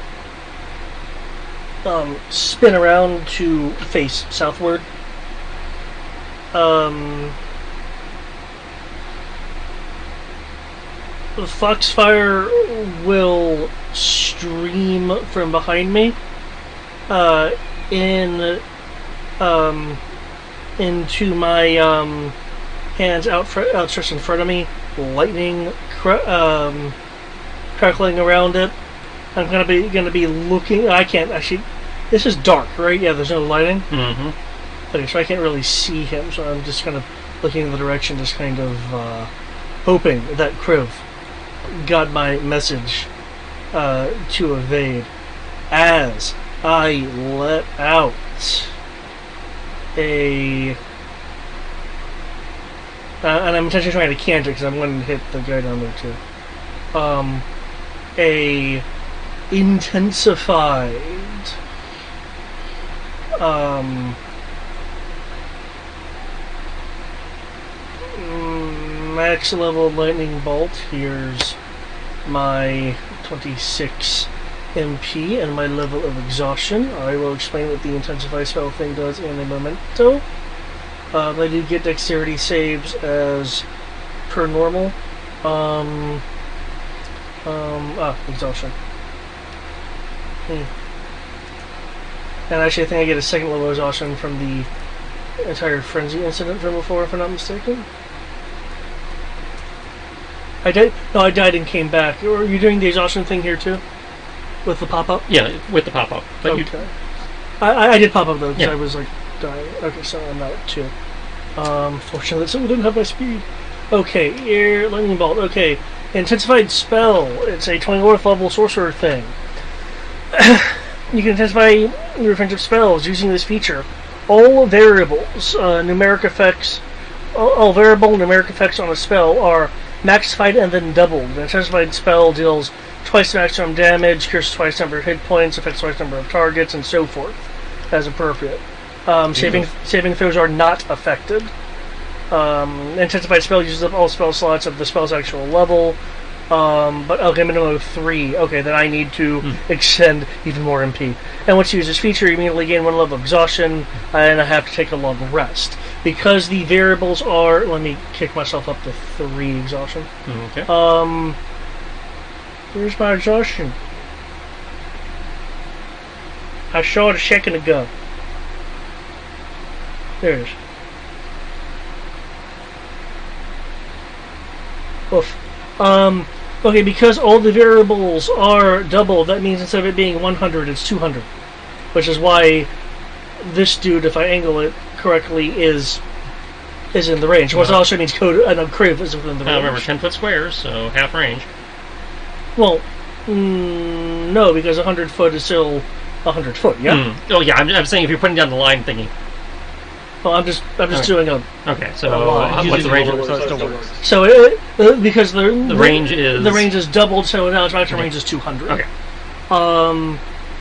spin around to face southward. The Foxfire will stream from behind me into my hands outstretched in front of me, lightning crackling around it. I'm gonna be looking. I can't actually. This is dark, right? Yeah, there's no lighting. Mm-hmm. Okay, so I can't really see him. So I'm just kind of looking in the direction, just kind of hoping that Kriv got my message to evade. As I let out a. And I'm intentionally trying to canter because I'm going to hit the guy down there too. A intensified max level lightning bolt. Here's my 26 MP and my level of exhaustion. I will explain what the intensify spell thing does in a momento. I do get dexterity saves as per normal. Exhaustion. And actually, I think I get a second level exhaustion from the entire frenzy incident from before, if I'm not mistaken. I died. No, I died and came back. Are you doing the exhaustion thing here too, with the pop-up? Yeah, with the pop-up. But okay. I did pop up though because Yeah. I was like dying. Okay, so I'm out too. Fortunately, someone didn't have my speed. Okay, air lightning bolt. Okay, intensified spell. It's a 24th level sorcerer thing. You can intensify your offensive spells using this feature. All variables, numeric effects, all variable numeric effects on a spell are maxified and then doubled. The intensified spell deals twice the maximum damage, cures twice the number of hit points, affects twice the number of targets, and so forth, as appropriate. Saving throws are not affected. Intensified spell uses up all spell slots of the spell's actual level. But okay, minimum of 3. Okay, then I need to extend even more MP. And once you use this feature, you immediately gain 1 level of exhaustion, and I have to take a long rest. Because the variables are... Let me kick myself up to 3 exhaustion. Okay. Where's my exhaustion? I saw it a second ago. There it is. Oof. Okay, because all the variables are double, that means instead of it being 100, it's 200. Which is why this dude, if I angle it correctly, is in the range. Which also means Crave is within the range. Remember, 10-foot squares, so half range. Well, no, because 100 foot is still 100 foot, yeah? Oh, yeah, I'm saying if you're putting down the line thingy. Well, I'm just doing a... Okay, so what's the range? So because the range is doubled, so now its maximum range is 200. Okay.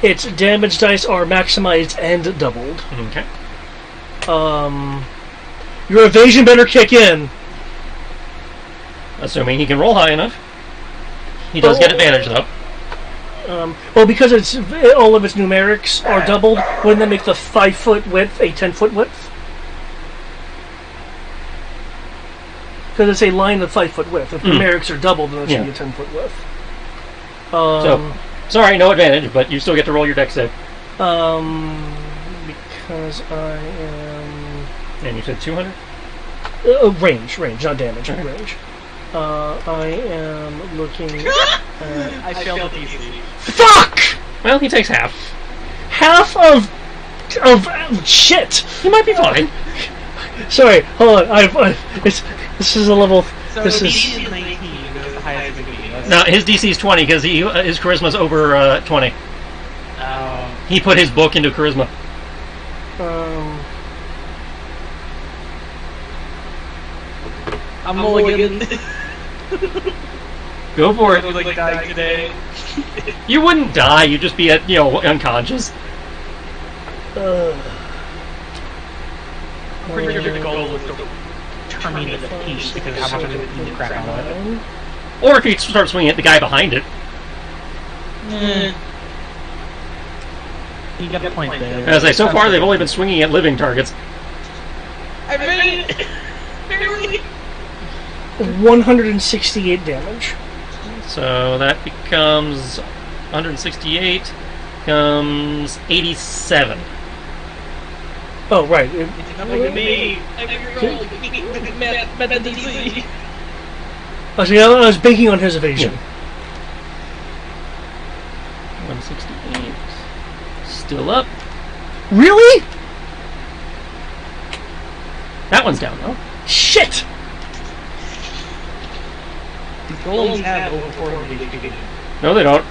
Its damage dice are maximized and doubled. Okay. Your evasion better kick in. Assuming he can roll high enough. He does get advantage though. Well, because all of its numerics are doubled, wouldn't that make the 5-foot width a 10-foot width? Because it's a line of 5-foot width. If numerics are doubled, then it should be a 10-foot width. So, sorry, no advantage, but you still get to roll your dex save. Because I am... And you said 200? Range, not damage, range. I am looking at... I failed the DC. Fuck! Well, he takes half. Half of shit! He might be fine. Sorry, hold on. This is a level... So this DC is... is 19, that's the highest it can be. No, his DC is 20 because his charisma's over 20. He put his book into charisma. I'm mulligan. Go for it. I was like dying today. You wouldn't die. You'd just be unconscious. I'm pretty sure the goal was to terminate the piece because how much of it you crack on it. Or if you start swinging at the guy behind it. You got the point there. As I say, so far they've only been swinging at living targets. I made it! Barely! 168 damage. So that becomes 168 becomes 87. Oh, right. It's nothing to me. I'm met the DC. I was banking on his evasion. 168. Still up. Really? That one's down though. Shit! Golems have over 400 HP. No, they don't.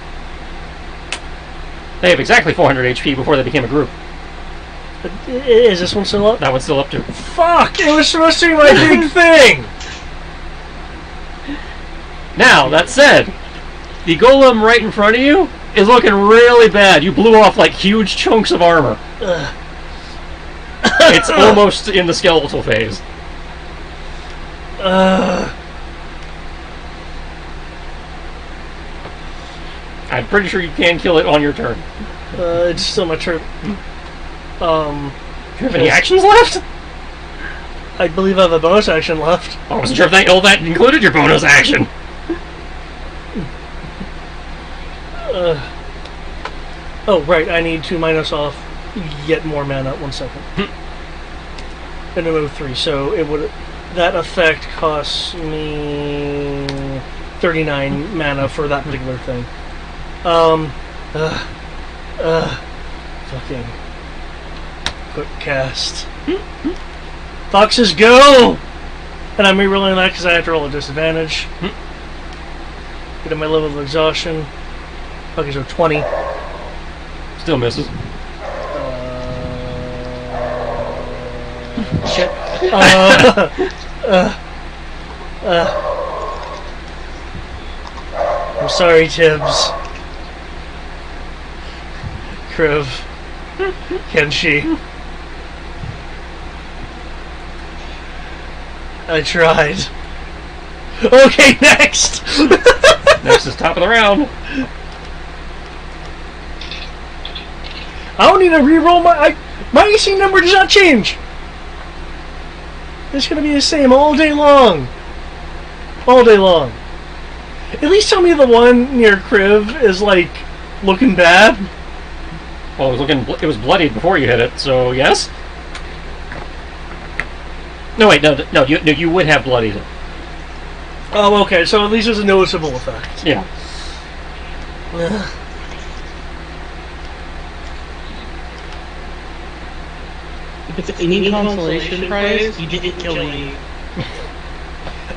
They have exactly 400 HP before they became a group. Is this one still up? That one's still up too. Fuck! It was supposed to be my big thing! Now, that said, the golem right in front of you is looking really bad. You blew off like huge chunks of armor. It's almost in the skeletal phase. I'm pretty sure you can kill it on your turn. It's still my turn. Do you have any actions left? I believe I have a bonus action left. I wasn't sure if all that included your bonus action. Oh, right, I need to minus off yet more mana. 1 second. And to move 3, so it would... That effect costs me 39 mana for that particular thing. Fucking quick cast. Foxes go! And I'm rerolling that because I have to roll a disadvantage. Get in my level of exhaustion. Okay, so 20. Still misses. Shit. I'm sorry, Tibbs. Kriv. Kenshi. I tried. Okay, next! Next is top of the round. I don't need to re-roll my AC number does not change. It's gonna be the same all day long. All day long. At least tell me the one near Kriv is like looking bad. Well, it was bloodied before you hit it, so yes. No, wait, no, you would have bloodied it. Oh, okay. So at least there's a noticeable effect. Yeah. If it's any consolation prize, you didn't kill me.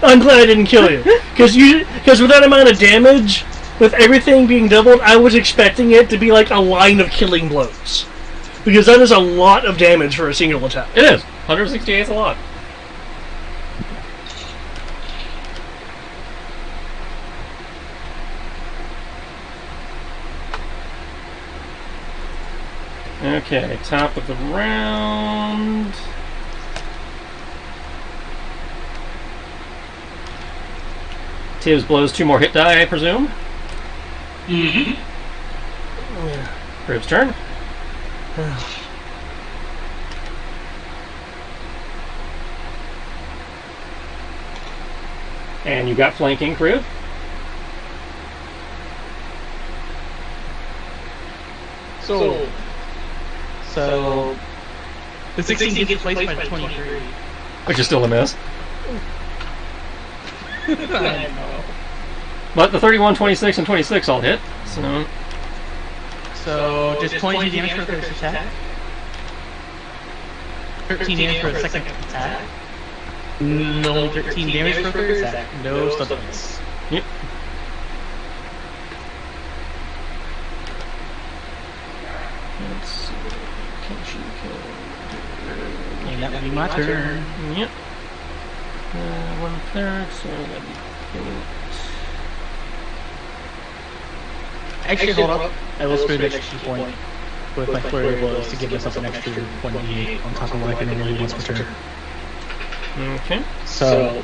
I'm glad I didn't kill you, because with that amount of damage, with everything being doubled, I was expecting it to be like a line of killing blows, because that is a lot of damage for a single attack. It is. 168 is a lot. Okay, top of the round. Tibbs blows 2 more hit die, I presume. Mm-hmm. Crib's turn. And you got flanking, Crib. So the 16 gets replaced by 23. Which is still a miss. I know. But the 31, 26, and 26 all hit. So just 22 damage for the first attack. 13 damage for the second attack. Only 13 damage for the third attack. No substance. Yep. Let's see. Can she kill? And that would be my turn. Yep. 1/3, so that'd be 8. Actually, hold up. I will spend an extra point with my flurry of blows to give myself an extra 1d8 on top of what I can normally do once per turn. Okay. So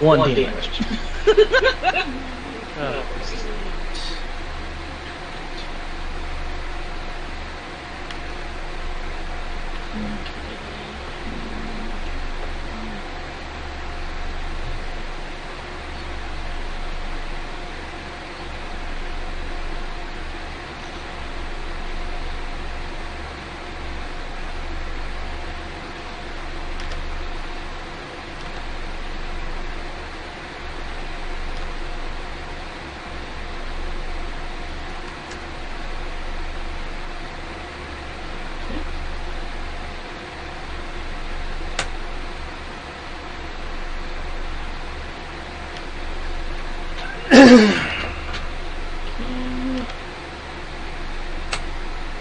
1 damage.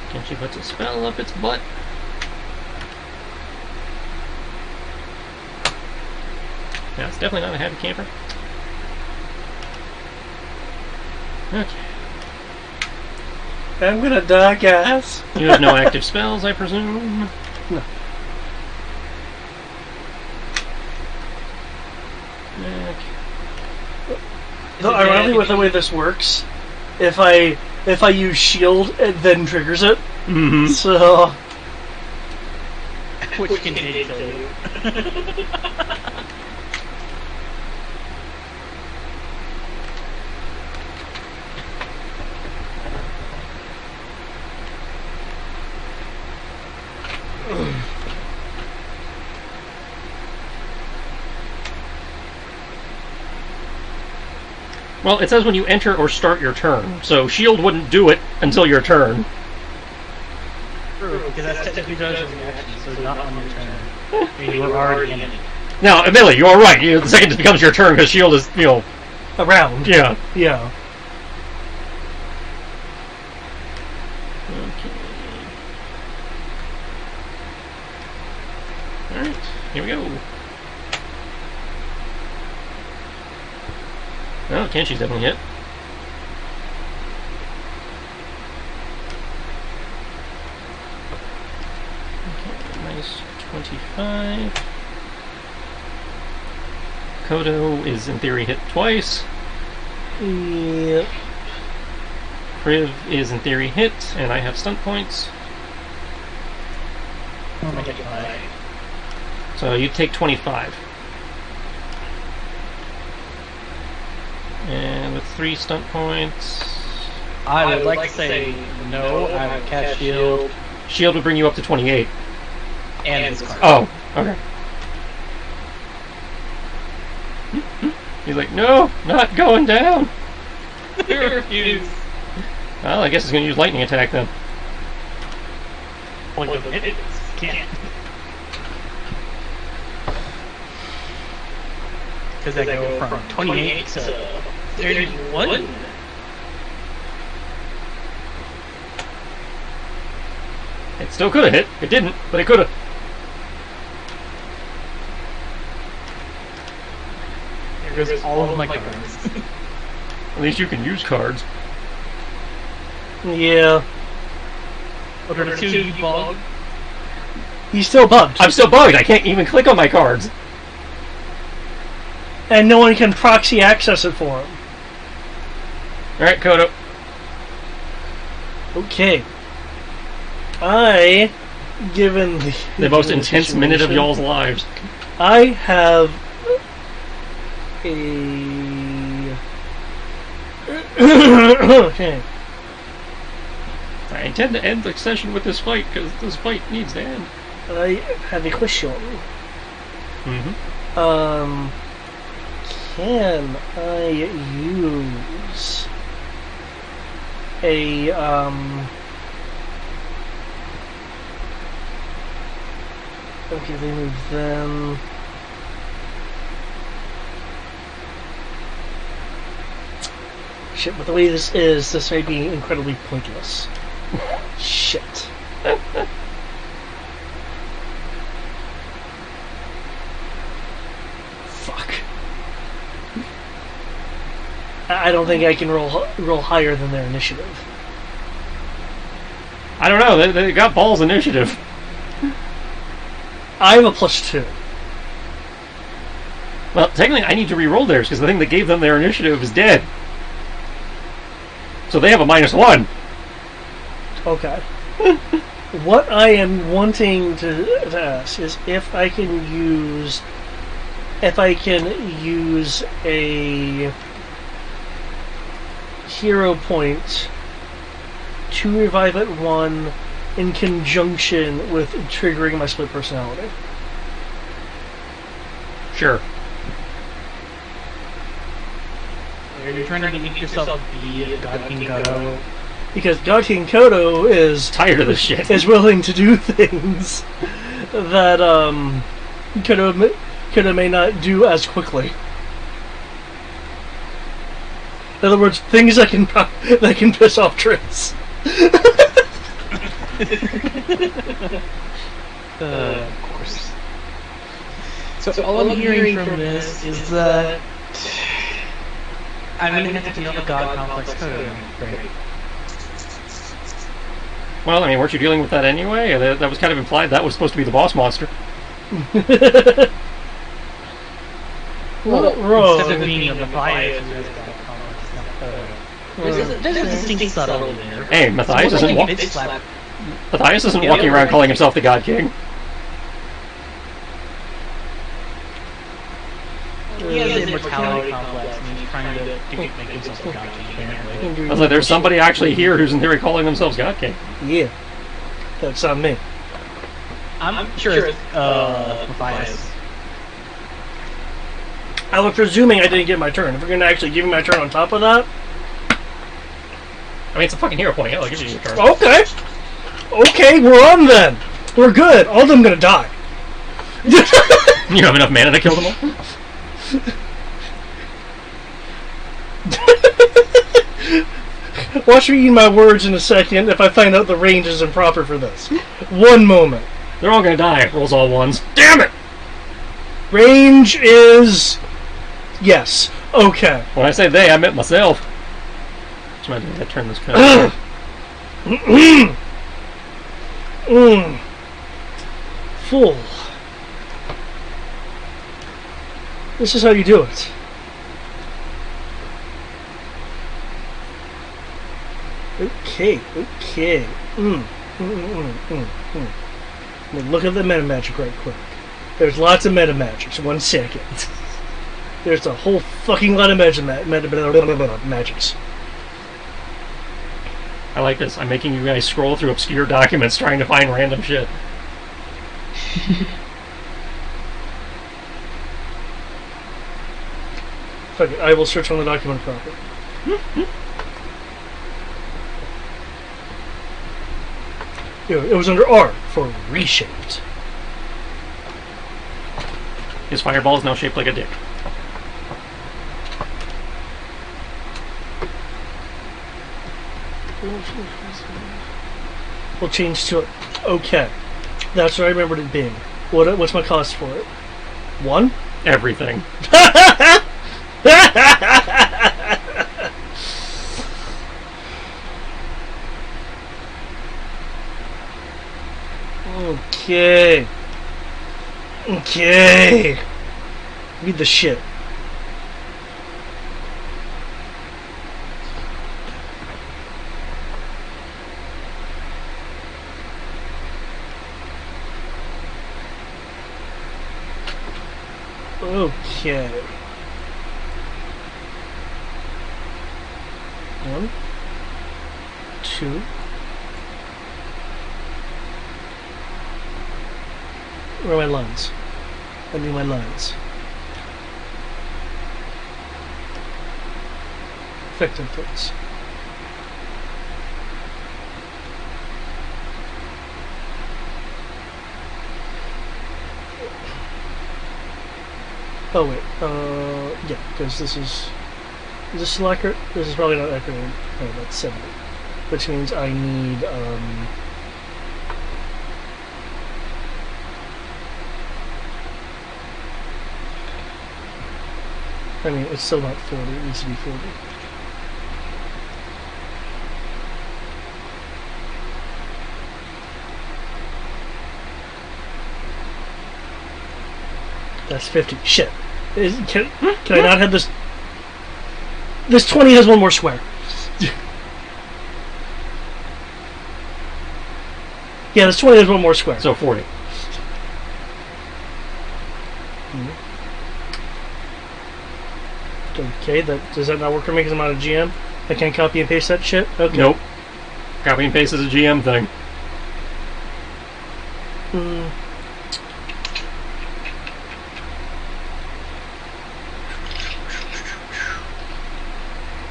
Can she puts a spell up its butt? Yeah, it's definitely not a happy camper. Okay. I'm gonna die, guys. You have no active spells, I presume? No. Okay. So, ironically, with the way this works, if I use shield, it then triggers it. Mm-hmm. So Which can kill you. Well, it says when you enter or start your turn, so shield wouldn't do it until your turn. True, because that's technically judged as an action, so not on your turn. And you were already in it. Now, admittedly, you are right. The second it becomes your turn, because shield is, around. yeah. Yeah. Okay. Alright, here we go. Oh, Kenshi's definitely hit. Okay, minus 25. Kodo is in theory hit twice. Yep. Priv is in theory hit, and I have stunt points. Oh my god. So you take 25. And with 3 stunt points... I would like to say no. I have a cast shield Shield would bring you up to 28. and this card. Oh, okay. He's like, no, not going down. I refuse. Well, I guess he's going to use lightning attack then. Point of it. Can't. Because I go from 28 to 31. It still could have hit. It didn't, but it could have. There goes all of my cards. At least you can use cards. Yeah. Order 2, you bug. He's still bugged. I'm still bugged. I can't even click on my cards. And no one can proxy access it for him. Alright, Kodo. Okay. Given The most intense minute of y'all's lives. I have a... Okay. I intend to end the session with this fight, because this fight needs to end. I have a question. Mm-hmm. Can I use a, okay, they move them. Shit, but the way this is, this may be incredibly pointless. Shit. Fuck. I don't think I can roll higher than their initiative. I don't know. They got balls initiative. I have a +2. Well, technically, I need to re-roll theirs because the thing that gave them their initiative is dead. So they have a -1. Okay. What I am wanting to ask is if I can use a hero point to revive at 1 in conjunction with triggering my split personality. Sure. Are you trying to make yourself be God King Kodo? Because God King Kodo is Tired of this shit. is willing to do things that Kodo may not do as quickly. In other words, things that can piss off Trace. Of course. So all I'm hearing from this is that I'm gonna have to deal with God Complex Kodo. Right. Well, I mean, weren't you dealing with that anyway? That was kind of implied that was supposed to be the boss monster. Not wrong. Instead of being a Matthias who has God Complex, not Kodo. There's a distinct subtlety there. Hey, Matthias isn't Matthias isn't Yeah, walking yeah. around calling himself the God King. He has an immortality complex and he's trying to make himself a God King, apparently. I was like, there's somebody actually here who's in theory calling themselves God King. Yeah. That's not me. I'm sure it's Matthias. I was presuming I didn't get my turn. If we're going to actually give me my turn on top of that... I mean, it's a fucking hero point. I'll give you your turn. Okay. Okay, we're on then. We're good. All of them going to die. You have enough mana to kill them all? Watch me eat my words in a second if I find out the range is improper for this. One moment. They're all gonna die. Rolls all ones. Damn it! Range is... Yes. Okay. When I say they, I meant myself. Just imagine I turn this kind Full. This is how you do it. Okay. Now look at the meta magic right quick. There's lots of meta magics. 1 second. There's a whole fucking lot of magics. I like this. I'm making you guys scroll through obscure documents trying to find random shit. Fuck it, I will search on the document proper. It was under R for reshaped. His fireball is now shaped like a dick. We'll change to it. Okay. That's what I remembered it being. What's my cost for it? 1? Everything. Okay. Read the shit. Okay. 1, 2. Where are my lines? I need my lines. Effective things. Oh wait, yeah, because this is this still accurate? This is probably not accurate. No, that's 70. Which means I need, I mean, it's still not 40, it needs to be 40. That's 50. Shit. Can I not have this? This 20 has 1 more square. Yeah, this 20 has 1 more square. So 40. Okay, does that not work for me because I'm not a GM? I can't copy and paste that shit? Okay. Nope. Copy and paste is a GM thing.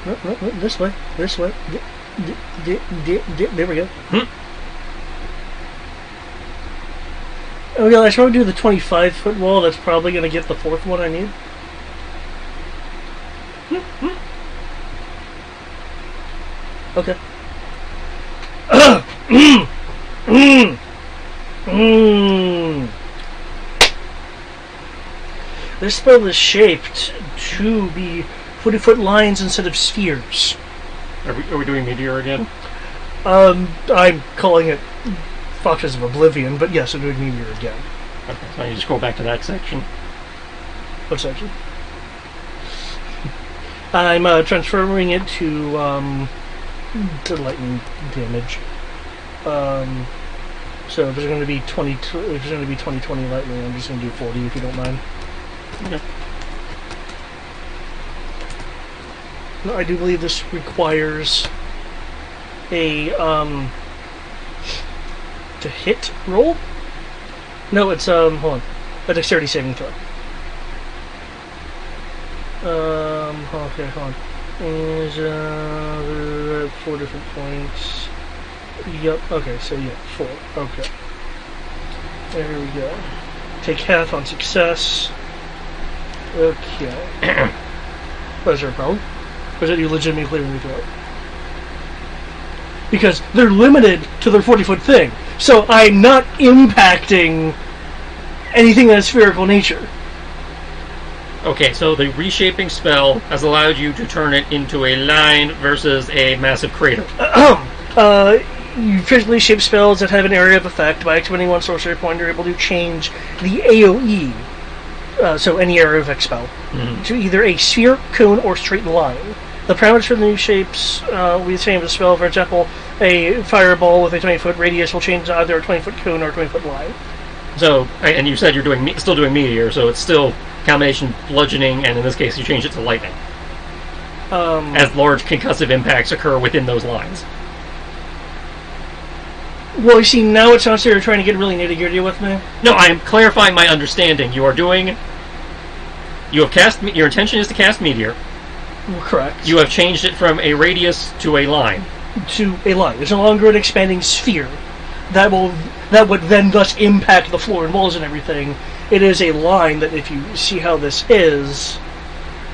No, this way. There we go. Oh yeah, I should probably do the 25-foot wall. That's probably going to get the 4th one I need. Okay. This spell is shaped to be 40-foot lines instead of spheres. Are we doing Meteor again? I'm calling it Foxes of Oblivion, but yes, I'm doing Meteor again. Okay, so you just go back to that section. What section? I'm transferring it to lightning damage. So if there's going to be 20, if there's going to be 20 lightning, I'm just going to do 40 if you don't mind. Okay. No, I do believe this requires a to hit roll. No, it's hold on, a dexterity saving throw. Okay, hold on. Is 4 different points. Yep. Okay, so yeah, 4. Okay. There we go. Take half on success. Okay. Was there a problem? Or is it you legitimately clearing the throat? Because they're limited to their 40-foot thing, so I'm not impacting anything of spherical nature. Okay, so the reshaping spell has allowed you to turn it into a line versus a massive crater. You physically shape spells that have an area of effect. By expending 1 sorcery point, you're able to change the AoE so any area of expel, Mhm. to either a sphere, cone, or straight line. The parameters for the new shapes will be the same as the spell. For example, a fireball with a 20-foot radius will change to either a 20-foot cone or a 20-foot line. So, and you said you're doing still doing meteor, so it's still combination bludgeoning, and in this case, you change it to lightning, as large concussive impacts occur within those lines. Well, you see, now it sounds like you're trying to get really nitty-gritty with me. No, I am clarifying my understanding. You are doing. You have cast. Your intention is to cast meteor. Correct. You have changed it from a radius to a line. To a line. It's no longer an expanding sphere that would then thus impact the floor and walls and everything. It is a line that, if you see how this is,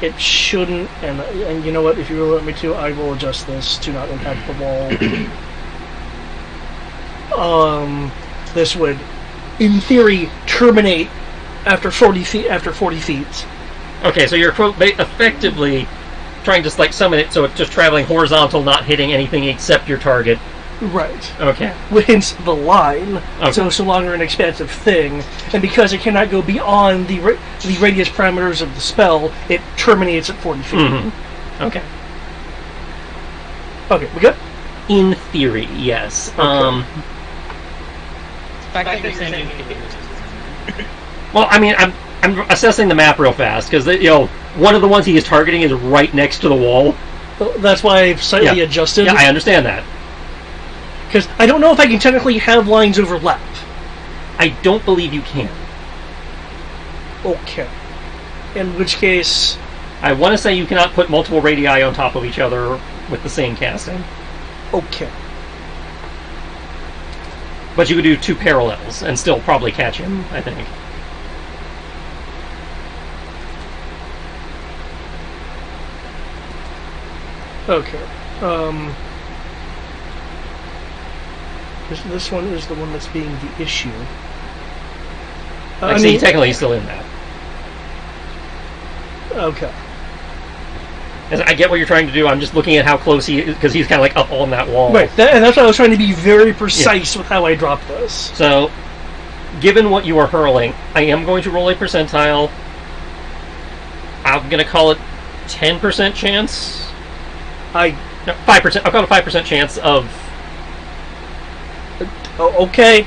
it shouldn't. And you know what? If you will let me to, I will adjust this to not impact the wall. This would, in theory, terminate after 40 feet. After 40 feet. Okay, so you're effectively trying to summon it so it's just traveling horizontal, not hitting anything except your target. Right. Okay. Hence the line. Okay. So it's no longer an expansive thing, and because it cannot go beyond the radius parameters of the spell, it terminates at 40 feet. Mm-hmm. Okay. Okay, we good? In theory, yes. Okay. The fact that you're saying Well, I mean, I'm assessing the map real fast because one of the ones he is targeting is right next to the wall. Well, that's why I've slightly adjusted. Yeah, I understand that. Because I don't know if I can technically have lines overlap. I don't believe you can. Okay. In which case, I want to say you cannot put multiple radii on top of each other with the same casting. okay. But you could do two parallels and still probably catch him, I think. Okay. This one is the one that's being the issue. Technically he's still in that. Okay. As I get what you're trying to do. I'm just looking at how close he is, because he's kind of up on that wall. Right, and that's why I was trying to be very precise with how I drop this. So, given what you are hurling, I am going to roll a percentile. I'm going to call it 10% chance. No, 5%. I'll call it a 5% chance of. Oh, okay.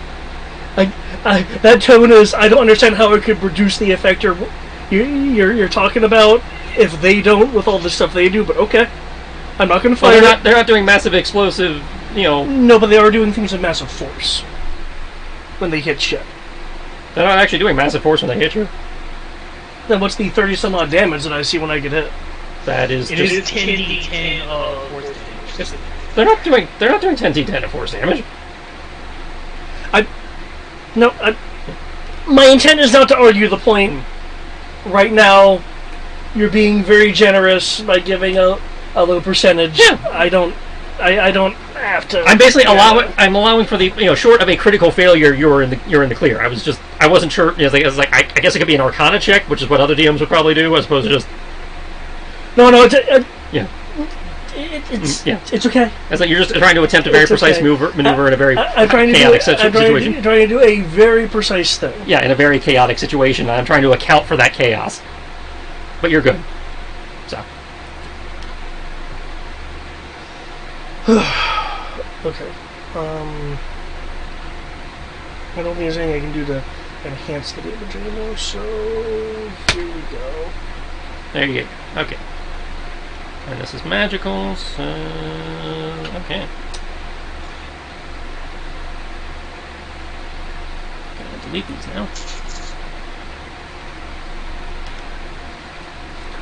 That tone is. I don't understand how it could produce the effect you're talking about if they don't with all the stuff they do. But okay, I'm not going to fire. Well, they're not doing massive explosive. No, but they are doing things with massive force when they hit shit. They're not actually doing massive force when they hit you. Then what's the 30 some odd damage that I see when I get hit? That is it just. is 10d10 of force damage. They're not doing 10d10 of force damage. My intent is not to argue the point. Right now, you're being very generous by giving a low percentage. Yeah. I don't have to. I'm basically allowing for the short of a critical failure, you're in the clear. I wasn't sure. I guess it could be an Arcana check, which is what other DMs would probably do, as opposed to just. No, Yeah. It's okay. It's like you're just trying to attempt a very precise maneuver in a very chaotic situation. I'm trying to do a very precise thing. Yeah, in a very chaotic situation. I'm trying to account for that chaos. But you're good. So. Okay. I don't think there's anything I can do to enhance the damage anymore, so here we go. There you go. Okay. And this is magical, so. Okay. Gotta delete these now.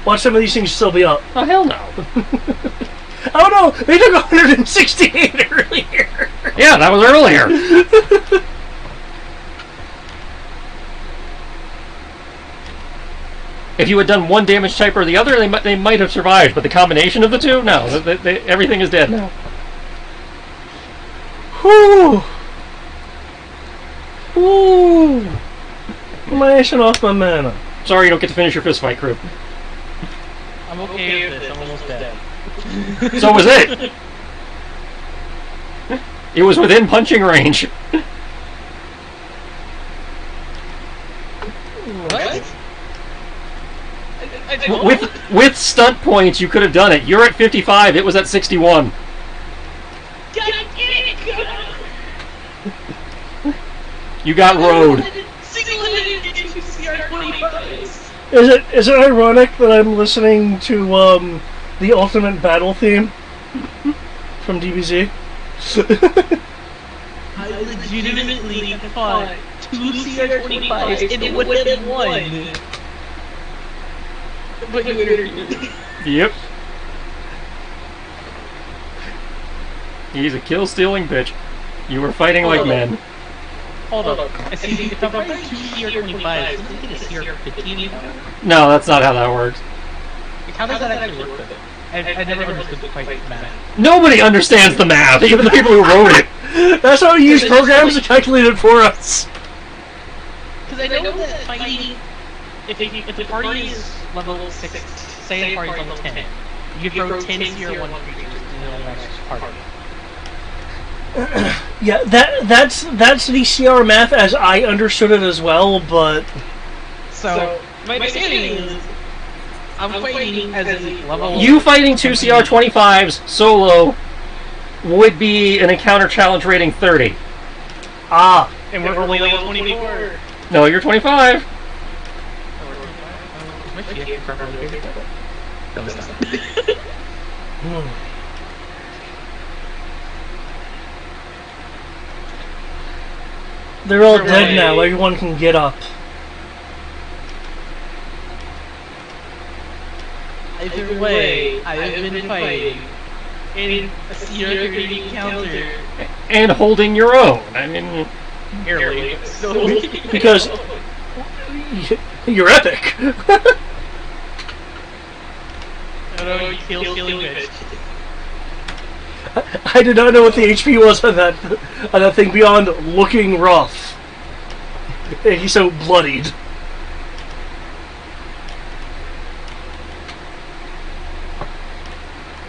Watch some of these things still be up. Oh, hell no. Oh no! They took 168 earlier! Yeah, that was earlier. If you had done one damage type or the other, they might have survived, but the combination of the two, no. Everything is dead now. Whew! Ooh! Mashing off my mana. Sorry you don't get to finish your fist fight, crew. I'm okay with this. I'm almost dead. So was it. It was within punching range. What? with stunt points, you could have done it. You're at 55. It was at 61. God damn it! You got road. Single-handed into CR25s. Is it ironic that I'm listening to the Ultimate Battle theme from DBZ? I legitimately fought 2 CR25s and it would have been 1. But you interviewed. Yep. He's a kill-stealing bitch. You were fighting like men. Hold on. I see, if I'm fighting 2 CR25s, doesn't it get a CR15 counter? No, that's not how that works. Like, how does that actually work with it? I never understood quite the math. Nobody understands the math, even the people who wrote it. That's how we use programs to calculate it for us. Because I know that fighting, if the party is level 6, say the party is level 10, you can throw 10 CR1 creatures in the next party. Yeah, that's the CR math as I understood it as well, but So, my understanding is, I'm fighting as a level... You fighting 2 CR25s solo would be an encounter challenge rating 30. ah, And we're only level 24. No, you're 25. they're all dead now. Everyone can get up. Either way, I have been fighting in a CR30 encounter. And holding your own. I mean, Barely. So Because you're epic. I don't know, you kill stealing bitch. I did not know what the HP was on that thing beyond looking rough. He's so bloodied.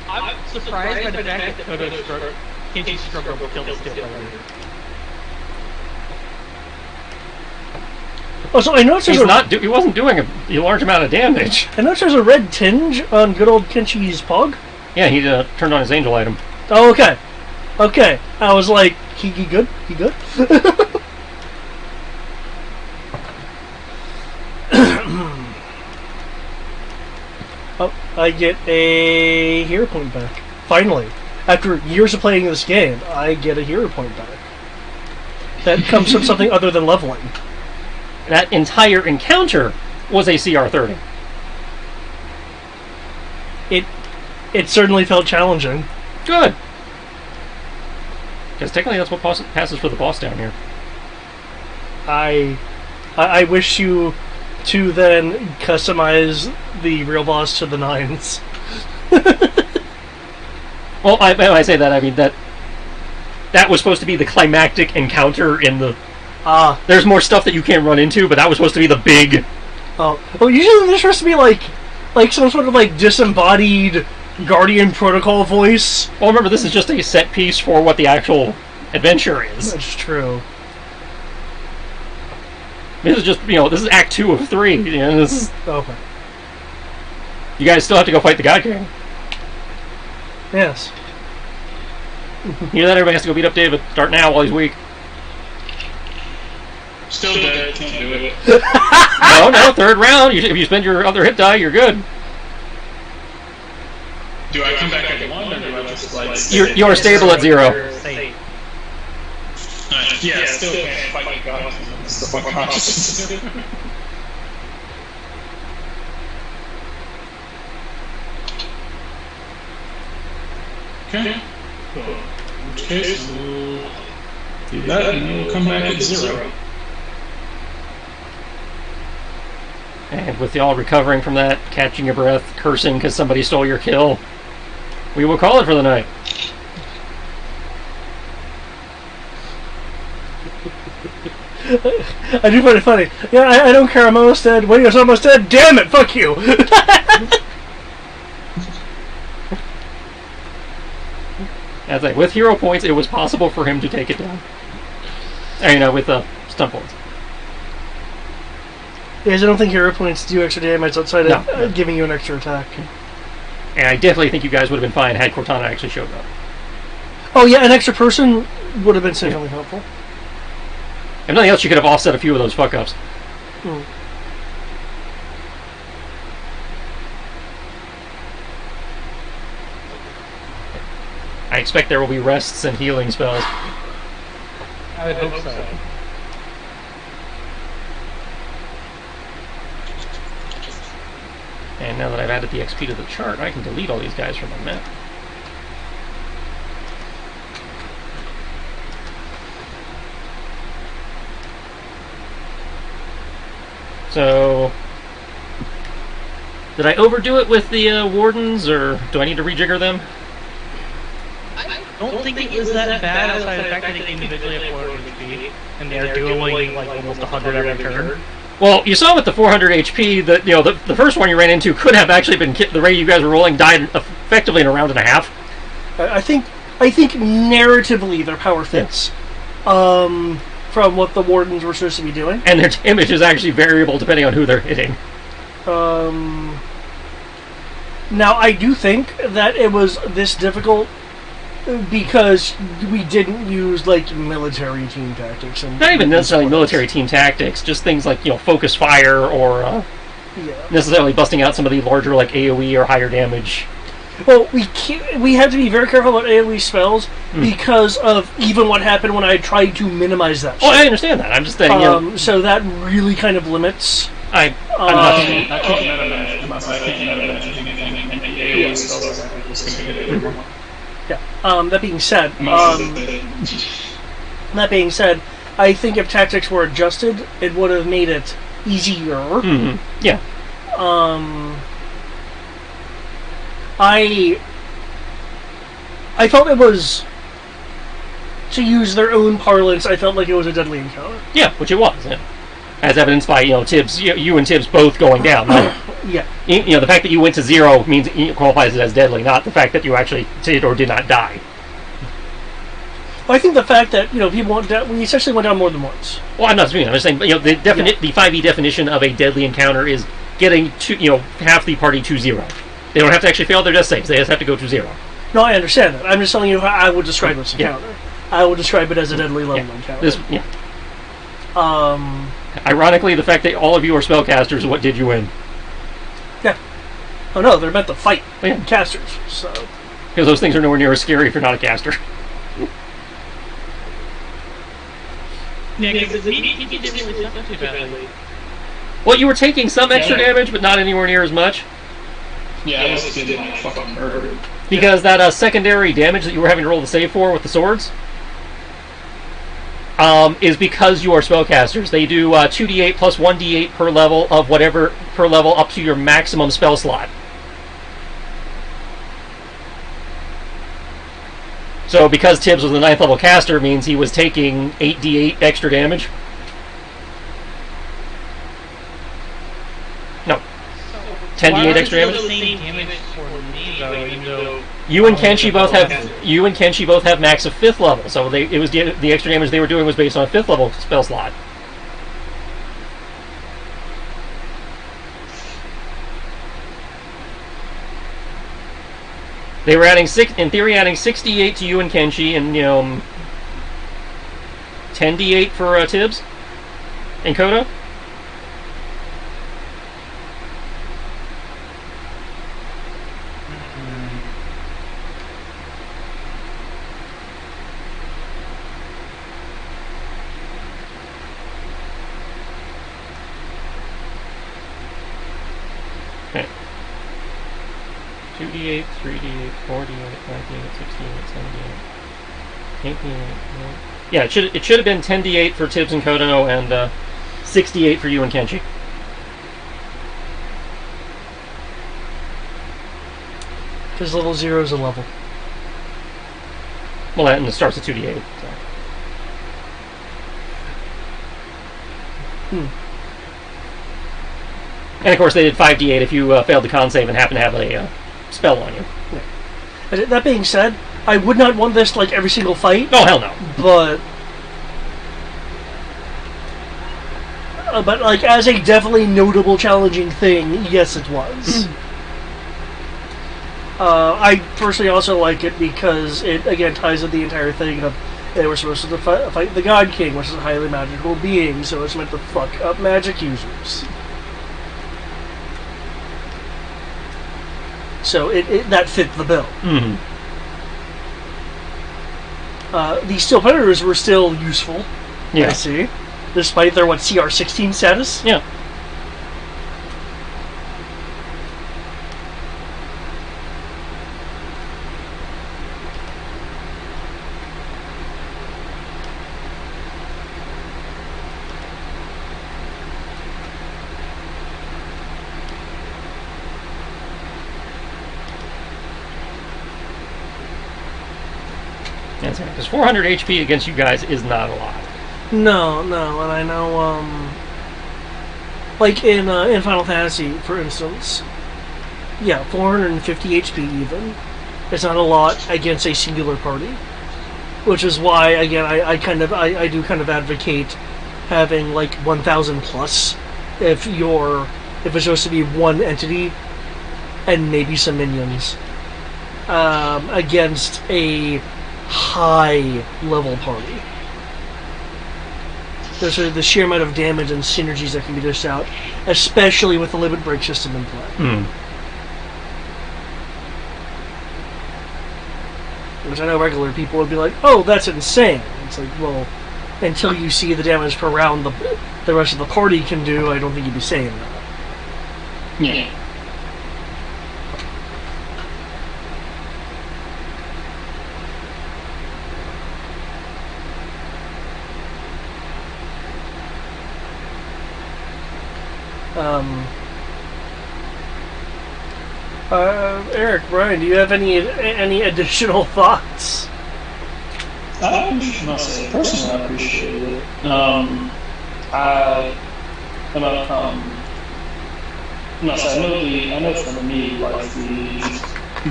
I'm surprised by the fact that Kodo can't struggle to kill the steel player. Oh, so I noticed he wasn't doing a large amount of damage. I noticed there's a red tinge on good old Kenshi's Pog. Yeah, he turned on his angel item. Oh, okay. Okay. I was like, he good? He good? Oh, I get a hero point back. Finally. After years of playing this game, I get a hero point back. That comes from something other than leveling. That entire encounter was a CR30. It certainly felt challenging. Good. Because technically that's what passes for the boss down here. I wish you to then customize the real boss to the 9s. Well, when I say that, I mean that was supposed to be the climactic encounter in the... there's more stuff that you can't run into, but that was supposed to be the big... Oh, well, usually there's supposed to be like some sort of like disembodied Guardian Protocol voice. Well, remember, this is just a set piece for what the actual adventure is. That's true. This is just, this is Act 2 of 3. Okay. You guys still have to go fight the God King. Yes. You know that everybody has to go beat up David. Start now while he's weak. Still dead, can't do it. No, third round. If you spend your other hit die, you're good. Do I come back at 1 or do I just like... You're stable at 0. Safe. Yeah, still can't fight my god. It's the unconscious. Okay. Cool. In which case, we'll do that and then we'll come back at 0. And with y'all recovering from that, catching your breath, cursing because somebody stole your kill, we will call it for the night. I do find it funny. Yeah, I don't care. I'm almost dead. When you're almost dead, damn it, fuck you. As I, with hero points, it was possible for him to take it down. With stunt points. Because I don't think hero points do extra damage outside of No. giving you an extra attack. And I definitely think you guys would have been fine had Cortana actually showed up. Oh yeah, an extra person would have been significantly helpful. If nothing else, you could have offset a few of those fuck-ups. Hmm. I expect there will be rests and healing spells. I would hope so. And now that I've added the XP to the chart, I can delete all these guys from my map. So, did I overdo it with the wardens, or do I need to rejigger them? I don't think it was that bad outside of the fact that they individually have 400 HP, and they're dueling like almost 100 every turn. Well, you saw with the 400 HP that the first one you ran into could have actually been the rate you guys were rolling died effectively in a round and a half. I think narratively their power fits. From what the wardens were supposed to be doing. And their damage is actually variable depending on who they're hitting. Now, I do think that it was this difficult because we didn't use, like, military team tactics. And Not even necessarily military team tactics, just things like, focus fire or necessarily busting out some of the larger, like, AoE or higher damage. Well, we have to be very careful about AoE spells because of even what happened when I tried to minimize that. Oh, I understand that. I'm just saying, so that really kind of limits. I'm not. I can't meta manage. I can't meta manage anything, and the AoE spells are just going to hit everyone. Yeah. That being said, I think if tactics were adjusted, it would have made it easier. Mm-hmm. Yeah. I felt it was, to use their own parlance, I felt like it was a deadly encounter. Yeah, which it was. Yeah. As evidenced by Tibbs, you and Tibbs both going down. Yeah. The fact that you went to 0 means it qualifies it as deadly, not the fact that you actually did or did not die. Well, I think the fact that people went down, we essentially went down more than once. Well, I'm not saying. I'm just saying. The 5e definition of a deadly encounter is getting half the party to 0. They don't have to actually fail their death saves. They just have to go to 0. No, I understand that. I'm just telling you how I would describe this encounter. I would describe it as a deadly level encounter. Ironically, the fact that all of you are spellcasters, what did you win? Yeah. Oh no, they're meant to fight casters. So because those things are nowhere near as scary if you're not a caster. Yeah, because he didn't really suffer too badly. Well, you were taking some extra damage, but not anywhere near as much. Yeah, I was getting like fucking murdered. Because that secondary damage that you were having to roll the save for with the swords is because you are spellcasters. They do 2d8 plus 1d8 per level of whatever per level up to your maximum spell slot. So because Tibbs was the 9th level caster means he was taking 8d8 extra damage. No. 10d8 extra damage. The same damage for me, though, even though You and Kenshi both have max of 5th level, so it was the extra damage they were doing was based on a 5th level spell slot. They were adding in theory adding 68 to you and Kenshi, and 10d8 for Tibbs and Kodo. Okay. 2d8, 3d8, 4d8, 5d8, 16d8, 7d8, 18d8. Yeah, it should have been 10d8 for Tibbs and Kodo and 68 for you and Kenshi. because level 0 is a level. Well, and it starts at 2d8. So. And of course, they did 5d8 if you failed the con save and happened to have a spell on you. But that being said, I would not want this like every single fight. Oh, hell no. But but like as a definitely notable challenging thing, yes, it was. I personally also like it because it again ties in the entire thing of they were supposed to fight the God King, which is a highly magical being, so it's meant to fuck up magic users. So that fit the bill. Mm-hmm. The Steel Predators were still useful. Yeah. I see. Despite their CR16 status. Yeah. Because 400 HP against you guys is not a lot. No, and I know, like in Final Fantasy, for instance, 450 HP even. It's not a lot against a singular party, which is why, again, I do kind of advocate having like 1,000 plus if it's supposed to be one entity and maybe some minions against a high level party. There's the sheer amount of damage and synergies that can be dished out, especially with the limit break system in play. Which I know regular people would be like, oh, that's insane. It's like, well, until you see the damage per round the rest of the party can do, I don't think you'd be saying that. Yeah. Eric, Brian, do you have any additional thoughts? I must say, personally, I appreciate it. I know for me, like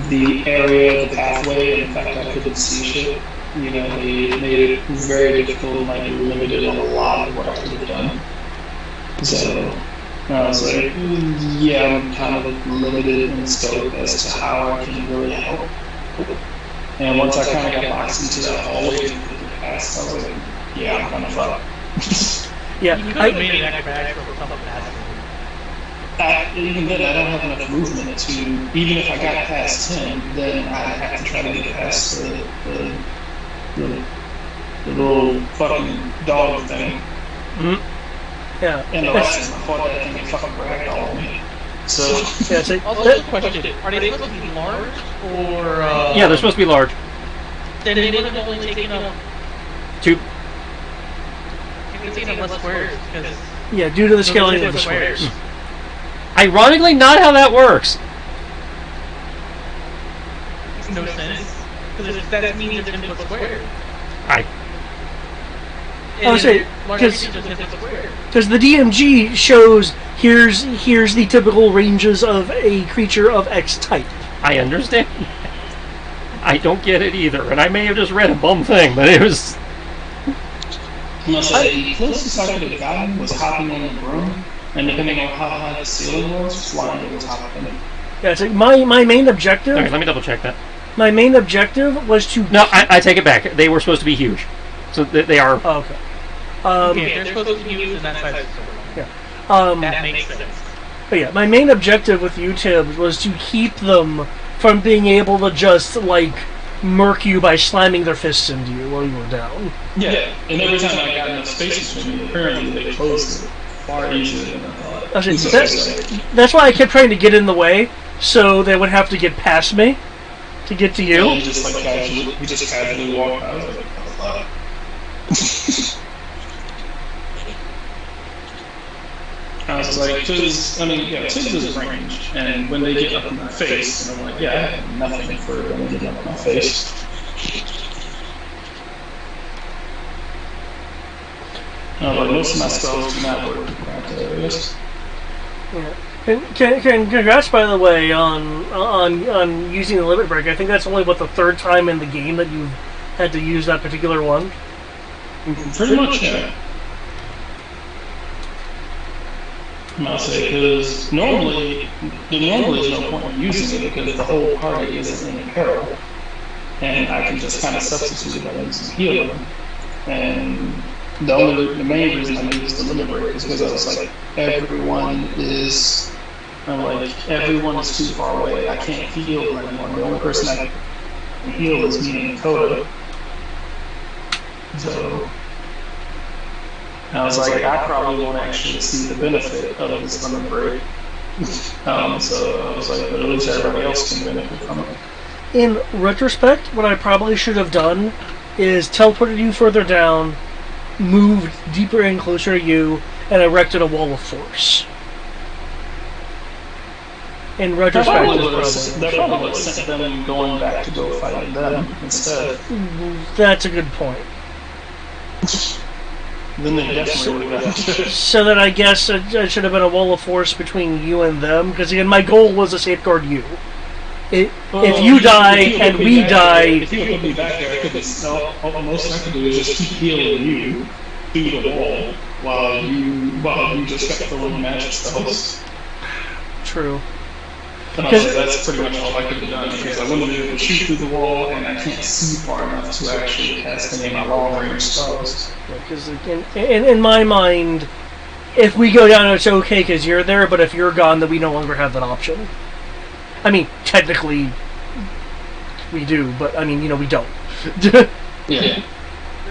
the area, the pathway, and the fact that I couldn't see shit, they made it very difficult and like limited on a lot of what I could have done. So I was like, I'm kind of limited in scope as to how I can really help. And once I kind of got boxed into that hallway and past, I was like, I'm kind of fucked. You could have made an acrobatic or something past him. Even then, I don't have enough movement to, even if I got past him, then I'd have to try to get past the little fucking dog thing. Mm-hmm. Yeah. And the last time I fought that thing, it fucking ragdolled me. So. Also, question: are they supposed to be large or? Yeah, they're supposed to be large. Then they would have only taken up. Two. You can take up less squares because. Due to the scaling of the squares. Ironically, not how that works. Makes no sense because that means it's input square. I would say because the DMG shows here's the typical ranges of a creature of X type. I understand. I don't get it either, and I may have just read a bum thing, but it was. The closest I could have gotten was hopping on the broom, and depending on how high the ceiling was, flying over the top of it. Yeah, it's like my main objective. Alright, let me double check that. My main objective was to. No, I take it back. They were supposed to be huge, so they are. Oh, okay. They're supposed to be used in that size. That makes sense. But my main objective with YouTube was to keep them from being able to just murk you by slamming their fists into you while you were down. Yeah, and every time I got enough space between me, apparently they closed it far easier than I thought. That's why I kept trying to get in the way, so they would have to get past me to get to you. And he just casually walked out. I was like, oh, I was like, because, Tibbs is ranged, and when they get up in my face, and I'm like, I have nothing for them to get up in my face. Most of my spells do not work in cracked areas. Congrats, by the way, on using the limit break. I think that's only the third time in the game that you've had to use that particular one. Pretty much, yeah. I'll say, because normally is no point in using it because the whole party isn't in peril. And I can just kind of substitute it by using healing. And the main reason I used the limit break is because I was like, everyone's too far away. I can't heal anyone. The only person I can heal is me and Coda. So I was like, I probably won't actually see the benefit of this limit break. So I was like, but at least everybody else can benefit from it. In retrospect, what I probably should have done is teleported you further down, moved deeper in closer to you, and erected a wall of force. In retrospect, that probably would have sent them going back to go fight them instead. That's a good point. Then they definitely would have got it. So then I guess it should have been a wall of force between you and them, because again, my goal was to safeguard you. If you die and we die... If you would be back there, I could just... All most I could do is just keep healing you through the wall while you just kept throwing magic spells. True. That's pretty much all I could have done, because I wouldn't be able to shoot through the wall, and I can't see far enough to actually cast any of my long-range spells. Because in my mind, if we go down, it's okay because you're there, but if you're gone, then we no longer have that option. I mean, technically, we do, but I mean, we don't. Yeah.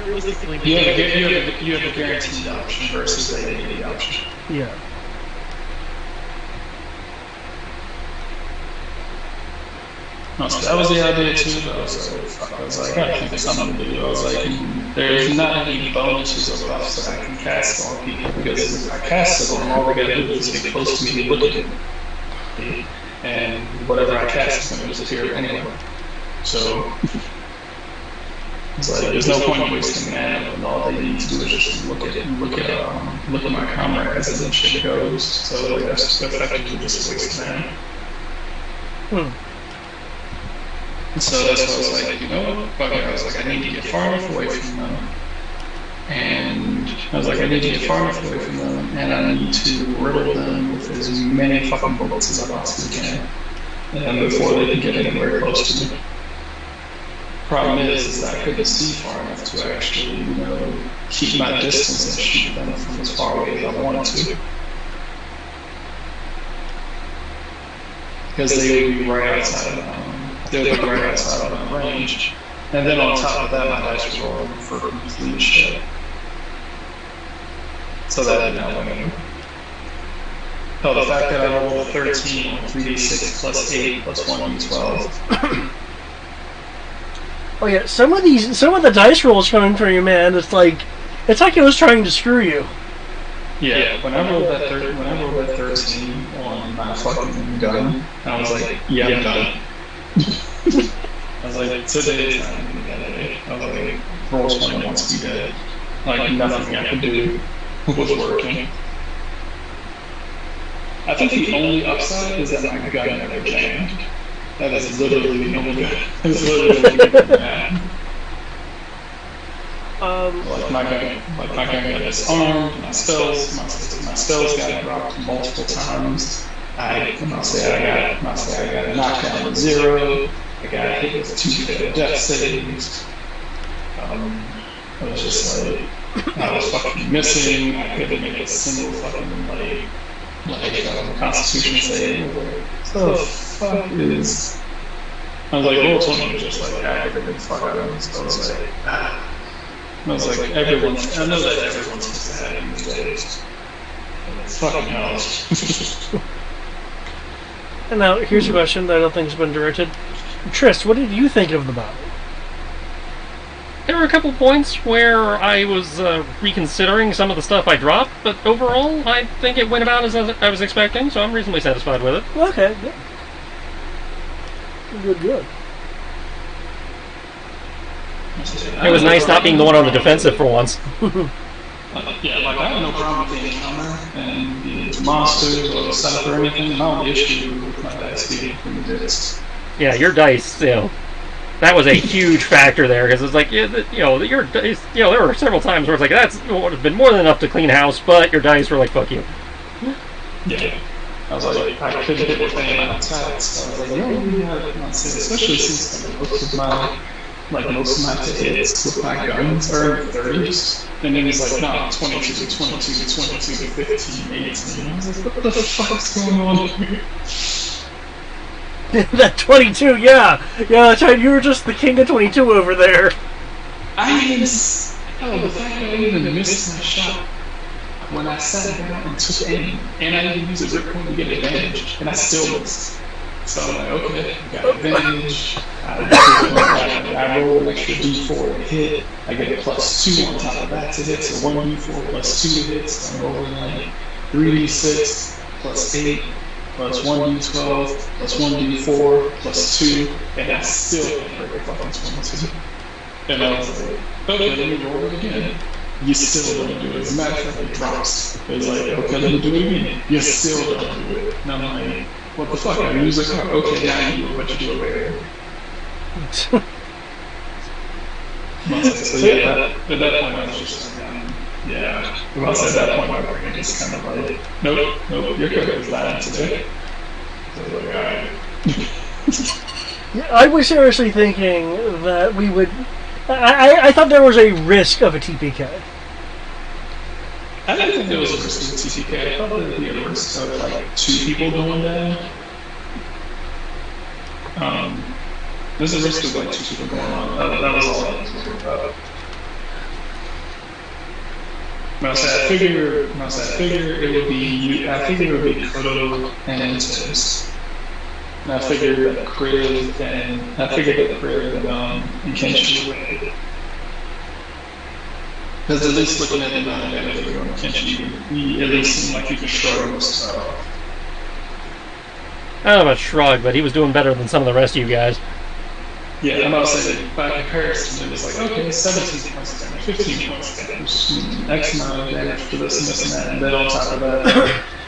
You have a guaranteed option versus a maybe option. Yeah. No, so that was the idea too, but I was like, I gotta think of something to do. I was like, there's not any bonuses or buffs that I can cast on people, because if I cast it on all they gotta do is get close to me and look at it. And whatever I cast is going to disappear anyway. So it's like there's no point in wasting mana, and all they need to do is just look at my comrades and then shit goes. So like, that's effectively just a waste of mana. And so that's why I was like, you know what? Fuck it. I was like, I need to get far enough away from them. And I was like, I need to get far enough away from them, and I need to riddle them with as many fucking bullets as I possibly can, and before they can get anywhere close to me. Problem is that I couldn't see far enough to actually, keep my distance and shoot them from as far away as I wanted to. Because they would be right outside of my range. And then on top of that, my dice were rolling for complete shit. So that didn't help anything. Oh, the fact that I rolled a 13 on 3d6 plus 8 plus 1d12. Oh yeah, some of the dice rolls coming from you, man. It's like it was trying to screw you. Yeah, when I rolled that 13 on my fucking gun, I was like, yeah, I'm done. I was like, today's not gonna be that day. I was like, roll 20 wants to be dead. Like, nothing I could do was working. I think the only upside is that my gun never jammed. That is literally the only gun. It's literally the only gun I had. My gun got disarmed, my spells got dropped multiple times. I got a knockdown with 0. I got hit with 2 fatal death saves. I was just like, I was fucking missing. I couldn't make a single fucking Constitution save. What the fuck is? I was like, roll 20 was just like aggravated the fuck out of me. So I was like, I was like, I know that everyone's supposed to have these days. Fucking hell. And now, here's a question that I don't think has been directed. Trist, what did you think of the battle? There were a couple points where I was reconsidering some of the stuff I dropped, but overall, I think it went about as I was expecting, so I'm reasonably satisfied with it. Okay, good. It was nice not being the one on the defensive for once. Yeah, like I have no problem with the encounter and the monsters or the setup or anything. My only issue with my dice being from the discs. Yeah, your dice, that was a huge factor there, because it's like, your dice, there were several times where it's like, that's would have been more than enough to clean house, but your dice were like, fuck you. Yeah. I was like, I couldn't hit with any amount of attacks. So I was like, yo, we have, especially since most of my hits with my guns are in the 30s. And then he's like, no, 22 to 22 to 22 to 15, 18. And I was like, what the fuck's going on here? That 22, yeah. Yeah, Chad, you were just the king of 22 over there. The fact that I even missed my shot when I sat down and took aim, and I didn't use a grip point to get advantage, and I still missed. So I'm like, okay, I got advantage. I roll an extra d4 to hit. I get a +2 on top of that to hit, so 1d4 +2 to hit. So I'm rolling like 3d6 +8 +1d12 +1d4 +2, and I still didn't break the fucking 22. And I was like, okay, let me roll it again. You still don't do it. As a matter of fact, it drops. It's like, okay, let me do it again. You still don't do it. And I'm like, what the fuck? I use the car. Okay, now you do it, but you do it later. So yeah, at that point I was just like, yeah. At that point my brain just kind of like, nope, your character's dying today. So I was like, alright. I was seriously thinking that we would... I thought there was a risk of a TPK. I didn't think there was a risk of a TPK. I thought there would be a risk of like 2 people going down. There's a risk of like 2 people going on. That was all I was worried about. I figure it would be. I figure it would be Kodo and Tiz. And I figured that Kriv and Kenshi would. Because at least looking at the dynamic of Kenshi, he at least seemed like he could shrug most of stuff. I don't know about shrug, but he was doing better than some of the rest of you guys. Yeah, I'm about to say that by comparison, it was like, okay, 17 points of damage, 15 points of damage, X amount of damage for this and this and that, and then on top of that,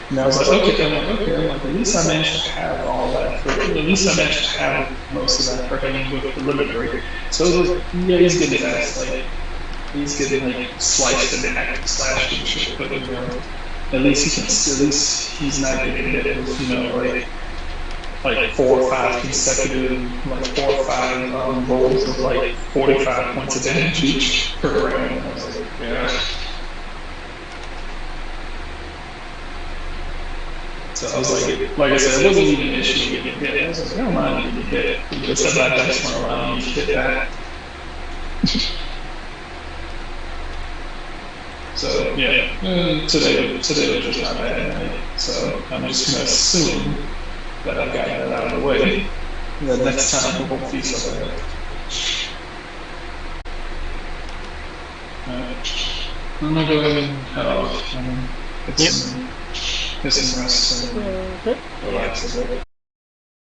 and I was like, okay, at least I managed to have all that, at least I managed to have most of that for him with the limit break. So it was like, yeah, he's getting his ass, like, he's getting like sliced and hacked, slashed and shit, but at least he's not getting hit with, like 4 or 5 consecutive, like 4 or 5 rolls of like 45 points of damage each per round. I was like, yeah. So I was like I said, it wasn't even an issue getting hit. I was like, I don't mind getting hit. Just have that dice went around and you hit that. So yeah, today was just not bad. So I'm just gonna assume that I've gotten that out of the way. And then next time we won't be so bad. I'm gonna go ahead and head off. Get some rest and relax a bit.